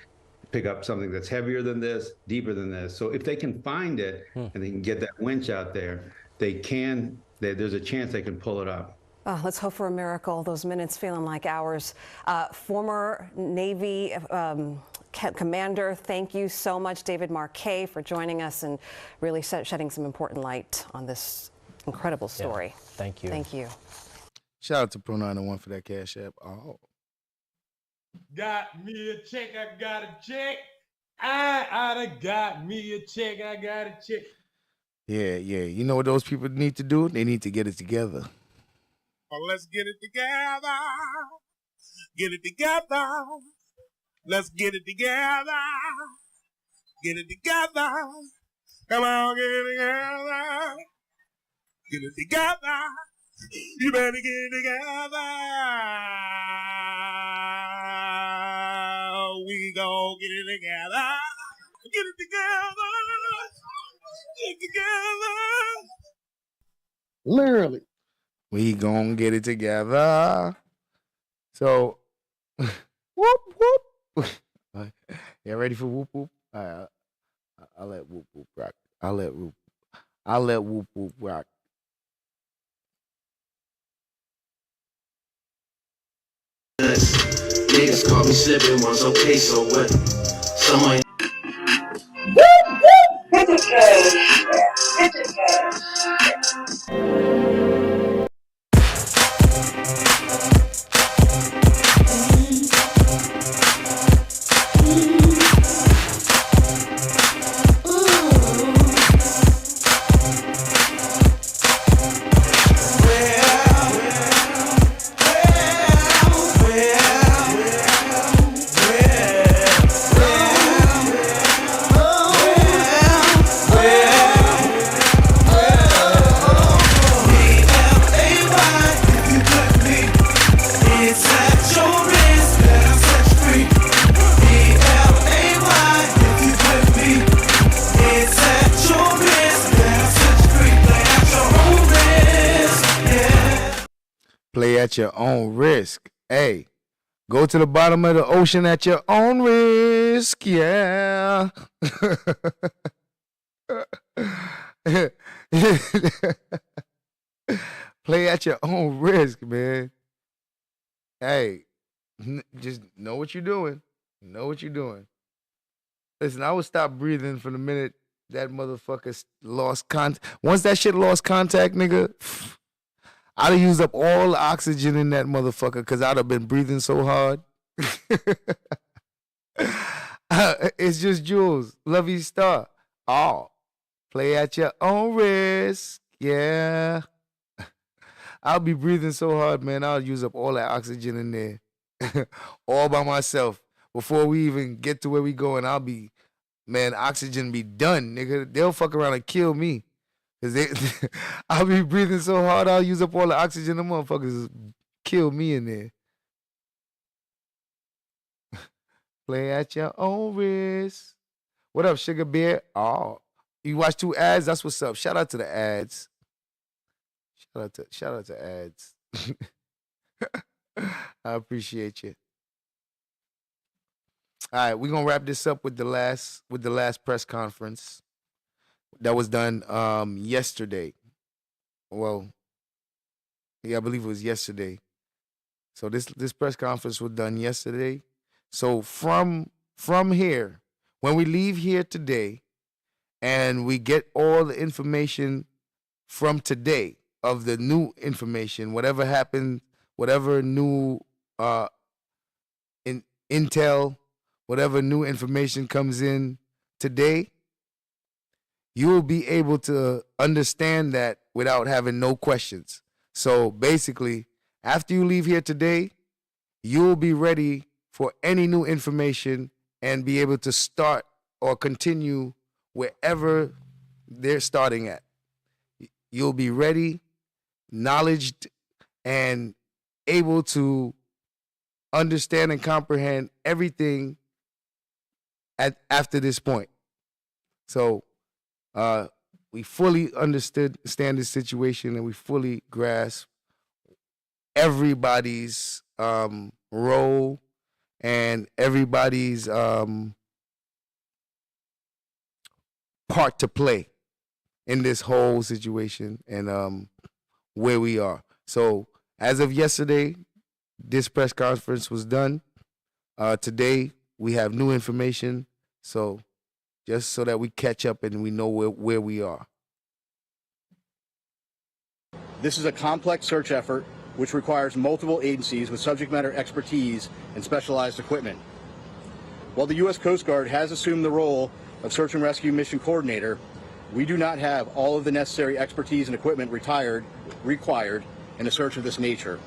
[SPEAKER 11] to pick up something that's heavier than this, deeper than this. So if they can find it and they can get that winch out there, they can. There's a chance they can pull it up.
[SPEAKER 15] Let's hope for a miracle. Those minutes feeling like hours. Former Navy Commander, thank you so much, David Marquet, for joining us and really shedding some important light on this incredible story.
[SPEAKER 17] Yeah, thank you.
[SPEAKER 15] Thank you.
[SPEAKER 2] Shout out to Pro901 for that cash app. Oh.
[SPEAKER 12] Got me a check, I got a check. I got me a check, I got a check.
[SPEAKER 2] Yeah. You know what those people need to do? They need to get it together.
[SPEAKER 1] Oh, let's get it together. Get it together. Let's get it together. Get it together. Come on, get it together. Get it together. You better get it together. We gon' get it together. Get it together. Get it together.
[SPEAKER 2] Literally. We gon' get it together. So, whoop, whoop. You ready for whoop, whoop? All right, I'll let whoop, whoop rock. I'll let whoop, whoop rock.
[SPEAKER 18] Niggas call me slipping once, okay, so what? Someone.
[SPEAKER 2] Play at your own risk. Hey, go to the bottom of the ocean at your own risk. Yeah. Play at your own risk, man. Hey, Just know what you're doing. Know what you're doing. Listen, I would stop breathing for the minute that motherfucker lost contact. Once that shit lost contact, nigga, I'd have used up all the oxygen in that motherfucker because I'd have been breathing so hard. It's just Jules. Love you, Star. Oh, play at your own risk. Yeah. I'll be breathing so hard, man. I'll use up all that oxygen in there all by myself. Before we even get to where we going, I'll be, man, oxygen be done, nigga. They'll fuck around and kill me. Cause I'll be breathing so hard, I'll use up all the oxygen. The motherfuckers kill me in there. Play at your own risk. What up, Sugar Bear? Oh, you watch 2 ads? That's what's up. Shout out to the ads. Shout out to ads. I appreciate you. All right, we're gonna wrap this up with the last press conference that was done yesterday. Well, yeah, I believe it was yesterday. So this press conference was done yesterday. So from here, when we leave here today, and we get all the information from today of the new information, whatever happened, whatever new intel, whatever new information comes in today, you will be able to understand that without having no questions. So basically, after you leave here today, you will be ready for any new information and be able to start or continue wherever they're starting at. You'll be ready, knowledged, and able to understand and comprehend everything after this point. So we fully understand the situation, and we fully grasp everybody's role and everybody's part to play in this whole situation and where we are. So as of yesterday, this press conference was done. Today we have new information, so just so that we catch up and we know where we are.
[SPEAKER 16] This is a complex search effort which requires multiple agencies with subject matter expertise and specialized equipment. While the U.S. Coast Guard has assumed the role of search and rescue mission coordinator, we do not have all of the necessary expertise and equipment required in a search of this nature.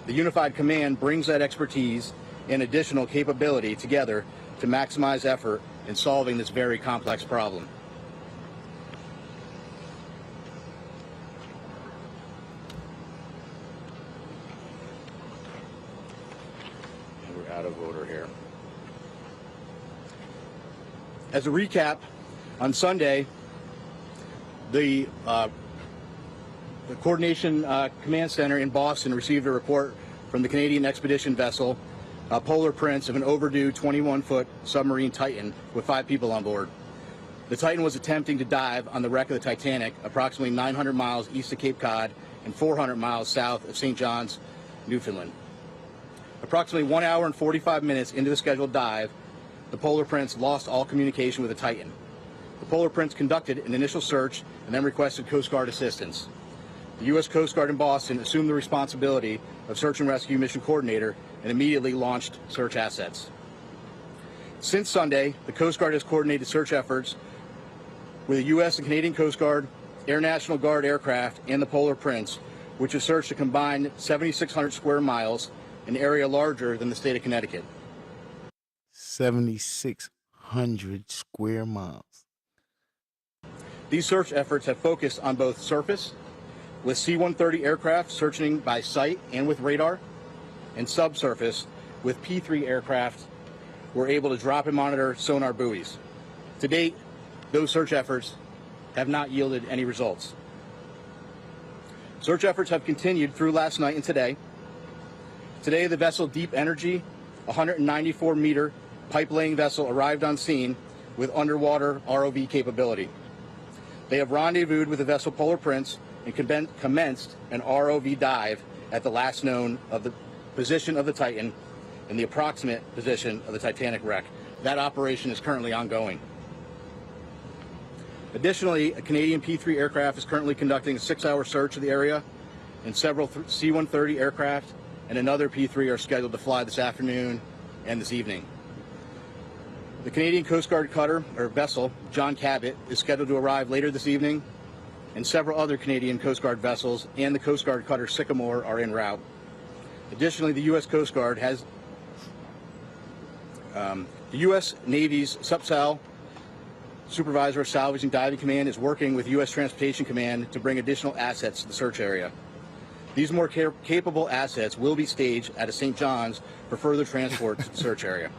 [SPEAKER 16] The Unified Command brings that expertise and additional capability together to maximize effort in solving this very complex problem. We're out of order here. As a recap, on Sunday, the Coordination Command Center in Boston received a report from the Canadian expedition vessel Polar Prince of an overdue 21-foot submarine Titan with 5 people on board. The Titan was attempting to dive on the wreck of the Titanic approximately 900 miles east of Cape Cod and 400 miles south of St. John's, Newfoundland. Approximately 1 hour and 45 minutes into the scheduled dive, the Polar Prince lost all communication with the Titan. The Polar Prince conducted an initial search and then requested Coast Guard assistance. The U.S. Coast Guard in Boston assumed the responsibility of search and rescue mission coordinator and immediately launched search assets. Since Sunday, the Coast Guard has coordinated search efforts with the U.S. and Canadian Coast Guard, Air National Guard aircraft, and the Polar Prince, which has searched a combined 7,600 square miles, an area larger than the state of Connecticut.
[SPEAKER 2] 7,600 square miles.
[SPEAKER 16] These search efforts have focused on both surface, with C-130 aircraft searching by sight and with radar, and subsurface, with P-3 aircraft were able to drop and monitor sonar buoys. To date, those search efforts have not yielded any results. Search efforts have continued through last night and today. Today, the vessel Deep Energy, a 194-meter pipe-laying vessel, arrived on scene with underwater ROV capability. They have rendezvoused with the vessel Polar Prince and commenced an ROV dive at the last known of the position of the Titan and the approximate position of the Titanic wreck. That operation is currently ongoing. Additionally, a Canadian P-3 aircraft is currently conducting a 6-hour search of the area, and several C-130 aircraft and another P-3 are scheduled to fly this afternoon and this evening. The Canadian Coast Guard cutter, or vessel, John Cabot, is scheduled to arrive later this evening, and several other Canadian Coast Guard vessels and the Coast Guard cutter Sycamore are en route. Additionally, the U.S. Coast Guard has the U.S. Navy's SUPSAL, Supervisor of Salvage and Diving Command, is working with U.S. Transportation Command to bring additional assets to the search area. These more capable assets will be staged at a St. John's for further transport to the search area.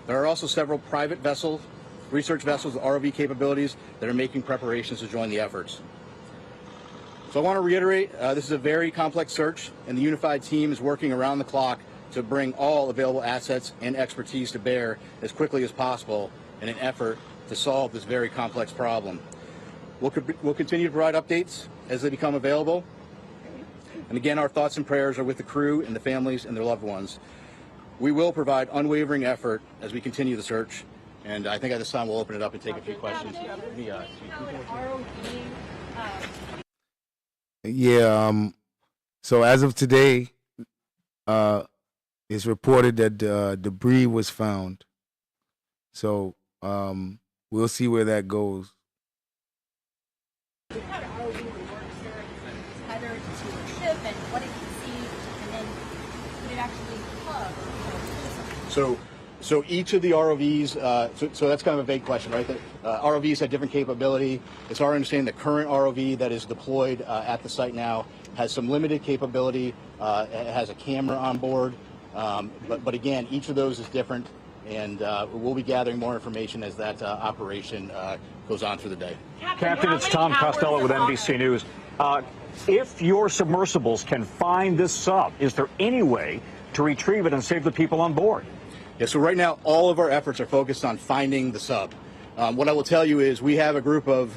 [SPEAKER 16] There are also several private vessels, research vessels with ROV capabilities that are making preparations to join the efforts. So I want to reiterate, this is a very complex search, and the unified team is working around the clock to bring all available assets and expertise to bear as quickly as possible in an effort to solve this very complex problem. We'll continue to provide updates as they become available. And again, our thoughts and prayers are with the crew and the families and their loved ones. We will provide unwavering effort as we continue the search. And I think at this time we'll open it up and take a few questions.
[SPEAKER 2] Yeah. So as of today, it's reported that debris was found. So we'll see where that goes.
[SPEAKER 5] How the ROV would work, sir, it's tethered to a ship and what it can see, and then would it actually plug or
[SPEAKER 16] So each of the ROVs, so that's kind of a vague question, right? ROVs have different capability. It's our understanding the current ROV that is deployed at the site now has some limited capability. It has a camera on board, but again, each of those is different, and we'll be gathering more information as that operation goes on through the day.
[SPEAKER 19] Captain, it's Tom Costello with NBC News. If your submersibles can find this sub, is there any way to retrieve it and save the people on board?
[SPEAKER 16] Yeah, so right now, all of our efforts are focused on finding the sub. What I will tell you is we have a group of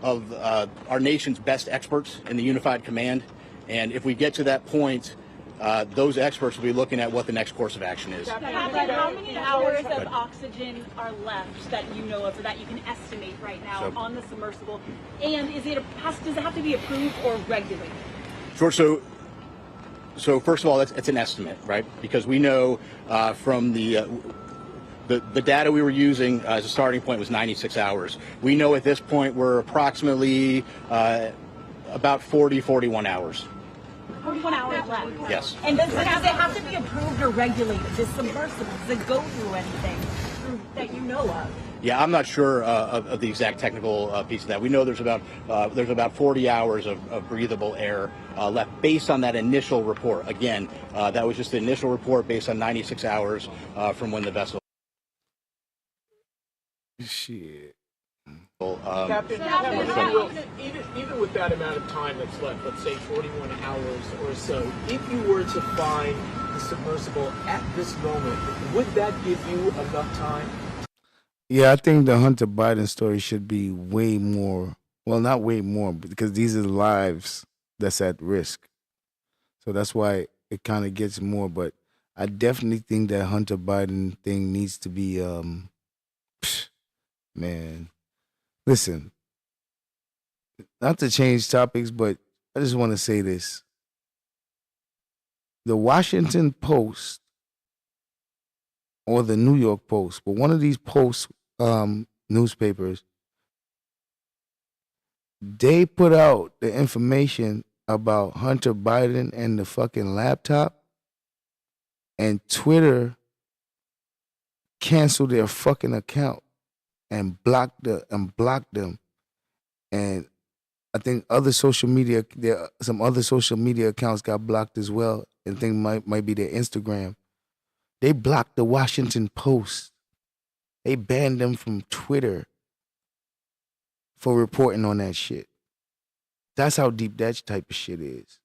[SPEAKER 16] our nation's best experts in the Unified Command, and if we get to that point, those experts will be looking at what the next course of action is.
[SPEAKER 5] Captain, how many hours of oxygen are left that you know of, or that you can estimate right now on the submersible? And does it have to be approved or regulated?
[SPEAKER 16] Sure. So first of all, it's an estimate, right? Because we know from the data we were using as a starting point was 96 hours. We know at this point we're approximately about 41 hours.
[SPEAKER 5] 41 hours left.
[SPEAKER 16] Yes.
[SPEAKER 5] And does it have to be approved or regulated? This submersible, does it go through anything that you know of?
[SPEAKER 16] Yeah, I'm not sure of the exact technical piece of that. We know there's about 40 hours of breathable air left based on that initial report. Again, that was just the initial report based on 96 hours from when the vessel.
[SPEAKER 2] Shit.
[SPEAKER 12] Captain, even with that amount of time that's left, let's say 41 hours or so, if you were to find the submersible at this moment, would that give you enough time?
[SPEAKER 2] Yeah, I think the Hunter Biden story should be way more. Well, not way more, because these are lives that's at risk. So that's why it kind of gets more. But I definitely think that Hunter Biden thing needs to be, man. Listen, not to change topics, but I just want to say this. The Washington Post or the New York Post, but one of these Post newspapers, they put out the information about Hunter Biden and the fucking laptop, and Twitter canceled their fucking account and blocked them. And I think other social media, some other social media accounts got blocked as well. I think might be their Instagram. They blocked the Washington Post. They banned them from Twitter for reporting on that shit. That's how deep that type of shit is.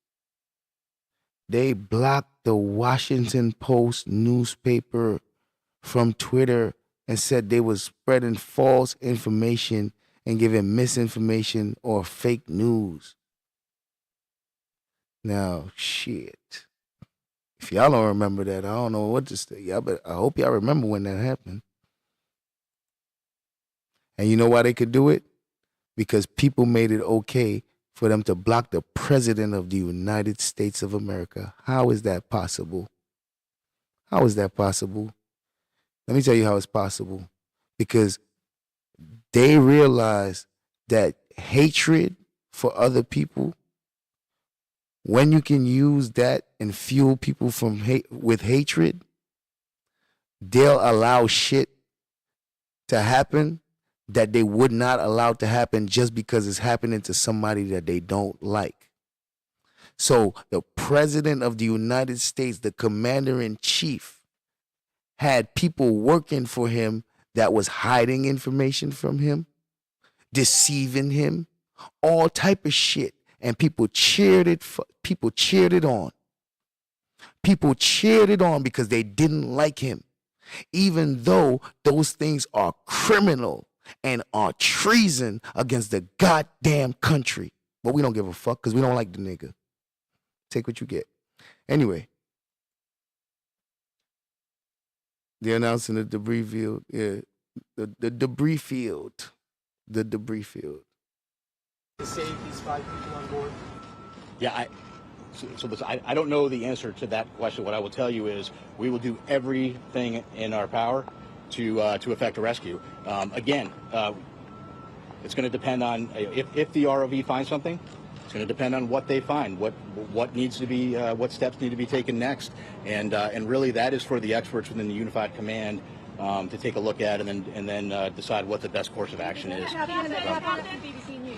[SPEAKER 2] They blocked the Washington Post newspaper from Twitter and said they was spreading false information and giving misinformation or fake news. Now, shit. If y'all don't remember that, I don't know what to say. I hope y'all remember when that happened. And you know why they could do it? Because people made it okay for them to block the president of the United States of America. How is that possible? How is that possible? Let me tell you how it's possible. Because they realize that hatred for other people, when you can use that and fuel people with hatred, they'll allow shit to happen that they would not allow to happen just because it's happening to somebody that they don't like. So the president of the United States, the commander-in-chief, had people working for him that was hiding information from him, deceiving him, all type of shit. And people cheered it on. People cheered it on because they didn't like him, even though those things are criminal and are treason against the goddamn country. But we don't give a fuck because we don't like the nigga. Take what you get. Anyway, they're announcing the debris field. Yeah, the debris field. The debris field.
[SPEAKER 12] To save these 5 people on board?
[SPEAKER 16] Yeah, I don't know the answer to that question. What I will tell you is we will do everything in our power to effect a rescue. Again, it's going to depend on if the ROV finds something. It's going to depend on what they find, what needs to be, what steps need to be taken next, and really that is for the experts within the Unified Command to take a look at and then decide what the best course of action is.
[SPEAKER 5] BBC News.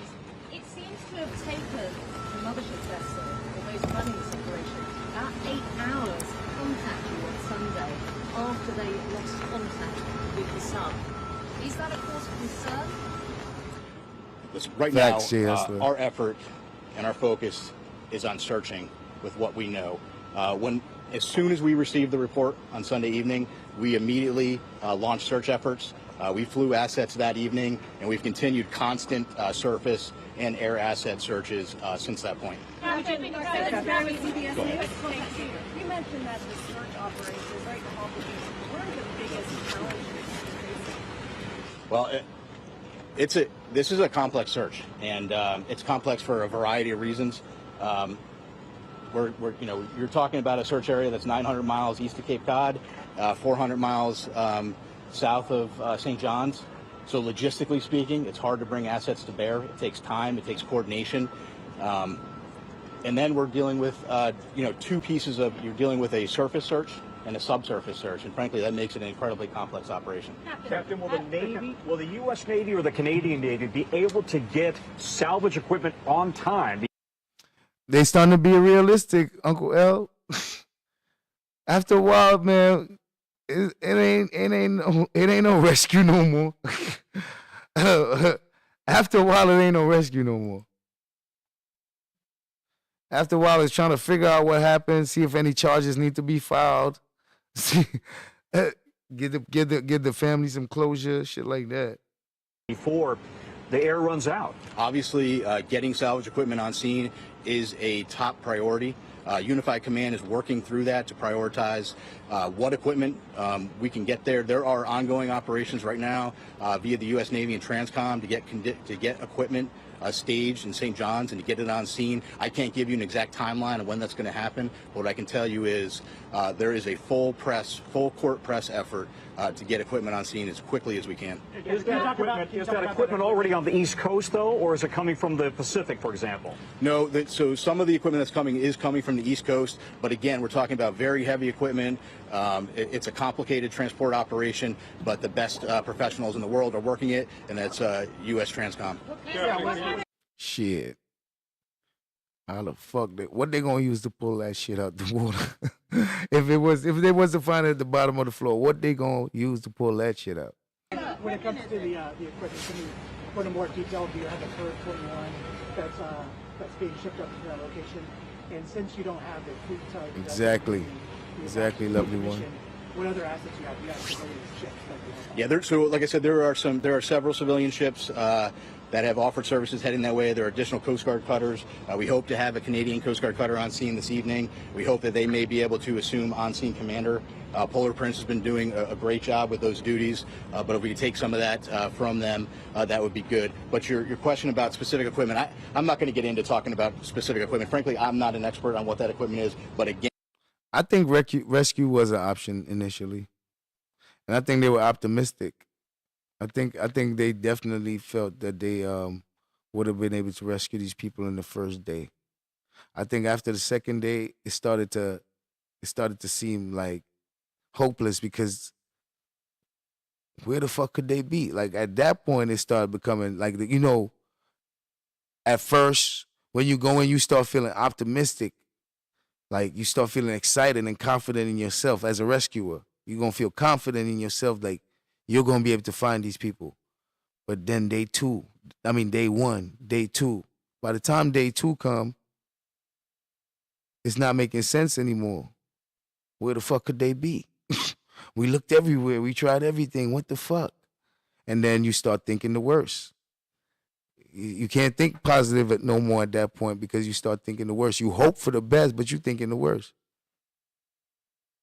[SPEAKER 5] It seems to have taken the mothership vessel, or those running this operation, about 8 hours to contact you on Sunday after they lost contact with the sub. Is that a cause for concern?
[SPEAKER 16] Listen, right now, our effort and our focus is on searching with what we know. As soon as we received the report on Sunday evening, we immediately launched search efforts. We flew assets that evening, and we've continued constant surface and air asset searches since that point.
[SPEAKER 5] You mentioned that the search operation is very complicated. What are the biggest challenges?
[SPEAKER 16] Well, this is a complex search, and it's complex for a variety of reasons. You're talking about a search area that's 900 miles east of Cape Cod, 400 miles south of St. John's. So logistically speaking, it's hard to bring assets to bear. It takes time. It takes coordination. And then we're dealing with, you're dealing with a surface search and a subsurface search. And frankly, that makes it an incredibly complex operation.
[SPEAKER 19] Captain, will the U.S. Navy or the Canadian Navy be able to get salvage equipment on time?
[SPEAKER 2] They starting to be realistic, Uncle L. After a while, man, it ain't no rescue no more. After a while, it ain't no rescue no more. After a while, it's trying to figure out what happened, see if any charges need to be filed, give the family some closure, shit like that.
[SPEAKER 19] Before the air runs out.
[SPEAKER 16] Obviously, getting salvage equipment on scene is a top priority. Unified Command is working through that to prioritize what equipment we can get there. There are ongoing operations right now via the U.S. Navy and Transcom to get equipment staged in St. John's and to get it on scene. I can't give you an exact timeline of when that's going to happen. What I can tell you is there is a full court press effort to get equipment on scene as quickly as we can.
[SPEAKER 19] Is that equipment already on the East Coast, though, or is it coming from the Pacific, for example?
[SPEAKER 16] No, so some of the equipment that's coming is coming from the East Coast, but again, we're talking about very heavy equipment. It's a complicated transport operation, but the best professionals in the world are working it, and that's U.S. Transcom.
[SPEAKER 2] Shit. How the fuck what they gonna use to pull that shit out the water? if they was to find it at the bottom of the floor, what they gonna use to pull that shit out?
[SPEAKER 12] When it comes to the equipment, can you go into more detail? Do you have a Bird 21 that's being shipped up to that location? And since you don't have the fleet type,
[SPEAKER 2] exactly, lovely one.
[SPEAKER 12] What other assets you have civilian ships?
[SPEAKER 16] Yeah, so like I said, there are several civilian ships that have offered services heading that way. There are additional Coast Guard cutters. We hope to have a Canadian Coast Guard cutter on scene this evening. We hope that they may be able to assume on-scene commander. Polar Prince has been doing a great job with those duties, but if we could take some of that from them, that would be good. But your question about specific equipment, I'm not going to get into talking about specific equipment. Frankly, I'm not an expert on what that equipment is, but again,
[SPEAKER 2] I think rescue was an option initially, and I think they were optimistic. I think they definitely felt that they would have been able to rescue these people in the first day. I think after the second day, it started to seem like hopeless, because where the fuck could they be? Like, at that point, it started becoming like, at first when you go in, you start feeling optimistic. Like, you start feeling excited and confident in yourself as a rescuer. You're going to feel confident in yourself, like you're going to be able to find these people. But then day 1, day 2, by the time day 2 come, it's not making sense anymore. Where the fuck could they be? We looked everywhere. We tried everything. What the fuck? And then you start thinking the worst. You can't think positive no more at that point, because you start thinking the worst. You hope for the best, but you're thinking the worst.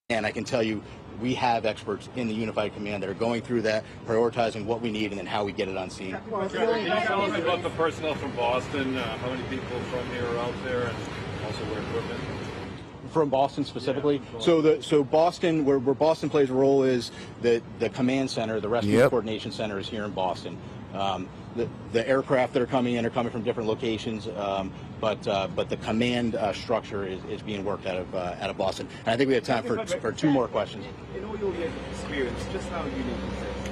[SPEAKER 16] and I can tell you, we have experts in the Unified Command that are going through that, prioritizing what we need and then how we get it on scene.
[SPEAKER 13] Can you tell us about the personnel from Boston? How many people from here are out there, and also what equipment?
[SPEAKER 16] From Boston specifically. So Boston, where Boston plays a role is the command center, the rescue coordination center is here in Boston. The aircraft that are coming in are coming from different locations, but the command structure is being worked out of Boston. And I think we have time for two more questions.
[SPEAKER 9] In all your years of experience, just how unique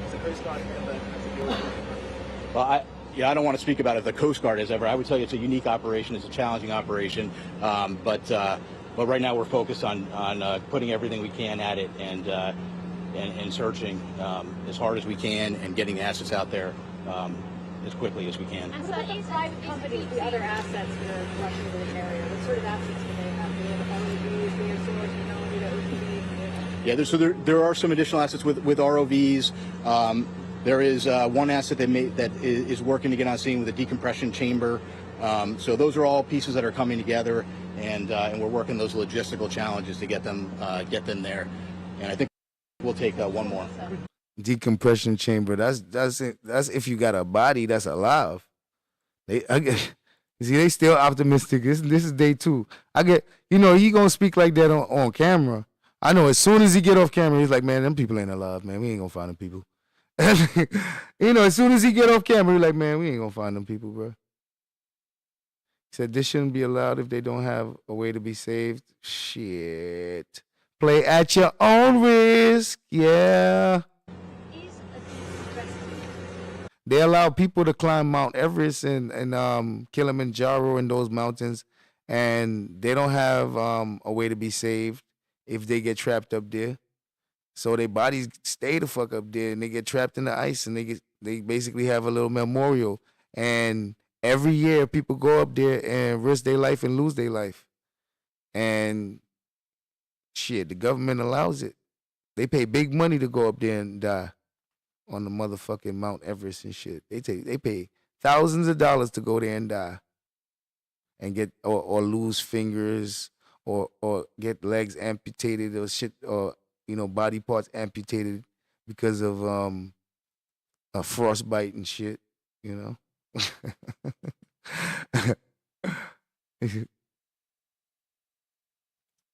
[SPEAKER 9] is the Coast Guard ever had to deal with?
[SPEAKER 16] Well, I don't want to speak about it. The Coast Guard has ever. I would tell you it's a unique operation. It's a challenging operation, but right now we're focused on putting everything we can at it and searching as hard as we can and getting the assets out there as quickly as we can.
[SPEAKER 5] And so in private companies, the other assets that are rushing to this area, what sort of assets do they have? Do they have ROVs, do they have source technology that would be?
[SPEAKER 16] Yeah, so there are some additional assets with ROVs. There is one asset that is working to get on scene with a decompression chamber. So those are all pieces that are coming together, and we're working those logistical challenges to get them there. And I think we'll take one more.
[SPEAKER 2] Decompression chamber. That's if you got a body that's alive. They still optimistic. This is day 2. He gonna speak like that on camera. I know as soon as he get off camera, he's like, man, them people ain't alive, man. We ain't gonna find them people. As soon as he get off camera, he's like, man, we ain't gonna find them people, bro. He said this shouldn't be allowed if they don't have a way to be saved. Shit. Play at your own risk. Yeah. They allow people to climb Mount Everest and Kilimanjaro and those mountains, and they don't have a way to be saved if they get trapped up there. So their bodies stay the fuck up there, and they get trapped in the ice, and they basically have a little memorial. And every year, people go up there and risk their life and lose their life. And shit, the government allows it. They pay big money to go up there and die on the motherfucking Mount Everest and shit. They pay thousands of dollars to go there and die, and get or lose fingers or get legs amputated or shit, or body parts amputated because of a frostbite and shit. He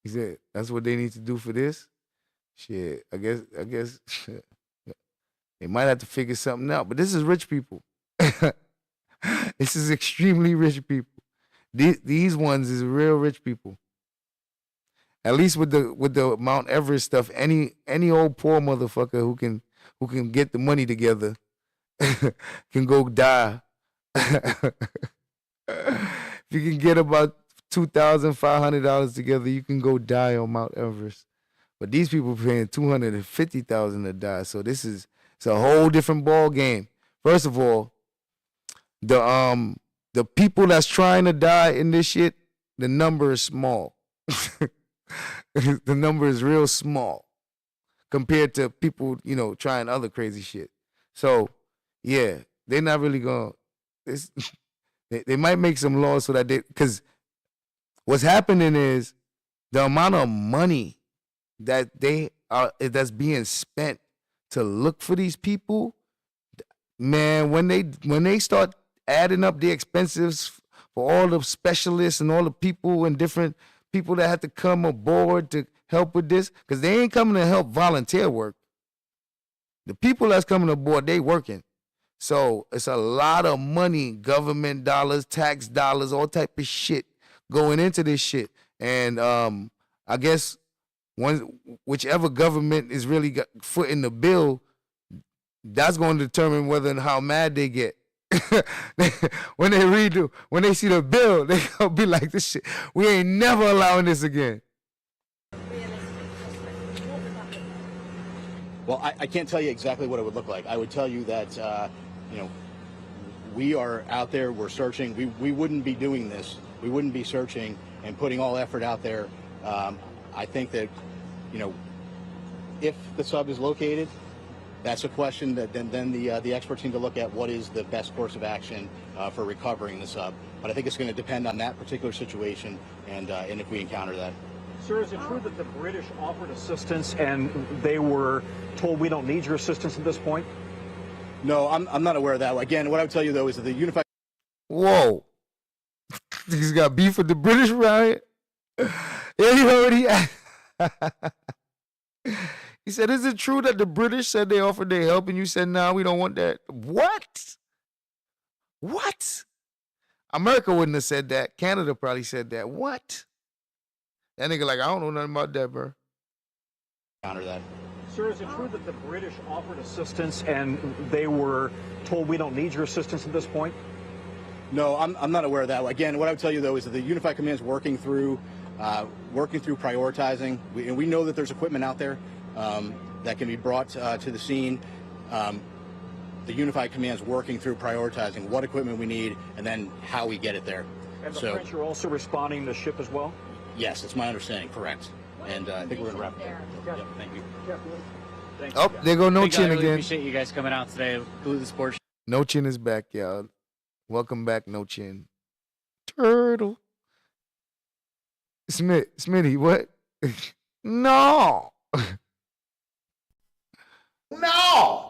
[SPEAKER 2] said that's what they need to do for this. Shit, I guess. They might have to figure something out, but this is rich people. This is extremely rich people. These ones is real rich people. At least with the Mount Everest stuff, any old poor motherfucker who can get the money together can go die. If you can get about $2,500 together, you can go die on Mount Everest. But these people paying $250,000 to die. So it's a whole different ball game. First of all, the people that's trying to die in this shit, the number is small. The number is real small compared to people, trying other crazy shit. So, yeah, they're not really gonna. It's, they might make some laws so that because what's happening is the amount of money that's being spent to look for these people, man, when they start adding up the expenses for all the specialists and all the people and different people that have to come aboard to help with this, because they ain't coming to help volunteer work. The people that's coming aboard, they working. So it's a lot of money, government dollars, tax dollars, all type of shit going into this shit. And I guess whichever government is really got foot in the bill, that's going to determine whether and how mad they get. when they see the bill, they gonna be like, this shit, we ain't never allowing this again.
[SPEAKER 16] Well, I can't tell you exactly what it would look like. I would tell you that, we are out there, we're searching. We wouldn't be doing this. We wouldn't be searching and putting all effort out there. I think that, if the sub is located, that's a question that then the experts need to look at what is the best course of action for recovering the sub. But I think it's going to depend on that particular situation and if we encounter that.
[SPEAKER 19] Sir, is it true that the British offered assistance and they were told we don't need your assistance at this point?
[SPEAKER 16] No, I'm not aware of that. Again, what I would tell you, though, is that the unified...
[SPEAKER 2] Whoa. He's got beef with the British, right? Yeah, he already... He said, is it true that the British said they offered their help and you said, no, we don't want that? What? What? America wouldn't have said that. Canada probably said that. What? That nigga like, I don't know nothing about that, bro.
[SPEAKER 16] Counter that.
[SPEAKER 19] Sir, is it true that the British offered assistance and they were told we don't need your assistance at this point?
[SPEAKER 16] No, I'm not aware of that. Again, what I would tell you, though, is that the Unified Command is working through prioritizing. We know that there's equipment out there that can be brought to the scene. The Unified Command is working through prioritizing what equipment we need and then how we get it there.
[SPEAKER 19] And the French are also responding to the ship as well?
[SPEAKER 16] Yes, it's my understanding, correct. And I think we're going to wrap it there. Yep, thank you.
[SPEAKER 19] Thank
[SPEAKER 2] Oh, there go No Chin
[SPEAKER 3] I really
[SPEAKER 2] again.
[SPEAKER 3] appreciate you guys coming out today. Glue the Sports.
[SPEAKER 2] No Chin is back, y'all. Welcome back, No Chin. Turtle. Smitty, what? No. No.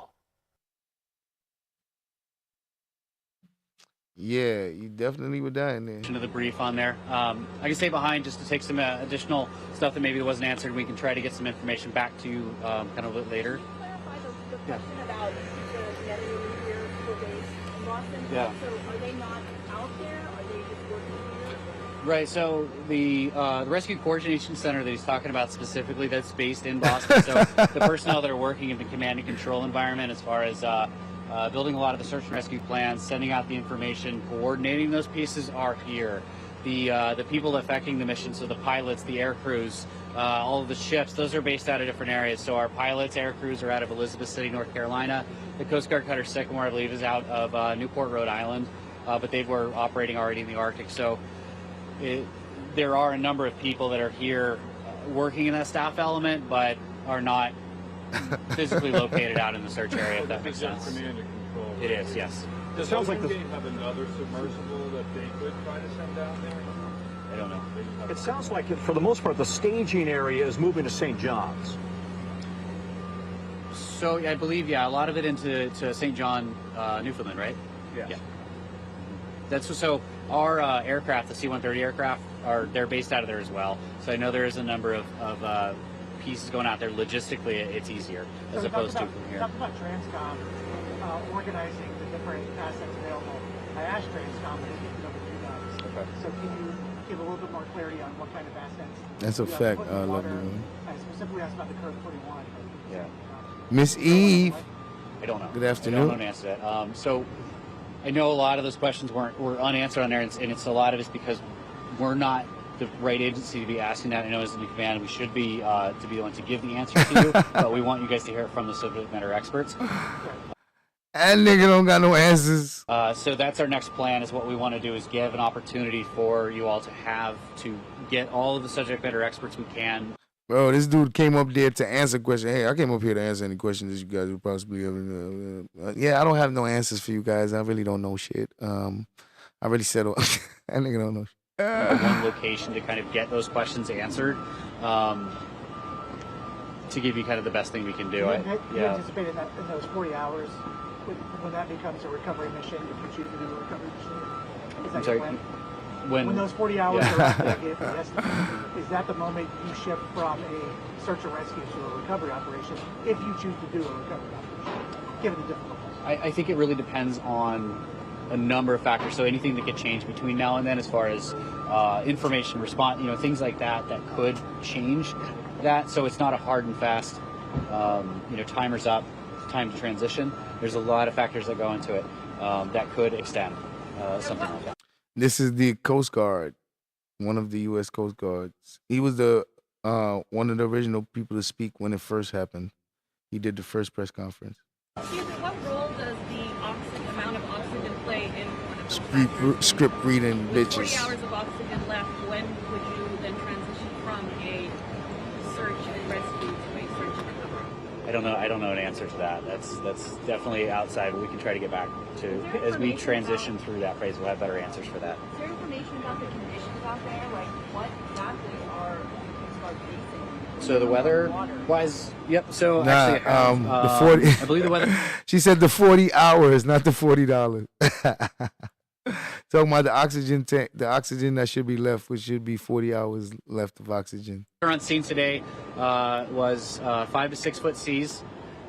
[SPEAKER 2] Yeah, you definitely would die in there.
[SPEAKER 3] Into the brief on there. I can stay behind just to take some additional stuff that maybe wasn't answered. We can try to get some information back to you kind of a bit later.
[SPEAKER 5] The question about the netting here for days in Boston.
[SPEAKER 3] Yeah.
[SPEAKER 5] So are they not out there? Are they just working here?
[SPEAKER 3] Right. So the Rescue Coordination Center that he's talking about specifically, that's based in Boston. So the personnel that are working in the command and control environment, as far as building a lot of the search and rescue plans, sending out the information, coordinating those pieces, are here. The people affecting the mission, so the pilots, the air crews, all of the ships, those are based out of different areas. So our pilots, air crews are out of Elizabeth City, North Carolina. The Coast Guard cutter Sycamore, I believe, is out of Newport, Rhode Island, but they were operating already in the Arctic. So there are a number of people that are here working in that staff element, but are not physically located out in the search area, if that makes sense.
[SPEAKER 13] Command and control.
[SPEAKER 3] It is, yes.
[SPEAKER 13] Does
[SPEAKER 19] Sounds like
[SPEAKER 13] OceanGate have another submersible that they could try to send down there?
[SPEAKER 3] I don't know.
[SPEAKER 19] It sounds like, for the most part, the staging area is moving to St. John's.
[SPEAKER 3] So I believe, yeah, a lot of it into St. John, Newfoundland, right?
[SPEAKER 19] Yes.
[SPEAKER 3] Yeah. That's so. Our aircraft, the C-130 aircraft, they're based out of there as well. So I know there is a number of pieces going out there. Logistically, it's easier as opposed to from here.
[SPEAKER 21] Talk about Transcom organizing the different assets available. I asked Transcom, but they didn't know what you guys.
[SPEAKER 3] Okay.
[SPEAKER 21] So can you give a little bit more clarity on what kind of assets?
[SPEAKER 2] That's a
[SPEAKER 21] you have
[SPEAKER 2] fact,
[SPEAKER 21] put in the
[SPEAKER 2] lovely
[SPEAKER 21] water?
[SPEAKER 2] woman.
[SPEAKER 21] I specifically asked about the Curve 41.
[SPEAKER 3] Yeah.
[SPEAKER 2] Miss Eve.
[SPEAKER 3] I don't know.
[SPEAKER 2] Good
[SPEAKER 3] I
[SPEAKER 2] afternoon.
[SPEAKER 3] don't know the answer to that. So I know a lot of those questions were unanswered on there, and it's a lot of it's because we're not the right agency to be asking that. I know as the command, we should be to be the one to give the answer to you, but we want you guys to hear it from the subject matter experts.
[SPEAKER 2] That nigga don't got no answers.
[SPEAKER 3] So that's our next plan, is what we want to do is give an opportunity for you all to get all of the subject matter experts we can.
[SPEAKER 2] Bro, this dude came up there to answer questions. Hey, I came up here to answer any questions that you guys would possibly have. Yeah, I don't have no answers for you guys. I really don't know shit. I really settled. That nigga don't know shit.
[SPEAKER 3] One location to kind of get those questions answered, to give you kind of the best thing we can do.
[SPEAKER 21] You anticipated that in those 40 hours, when that becomes a recovery mission, if you choose to do a recovery mission? Is that
[SPEAKER 3] I'm sorry.
[SPEAKER 21] your plan? When those 40 hours are up, is that the moment you shift from a search and rescue to a recovery operation, if you choose to do a recovery operation, given the difficulties?
[SPEAKER 3] I think it really depends on a number of factors. So anything that could change between now and then, as far as information response, things like that could change that. So it's not a hard and fast, timer's up, time to transition. There's a lot of factors that go into it that could extend something like that.
[SPEAKER 2] This is the Coast Guard, one of the U.S. Coast Guards. He was the one of the original people to speak when it first happened. He did the first press conference.
[SPEAKER 5] Excuse me, what role does the amount of oxygen play in one of those
[SPEAKER 2] Script reading
[SPEAKER 5] With
[SPEAKER 2] bitches.
[SPEAKER 5] 40 hours of oxygen left, when would you then transition from a search and rescue to a search and recovery?
[SPEAKER 3] I don't know an answer to that. That's definitely outside, but we can try to get back to as we transition through that phase. We'll have better answers for that.
[SPEAKER 5] Is there information about the conditions out there? Like, what exactly are Coast Guard facing?
[SPEAKER 3] So the weather-wise, yep. So
[SPEAKER 2] Nah,
[SPEAKER 3] actually, I have,
[SPEAKER 2] the 40.
[SPEAKER 3] I believe the weather.
[SPEAKER 2] She said the 40 hours, not the $40. Talking about the oxygen tank, the oxygen that should be left, which should be 40 hours left of oxygen.
[SPEAKER 3] On scene today was 5 to 6 foot seas.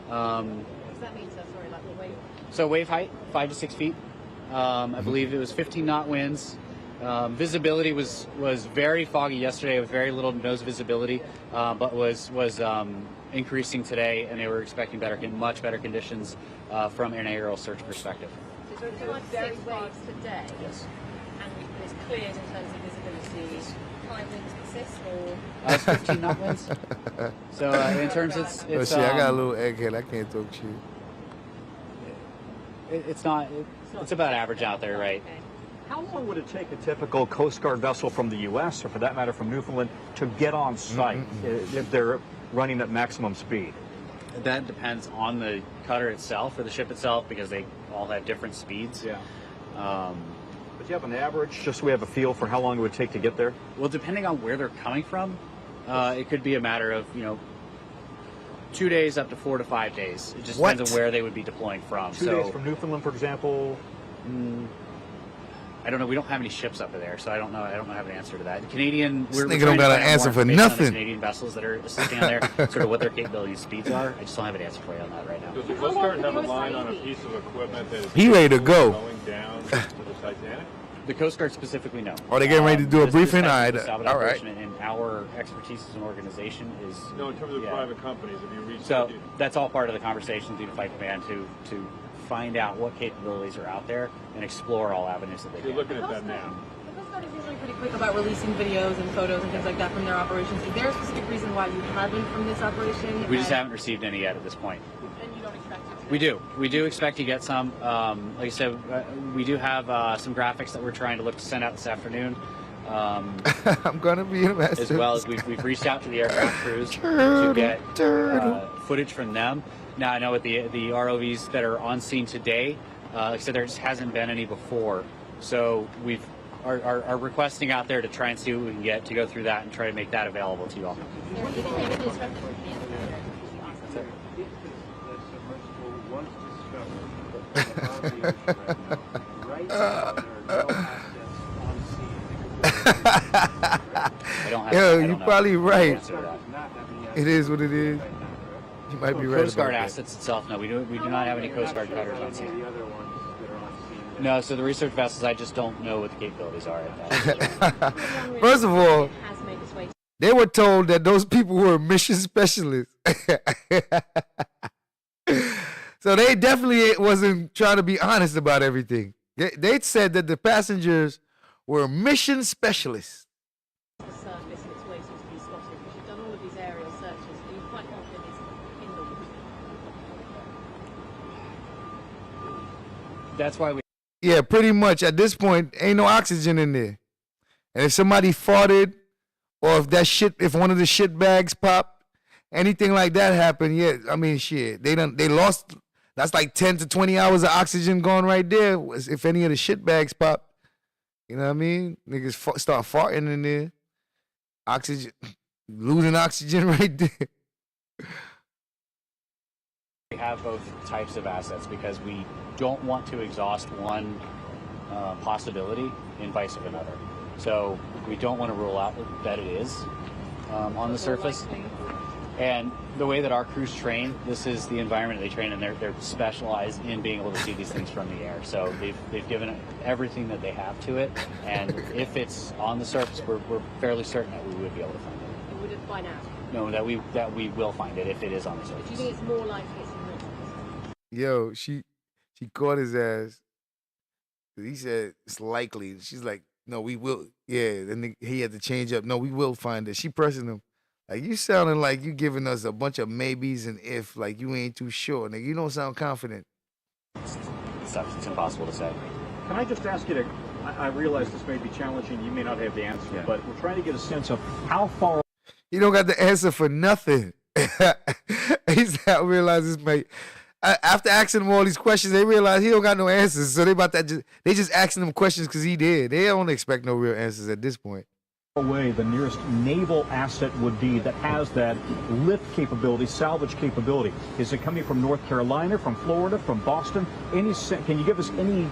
[SPEAKER 5] What does that mean? So sorry, like the wave.
[SPEAKER 3] So wave height 5 to 6 feet. I believe it was 15 knot winds. Visibility was very foggy yesterday with very little nose visibility, but was increasing today, and they were expecting much better conditions from an aerial search perspective.
[SPEAKER 5] So it's like 6 waves today.
[SPEAKER 3] Yes.
[SPEAKER 5] And it's cleared in terms of visibility. High winds persist, or
[SPEAKER 3] It's 15 knot winds. So in terms, it's
[SPEAKER 2] Oh shit, I got a little egghead. I can't talk shit.
[SPEAKER 3] it's about average out there, right?
[SPEAKER 19] How long would it take a typical Coast Guard vessel from the U.S., or for that matter from Newfoundland, to get on site if they're running at maximum speed?
[SPEAKER 3] That depends on the cutter itself or the ship itself, because they all have different speeds.
[SPEAKER 19] Yeah. But you have an average, just so we have a feel for how long it would take to get there?
[SPEAKER 3] Well, depending on where they're coming from, it could be a matter of 2 days up to 4 to 5 days. It just depends on where they would be deploying from.
[SPEAKER 19] 2 days from Newfoundland, for example.
[SPEAKER 3] I don't know. We don't have any ships up there, so I don't know. I don't have an answer to that. The Canadian,
[SPEAKER 2] This nigga don't got an answer for nothing.
[SPEAKER 3] Canadian vessels that are assisting on there, sort of what their capability speeds are. I just don't have an answer for you on that right now.
[SPEAKER 13] Does the Coast Guard have a line on a piece of equipment that is
[SPEAKER 2] He ready to go.
[SPEAKER 13] going down to the Titanic?
[SPEAKER 3] The Coast Guard specifically, no.
[SPEAKER 2] Are they getting ready to do a briefing?
[SPEAKER 3] This
[SPEAKER 2] All
[SPEAKER 3] type
[SPEAKER 2] right.
[SPEAKER 3] of salvage
[SPEAKER 2] All right.
[SPEAKER 3] operation and our expertise as an organization is
[SPEAKER 13] No, in terms of private companies, if you reach
[SPEAKER 3] So that's all part of the conversation through the Fight Command to find out what capabilities are out there and explore all avenues that they can.
[SPEAKER 13] You're looking at that now.
[SPEAKER 5] The Coast Guard is usually pretty quick about releasing videos and photos and things like that from their operations. Is there a specific reason why you haven't from this operation?
[SPEAKER 3] We just haven't received any yet at this point.
[SPEAKER 5] And you don't expect to?
[SPEAKER 3] We do. We do expect to get some. Like I said, we do have some graphics that we're trying to look to send out this afternoon.
[SPEAKER 2] I'm gonna be a mess.
[SPEAKER 3] As well as we've reached out to the aircraft crews to get footage from them. Now I know with the ROVs that are on scene today, like I said, there just hasn't been any before. So we are requesting out there to try and see what we can get to go through that and try to make that available to you all.
[SPEAKER 2] Yo, you're probably right. It is what it is. You might be right.
[SPEAKER 3] Coast Guard
[SPEAKER 2] about that.
[SPEAKER 3] assets itself, no, we do not have any Coast Guard cutters on scene. No, so the research vessels, I just don't know what the capabilities are at that.
[SPEAKER 2] First of all, they were told that those people were mission specialists. So they definitely wasn't trying to be honest about everything. They said that the passengers were mission specialists.
[SPEAKER 5] The surface and its way seems to be spotted, because you've done all of these aerial searches. Are you quite confident it's in the water?
[SPEAKER 3] That's why we.
[SPEAKER 2] Yeah, pretty much. At this point, ain't no oxygen in there. And if somebody farted or if one of the shit bags popped, anything like that happened, yeah, I mean, shit, they lost, that's like 10 to 20 hours of oxygen gone right there, if any of the shit bags pop. You know what I mean? Niggas start farting in there. Oxygen, losing oxygen right there.
[SPEAKER 3] We have both types of assets because we don't want to exhaust one possibility in vice of another. So we don't want to rule out that it is on the surface. And the way that our crews train, this is the environment they train in. They're specialized in being able to see these things from the air. So they've given it everything that they have to it. And if it's on the surface, we're fairly certain that we would be able to find it.
[SPEAKER 5] And would it by now?
[SPEAKER 3] No, that we will find it if it is on the surface.
[SPEAKER 5] Do you think it's more likely it's in the
[SPEAKER 2] Yo, she caught his ass. He said it's likely. She's like, no, we will. Yeah, then he had to change up. No, we will find it. She pressing him. Like, you sounding like you giving us a bunch of maybes and if, like you ain't too sure. Nigga, you don't sound confident.
[SPEAKER 3] It's impossible to say.
[SPEAKER 19] Can I just ask you to, I realize this may be challenging, you may not have the answer, but we're trying to get a sense of how far.
[SPEAKER 2] You don't got the answer for nothing. He's not realize this may. After asking him all these questions, they realize he don't got no answers. So they just asking him questions because he did. They don't expect no real answers at this point.
[SPEAKER 19] Away the nearest naval asset would be that has that lift capability, salvage capability. Is it coming from North Carolina, from Florida, from Boston? Can you give us any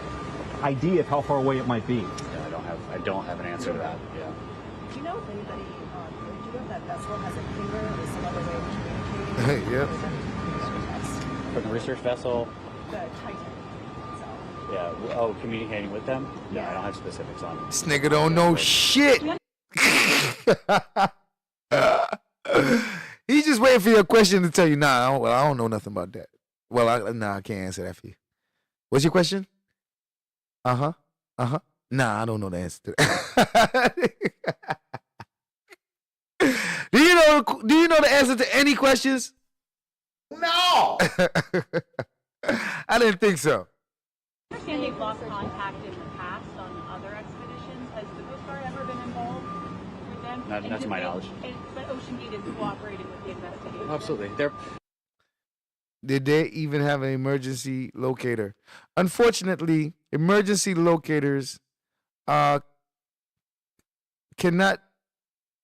[SPEAKER 19] idea of how far away it might be?
[SPEAKER 3] Yeah, I don't have an answer to that. Yeah.
[SPEAKER 5] Do you know if anybody, do you know if that vessel has a finger or some other way of communicating?
[SPEAKER 2] Yep.
[SPEAKER 3] From the research vessel?
[SPEAKER 5] The Titan itself.
[SPEAKER 3] Yeah. Oh, communicating with them? No, I don't have specifics on it.
[SPEAKER 2] This nigga don't know shit. He's just waiting for your question to tell you, nah, I don't know nothing about that. Well, I can't answer that for you. What's your question? Nah, I don't know the answer to that. Do you know the answer to any questions? No. I didn't think so.
[SPEAKER 5] I understand they've lost contact in the past on other expeditions. Has the Coast Guard ever been involved with them?
[SPEAKER 3] Not to my knowledge.
[SPEAKER 5] But OceanGate is cooperating with the investigation.
[SPEAKER 3] Absolutely.
[SPEAKER 2] Did they even have an emergency locator? Unfortunately, emergency locators cannot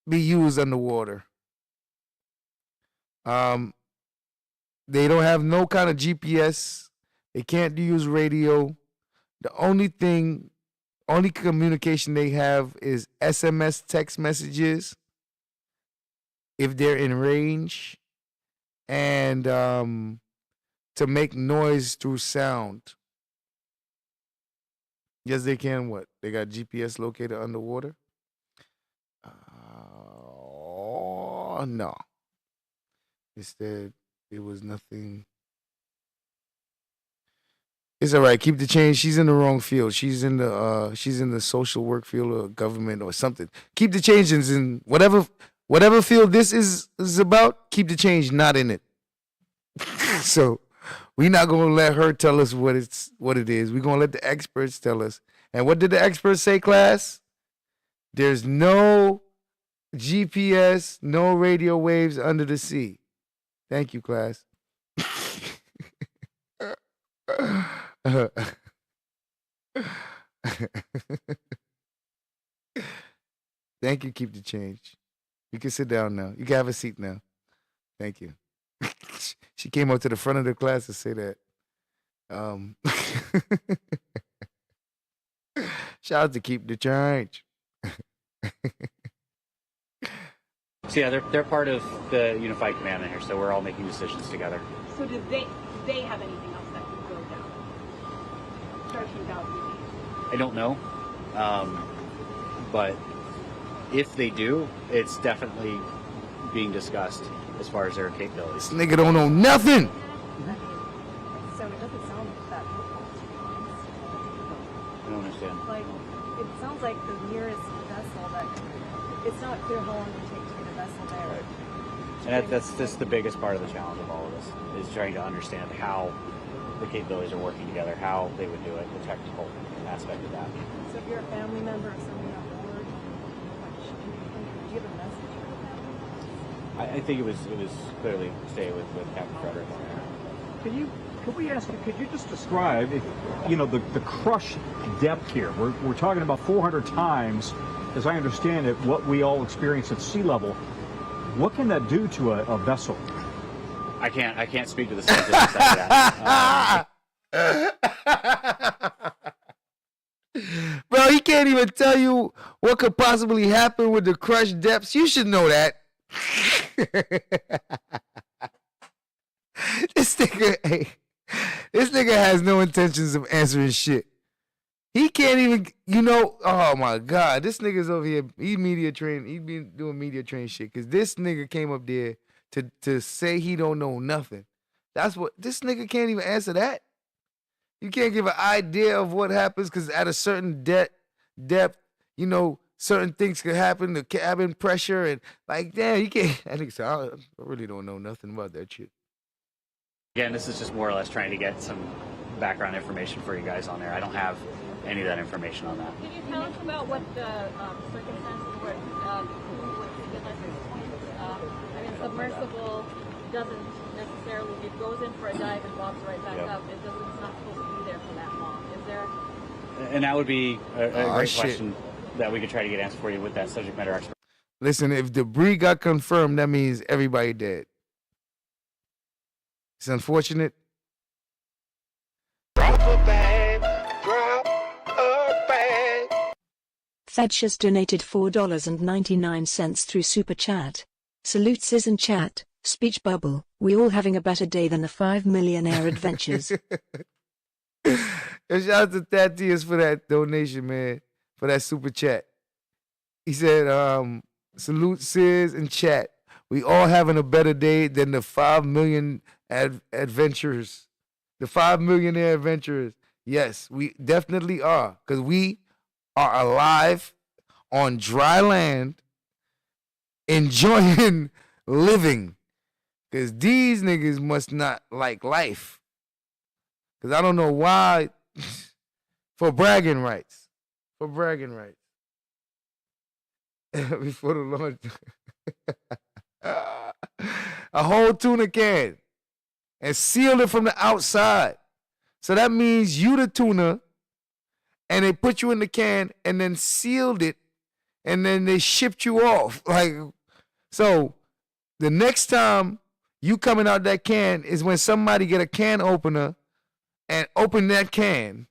[SPEAKER 2] be used underwater. They don't have no kind of GPS. They can't use radio. The only communication they have is SMS text messages if they're in range, and to make noise through sound. Yes, they can. What? They got GPS locator underwater? No. Instead, it was nothing. It's all right. Keep the change. She's in the wrong field. She's in the social work field or government or something. Keep the change in whatever field this is about. Keep the change not in it. So we're not gonna let her tell us what it is. We're gonna let the experts tell us. And what did the experts say, class? There's no GPS, no radio waves under the sea. Thank you, class. Thank you, keep the change. You can sit down now. You can have a seat now. Thank you. She came up to the front of the class to say that. Shout out to keep the change.
[SPEAKER 3] So yeah, they're part of the unified command in here, so we're all making decisions together.
[SPEAKER 5] So do they have anything else that could go down? 13,000 feet.
[SPEAKER 3] I don't know, but if they do, it's definitely being discussed as far as their capabilities.
[SPEAKER 2] This nigga don't know nothing.
[SPEAKER 5] So it doesn't sound that hopeful, to be honest.
[SPEAKER 3] I don't understand.
[SPEAKER 5] Like, it sounds like the nearest vessel that it's not clear how long it would take to get a vessel there.
[SPEAKER 3] Right. And that's the biggest part of the challenge of all of this, is trying to understand how the capabilities are working together, how they would do it, the technical aspect of that.
[SPEAKER 5] So if you're a family member or somebody on board, like, do you have a message?
[SPEAKER 6] I think it was clearly stay with Captain Frederick.
[SPEAKER 19] Could we ask you, could you just describe, the crush depth here? We're talking about 400 times, as I understand it, what we all experience at sea level. What can that do to a vessel?
[SPEAKER 3] I can't speak to the scientific side of that.
[SPEAKER 2] Bro, he can't even tell you what could possibly happen with the crush depths. You should know that. This nigga has no intentions of answering shit. He can't even, oh my God, this nigga's over here. He media trained. He been doing media trained shit because this nigga came up there to say he don't know nothing. That's what this nigga can't even answer that. You can't give an idea of what happens because at a certain depth, certain things could happen. The cabin pressure and like, damn, you can't. I think so. I really don't know nothing about that shit.
[SPEAKER 3] Again, this is just more or less trying to get some background information for you guys on there. I don't have any of that information on that.
[SPEAKER 5] Can you tell us about what the circumstances were? I mean, submersible doesn't necessarily, it goes in for a dive and walks right back up. It's not supposed to be there for that long. Is there?
[SPEAKER 3] And that would be a great question that we could try to get answered for you with that subject matter expert.
[SPEAKER 2] Listen, if debris got confirmed, that means everybody dead. It's unfortunate.
[SPEAKER 20] Thadshus donated $4.99 through Super Chat. Salute Sizz and chat. Speech bubble. We all having a better day than the 5 millionaire adventures.
[SPEAKER 2] And shout out to Thaddeus for that donation, man. For that super chat. He said, salute Sizz and chat. We all having a better day than the 5 million adventurers. The 5 millionaire adventurers. Yes, we definitely are. Because we are alive on dry land, enjoying living. Because these niggas must not like life. Because I don't know why. For bragging rights. For bragging rights. Before the launch. A whole tuna can. And sealed it from the outside. So that means you the tuna. And they put you in the can and then sealed it. And then they shipped you off. Like, so the next time you coming out that can is when somebody get a can opener and open that can.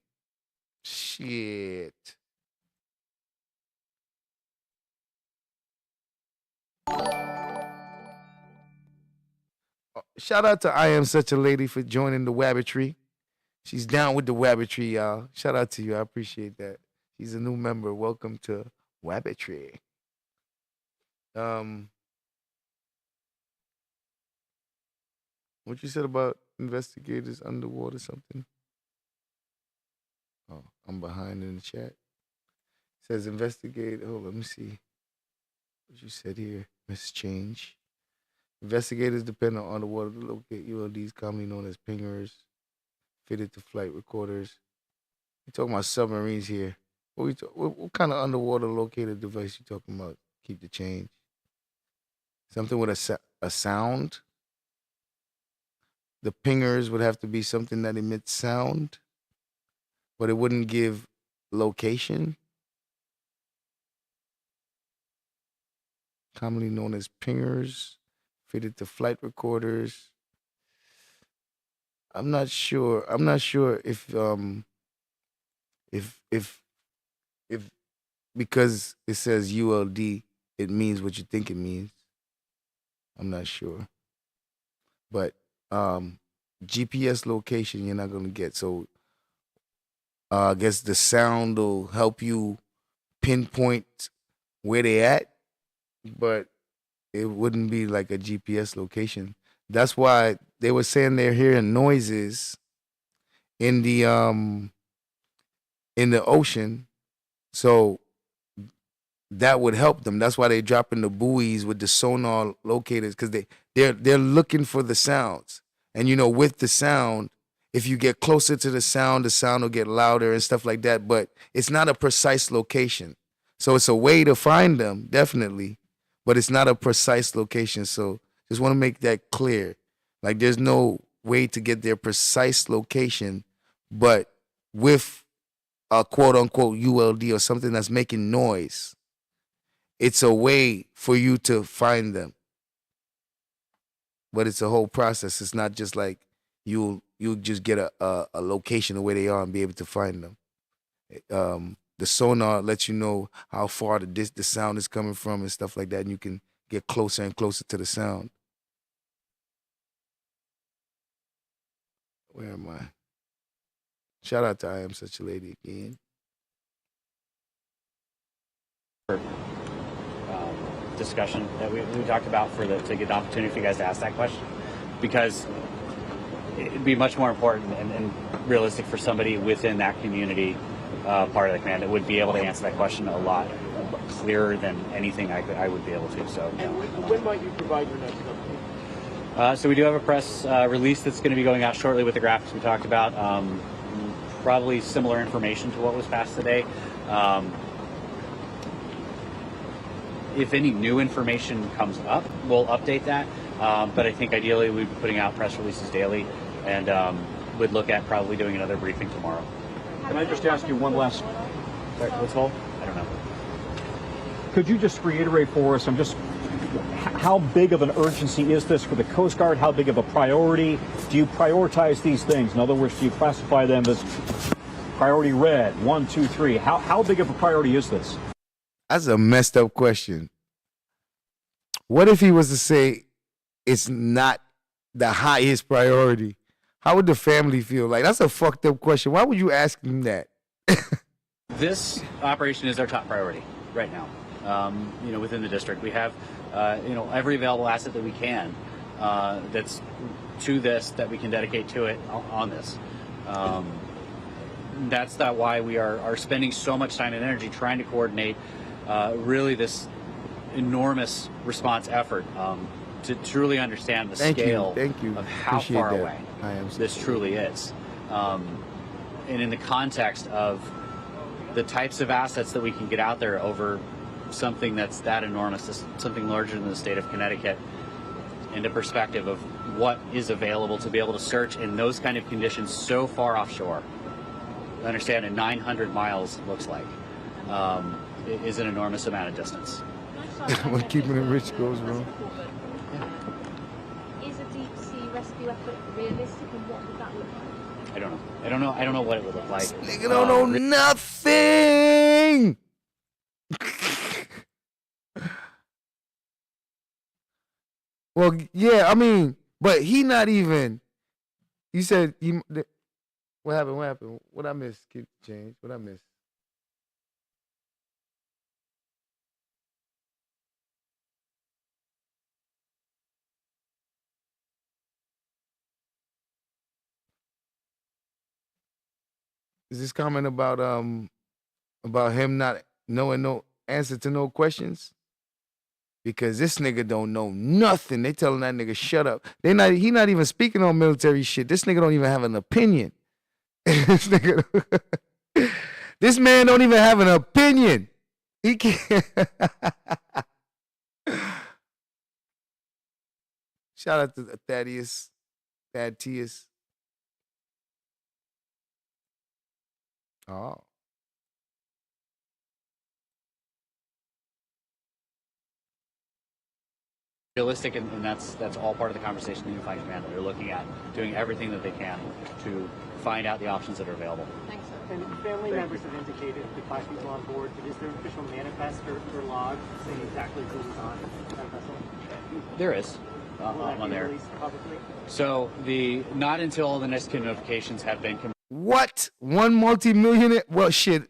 [SPEAKER 2] Shit. Shout out to I Am Such a Lady for joining the Wabbitry. She's down with the Wabbitry, y'all. Shout out to you. I appreciate that. She's a new member. Welcome to Wabbitry. What you said about investigators underwater something? Oh, I'm behind in the chat. It says investigate. Oh, let me see. What you said here. Miss Change. Investigators depend on underwater to locate ULDs, commonly known as pingers, fitted to flight recorders. We're talking about submarines here. What kind of underwater locator device you talking about? Keep the change. Something with a sound. The pingers would have to be something that emits sound, but it wouldn't give location. Commonly known as pingers, fitted to flight recorders. I'm not sure if because it says ULD, it means what you think it means. I'm not sure. But GPS location you're not gonna get. So I guess the sound will help you pinpoint where they at, but it wouldn't be like a GPS location. That's why they were saying they're hearing noises in the ocean. So that would help them. That's why they're dropping the buoys with the sonar locators, because they're looking for the sounds. And with the sound, if you get closer to the sound will get louder and stuff like that. But it's not a precise location. So it's a way to find them, definitely. but it's not a precise location. So just want to make that clear. Like there's no way to get their precise location, but with a quote unquote ULD or something that's making noise, it's a way for you to find them. But it's a whole process. It's not just like you'll just get a location of where they are and be able to find them. The sonar lets you know how far the sound is coming from and stuff like that, and you can get closer and closer to the sound. Where am I? Shout out to I Am Such a Lady again.
[SPEAKER 3] Discussion that we talked about to get the opportunity for you guys to ask that question, because it'd be much more important and realistic for somebody within that community part of the command that would be able to answer that question a lot clearer than anything I would be able to. So,
[SPEAKER 12] and when might you provide your next update?
[SPEAKER 3] So we do have a press release that's going to be going out shortly with the graphics we talked about. Probably similar information to what was passed today. If any new information comes up, we'll update that. But I think ideally we'd be putting out press releases daily, and would look at probably doing another briefing tomorrow.
[SPEAKER 19] Can I just ask you one last?
[SPEAKER 3] What's all? I don't know.
[SPEAKER 19] Could you just reiterate for us? How big of an urgency is this for the Coast Guard? How big of a priority? Do you prioritize these things? In other words, do you classify them as priority red, 1, 2, 3? How big of a priority is this?
[SPEAKER 2] That's a messed up question. What if he was to say it's not the highest priority? How would the family feel? Like, that's a fucked up question. Why would you ask him that?
[SPEAKER 3] This operation is our top priority right now. Within the district, we have, every available asset that we can that's to this that we can dedicate to it on this. That's not why we are spending so much time and energy trying to coordinate really this enormous response effort to truly understand the scale of how
[SPEAKER 2] Appreciate
[SPEAKER 3] far
[SPEAKER 2] that.
[SPEAKER 3] away this truly is. And in the context of the types of assets that we can get out there over something that's that enormous, something larger than the state of Connecticut, into perspective of what is available to be able to search in those kind of conditions so far offshore. Understand a 900 miles looks like is an enormous amount of distance.
[SPEAKER 2] When keeping it rich goes wrong.
[SPEAKER 5] Is a deep sea rescue effort realistic, and what would that look like?
[SPEAKER 3] I don't know. I don't know what it would look like.
[SPEAKER 2] Nigga don't know nothing. Well, yeah, I mean, but he not even. You said what happened? What happened? What I missed? Keep change. What I missed? Is this comment about him not knowing no answer to no questions? Because this nigga don't know nothing. They telling that nigga shut up. He not even speaking on military shit. This nigga don't even have an opinion. This man don't even have an opinion. He can't. Shout out to Thaddeus. Oh.
[SPEAKER 3] Realistic, and that's all part of the conversation in the Unified Command that they're looking at, doing everything that they can to find out the options that are available.
[SPEAKER 21] Thanks. And family members have indicated the 5 people on board, but is there an official manifest or log saying exactly who was on that vessel?
[SPEAKER 3] There is on there. So not until all the next notifications have been.
[SPEAKER 2] What? One multi-millionaire? Well, shit.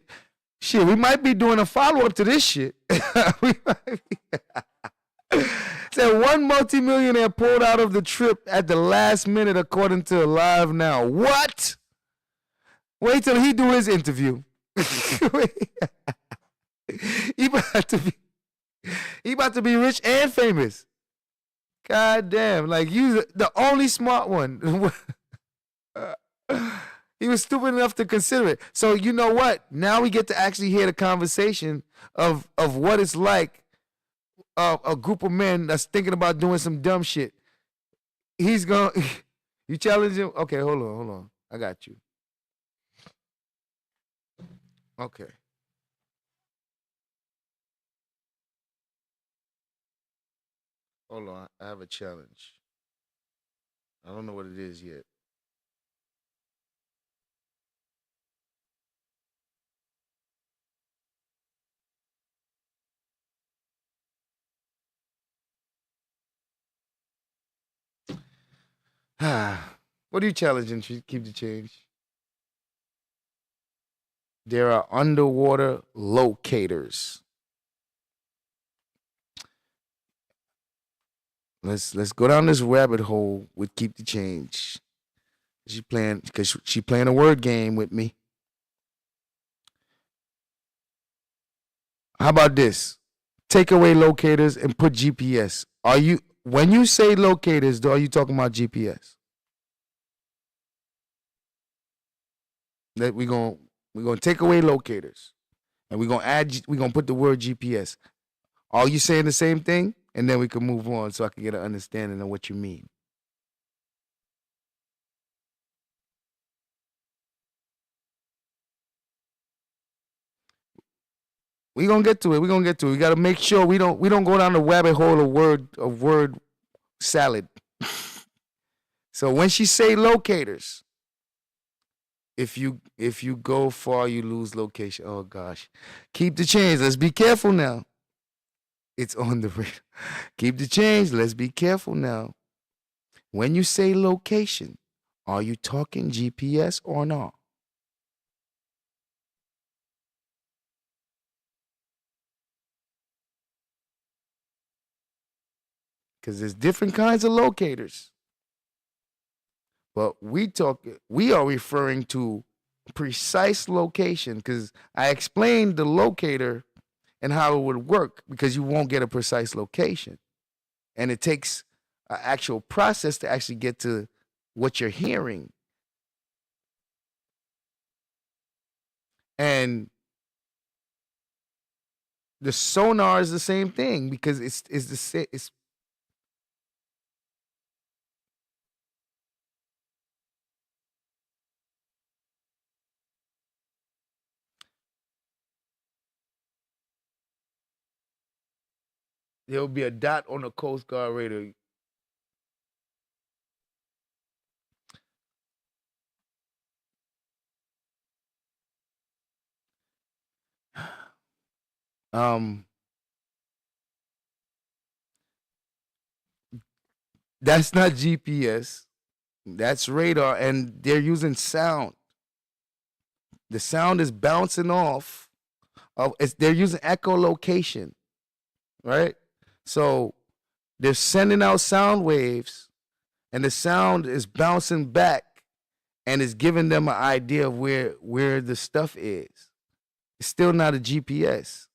[SPEAKER 2] We might be doing a follow-up to this shit. Said one multi-millionaire pulled out of the trip at the last minute, according to Live Now. What? Wait till he do his interview. He about to be rich and famous. God damn! Like you, the only smart one. He was stupid enough to consider it. So you know what? Now we get to actually hear the conversation of what it's like a group of men that's thinking about doing some dumb shit, he's going to, you challenge him? Okay, hold on. I got you. Okay. Hold on, I have a challenge. I don't know what it is yet. What are you challenging? Keep the change. There are underwater locators. Let's go down this rabbit hole with keep the change. She playing a word game with me. How about this? Take away locators and put GPS. When you say locators, are you talking about GPS? That we're gonna take away locators, and we're gonna put the word GPS. Are you saying the same thing? And then we can move on, so I can get an understanding of what you mean. We're gonna get to it. We gotta make sure we don't go down the rabbit hole of word salad. So when she say locators, if you go far, you lose location. Oh gosh. Keep the change. Let's be careful now. It's on the radar. Keep the change. Let's be careful now. When you say location, are you talking GPS or not? Because there's different kinds of locators. But we are referring to precise location, because I explained the locator and how it would work, because you won't get a precise location. And it takes an actual process to actually get to what you're hearing. And the sonar is the same thing, because it's there'll be a dot on the Coast Guard radar. That's not GPS. That's radar, and they're using sound. The sound is bouncing off of. They're using echolocation, right? So they're sending out sound waves, and the sound is bouncing back, and it's giving them an idea of where the stuff is. It's still not a GPS.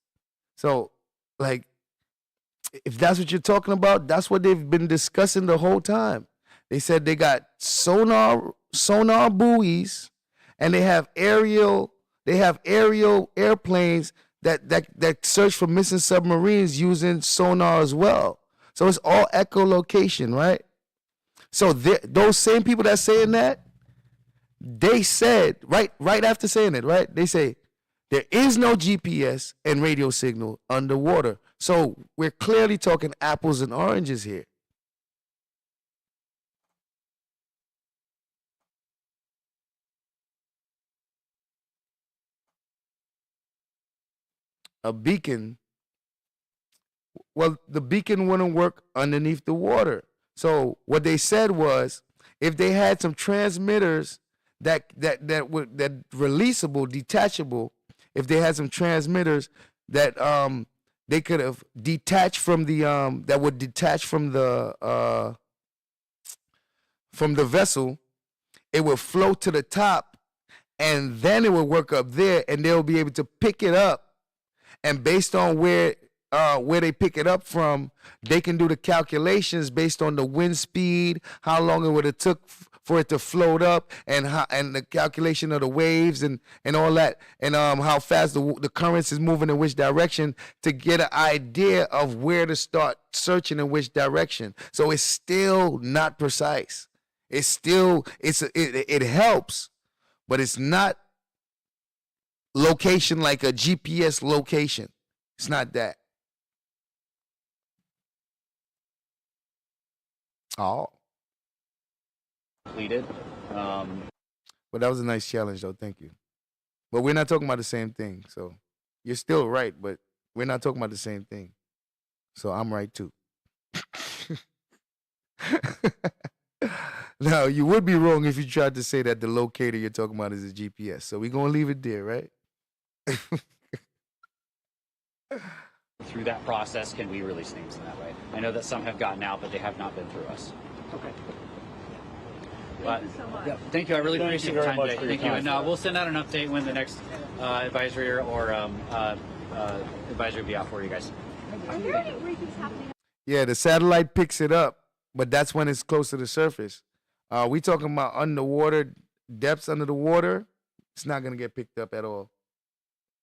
[SPEAKER 2] So, like, if that's what you're talking about, that's what they've been discussing the whole time. They said they got sonar buoys, and they have aerial airplanes that search for missing submarines using sonar as well. So it's all echolocation, right? So those same people that's saying that, they said right after saying it, right? They say there is no GPS and radio signal underwater. So we're clearly talking apples and oranges here. A beacon, well, the beacon wouldn't work underneath the water. So what they said was, if they had some transmitters that releasable, detachable, if they had some transmitters that they could have detached from the that would detach from the vessel, it would float to the top, and then it would work up there, and they'll be able to pick it up. And based on where they pick it up from, they can do the calculations based on the wind speed, how long it would have took for it to float up, and the calculation of the waves and all that, and how fast the currents is moving in which direction, to get an idea of where to start searching in which direction. So it's still not precise. It's still it helps, but it's not location like a GPS location. It's not that. Oh.
[SPEAKER 3] Completed.
[SPEAKER 2] But that was a nice challenge, though. Thank you. But we're not talking about the same thing. So you're still right, but we're not talking about the same thing. So I'm right, too. Now, you would be wrong if you tried to say that the locator you're talking about is a GPS. So we're going to leave it there, right?
[SPEAKER 3] Through that process, can we release names in that way? I know that some have gotten out, but they have not been through us.
[SPEAKER 21] Okay.
[SPEAKER 3] But, yeah, thank you. I really appreciate your time today. Thank you. And we'll send out an update when the next advisory or advisory will be out for you guys.
[SPEAKER 5] Are there any briefings happening?
[SPEAKER 2] Yeah, the satellite picks it up, but that's when it's close to the surface. We talking about underwater, depths under the water. It's not going to get picked up at all.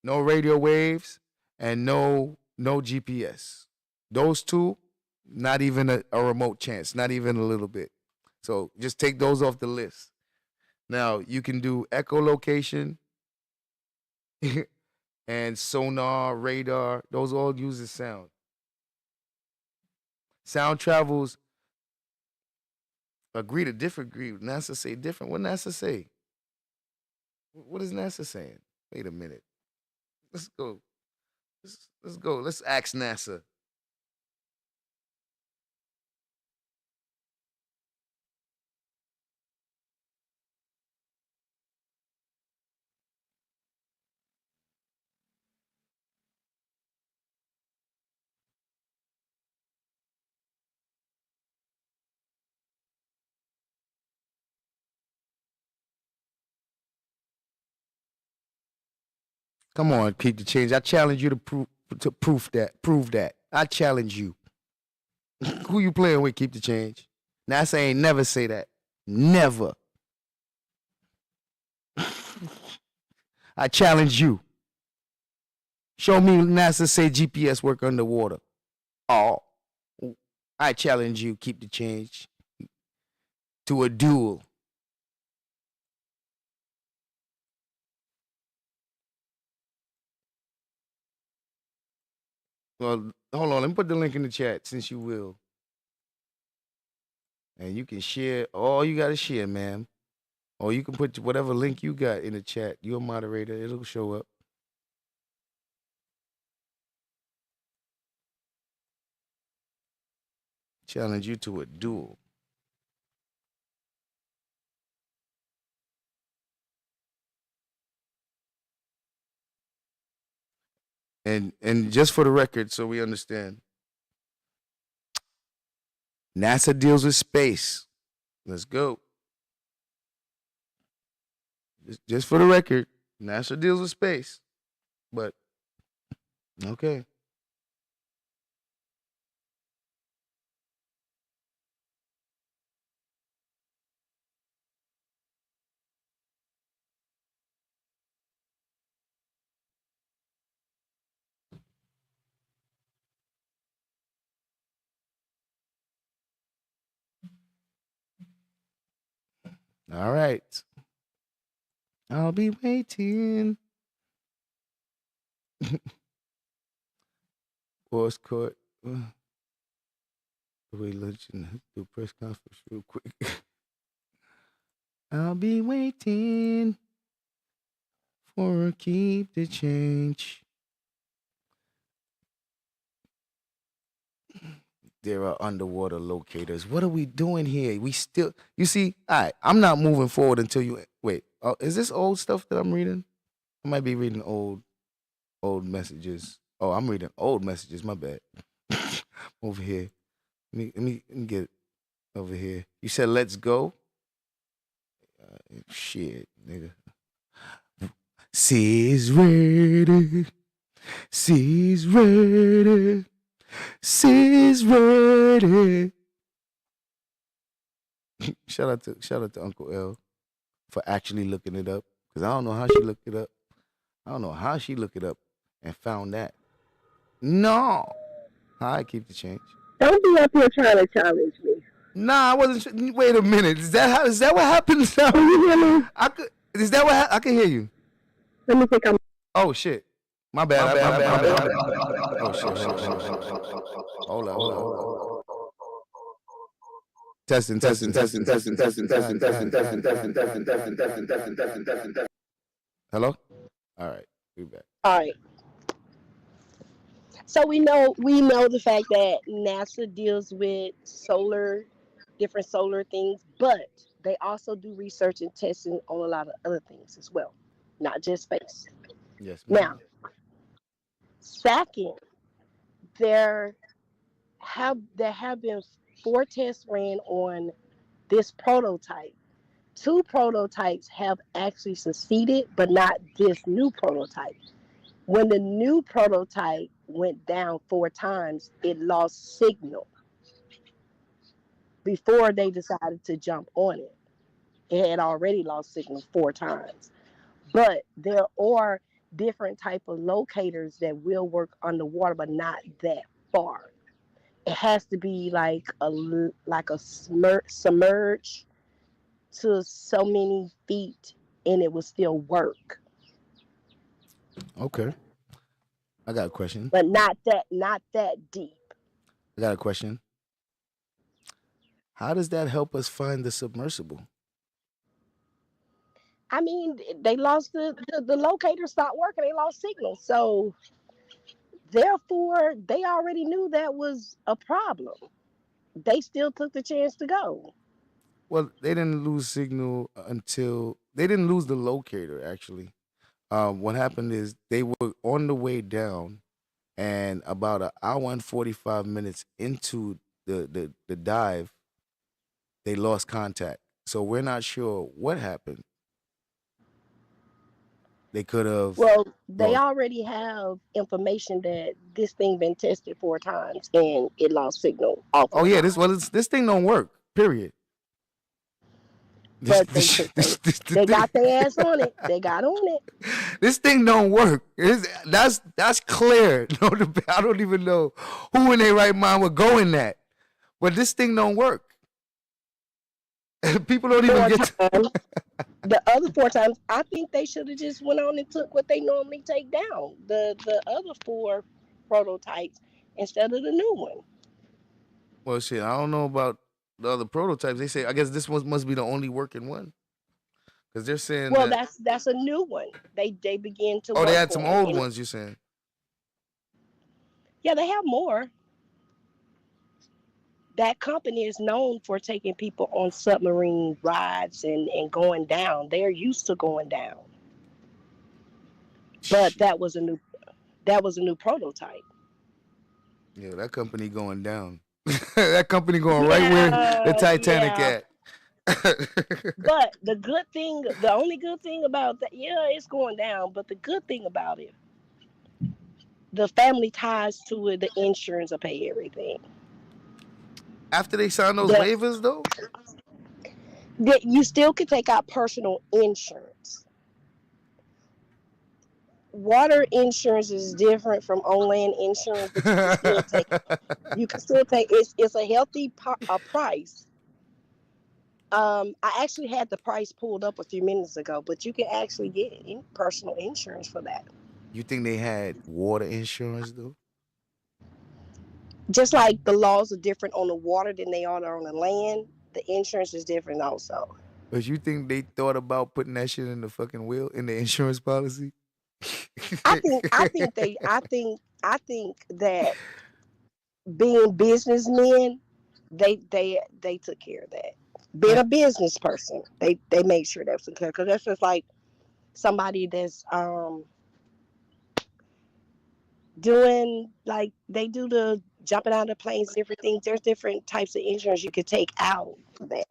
[SPEAKER 2] No radio waves and no GPS. Those two, not even a remote chance, not even a little bit. So just take those off the list. Now, you can do echolocation and sonar, radar. Those all uses sound. Sound travels, agree to disagree. NASA say different. What NASA say? What is NASA saying? Wait a minute. Let's go. Let's go. Let's ask NASA. Come on, keep the change. I challenge you to prove that. I challenge you. Who you playing with? Keep the change. NASA ain't never say that. Never. I challenge you. Show me NASA say GPS work underwater. Oh, I challenge you. Keep the change to a duel. Well, hold on. Let me put the link in the chat since you will. And you can share all you got to share, ma'am. Or you can put whatever link you got in the chat. You're a moderator. It'll show up. Challenge you to a duel. And just for the record, so we understand, NASA deals with space. Let's go. Just for the record, NASA deals with space. But, okay. All right. I'll be waiting. Boss court. Wait, let's do a press conference real quick. I'll be waiting for keep the change. There are underwater locators. What are we doing here? We still, you see, all right, I'm not moving forward until you, wait, is this old stuff that I'm reading? I might be reading old messages. Oh, I'm reading old messages, my bad. Over here. Let me get over here. You said, let's go? Shit, nigga. Sizz ready. Sizz ready. Sizz ready. Shout out to Uncle L for actually looking it up. Because I don't know how she looked it up. I don't know how she looked it up and found that. No. I keep the change.
[SPEAKER 7] Don't be up here trying to challenge me.
[SPEAKER 2] Nah, I wasn't. Wait a minute. Is that what happens now?
[SPEAKER 7] Can you hear me?
[SPEAKER 2] Is that what I can hear you?
[SPEAKER 7] Let me think.
[SPEAKER 2] Oh shit. My bad. My bad. Oh shit. Hold on. Testing. Hello? All right. We back.
[SPEAKER 7] All right. So we know the fact that NASA deals with different solar things, but they also do research and testing on a lot of other things as well, not just space.
[SPEAKER 2] Yes.
[SPEAKER 7] Now, second, there have been 4 tests ran on this prototype. 2 prototypes have actually succeeded, but not this new prototype. When the new prototype went down 4 times, it lost signal before they decided to jump on it. It had already lost signal 4 times. But there are different type of locators that will work underwater, but not that far. It has to be like a submerge to so many feet, and it will still work.
[SPEAKER 2] Okay. I got a question.
[SPEAKER 7] But not that deep.
[SPEAKER 2] I got a question. How does that help us find the submersible?
[SPEAKER 7] I mean, they lost the locator stopped working. They lost signal. So therefore, they already knew that was a problem. They still took the chance to go.
[SPEAKER 2] Well, they didn't lose signal until they didn't lose the locator. Actually, what happened is they were on the way down, and about an hour and 45 minutes into the dive, they lost contact. So we're not sure what happened. They could have.
[SPEAKER 7] Well, they already have information that this thing been tested 4 times and it lost signal.
[SPEAKER 2] Oh yeah, this thing don't work. Period.
[SPEAKER 7] But they got their ass on it. They got on it.
[SPEAKER 2] This thing don't work. That's clear. No debate. I don't even know who in their right mind would go in that. But this thing don't work. People don't even get
[SPEAKER 7] the other 4 times. I think they should have just went on and took what they normally take down. The other 4 prototypes instead of the new one.
[SPEAKER 2] Well, shit, I don't know about the other prototypes. They say I guess this one must be the only working one. Because they're saying
[SPEAKER 7] that's a new one. They begin to.
[SPEAKER 2] Oh, they had some old ones. You're saying?
[SPEAKER 7] Yeah, they have more. That company is known for taking people on submarine rides and going down. They're used to going down. But that was a new prototype.
[SPEAKER 2] Yeah, that company going down. That company going right where the Titanic at.
[SPEAKER 7] But the only good thing about that, it's going down. But the good thing about it, the family ties to it, the insurance will pay everything.
[SPEAKER 2] After they sign those waivers, though?
[SPEAKER 7] That you still can take out personal insurance. Water insurance is different from on-land insurance, but you can still take it's a healthy price. I actually had the price pulled up a few minutes ago, but you can actually get personal insurance for that.
[SPEAKER 2] You think they had water insurance, though?
[SPEAKER 7] Just like the laws are different on the water than they are on the land, the insurance is different also.
[SPEAKER 2] But you think they thought about putting that shit in the fucking will in the insurance policy?
[SPEAKER 7] I think that being businessmen, they took care of that. Being a business person, they made sure that was taken care of, because that's just like somebody that's doing, like, they do the jumping out of planes, different things. There's different types of insurance you could take out for that.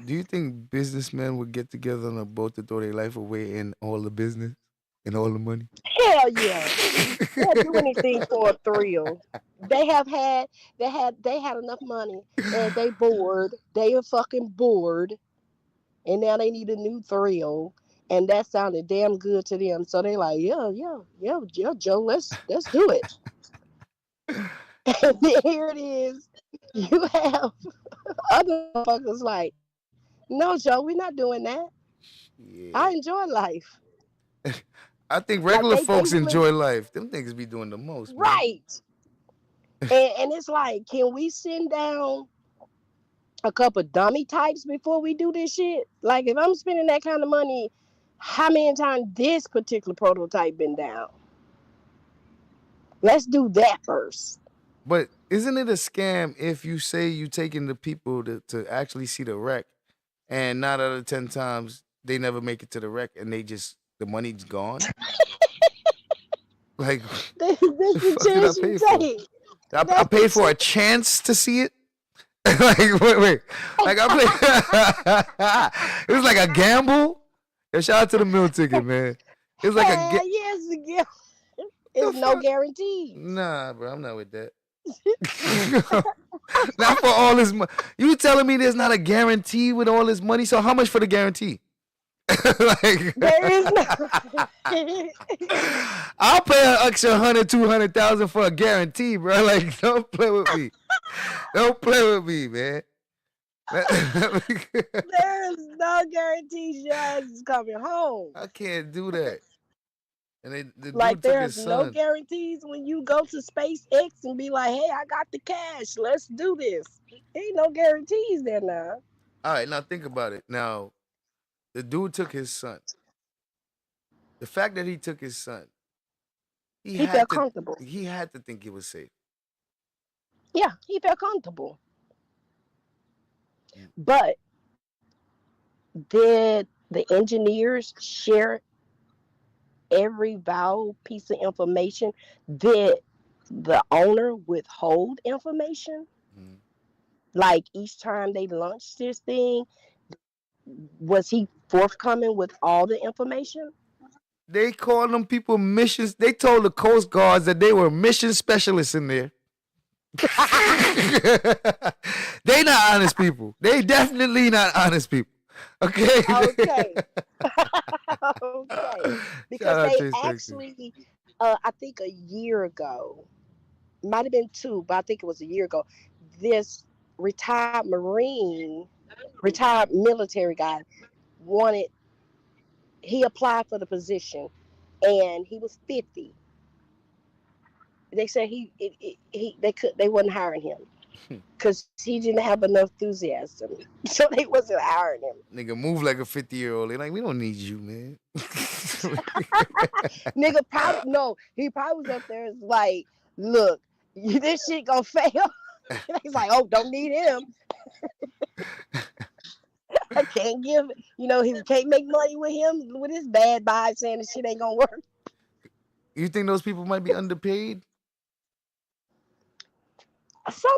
[SPEAKER 2] Do you think businessmen would get together on a boat to throw their life away in all the business? and all the money.
[SPEAKER 7] Hell yeah. They'll do anything for a thrill. They had enough money and they bored. They are fucking bored. And now they need a new thrill. And that sounded damn good to them. So they like, yeah, Joe, let's do it. And then here it is. You have other motherfuckers like, no, Joe, we're not doing that.
[SPEAKER 2] Yeah.
[SPEAKER 7] I enjoy life.
[SPEAKER 2] I think regular
[SPEAKER 7] Like,
[SPEAKER 2] folks
[SPEAKER 7] they
[SPEAKER 2] enjoy life. Them niggas be doing the most, man.
[SPEAKER 7] Right. And it's like, can we send down a couple dummy types before we do this shit? Like, if I'm spending that kind of money, how many times this particular prototype been down? Let's do that first.
[SPEAKER 2] But isn't it a scam if you say you taking the people to actually see the wreck, and 9 out of 10 times they never make it to the wreck, and the money's gone? Like,
[SPEAKER 7] This
[SPEAKER 2] the
[SPEAKER 7] is
[SPEAKER 2] fuck did I
[SPEAKER 7] chance
[SPEAKER 2] pay
[SPEAKER 7] you
[SPEAKER 2] for?
[SPEAKER 7] take.
[SPEAKER 2] I paid for a chance to see it. Like, wait. Like I played. It was like a gamble. Yo, shout out to the meal ticket, man. It was like
[SPEAKER 7] Yes, again. It's no guarantee.
[SPEAKER 2] Nah, bro, I'm not with that. Not for all this money. You telling me there's not a guarantee with all this money? So how much for the guarantee? Like,
[SPEAKER 7] there is no.
[SPEAKER 2] I'll pay an extra 100,000-200,000 for a guarantee, bro. Like, don't play with me. Don't play with me, man.
[SPEAKER 7] There is no guarantee your ass is coming home.
[SPEAKER 2] I can't do that. And the
[SPEAKER 7] Like,
[SPEAKER 2] dude took
[SPEAKER 7] there's
[SPEAKER 2] his
[SPEAKER 7] no
[SPEAKER 2] son.
[SPEAKER 7] guarantees when you go to SpaceX and be like, hey, I got the cash. Let's do this. Ain't no guarantees there now.
[SPEAKER 2] All right, now think about it. Now, the dude took his son. The fact that he took his son,
[SPEAKER 7] He felt comfortable.
[SPEAKER 2] He had to think it was safe.
[SPEAKER 7] Yeah, he felt comfortable. But did the engineers share every valuable piece of information? Did the owner withhold information? Like, each time they launched this thing, was he forthcoming with all the information?
[SPEAKER 2] They called them people missions. They told the Coast Guards that they were mission specialists in there. They not honest people. They definitely not honest people. Okay.
[SPEAKER 7] Okay.
[SPEAKER 2] Shout
[SPEAKER 7] Because
[SPEAKER 2] out
[SPEAKER 7] they
[SPEAKER 2] Chase Texas.
[SPEAKER 7] actually, I think a year ago, might have been 2, but I think it was a year ago, this retired military guy he applied for the position, and he was 50. They said they wasn't hiring him because he didn't have enough enthusiasm, so they wasn't hiring him.
[SPEAKER 2] Nigga move like a 50-year-old. They like, we don't need you, man.
[SPEAKER 7] Nigga he probably was up there like, look, this shit gonna fail. He's like, oh, don't need him. I can't give it. He can't make money with him with his bad vibe saying this shit ain't gonna work.
[SPEAKER 2] You think those people might be underpaid?
[SPEAKER 7] Some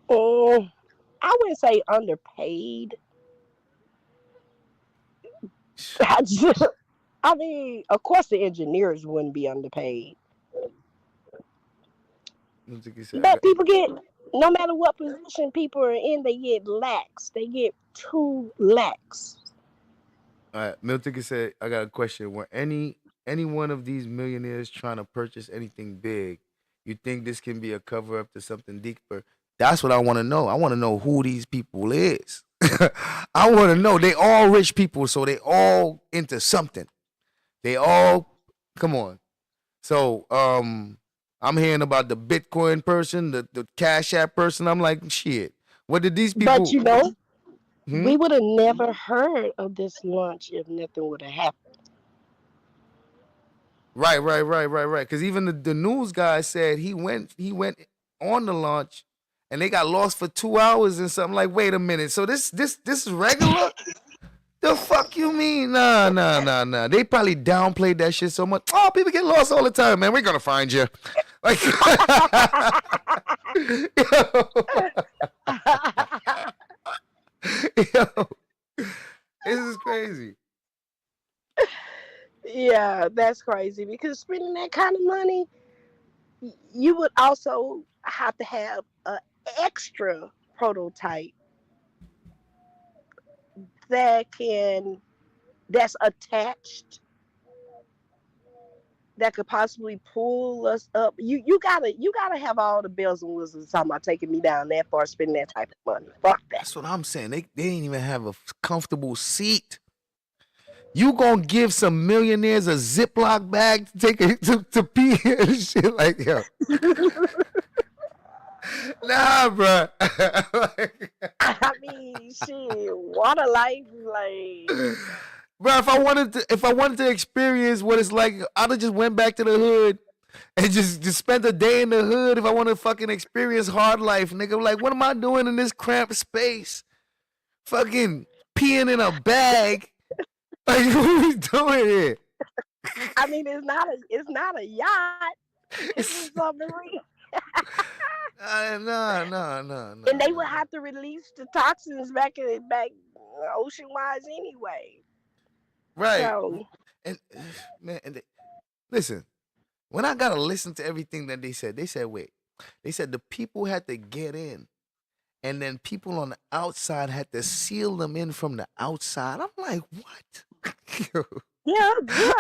[SPEAKER 7] I wouldn't say underpaid. I mean, of course the engineers wouldn't be underpaid. But people get, no matter what position people are in, they get lax. They get too lax.
[SPEAKER 2] All right, Milton said, I got a question. Were any one of these millionaires trying to purchase anything big? You think this can be a cover up to something deeper? That's what I want to know. I want to know who these people is. I want to know. They all rich people, so they all into something. They all, come on. So, I'm hearing about the Bitcoin person, the Cash App person. I'm like, shit. What did these people?
[SPEAKER 7] But we would have never heard of this launch if nothing would have happened.
[SPEAKER 2] Right. Because even the news guy said he went on the launch, and they got lost for 2 hours and something. Like, wait a minute. So this is regular? The fuck you mean? Nah. They probably downplayed that shit so much. Oh, people get lost all the time, man. We're gonna find you. Like, yo, this is crazy.
[SPEAKER 7] Yeah, that's crazy because spending that kind of money, you would also have to have an extra prototype that's attached that could possibly pull us up. You gotta have all the bells and whistles talking about taking me down that far, spending that type of money. Fuck that.
[SPEAKER 2] That's what I'm saying. They ain't even have a comfortable seat. You gonna give some millionaires a Ziploc bag to take to pee and shit like yo. Nah, bro.
[SPEAKER 7] I mean, shit, water life, like.
[SPEAKER 2] Bro, if I wanted to experience what it's like, I'd have just went back to the hood and just spent a day in the hood. If I want to fucking experience hard life, nigga, like, what am I doing in this cramped space? Fucking peeing in a bag. Like, what are we doing here?
[SPEAKER 7] I mean, it's not a yacht. It's a submarine.
[SPEAKER 2] No.
[SPEAKER 7] And they would have to release the toxins back ocean wise anyway.
[SPEAKER 2] Right.
[SPEAKER 7] So,
[SPEAKER 2] and man, listen, when I gotta listen to everything that they said the people had to get in, and then people on the outside had to seal them in from the outside. I'm like, what?
[SPEAKER 7] yeah,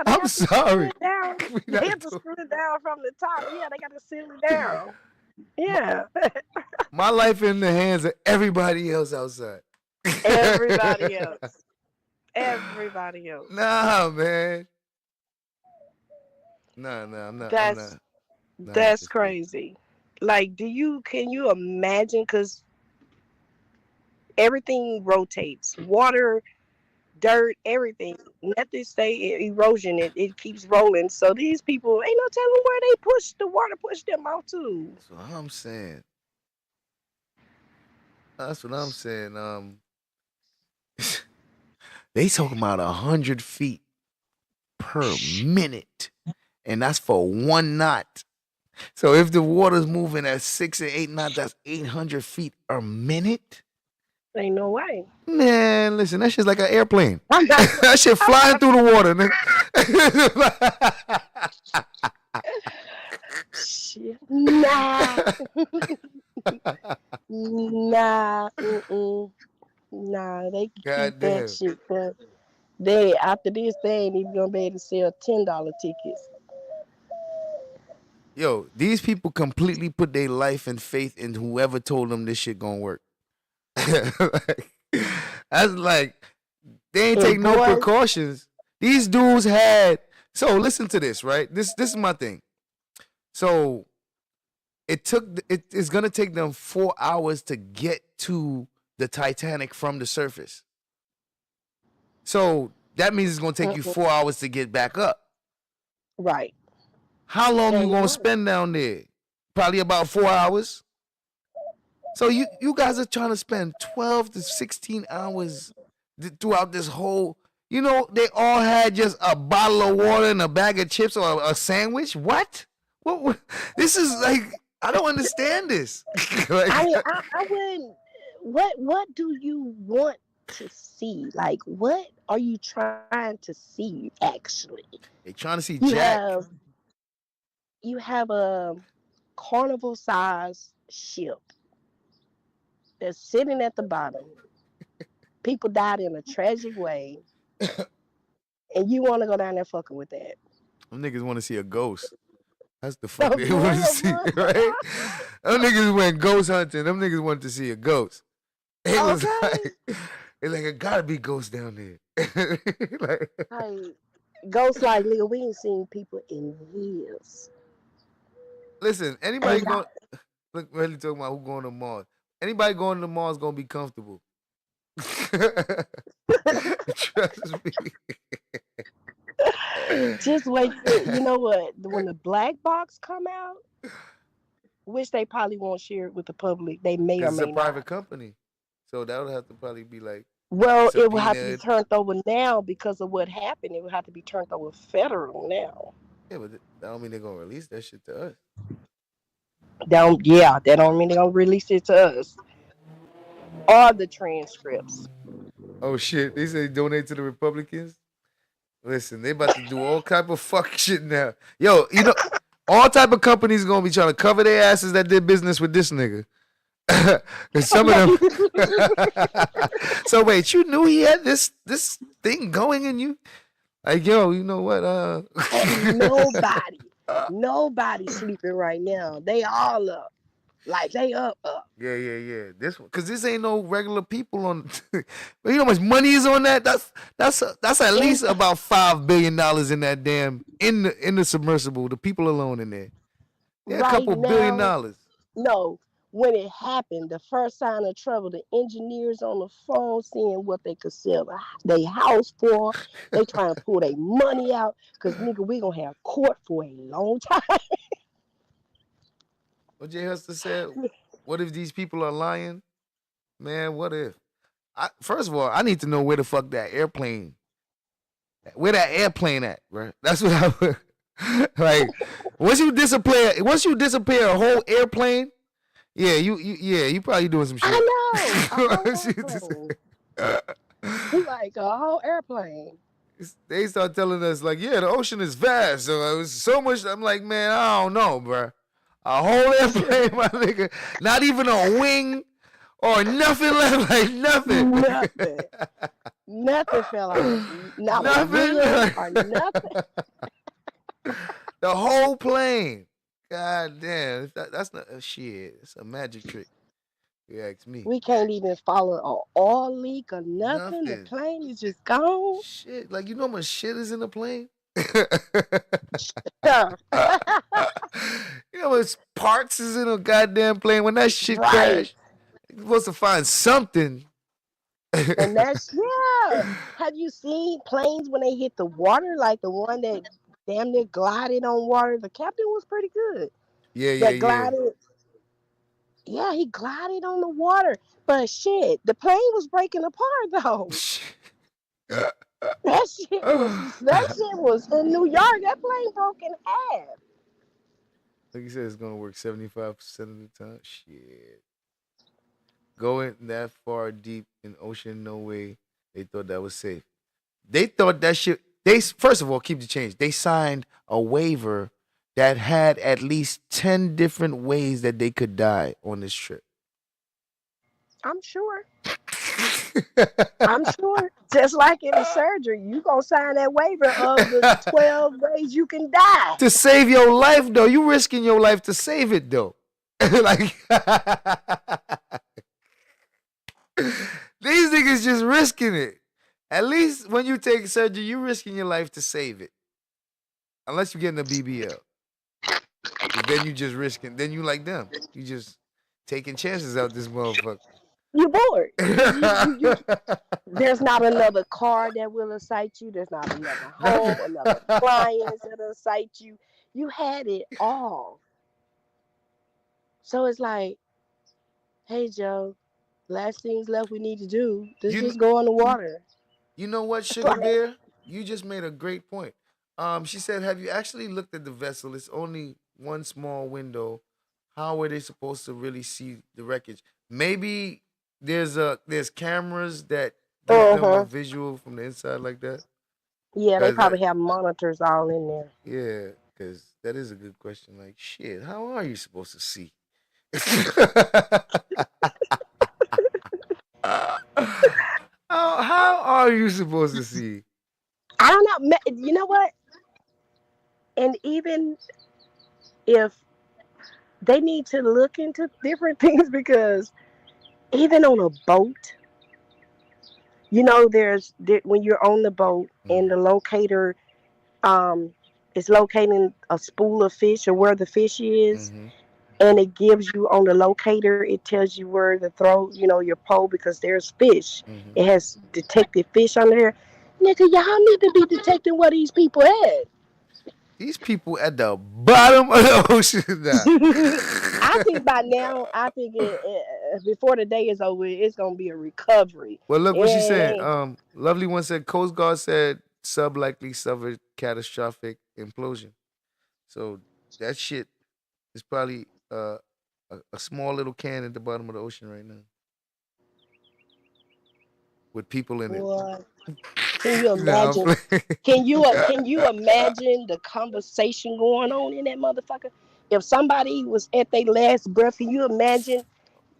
[SPEAKER 2] I'm sorry.
[SPEAKER 7] They have to screw it down from the top. Yeah, they got to seal it down. Yeah.
[SPEAKER 2] My life in the hands of everybody else outside.
[SPEAKER 7] Everybody else. Everybody else.
[SPEAKER 2] Nah, man. No.
[SPEAKER 7] That's crazy. Like, can you imagine? Because everything rotates. Water, dirt, everything. Nothing stay erosion. It keeps rolling. So these people ain't no telling where the water push them out to.
[SPEAKER 2] That's what I'm saying. They talking about 100 feet per minute, and that's for 1 knot. So if the water's moving at 6 or 8 knots, that's 800 feet a minute.
[SPEAKER 7] Ain't no way.
[SPEAKER 2] Man, listen, that shit's like an airplane. That shit flying through the water, nigga.
[SPEAKER 7] Shit. Nah. Nah. Nah, they can keep that shit. But after this, they ain't even gonna be able to sell $10 tickets.
[SPEAKER 2] Yo, these people completely put their life and faith in whoever told them this shit gonna work. That's like they ain't take no precautions. These dudes had. So listen to this, right? This is my thing. So it's gonna take them 4 hours to get to the Titanic from the surface. So that means it's gonna take you 4 hours to get back up.
[SPEAKER 7] Right.
[SPEAKER 2] How long you gonna spend down there? Probably about 4 hours. So you guys are trying to spend 12 to 16 hours throughout this whole. You know, they all had just a bottle of water and a bag of chips or a sandwich. What? What? This is like, I don't understand this. Like,
[SPEAKER 7] I wouldn't. What do you want to see? Like, what are you trying to see? Actually,
[SPEAKER 2] they trying to see Jack.
[SPEAKER 7] You have a carnival-sized ship that's sitting at the bottom. People died in a tragic way, and you want to go down there fucking with that?
[SPEAKER 2] Them niggas want to see a ghost. That's the fuck they want to see, right? Them niggas went ghost hunting. Them niggas wanted to see a ghost. It was like, it's like, it gotta be ghosts down there. Like,
[SPEAKER 7] ghosts like, nigga, we ain't seen people in years.
[SPEAKER 2] Listen, anybody going, look, really talking about who going to Mars. Anybody going to Mars gonna be comfortable. Trust me.
[SPEAKER 7] Just wait. You know what? When the black box come out, which they probably won't share it with the public, they may or may not.
[SPEAKER 2] It's a private company, so that would have to probably be like.
[SPEAKER 7] Well, it will have to be turned over now because of what happened. It will have to be turned over federal now.
[SPEAKER 2] Yeah, but that don't mean they're gonna release that shit to us.
[SPEAKER 7] That don't mean they're gonna release it to us. Or the transcripts.
[SPEAKER 2] Oh shit! They say donate to the Republicans. Listen, they about to do all type of fuck shit now. Yo, you know, all type of companies gonna be trying to cover their asses that did business with this nigga. And some of them. So wait, you knew he had this thing going in you? Like, yo, you know what?
[SPEAKER 7] Nobody sleeping right now. They all up. Like they up.
[SPEAKER 2] Yeah. This one, cause this ain't no regular people on. You know how much money is on that? That's at least about $5 billion in that damn in the submersible. The people alone in there. Yeah, a couple $1 billion.
[SPEAKER 7] No, when it happened, the first sign of trouble, the engineers on the phone seeing what they could sell their house for. They trying to pull their money out. Cause nigga, we gonna have court for a long time.
[SPEAKER 2] What Jay Hester said, what if these people are lying? Man, what if? First of all, I need to know where the fuck that airplane at, bro. That's what I would like. Once you disappear a whole airplane, you probably doing some shit.
[SPEAKER 7] I know. Like a whole airplane.
[SPEAKER 2] They start telling us like, yeah, the ocean is vast. So it was so much. I'm like, man, I don't know, bro. A whole airplane, my nigga. Not even a wing or nothing left, like nothing.
[SPEAKER 7] Nothing fell out.
[SPEAKER 2] Nothing.
[SPEAKER 7] Or nothing.
[SPEAKER 2] The whole plane. God damn. That's not shit. It's a magic trick. You ask me.
[SPEAKER 7] We can't even follow an oil leak or nothing. The plane is just gone.
[SPEAKER 2] Shit. Like, you know how much shit is in the plane? You know what parts is in a goddamn plane? When that shit crashed, you're supposed to find something.
[SPEAKER 7] And have you seen planes when they hit the water? Like the one that damn near glided on water. The captain was pretty good.
[SPEAKER 2] Yeah.
[SPEAKER 7] Yeah, he glided on the water. But shit, the plane was breaking apart though. That shit was in New York. That plane broke in half.
[SPEAKER 2] Like you said, it's gonna work 75% of the time. Shit. Going that far deep in ocean, no way. They thought that was safe. They thought that shit. First of all, keep the change. They signed a waiver that had at least 10 different ways that they could die on this trip.
[SPEAKER 7] I'm sure. Just like in a surgery, you gonna sign that waiver of the 12 ways you can die.
[SPEAKER 2] To save your life, though. You risking your life to save it, though. Like, these niggas just risking it. At least when you take surgery, you risking your life to save it. Unless you're getting a BBL. Then you just risking. Then you like them. You just taking chances out this motherfucker.
[SPEAKER 7] You're bored. There's not another car that will incite you. There's not another home, another clients that will incite you. You had it all. So it's like, hey, Joe, last things left we need to do. Just go on the water.
[SPEAKER 2] You know what, Sugar Bear? You just made a great point. She said, have you actually looked at the vessel? It's only one small window. How are they supposed to really see the wreckage? Maybe there's cameras that give them a visual from the inside like that.
[SPEAKER 7] Yeah, they probably have monitors all in there.
[SPEAKER 2] Yeah, because that is a good question. Like, shit, how are you supposed to see? How are you supposed to see?
[SPEAKER 7] I don't know. You know what? And even if they need to look into different things, because even on a boat, you know, when you're on the boat and the locator is locating a spool of fish or where the fish is, and it gives you on the locator, it tells you where to throw, your pole, because there's fish. It has detected fish under there. Nigga, y'all need to be detecting where these people at.
[SPEAKER 2] These people at the bottom of the ocean now.
[SPEAKER 7] I think by now, before the day is over, it's gonna be a recovery.
[SPEAKER 2] Well, look what she said. Lovely one said, Coast Guard said sub likely suffered catastrophic implosion. So that shit is probably a small little can at the bottom of the ocean right now with people in it.
[SPEAKER 7] Can you imagine? Can you imagine the conversation going on in that motherfucker? If somebody was at their last breath, can you imagine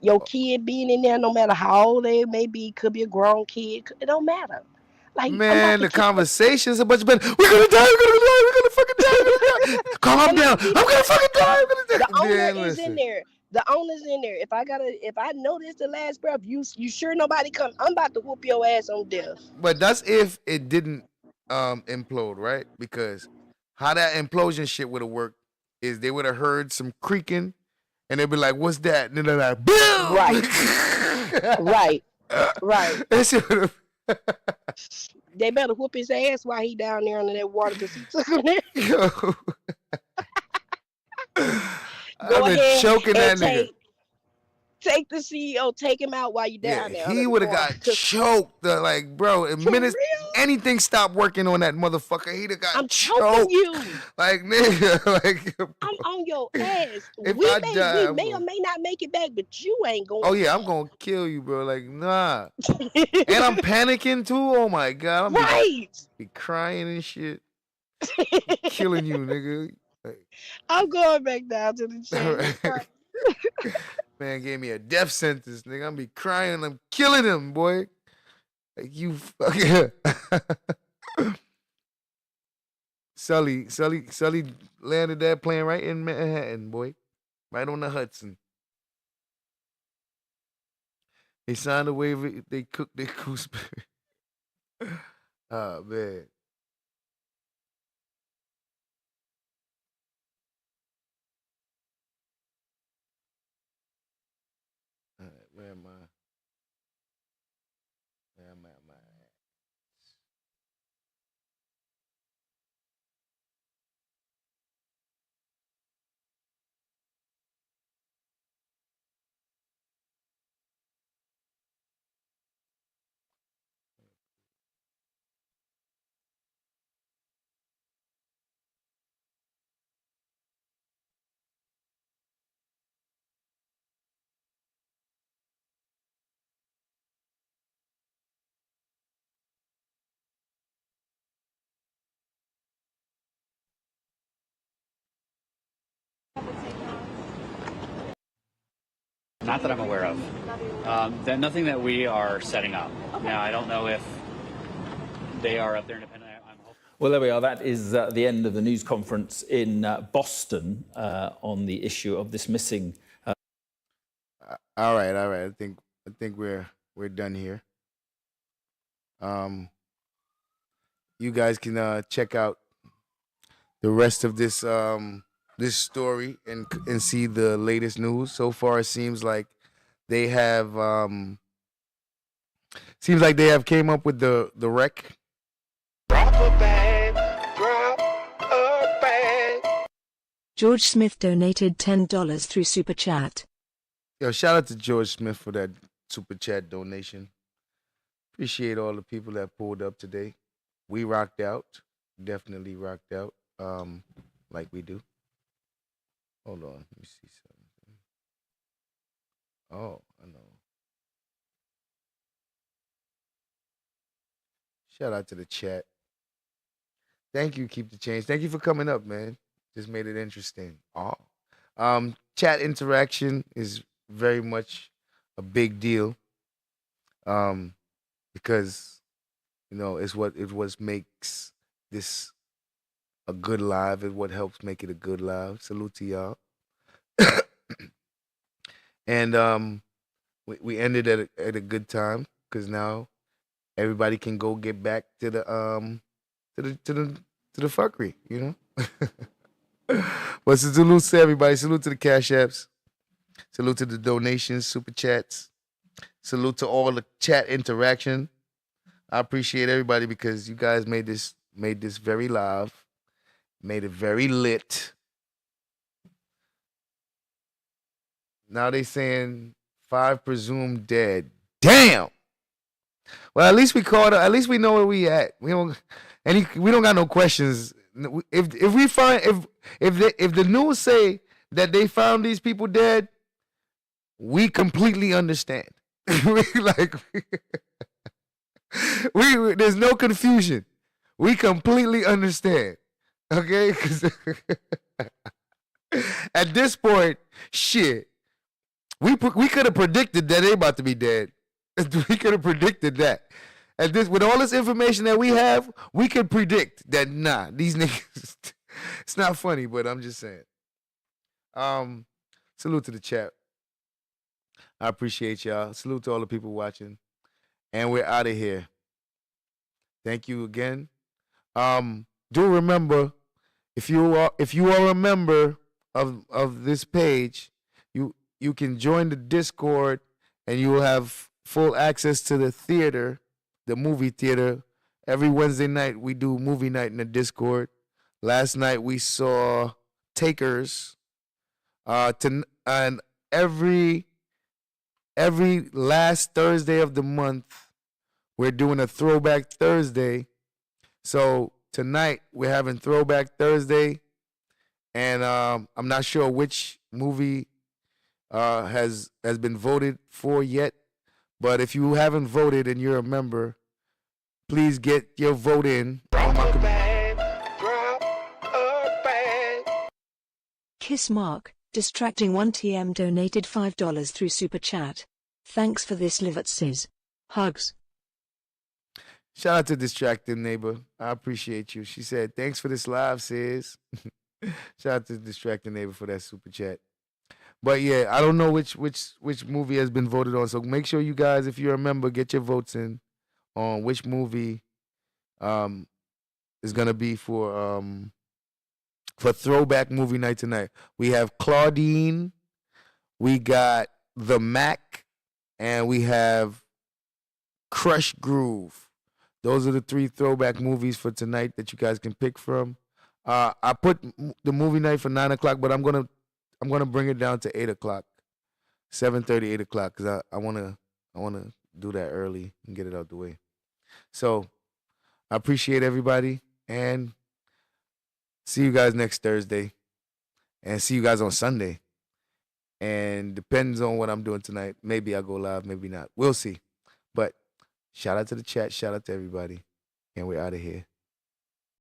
[SPEAKER 7] your kid being in there? No matter how old they may be, could be a grown kid. It don't matter. Like
[SPEAKER 2] Man, the conversation's a bunch of better. We're gonna die. We're gonna fucking die. We're gonna die. Calm down. I'm gonna fucking die. I'm gonna die.
[SPEAKER 7] The owner
[SPEAKER 2] Man,
[SPEAKER 7] is in there. The owner's in there. If I know this the last breath, you sure nobody come? I'm about to whoop your ass on death.
[SPEAKER 2] But that's if it didn't implode, right? Because how that implosion shit would have worked is they would have heard some creaking, and they'd be like, "What's that?" And then they're like, "Boom!"
[SPEAKER 7] Right.
[SPEAKER 2] That shit would have.
[SPEAKER 7] They better whoop his ass while he down there under that water because he took him there.
[SPEAKER 2] Yo.
[SPEAKER 7] Go
[SPEAKER 2] I've been
[SPEAKER 7] ahead
[SPEAKER 2] choking that
[SPEAKER 7] and
[SPEAKER 2] nigga.
[SPEAKER 7] take the CEO, take him out while you down there.
[SPEAKER 2] He would have got choked. Like, bro, in minutes, anything stopped working on that motherfucker, he'd have got
[SPEAKER 7] I'm
[SPEAKER 2] choked.
[SPEAKER 7] choking you.
[SPEAKER 2] Like, nigga, like,
[SPEAKER 7] I'm on your ass.
[SPEAKER 2] If
[SPEAKER 7] we
[SPEAKER 2] I
[SPEAKER 7] may,
[SPEAKER 2] die,
[SPEAKER 7] we may or may not make it back, but you ain't going.
[SPEAKER 2] oh yeah, I'm gonna kill you, bro. Like, nah. And I'm panicking too. Oh my god, I'm be crying and shit, killing you, nigga. Like,
[SPEAKER 7] I'm going back down to the chat.
[SPEAKER 2] man gave me a death sentence, nigga. I'm be crying. I'm killing him, boy. Like you, fucking. Sully landed that plane right in Manhattan, boy, right on the Hudson. They signed a waiver. They cooked their gooseberry. Oh man. All right, where am I? Where am I?
[SPEAKER 3] Not that I'm aware of. Nothing that we are setting up. Now, I don't know if they are up there independently.
[SPEAKER 8] Well, there we are. That is the end of the news conference in Boston on the issue of this missing.
[SPEAKER 2] All right. I think we're done here. You guys can check out the rest of this this story and see the latest news. So far, it seems like they have came up with the wreck.
[SPEAKER 20] George Smith donated $10 through Super Chat.
[SPEAKER 2] Yo, shout out to George Smith for that Super Chat donation. Appreciate all the people that pulled up today. We rocked out. Definitely rocked out. Like we do. Hold on. Let me see something. Oh, I know. Shout out to the chat. Thank you, Keep the Change. Thank you for coming up, man. Just made it interesting. Oh. Chat interaction is very much a big deal. Because, you know, it's what makes this a good live. It's what helps make it a good live. Salute to y'all. And we ended at a good time because now everybody can go get back to the fuckery, you know. But salute to everybody. Salute to the Cash Apps. Salute to the donations, super chats. Salute to all the chat interaction. I appreciate everybody because you guys made this very live, made it very lit. Now they saying 5 presumed dead. Damn. Well, at least we caught. At least we know where we at. We don't got no questions. If the news say that they found these people dead, we completely understand. There's no confusion. We completely understand. Okay? 'Cause at this point, shit, we could have predicted that they about to be dead. We could have predicted that. With all this information that we have, we could predict that these niggas. It's not funny, but I'm just saying. Salute to the chat. I appreciate y'all. Salute to all the people watching. And we're out of here. Thank you again. Do remember, if you are a member of this page, you can join the Discord and you will have full access to the theater, the movie theater. Every Wednesday night we do movie night in the Discord. Last night we saw THINKER'S. And every last Thursday of the month, we're doing a Throwback Thursday. So tonight we're having Throwback Thursday, and I'm not sure which movie has been voted for yet. But if you haven't voted and you're a member, please get your vote in.
[SPEAKER 20] Kiss Mark, Distracting 1TM donated $5 through Super Chat. Thanks for this, live at Sizz. Hugs.
[SPEAKER 2] Shout out to Distracting Neighbor. I appreciate you. She said, thanks for this live, Sizz. Shout out to Distracting Neighbor for that Super Chat. But yeah, I don't know which movie has been voted on. So make sure you guys, if you're a member, get your votes in on which movie is gonna be for Throwback Movie Night tonight. We have Claudine, we got The Mac, and we have Crush Groove. Those are the 3 throwback movies for tonight that you guys can pick from. I put the movie night for 9 o'clock, but I'm gonna bring it down to 8 o'clock, 7:30, 8 o'clock, because I wanna do that early and get it out the way. So I appreciate everybody, and see you guys next Thursday, and see you guys on Sunday. And depends on what I'm doing tonight. Maybe I'll go live, maybe not. We'll see. But shout out to the chat, shout out to everybody, and we're out of here.